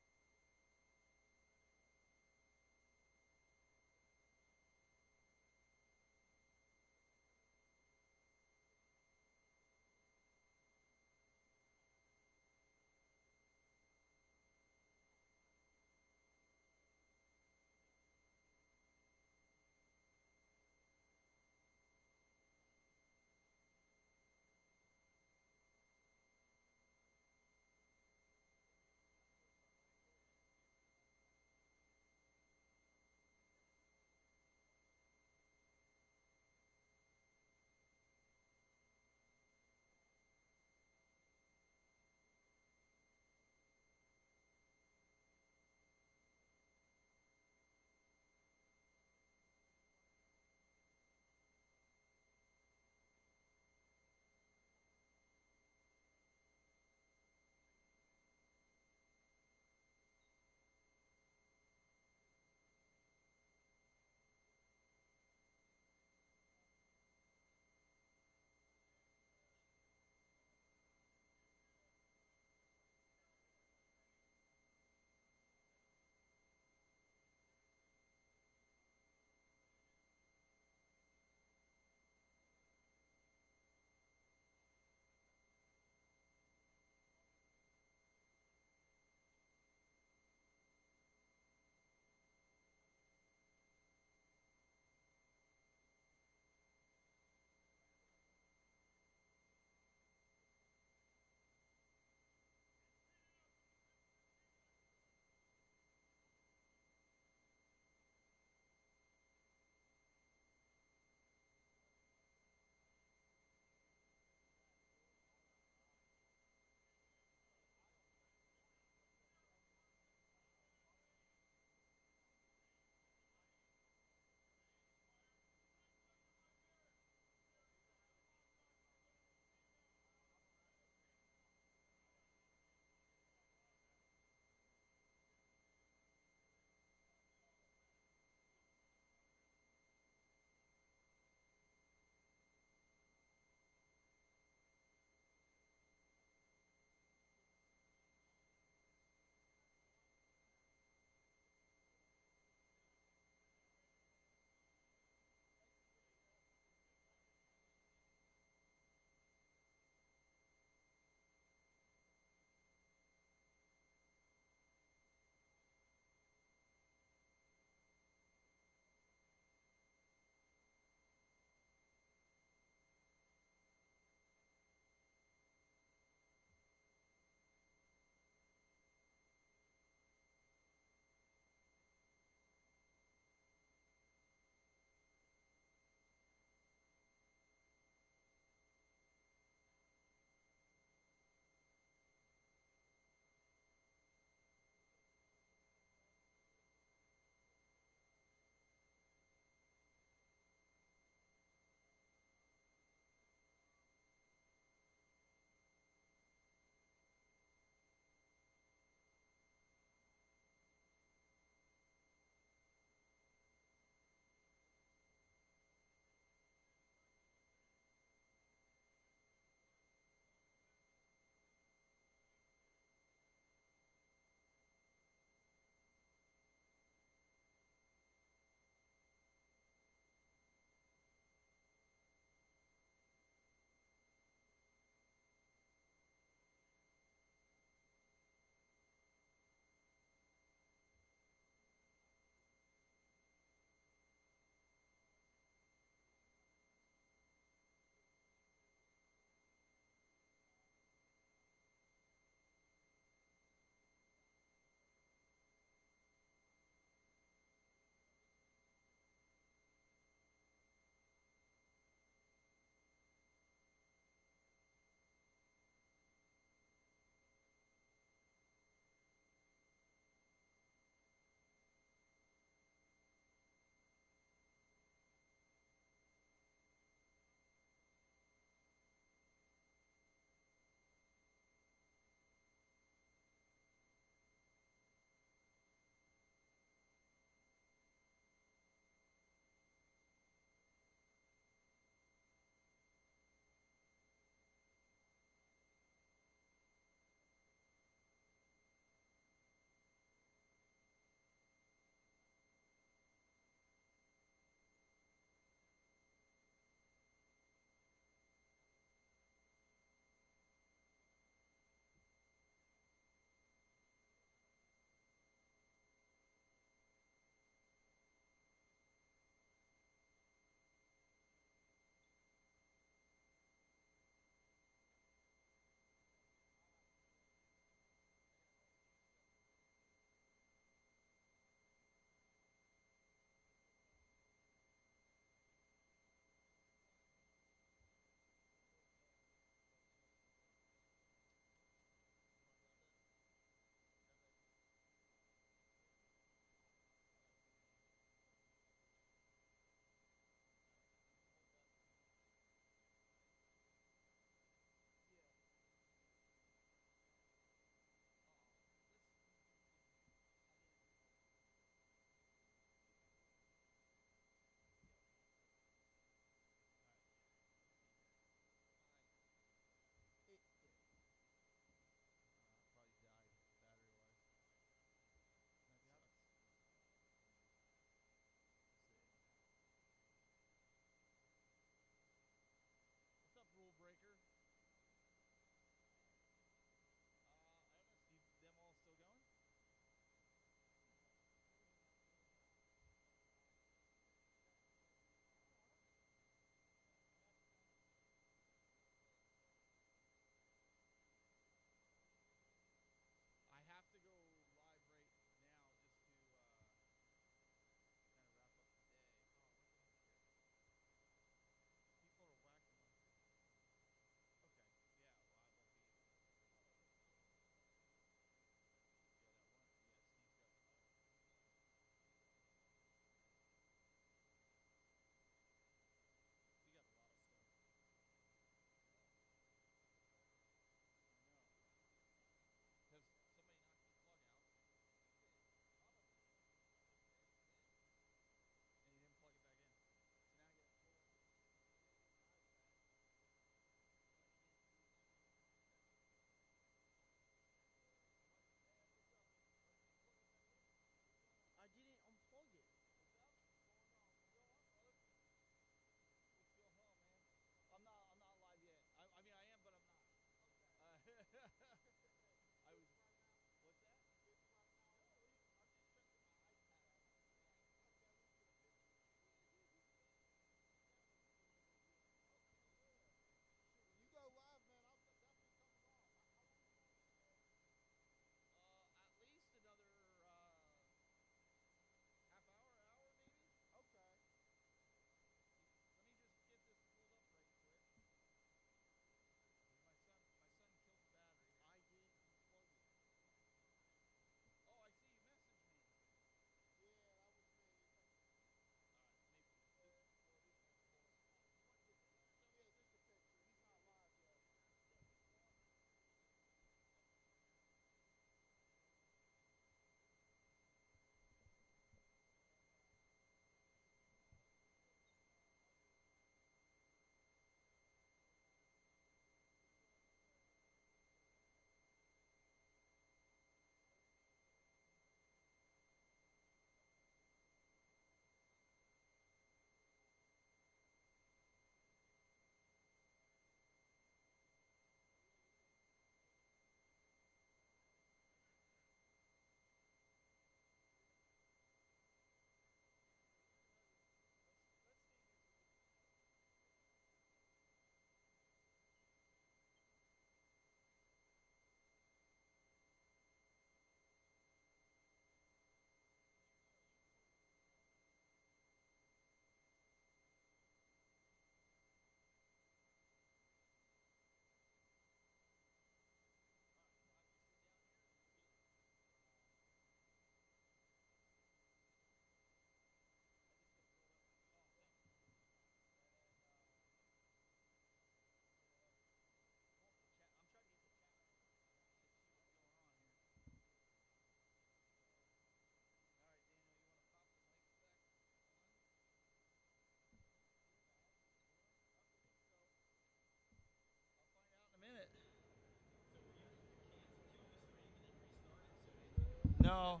No.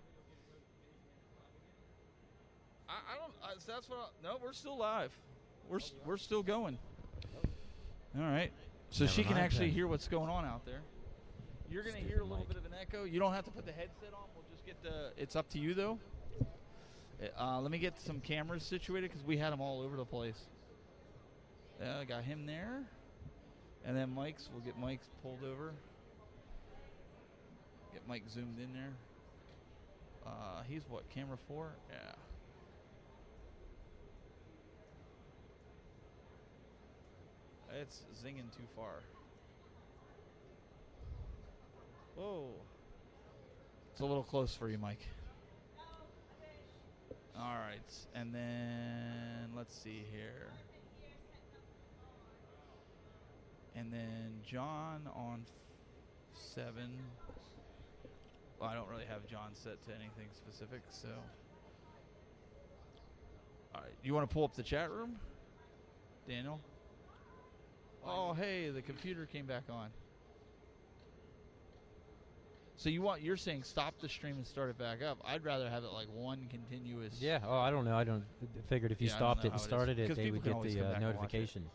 I don't. That's what. No, we're still live. We're still going. All right. So Never she can mind actually then. hear what's going on out there. You're gonna hear a little bit of an echo. You don't have to put the headset on. We'll just get the. It's up to you though. Let me get some cameras situated because we had them all over the place. I got him there, and then Mike's. We'll get Mike's pulled over. Get Mike zoomed in there. He's what, camera 4? Yeah. It's zinging too far. Whoa. It's a little close for you, Mike. All right, and then let's see here. And then John on 7. Well, I don't really have John set to anything specific, so. All right, you want to pull up the chat room, Daniel? Oh, hey, the computer came back on. So you're saying stop the stream and start it back up. I'd rather have it like one continuous. Yeah. Oh, I don't know. I figured if you Yeah, I don't stopped know it and how it is. started it, 'Cause they people would can get always the come back and watch it. notification.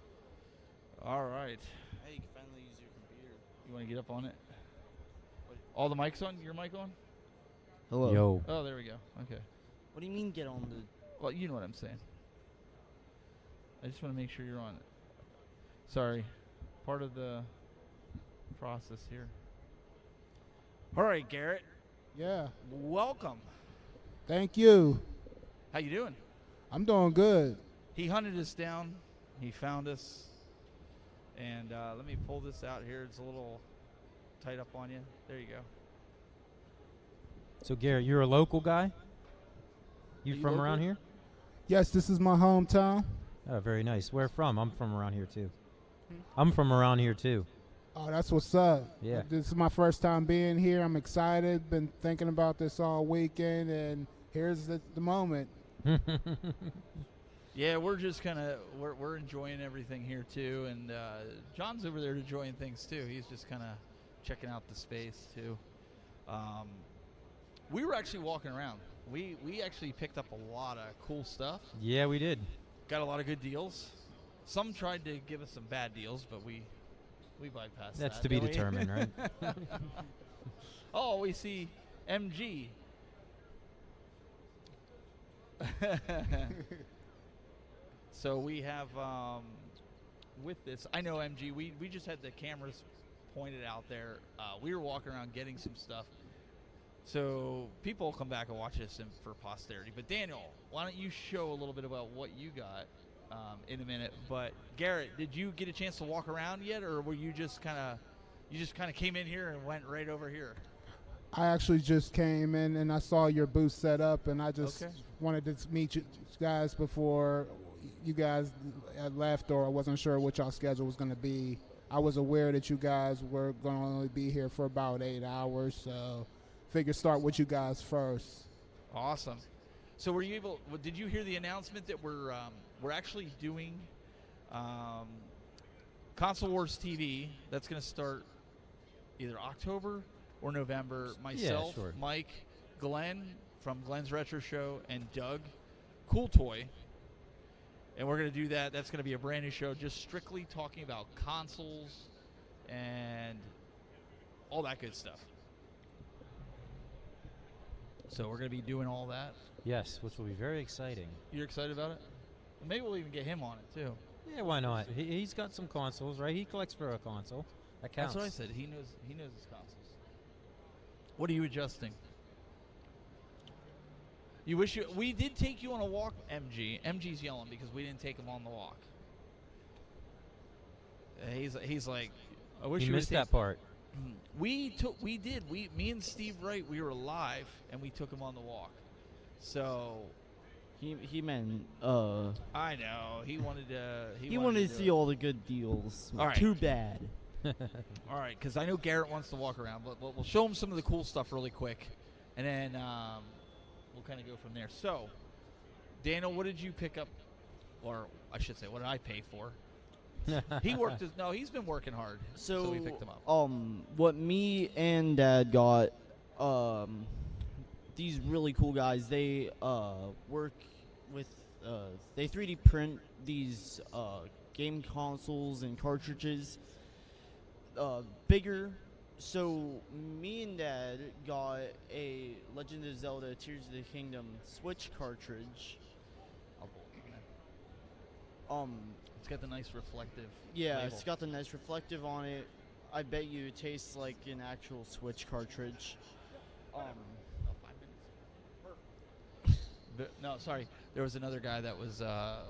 All right. Hey, you can finally use your computer. You want to get up on it? All the mics on? Your mic on? Hello. Yo. Oh, there we go. Okay. What do you mean get on the? Well, you know what I'm saying. I just want to make sure you're on it. Sorry. Part of the process here. All right, Garrett. Yeah. Welcome. Thank you. How you doing? I'm doing good. He hunted us down. He found us. And let me pull this out here. It's a little tight up on you. There you go. So, Garrett, you're a local guy? You Are you from around local? here? Yes, this is my hometown. Oh, very nice. Where from? I'm from around here, too. I'm from around here, too. Oh, that's what's up. Yeah. This is my first time being here. I'm excited. Been thinking about this all weekend, and here's the moment. Yeah, we're just kind of we're enjoying everything here too, and John's over there enjoying things too. He's just kind of checking out the space too. We were actually walking around. We actually picked up a lot of cool stuff. Yeah, we did. Got a lot of good deals. Some tried to give us some bad deals, but we bypassed that. That's to be didn't we? determined, right? Oh, we see MG. So we have, with this, I know MG, we just had the cameras pointed out there. We were walking around getting some stuff. So people will come back and watch this for posterity. But Daniel, why don't you show a little bit about what you got in a minute. But Garrett, did you get a chance to walk around yet, or were you just kind of came in here and went right over here? I actually just came in and I saw your booth set up, and I just wanted to meet you guys before you guys had left, or I wasn't sure what y'all schedule was going to be. I was aware that you guys were going to only be here for about 8 hours, so figure start with you guys first. Awesome. So were you able? Did you hear the announcement that we're actually doing Console Wars TV? That's going to start either October or November. Myself, sure. Mike, Glenn from Glenn's Retro Show, and Doug, Cool Toy. And we're going to do that. That's going to be a brand new show, just strictly talking about consoles and all that good stuff. So we're going to be doing all that. Yes, which will be very exciting. You're excited about it? Maybe we'll even get him on it, too. Yeah, why not? He's got some consoles, right? He collects for a console. That counts. That's what I said. He knows his consoles. What are you adjusting? You wish we did take you on a walk, MG. MG's yelling because we didn't take him on the walk. He's like, I wish you you missed that part. Me and Steve Wright, we were live and we took him on the walk. So he meant I know he wanted to. He wanted to see all the good deals. All right. Too bad. All right, because I know Garrett wants to walk around, but we'll show him some of the cool stuff really quick, and then we'll kind of go from there. So, Daniel, what did you pick up, or I should say, what did I pay for? He worked. He's been working hard, so we picked him up. What me and Dad got, these really cool guys. They work with they 3D print these game consoles and cartridges bigger. So me and Dad got a Legend of Zelda Tears of the Kingdom Switch cartridge. It's got the nice reflective. Yeah, label. it's got the nice reflective on it. I bet you it tastes like an actual Switch cartridge. No, sorry. There was another guy that was.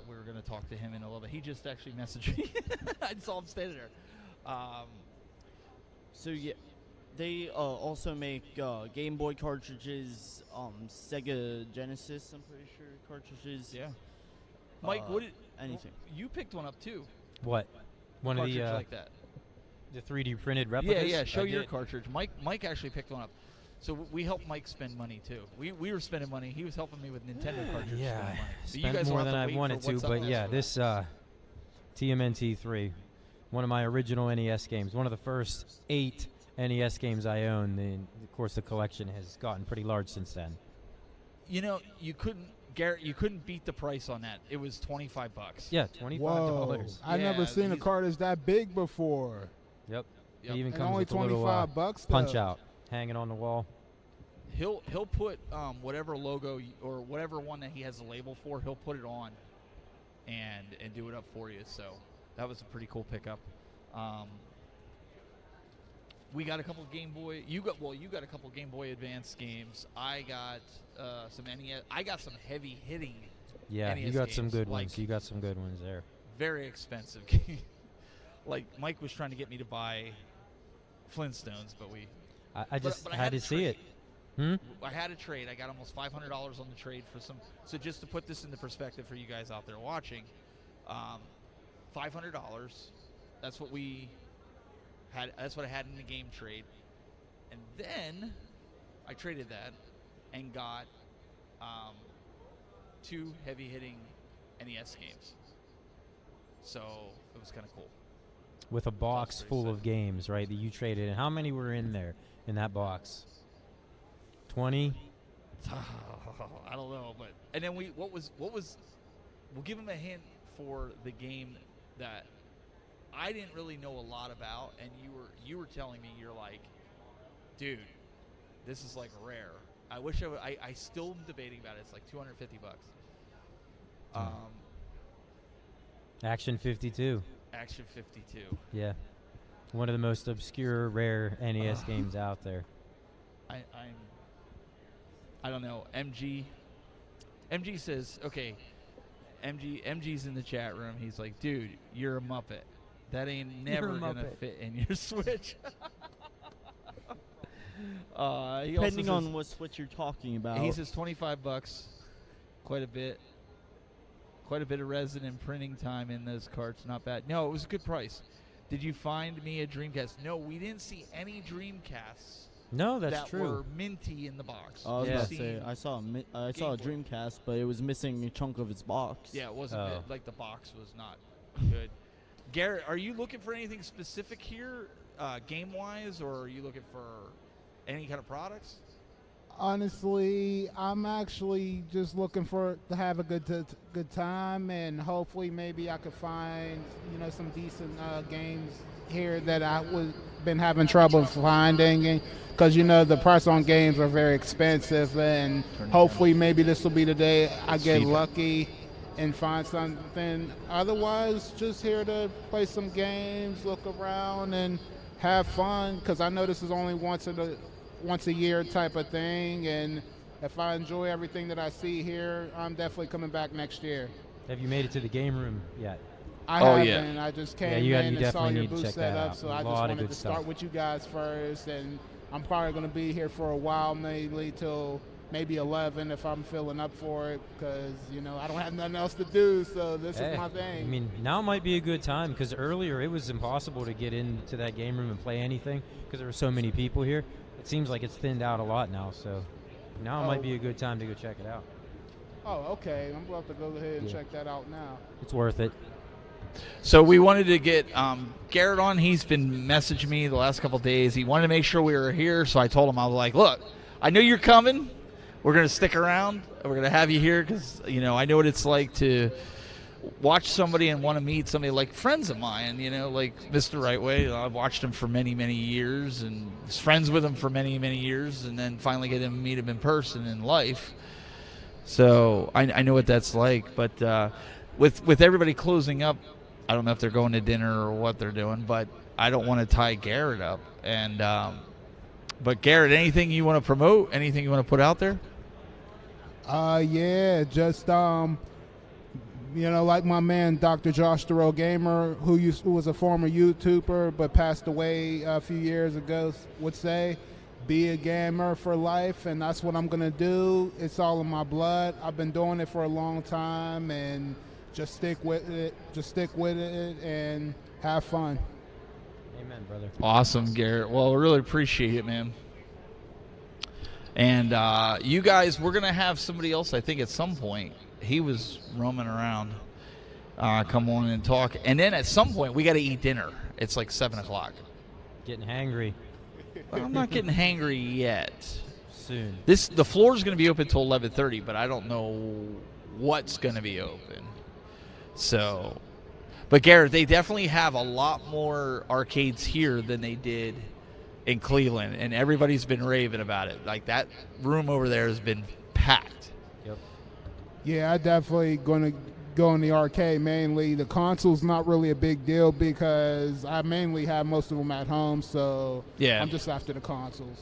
We were going to talk to him in a little bit. He just actually messaged me. I saw him standing there. So yeah, they also make Game Boy cartridges, Sega Genesis. I'm pretty sure cartridges. Yeah. Mike, what did anything? You picked one up too. What? One of the cartridge like that. The 3D printed replicas. Yeah. Show your cartridge. Mike actually picked one up. So we helped Mike spend money too. We were spending money. He was helping me with Nintendo cartridges. Yeah, so spent you guys more than I wanted to, but yeah, this TMNT 3, one of my original NES games, one of the first 8 NES games I owned. And of course, the collection has gotten pretty large since then. You know, Garrett, you couldn't beat the price on that. It was $25. Yeah, $25. Whoa. I never seen a cartridge that big before. Yep. It even And comes only with a little $25 punch though. out hanging on the wall. He'll put whatever logo or whatever one that he has a label for. He'll put it on and do it up for you. So that was a pretty cool pickup. We got a couple Game Boy. You got a couple Game Boy Advance games. I got some NES. I got some heavy hitting. Yeah, NES you got games, some good like ones. You got some good ones there. Very expensive. Like Mike was trying to get me to buy Flintstones, but I just but I had to see it. I had a trade. I got almost $500 on the trade for some. So just to put this into perspective for you guys out there watching, $500. That's what we had. That's what I had in the game trade, and then I traded that and got 2 heavy hitting NES games. So it was kind of cool. With a box full of games, right, that you traded in. How many were in there in that box? 20? I don't know, but and then what was we'll give him a hint for the game that I didn't really know a lot about, and you were telling me, you're like, dude, this is like rare. I wish I still am debating about it. It's like $250. Action 52. Action 52. Yeah. One of the most obscure, rare NES games out there. I don't know. MG says, okay, MG's in the chat room. He's like, dude, you're a Muppet. That ain't never going to fit in your Switch. Depending on what Switch you're talking about. He says $25. Quite a bit of resin and printing time in those carts. Not bad. No, it was a good price. Did you find me a Dreamcast? No, we didn't see any Dreamcasts. No, that's that true. Were minty in the box. I was about to say, I saw a Dreamcast, but it was missing a chunk of its box. Yeah, it wasn't like the box was not good. Garrett, are you looking for anything specific here, game-wise, or are you looking for any kind of products? Honestly, I'm actually just looking to have a good time, and hopefully maybe I could find some decent games here that I been having trouble finding, because the price on games are very expensive, and hopefully maybe this will be the day I get lucky and find something. Otherwise, just here to play some games, look around, and have fun, because I know this is only once a year type of thing, and if I enjoy everything that I see here, I'm definitely coming back next year. Have you made it to the game room yet? I haven't. I just came in and saw your booth set up, so I just wanted to start with you guys first, and I'm probably going to be here for a while, maybe till maybe 11 if I'm filling up for it, because I don't have nothing else to do, so this is my thing. I mean, now might be a good time, because earlier it was impossible to get into that game room and play anything because there were so many people here. It seems like it's thinned out a lot now, so now might be a good time to go check it out. Oh, okay. I'm going to have to go ahead and check that out now. It's worth it. So we wanted to get Garrett on. He's been messaging me the last couple of days. He wanted to make sure we were here, so I told him, I was like, look, I know you're coming, we're going to stick around. We're going to have you here because, you know, I know what it's like to watch somebody and want to meet somebody like friends of mine, you know, like Mr. Rightway. I've watched him for many, many years and was friends with him for many, many years, and then finally get to meet him in person in life. So I know what that's like. But with everybody closing up, I don't know if they're going to dinner or what they're doing, but I don't want to tie Garrett up. And but Garrett, anything you want to promote? Anything you want to put out there? Yeah, just you know, like my man Dr. Josh the Real Gamer, who was a former YouTuber but passed away a few years ago, would say, be a gamer for life, and that's what I'm gonna do. It's all in my blood. I've been doing it for a long time, and just stick with it. Just stick with it and have fun. Amen, brother. Awesome, Garrett. Well, I really appreciate it, man. And you guys, we're going to have somebody else, I think, at some point. He was roaming around. Come on and talk. And then at some point, we got to eat dinner. It's like 7 o'clock. Getting hangry. Well, I'm not getting hangry yet. Soon. The floor is going to be open till 11:30, but I don't know what's going to be open. So, but Garrett, they definitely have a lot more arcades here than they did in Cleveland, and everybody's been raving about it. Like, that room over there has been packed. Yep. Yeah, I definitely going to go in the arcade mainly. The console's not really a big deal because I mainly have most of them at home, so yeah, I'm just after the consoles.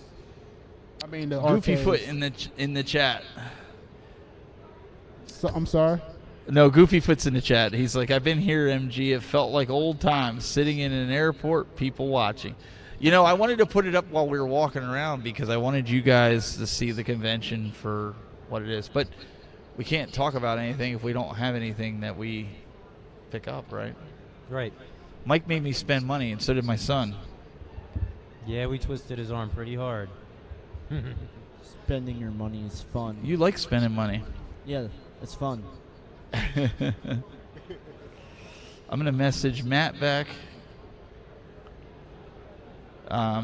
I mean, the Goofy arcades. Foot in the chat. So, I'm sorry? No, Goofy Foot's in the chat. He's like, I've been here, MG. It felt like old times, sitting in an airport, people watching. You know, I wanted to put it up while we were walking around because I wanted you guys to see the convention for what it is. But we can't talk about anything if we don't have anything that we pick up, right? Right. Mike made me spend money, and so did my son. Yeah, we twisted his arm pretty hard. Spending your money is fun. You like spending money. Yeah, it's fun. I'm going to message Matt back.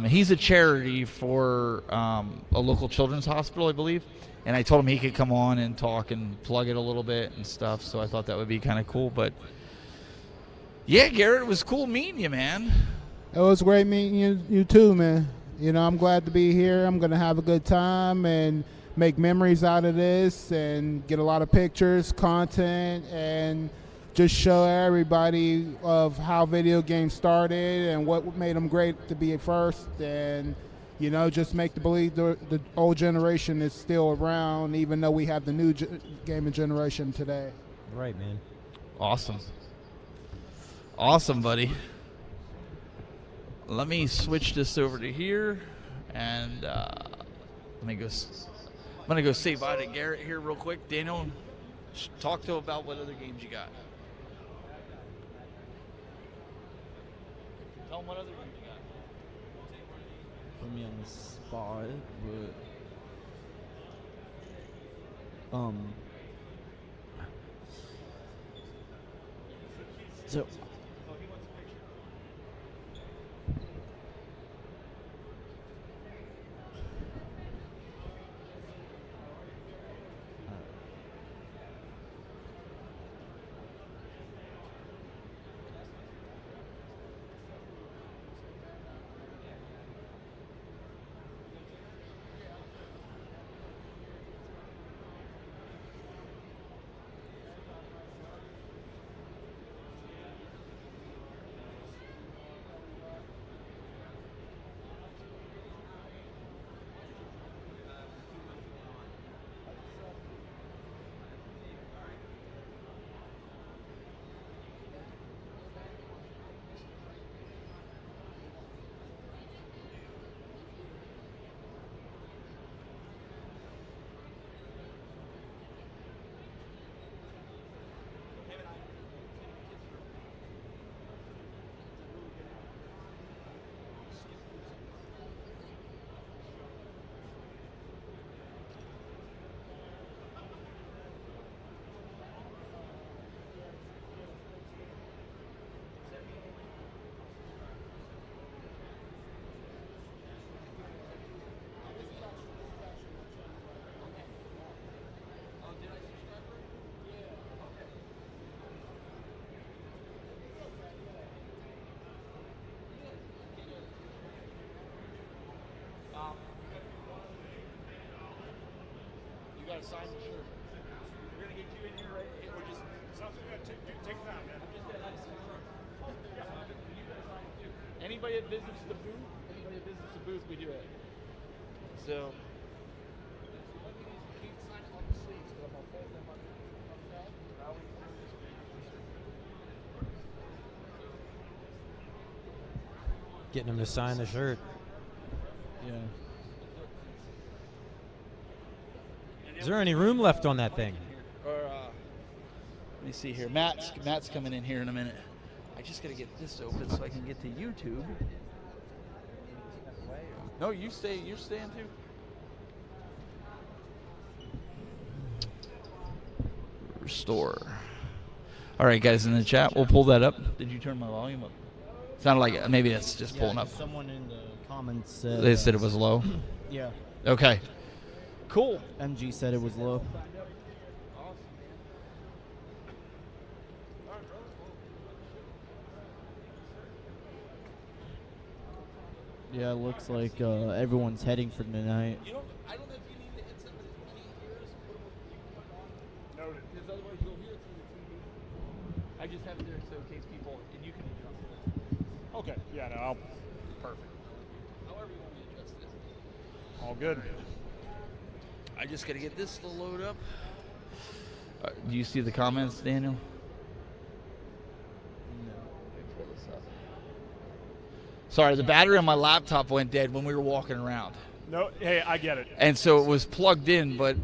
He's a charity for a local children's hospital, I believe. And I told him he could come on and talk and plug it a little bit and stuff. So I thought that would be kind of cool. But, yeah, Garrett, it was cool meeting you, man. It was great meeting you too, man. You know, I'm glad to be here. I'm going to have a good time and make memories out of this and get a lot of pictures, content, and just show everybody of how video games started and what made them great to be first, and, you know, just make the believe the old generation is still around, even though we have the new gaming generation today. Right, man. Awesome. Awesome, buddy. Let me switch this over to here, and let me go. I'm gonna go say bye to Garrett here real quick. Daniel, talk to him about what other games you got. Tell him what other games you got. Put me on the spot, but so. You got to sign the shirt. We're going to get you in here, right? Or just take it out, man. Anybody that visits the booth, we do it. So. Getting him to sign the shirt. Yeah. Is there any room left on that thing? Or, let me see here. Matt's coming in here in a minute. I just got to get this open so I can get to YouTube. No, you stay. You're staying too. Restore. All right, guys, in the chat, we'll pull that up. Did you turn my volume up? Sounded like maybe that's just pulling up. Someone in the comments said They said it was low. Yeah. Okay. Cool. MG said it was low. Yeah, it looks like everyone's heading for tonight. I don't know if you need to hit somebody who can't hear us. Noted. Because otherwise you'll hear it through the TV. I just have it there so in case people, and you can adjust it. Okay. Yeah, no, perfect. However you want me to adjust this. All good. I just got to get this to load up. Do you see the comments, Daniel? No. Let me pull this up. Sorry, the battery on my laptop went dead when we were walking around. No, hey, I get it. And so it was plugged in, but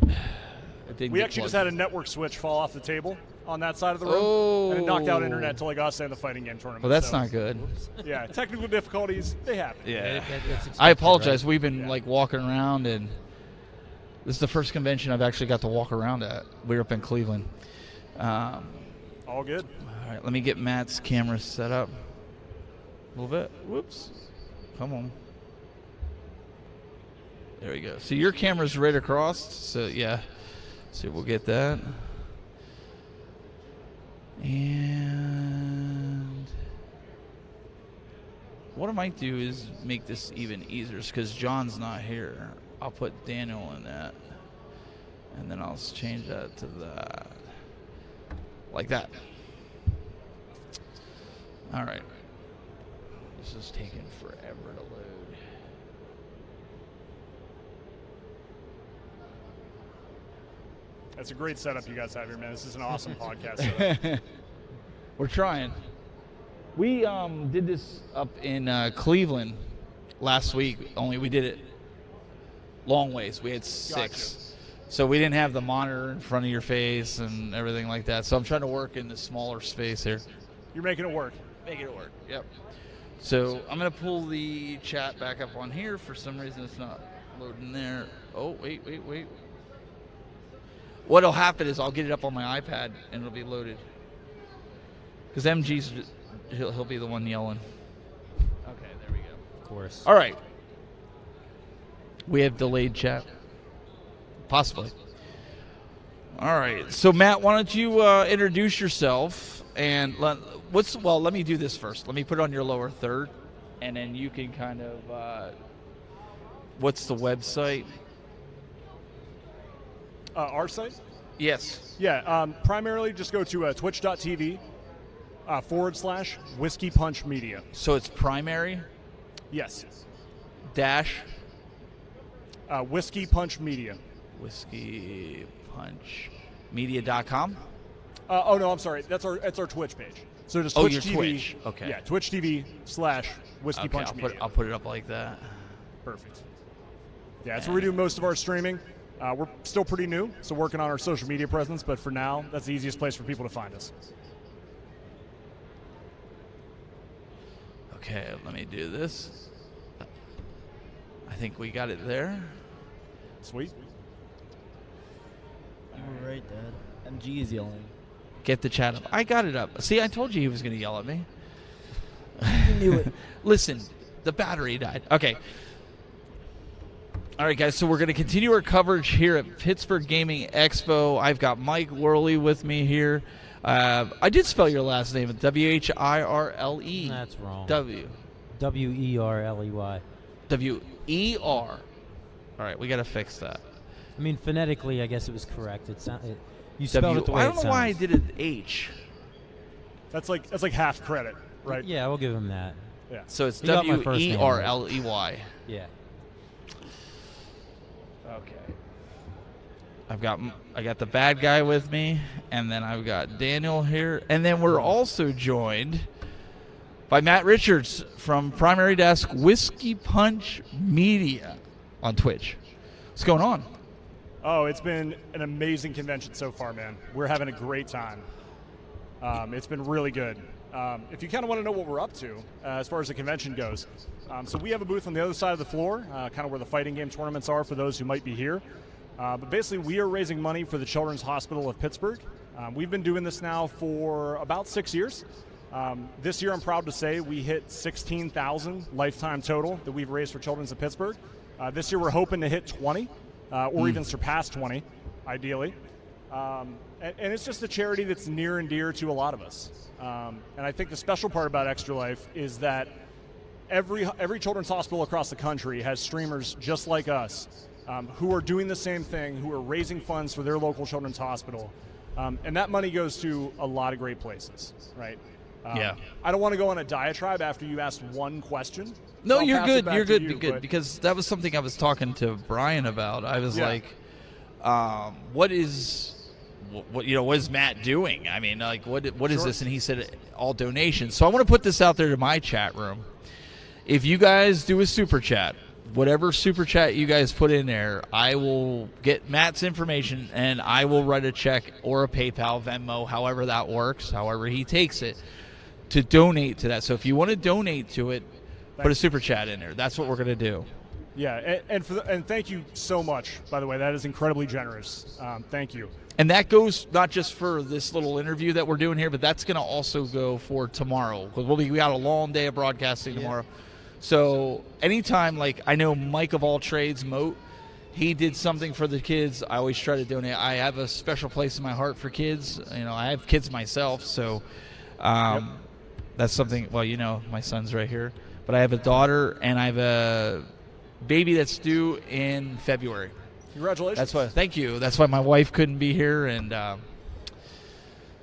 it didn't We get actually just plugged had a network switch fall off the table on that side of the room, and it knocked out internet to like us and the fighting game tournament. Well, that's so. not good. Yeah, technical difficulties, they happen. Yeah. I apologize. We've been like walking around, and this is the first convention I've actually got to walk around at. We were up in Cleveland. All good. All right, let me get Matt's camera set up a little bit. Whoops. Come on. There we go. So your camera's right across. So, yeah. So we'll get that. And what I might do is make this even easier because John's not here. I'll put Daniel in that. And then I'll change that to that. Like that. All right. This is taking forever to load. That's a great setup you guys have here, man. This is an awesome podcast setup. We're trying. We did this up in Cleveland last week, only we did it long ways. We had 6. Gotcha. So we didn't have the monitor in front of your face and everything like that. So I'm trying to work in the smaller space here. You're making it work. Making it work, yep. So I'm going to pull the chat back up on here. For some reason, it's not loading there. Oh, wait. What'll happen is I'll get it up on my iPad and it'll be loaded. Because MG's, he'll be the one yelling. Okay, there we go. Of course. All right. We have delayed chat. Possibly. All right. So Matt, why don't you introduce yourself and let me do this first. Let me put it on your lower third, and then you can kind of. What's the website? Our site? Yes. Yeah, primarily just go to twitch.tv / Whiskey Punch Media. So it's primary? Yes. Dash? Whiskey Punch Media. WhiskeyPunchMedia.com? Oh, no, I'm sorry. That's our Twitch page. So just Twitch Twitch TV. Twitch. Okay. Yeah, Twitch TV / Whiskey Punch Media. I'll put it up like that. Perfect. Yeah, that's where we do most of our streaming. We're still pretty new, so working on our social media presence, but for now, that's the easiest place for people to find us. Okay, let me do this. I think we got it there. Sweet. You were right, Dad. MG is yelling. Get the chat up. I got it up. See, I told you he was going to yell at me. You knew it. Listen, the battery died. Okay. All right, guys, so we're going to continue our coverage here at Pittsburgh Gaming Expo. I've got Mike Worley with me here. I did spell your last name, W-H-I-R-L-E. That's wrong. W. W-E-R-L-E-Y. W-E-R. All right, we got to fix that. I mean, phonetically, I guess it was correct. You spelled it the way I don't know why I did it H. That's like half credit, right? Yeah, we'll give him that. Yeah. So it's He got my first name right. WERLEY. Yeah. Okay. I got the bad guy with me, and then I've got Daniel here, and then we're also joined by Matt Richards from Primary Desk Whiskey Punch Media on Twitch. What's going on? Oh, it's been an amazing convention so far, man. We're having a great time. It's been really good. If you kind of want to know what we're up to as far as the convention goes, so we have a booth on the other side of the floor, kind of where the fighting game tournaments are for those who might be here. But basically, we are raising money for the Children's Hospital of Pittsburgh. We've been doing this now for about 6 years. This year, I'm proud to say we hit $16,000 lifetime total that we've raised for Children's of Pittsburgh. This year, we're hoping to hit 20 or even surpass 20, ideally. And it's just a charity that's near and dear to a lot of us. And I think the special part about Extra Life is that every children's hospital across the country has streamers just like us who are doing the same thing, who are raising funds for their local children's hospital. And that money goes to a lot of great places, right? Yeah. I don't want to go on a diatribe after you asked one question. No, so you're good. You're good. You, because that was something I was talking to Brian about. I was like, what is Matt doing? I mean, like, what is this? And he said all donations. So I want to put this out there to my chat room. If you guys do a super chat, whatever super chat you guys put in there, I will get Matt's information and I will write a check or a PayPal, Venmo, however that works, however he takes it, to donate to that. So if you want to donate to it, put a super chat in there. That's what we're going to do. Yeah, and thank you so much, by the way. That is incredibly generous. Thank you. And that goes not just for this little interview that we're doing here, but that's going to also go for tomorrow. Because we got a long day of broadcasting tomorrow. So anytime, like, I know Mike of All Trades, Moat, he did something for the kids. I always try to donate. I have a special place in my heart for kids. You know, I have kids myself, so that's something. Well, you know, my son's right here. But I have a daughter, and I have a baby that's due in February. Congratulations. That's why. Thank you. That's why my wife couldn't be here, and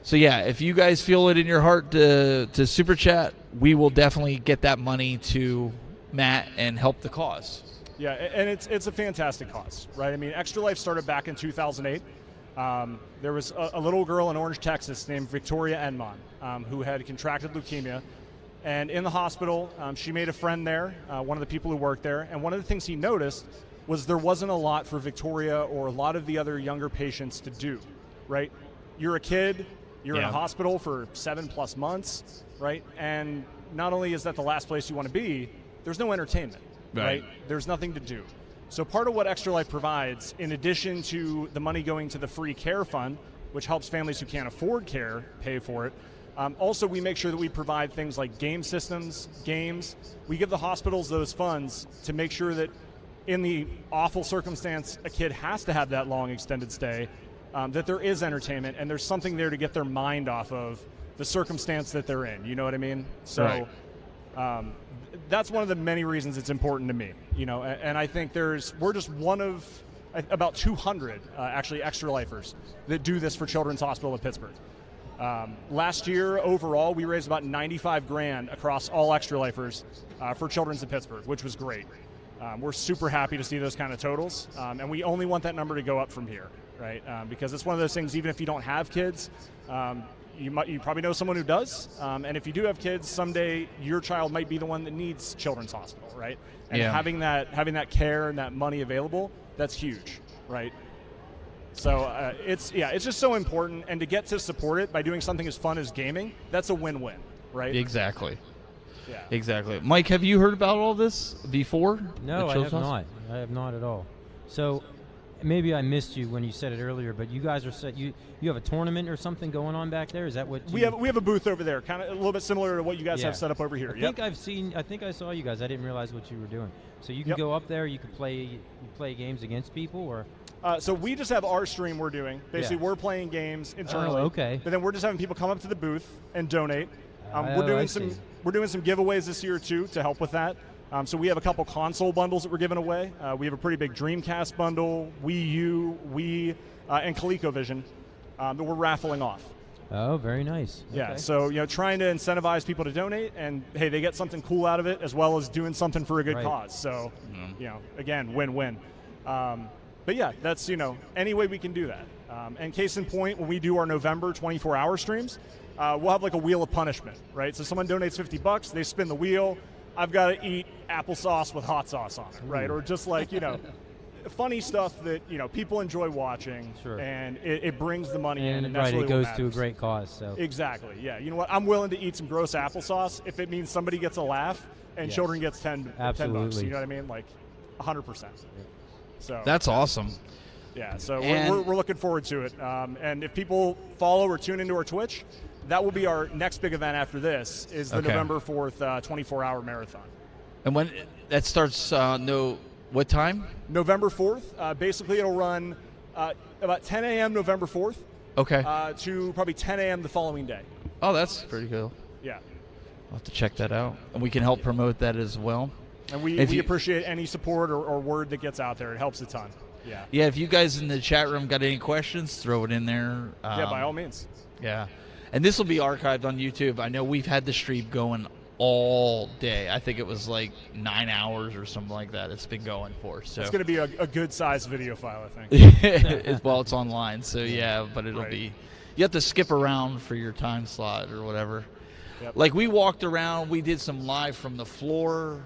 so yeah, if you guys feel it in your heart to super chat, we will definitely get that money to Matt and help the cause. Yeah, and it's a fantastic cause, right? I mean, Extra Life started back in 2008. There was a little girl in Orange, Texas named Victoria Enman who had contracted leukemia. And in the hospital, she made a friend there, one of the people who worked there. And one of the things he noticed was there wasn't a lot for Victoria or a lot of the other younger patients to do, right? You're a kid, you're in a hospital for 7+ months, right? And not only is that the last place you want to be, there's no entertainment, right? There's nothing to do. So part of what Extra Life provides, in addition to the money going to the free care fund, which helps families who can't afford care pay for it, also we make sure that we provide things like game systems, games. We give the hospitals those funds to make sure that in the awful circumstance a kid has to have that long extended stay, that there is entertainment and there's something there to get their mind off of the circumstance that they're in. You know what I mean? So that's one of the many reasons it's important to me. You know, and I think we're just one of about 200 actually Extra Lifers that do this for Children's Hospital of Pittsburgh. Last year, overall, we raised about $95,000 across all Extra Lifers for Children's of Pittsburgh, which was great. We're super happy to see those kind of totals, and we only want that number to go up from here, right? Because it's one of those things, even if you don't have kids, you probably know someone who does, and if you do have kids, someday your child might be the one that needs Children's Hospital, right? And having that care and that money available, that's huge, right? So it's just so important, and to get to support it by doing something as fun as gaming, that's a win-win, right? Exactly. Yeah. Exactly. Mike, have you heard about all this before? No, I have not. I have not at all. So maybe I missed you when you said it earlier, but you guys are set. You have a tournament or something going on back there? Is that what we have a booth over there, kind of a little bit similar to what you guys have set up over here. I think I saw you guys. I didn't realize what you were doing. So you can go up there. You can play games against people, or. So we just have our stream we're doing. Basically, we're playing games internally. Oh, okay. But then we're just having people come up to the booth and donate. We're doing some giveaways this year too to help with that. So we have a couple console bundles that we're giving away. We have a pretty big Dreamcast bundle, Wii U, Wii, and ColecoVision that we're raffling off. Oh, very nice. Yeah, Okay. so trying to incentivize people to donate, and hey, they get something cool out of it as well as doing something for a good Right. cause. So, again, win-win. But yeah, that's any way we can do that. And case in point, when we do our November 24-hour streams, we'll have like a wheel of punishment, right? So someone donates $50, they spin the wheel. I've got to eat applesauce with hot sauce on it, right? Or just like funny stuff that people enjoy watching, and it brings the money in, and that's right, really it goes what to a matters. great cause. So Exactly. Yeah. You know what? I'm willing to eat some gross applesauce if it means somebody gets a laugh and Yes. children gets $10. Absolutely. You know what I mean? Like 100%. So That's awesome. yeah. So And- we're looking forward to it. And if people follow or tune into our Twitch, that will be our next big event after this. Is the Okay. November 4th 24-hour marathon. And when that starts, what time? November 4th. Basically, it'll run about 10 a.m. November 4th. Okay. To probably 10 a.m. the following day. Oh, that's pretty cool. Yeah. I'll have to check that out. And we can help promote that as well. And we appreciate any support or word that gets out there. It helps a ton. Yeah. Yeah, if you guys in the chat room got any questions, throw it in there. Yeah, by all means. Yeah. And this will be archived on YouTube. I know we've had the stream going all day. I think it was like 9 hours or something like that it's been going for. So It's going to be a good-sized video file, I think. well, it's online, so yeah, but it'll Right. be... You have to skip around for your time slot or whatever. Yep. Like, we walked around. We did some live from the floor.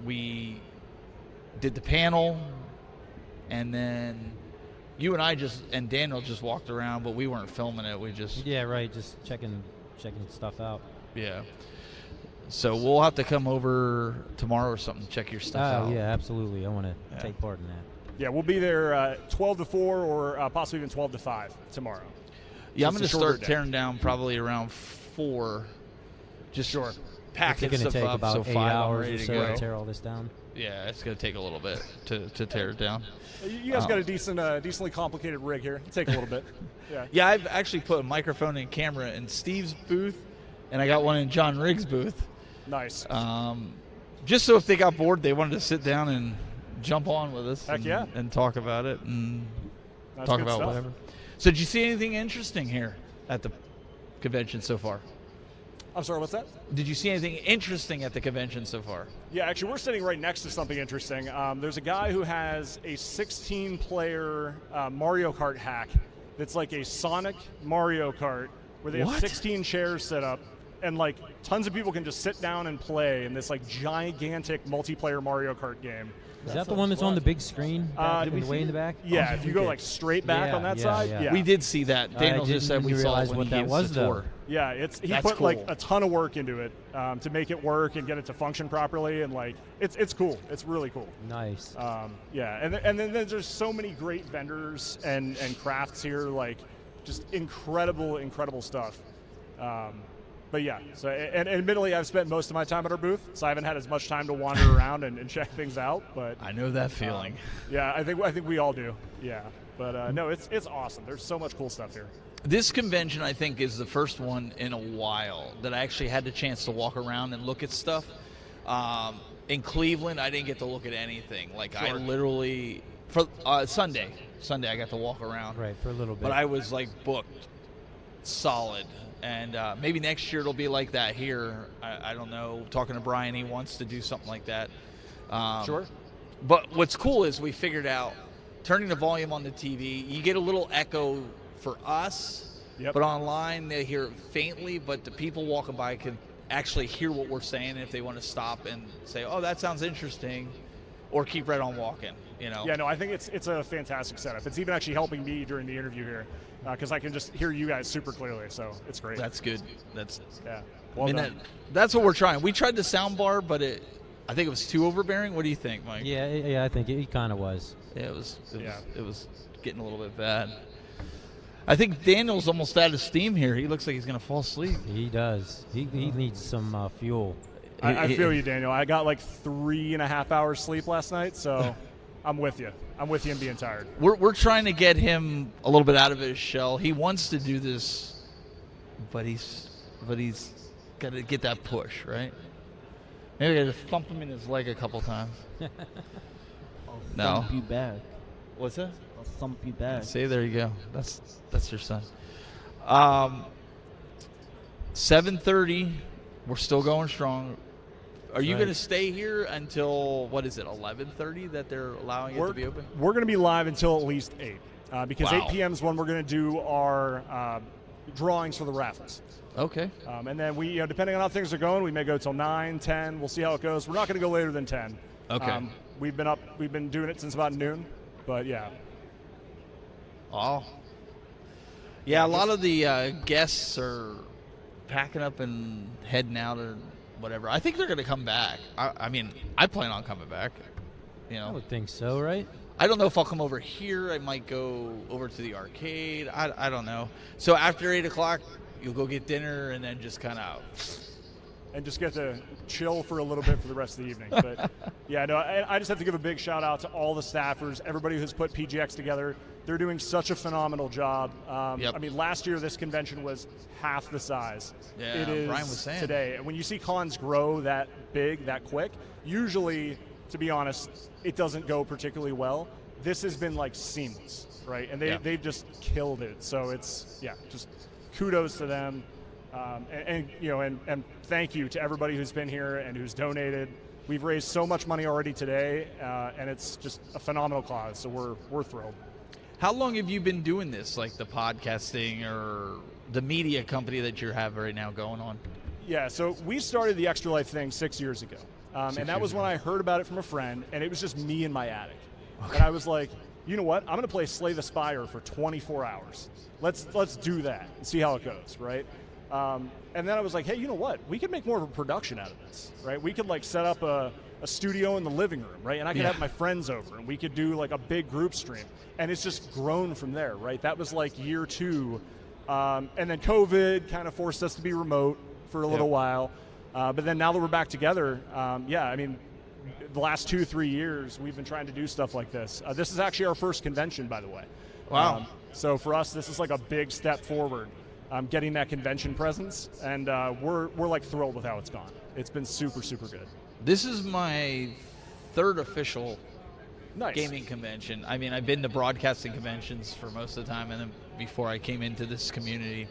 We did the panel. And then you and I and Daniel just walked around, but we weren't filming it. We just... yeah, right. Just checking stuff out. Yeah. So we'll have to come over tomorrow or something, check your stuff out. Oh yeah, absolutely. I want to take part in that. Yeah, we'll be there 12 to 4 or possibly even 12 to 5 tomorrow. Yeah, So I'm it's going a to shorter start day. tearing down probably around 4. Just packing It's stuff gonna take up. about So 8 5 I'm hours ready or to so go. to tear all this down. Yeah, it's going to take a little bit to tear it down. You guys got a decently complicated rig here. It'll take a little bit. Yeah. Yeah, I've actually put a microphone and camera in Steve's booth, and I got one in John Riggs' booth. Nice. Just so if they got bored, they wanted to sit down and jump on with us. Heck yeah. And talk about it and That's talk good about stuff. whatever. So did you see anything interesting here at the convention so far? I'm sorry, what's that? Did you see anything interesting at the convention so far? Yeah, actually, we're sitting right next to something interesting. There's a guy who has a 16-player Mario Kart hack that's like a Sonic Mario Kart where they have What? 16 chairs set up, and like tons of people can just sit down and play in this like gigantic multiplayer Mario Kart game. Is that the one that's on the big screen back in the way in the back? Yeah, if you go like straight back on that side. Yeah. We did see that. Daniel just said we saw it realize when what he that gave was us the though. tour. Yeah, he That's put like cool. a ton of work into it to make it work and get it to function properly, and like it's cool. It's really cool. Nice. Yeah, and then there's so many great vendors and crafts here, like just incredible stuff. But yeah, so and admittedly, I've spent most of my time at our booth, so I haven't had as much time to wander around and check things out. But I know that feeling. Yeah, I think we all do. Yeah, but no, it's awesome. There's so much cool stuff here. This convention, I think, is the first one in a while that I actually had the chance to walk around and look at stuff. In Cleveland, I didn't get to look at anything. Like I Sure. literally for Sunday I got to walk around. Right, for a little bit. But I was like booked solid. And maybe next year it'll be like that here. I don't know. Talking to Brian, he wants to do something like that. Sure. But what's cool is we figured out turning the volume on the TV, you get a little echo for us, but online they hear it faintly, but the people walking by can actually hear what we're saying if they want to stop and say, oh, that sounds interesting, or keep right on walking, you know? Yeah, no, I think it's a fantastic setup. It's even actually helping me during the interview here because I can just hear you guys super clearly, so it's great. That's good. That's yeah. I Well mean, done. that's what we're trying. We tried the sound bar, but I think it was too overbearing. What do you think, Mike? Yeah, I think it kind of was. Yeah, it was getting a little bit bad. I think Daniel's almost out of steam here. He looks like he's going to fall asleep. He does. He needs some fuel. I feel you, Daniel. I got like 3.5 hours sleep last night, so I'm with you. I'm with you in being tired. We're trying to get him a little bit out of his shell. He wants to do this, but he's got to get that push, right? Maybe I just thump him in his leg a couple times. No. Thump you back. What's that? I'll thump you back. See, there you go. That's your son. 7:30. We're still going strong. Are you right. going to stay here until, what is it, 11:30 that they're allowing it to be open? We're going to be live until at least 8, because Wow. 8 p.m. is when we're going to do our drawings for the raffles. Okay. And then we, depending on how things are going, we may go till 9, 10. We'll see how it goes. We're not going to go later than 10. Okay. We've been doing it since about noon, but yeah. Oh. Yeah, a lot of the guests are packing up and heading out or whatever. I think they're going to come back. I mean, I plan on coming back. I would think so, right? I don't know if I'll come over here. I might go over to the arcade. I don't know. So after 8 o'clock, you'll go get dinner and then just kind of... And just get to chill for a little bit for the rest of the evening. But yeah, no, I just have to give a big shout out to all the staffers, everybody who's put PGX together. They're doing such a phenomenal job. Yep. I mean, last year this convention was half the size Yeah, it is Brian was saying. today. And when you see cons grow that big, that quick, usually, to be honest, it doesn't go particularly well. This has been like seamless, right? And they've just killed it. So it's, just kudos to them. And thank you to everybody who's been here and who's donated. We've raised so much money already today, and it's just a phenomenal cause. So we're thrilled. How long have you been doing this, like the podcasting or the media company that you have right now going on? Yeah, so we started the Extra Life thing 6 years ago. And that was when I heard about it from a friend, and it was just me in my attic. Okay. And I was like, you know what? I'm going to play Slay the Spire for 24 hours. Let's do that and see how it goes, right? And then I was like, hey, you know what? We could make more of a production out of this, right? We could like set up a studio in the living room, right? And I could have my friends over, and we could do like a big group stream. And it's just grown from there, right? That was like year 2. And then COVID kind of forced us to be remote for a little while. But then now that we're back together, I mean, the last 2-3 years, we've been trying to do stuff like this. This is actually our first convention, by the way. Wow. So for us, this is like a big step forward. Getting that convention presence, and we're like thrilled with how it's gone. It's been super, super good. This is my 3rd official Nice. gaming convention. I mean, I've been to broadcasting conventions for most of the time, and then before I came into this community.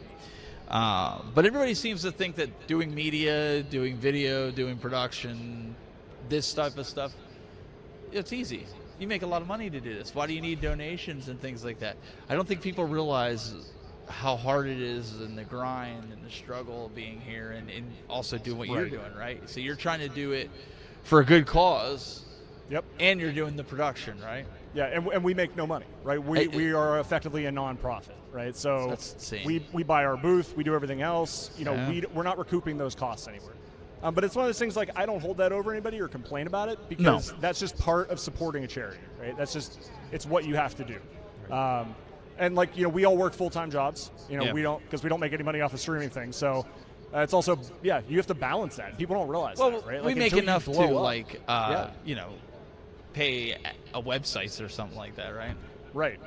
But everybody seems to think that doing media, doing video, doing production, this type of stuff, it's easy. You make a lot of money to do this. Why do you need donations and things like that? I don't think people realize how hard it is and the grind and the struggle of being here and also doing what you're doing, right? So you're trying to do it for a good cause. Yep. And you're doing the production, right? Yeah, and we make no money, right? We are effectively a non-profit, right? So that's insane. We buy our booth, we do everything else. We're not recouping those costs anywhere. But it's one of those things like I don't hold that over anybody or complain about it because that's just part of supporting a charity, right? It's what you have to do. And we all work full-time jobs. We don't make any money off the streaming thing. So it's also you have to balance that. People don't realize that, right? We make enough to pay a website or something like that, right? Right.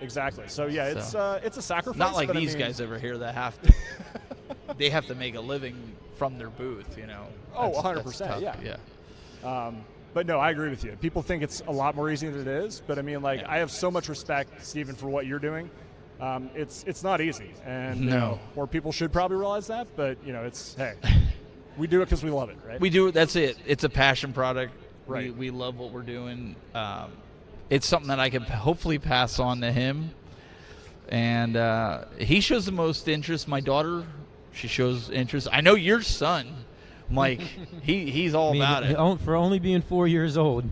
Exactly. So it's a sacrifice. Not like these guys over here that have to. They have to make a living from their booth, Oh, 100%. Yeah. But no, I agree with you. People think it's a lot more easy than it is, but I mean, I have so much respect, Stephen, for what you're doing. It's not easy, and more people should probably realize that. But we do it because we love it, right? We do it. That's it. It's a passion product. Right. We love what we're doing. It's something that I can hopefully pass on to him, and he shows the most interest. My daughter, she shows interest. I know your son, Mike, he's all about it. For only being 4 years old,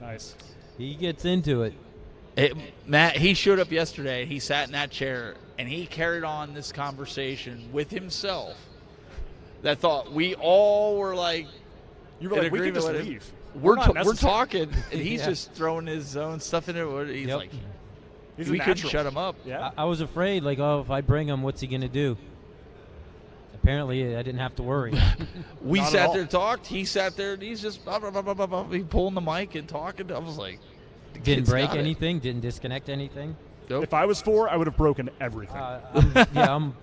Nice. He gets into it. Matt, he showed up yesterday. He sat in that chair, and he carried on this conversation with himself that thought we all were like, you were like, we can just leave. We're talking, and he's just throwing his own stuff in it. He's like, we couldn't shut him up. Yeah. I was afraid, if I bring him, what's he going to do? Apparently, I didn't have to worry. We sat there, talked. He sat there, and he's just he pulling the mic and talking. I was like, didn't break anything, didn't disconnect anything. Nope. If I was 4, I would have broken everything. I'm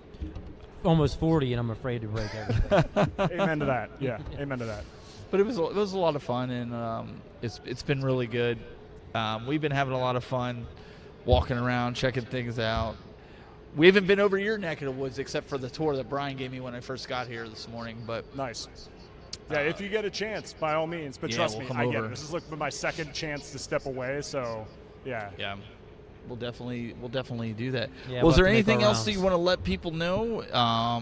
almost 40 and I'm afraid to break everything. Amen to that. Yeah, amen to that. But it was a lot of fun, and it's been really good. We've been having a lot of fun walking around, checking things out. We haven't been over your neck of the woods except for the tour that Brian gave me when I first got here this morning. But nice. Yeah, if you get a chance, by all means. But trust me, I get it. This is like my second chance to step away. So, yeah. Yeah. We'll definitely do that. Yeah, Was we'll there have to make anything our else that you want to let people know? I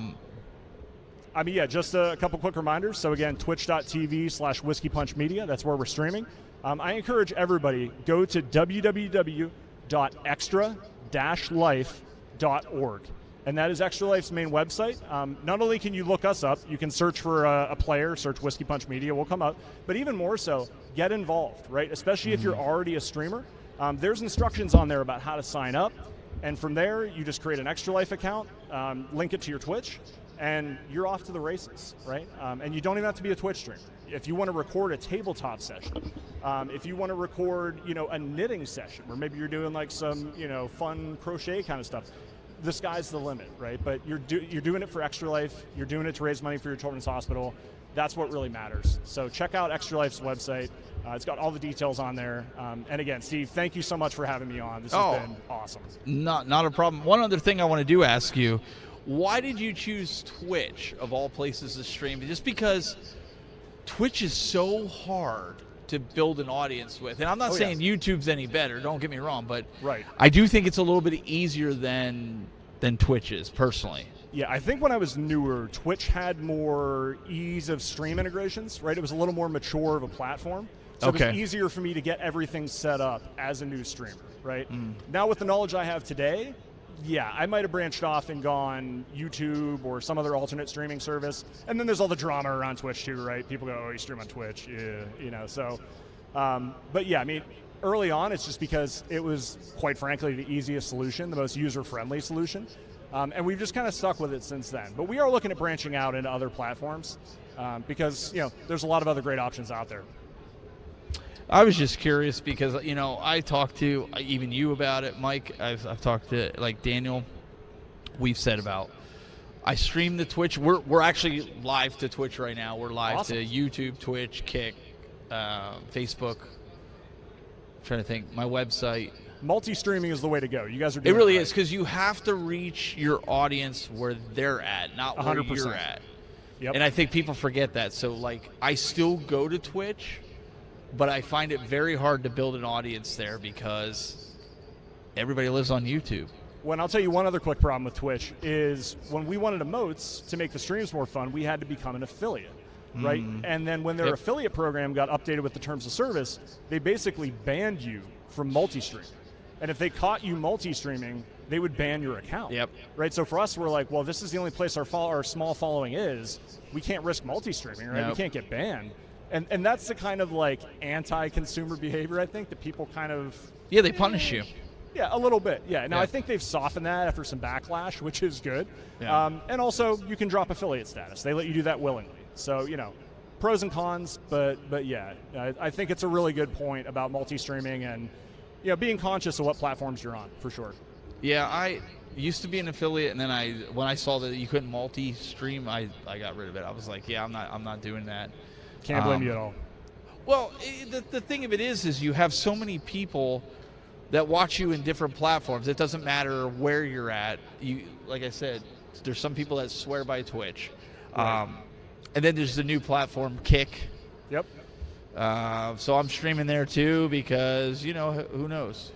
mean, yeah, just a couple quick reminders. So again, twitch.tv/whiskeypunchmedia. That's where we're streaming. I encourage everybody, go to www.extra-life.org. And that is Extra Life's main website. Not only can you look us up, you can search for a player, search Whiskey Punch Media, we'll come up. But even more so, get involved, right? Especially if you're already a streamer. There's instructions on there about how to sign up. And from there, you just create an Extra Life account, link it to your Twitch, and you're off to the races, right? And you don't even have to be a Twitch streamer. If you want to record a tabletop session, if you want to record, a knitting session, where maybe you're doing like some, fun crochet kind of stuff, the sky's the limit, right? But you're doing it for Extra Life. You're doing it to raise money for your children's hospital. That's what really matters. So check out Extra Life's website. It's got all the details on there. And again, Steve, thank you so much for having me on. This has been awesome. Not a problem. One other thing I want to ask you, why did you choose Twitch of all places to stream? Just because Twitch is so hard to build an audience with. And I'm not saying YouTube's any better, don't get me wrong, but I do think it's a little bit easier than Twitch is, personally. Yeah, I think when I was newer, Twitch had more ease of stream integrations, right? It was a little more mature of a platform. So it was easier for me to get everything set up as a new streamer, right? Now with the knowledge I have today, yeah, I might have branched off and gone YouTube or some other alternate streaming service. And then there's all the drama around Twitch too, right? People go, oh, you stream on Twitch, yeah, so. But yeah, I mean, early on, it's just because it was, quite frankly, the easiest solution, the most user-friendly solution. And we've just kind of stuck with it since then. But we are looking at branching out into other platforms because, there's a lot of other great options out there. I was just curious because, I talked to even you about it, Mike. I've talked to, like, Daniel. We've said about, I stream the Twitch. We're actually live to Twitch right now. We're live to YouTube, Twitch, Kick, Facebook. I'm trying to think. My website. Multi-streaming is the way to go. You guys are doing it really is, because you have to reach your audience where they're at, not where 100%. you're at. Yep. And I think people forget that. So, like, I still go to Twitch, but I find it very hard to build an audience there because everybody lives on YouTube. Well, I'll tell you one other quick problem with Twitch is when we wanted emotes to make the streams more fun, we had to become an affiliate, right? And then when their affiliate program got updated with the terms of service, they basically banned you from multi-stream. And if they caught you multi-streaming, they would ban your account. Right? So for us, we're like, well, this is the only place our small following is. We can't risk multi-streaming, right? We can't get banned. And that's the kind of like anti-consumer behavior, I think, that people kind of... Yeah, they punish you. Yeah, a little bit. Yeah. Now, I think they've softened that after some backlash, which is good. Yeah. And also, you can drop affiliate status. They let you do that willingly. So, pros and cons, but yeah, I think it's a really good point about multi-streaming and, being conscious of what platforms you're on, for sure. Yeah, I used to be an affiliate, and then when I saw that you couldn't multi-stream, I got rid of it. I was like, yeah, I'm not doing that. Can't blame you at all. Well, the thing of it is you have so many people that watch you in different platforms. It doesn't matter where you're at. Like I said, there's some people that swear by Twitch. And then there's the new platform, Kick. Yep. So I'm streaming there too because, who knows?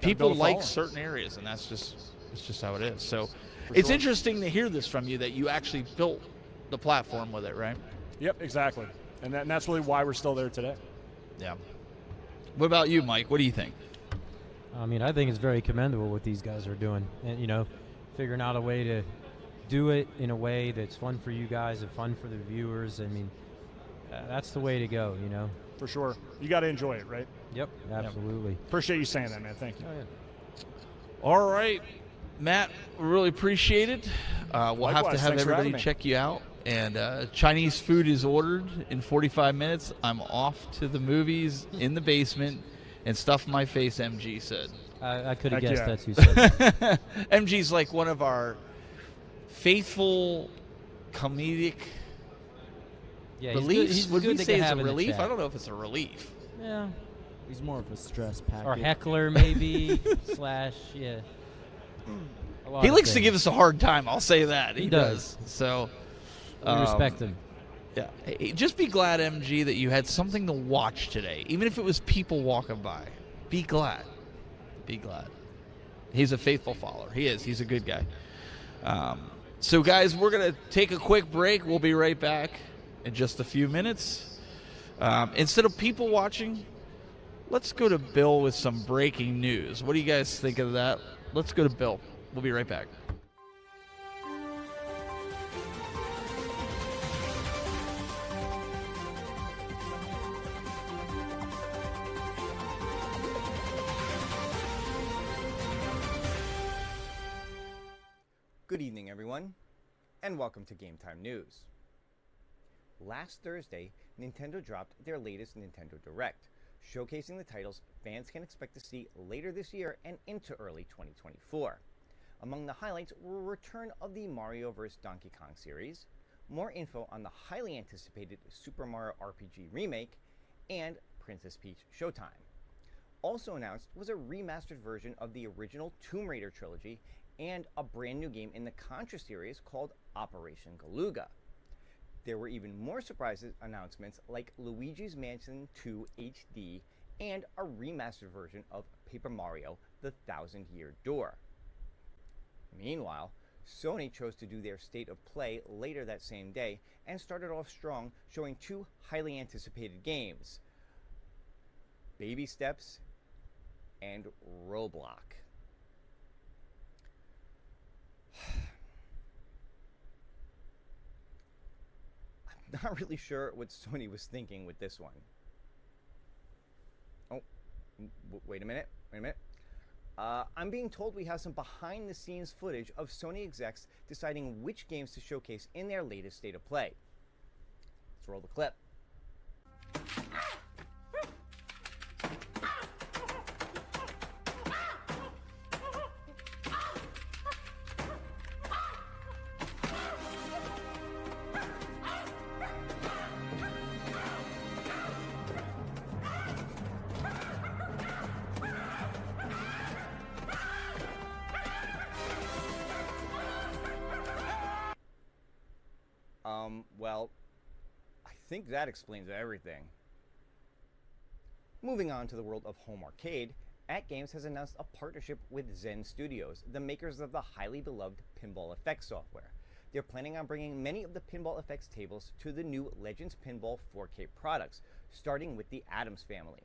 People like certain areas, and it's just how it is. So it's interesting to hear this from you that you actually built the platform with it, right? Yep, exactly. And that's really why we're still there today. Yeah. What about you, Mike? What do you think? I mean, I think it's very commendable what these guys are doing. And, figuring out a way to do it in a way that's fun for you guys and fun for the viewers. I mean, that's the way to go, For sure. You got to enjoy it, right? Yep, absolutely. Appreciate you saying that, man. Thank you. Oh, yeah. All right, Matt, we really appreciate it. We'll Likewise, have to have thanks for everybody having me. check you out. And Chinese food is ordered in 45 minutes. I'm off to the movies in the basement and stuff my face, MG said. I could have guessed that's who said that. MG's like one of our faithful comedic Yeah, relief. he's Would good we to say it's have a in the relief? chat. I don't know if it's a relief. Yeah. He's more of a stress package. Or heckler, maybe, slash, yeah. A lot He of likes to things. give us a hard time. I'll say that. He does. So We respect him. Yeah. Hey, just be glad, MG, that you had something to watch today. Even if it was people walking by. Be glad. Be glad. He's a faithful follower. He is. He's a good guy. So, guys, we're going to take a quick break. We'll be right back in just a few minutes. Instead of people watching, let's go to Bill with some breaking news. What do you guys think of that? Let's go to Bill. We'll be right back. Good evening, everyone, and welcome to Game Time News. Last Thursday, Nintendo dropped their latest Nintendo Direct, showcasing the titles fans can expect to see later this year and into early 2024. Among the highlights were a return of the Mario vs. Donkey Kong series, more info on the highly anticipated Super Mario RPG remake, and Princess Peach Showtime. Also announced was a remastered version of the original Tomb Raider trilogy and a brand new game in the Contra series called Operation Galuga. There were even more surprises announcements like Luigi's Mansion 2 HD and a remastered version of Paper Mario: The Thousand-Year Door. Meanwhile, Sony chose to do their State of Play later that same day and started off strong, showing two highly anticipated games, Baby Steps and Roblox. I'm not really sure what Sony was thinking with this one. Oh, wait a minute. I'm being told we have some behind-the-scenes footage of Sony execs deciding which games to showcase in their latest State of Play. Let's roll the clip. Well, I think that explains everything. Moving on to the world of home arcade, AtGames has announced a partnership with Zen Studios, the makers of the highly beloved pinball effects software. They're planning on bringing many of the pinball effects tables to the new Legends Pinball 4K products, starting with the Addams family.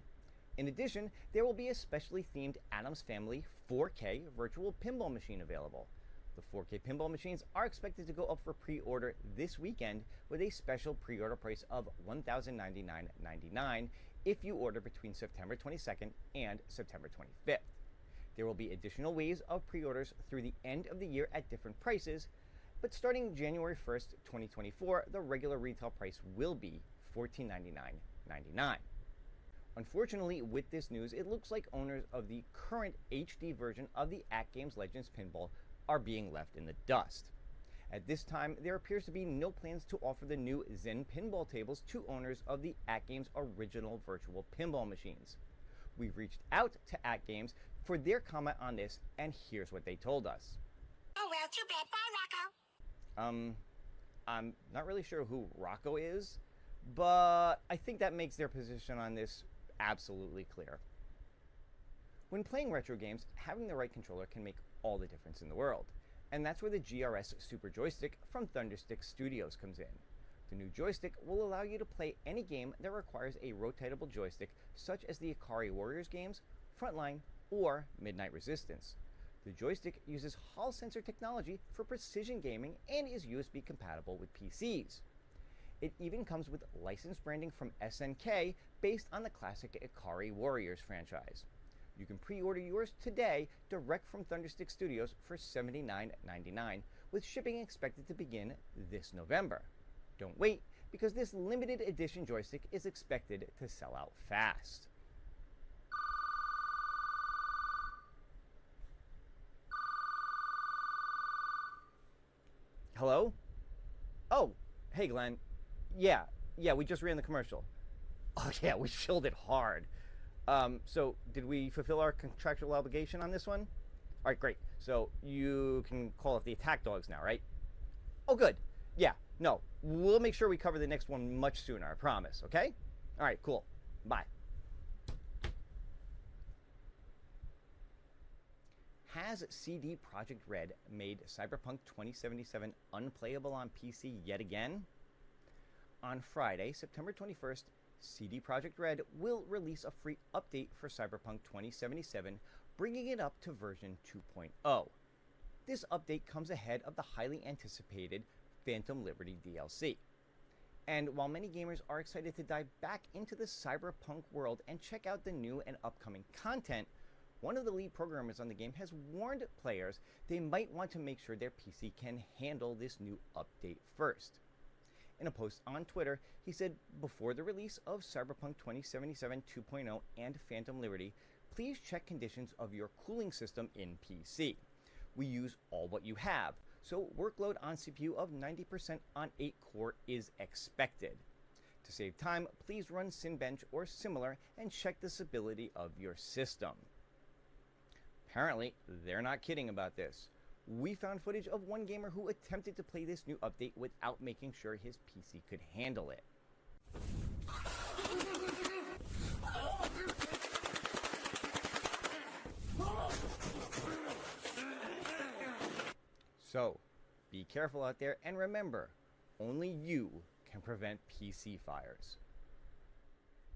In addition, there will be a specially themed Addams Family 4K virtual pinball machine available. The 4K pinball machines are expected to go up for pre-order this weekend with a special pre-order price of $1,099.99 if you order between September 22nd and September 25th. There will be additional waves of pre-orders through the end of the year at different prices, but starting January 1st, 2024, the regular retail price will be $1499.99. Unfortunately, with this news, it looks like owners of the current HD version of the AtGames Legends Pinball are being left in the dust. At this time, there appears to be no plans to offer the new Zen pinball tables to owners of the AtGames original virtual pinball machines. We've reached out to AtGames for their comment on this, and here's what they told us. Oh well, too bad. Bye, Rocco. I'm not really sure who Rocco is, but I think that makes their position on this absolutely clear. When playing retro games, having the right controller can make all the difference in the world. And that's where the GRS Super Joystick from Thunderstick Studios comes in. The new joystick will allow you to play any game that requires a rotatable joystick, such as the Ikari Warriors games, Frontline, or Midnight Resistance. The joystick uses Hall sensor technology for precision gaming and is USB compatible with PCs. It even comes with licensed branding from SNK based on the classic Ikari Warriors franchise. You can pre-order yours today direct from Thunderstick Studios for $79.99, with shipping expected to begin this November. Don't wait, because this limited edition joystick is expected to sell out fast. Hello? Oh, hey, Glenn. Yeah, we just ran the commercial. Oh, yeah, we filled it hard. So, did we fulfill our contractual obligation on this one? All right, great. So, you can call it the attack dogs now, right? Oh, good. Yeah, no, we'll make sure we cover the next one much sooner, I promise, okay? All right, cool. Bye. Has CD Projekt Red made Cyberpunk 2077 unplayable on PC yet again? On Friday, September 21st, CD Projekt Red will release a free update for Cyberpunk 2077, bringing it up to version 2.0. This update comes ahead of the highly anticipated Phantom Liberty DLC. And while many gamers are excited to dive back into the Cyberpunk world and check out the new and upcoming content, one of the lead programmers on the game has warned players they might want to make sure their PC can handle this new update first. In a post on Twitter, he said, before the release of Cyberpunk 2077 2.0 and Phantom Liberty, please check conditions of your cooling system in PC. We use all what you have, so workload on CPU of 90% on 8-core is expected. To save time, please run Cinebench or similar and check the stability of your system. Apparently, they're not kidding about this. We found footage of one gamer who attempted to play this new update without making sure his PC could handle it. So, be careful out there, and remember, only you can prevent PC fires.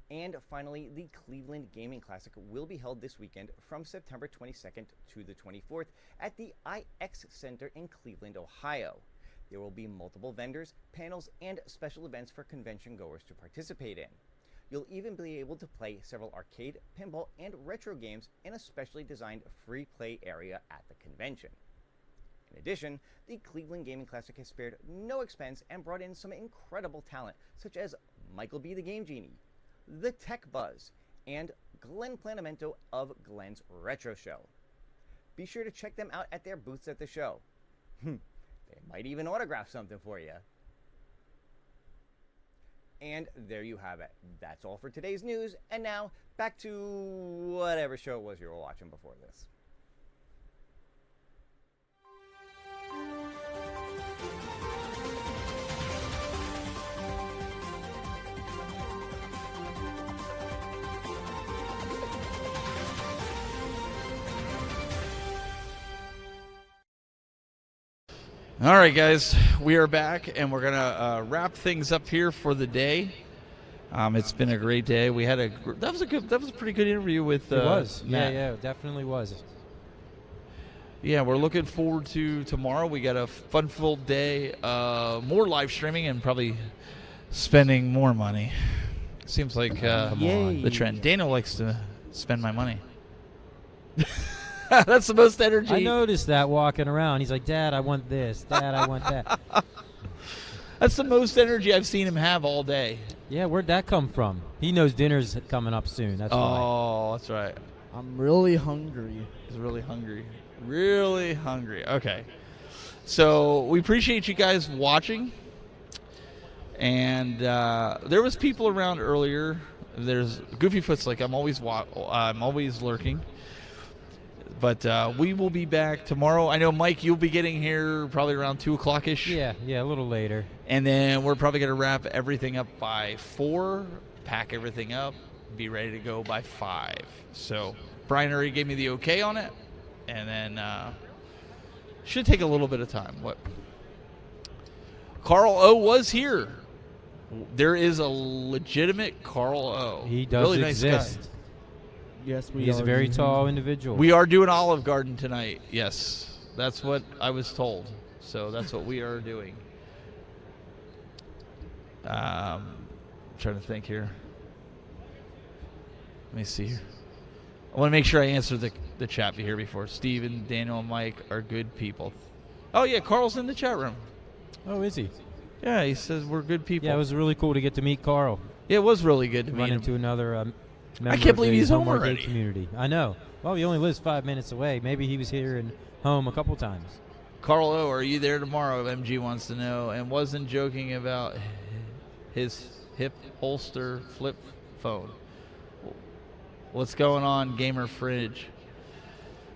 And finally, the Cleveland Gaming Classic will be held this weekend from September 22nd to the 24th at the IX Center in Cleveland, Ohio. There will be multiple vendors, panels, and special events for convention goers to participate in. You'll even be able to play several arcade, pinball, and retro games in a specially designed free play area at the convention. In addition, the Cleveland Gaming Classic has spared no expense and brought in some incredible talent, such as Michael B. the Game Genie, The Tech Buzz, and Glenn Planamento of Glenn's Retro Show. Be sure to check them out at their booths at the show. They might even autograph something for you. And there you have it. That's all for today's news. And now, back to whatever show it was you were watching before this. All right, guys, we are back, and we're gonna wrap things up here for the day. It's been a great day. We had that was a pretty good interview with. It was, Matt. yeah, it definitely was. Yeah, we're looking forward to tomorrow. We got a fun-filled day, more live streaming, and probably spending more money. Seems like the trend. Daniel likes to spend my money. That's the most energy. I noticed that walking around. He's like, Dad, I want this. Dad, I want that. That's the most energy I've seen him have all day. Yeah, where'd that come from? He knows dinner's coming up soon. That's why. Oh, that's right. I'm really hungry. He's really hungry. Really hungry. Okay. So we appreciate you guys watching. And there was people around earlier. There's Goofyfoot's like, I'm always lurking. But we will be back tomorrow. I know, Mike, you'll be getting here probably around 2 o'clock-ish. Yeah, a little later. And then we're probably going to wrap everything up by 4, pack everything up, be ready to go by 5. So Brian already gave me the okay on it. And then should take a little bit of time. What? Carl O was here. There is a legitimate Carl O. He does really exist. Nice guy. Yes, He's a very tall individual. We are doing Olive Garden tonight. Yes, that's what I was told. So that's what we are doing. Trying to think here. Let me see here. I want to make sure I answer the chat here before. Steven, Daniel, and Mike are good people. Oh, yeah, Carl's in the chat room. Oh, is he? Yeah, he says we're good people. Yeah, it was really cool to get to meet Carl. Yeah, it was really good to run meet him. into another I can't believe he's home arcade already. Community. I know. Well, he only lives 5 minutes away. Maybe he was here and home a couple times. Carl O, are you there tomorrow? MG wants to know, and wasn't joking about his hip holster flip phone. What's going on, Gamer Fridge?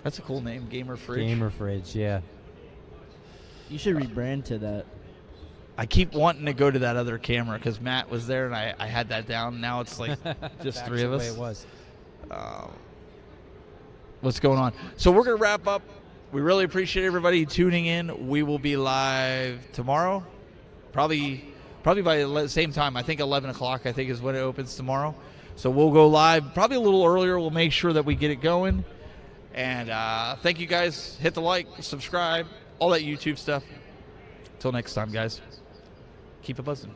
That's a cool name, Gamer Fridge. Gamer Fridge, yeah. You should rebrand to that. I keep wanting to go to that other camera because Matt was there and I had that down. Now it's like just That's three of the us. way it was. What's going on? So we're going to wrap up. We really appreciate everybody tuning in. We will be live tomorrow, probably by the same time. I think 11 o'clock, I think, is when it opens tomorrow. So we'll go live probably a little earlier. We'll make sure that we get it going. And thank you guys. Hit the like, subscribe, all that YouTube stuff. Until next time, guys. Keep it buzzing.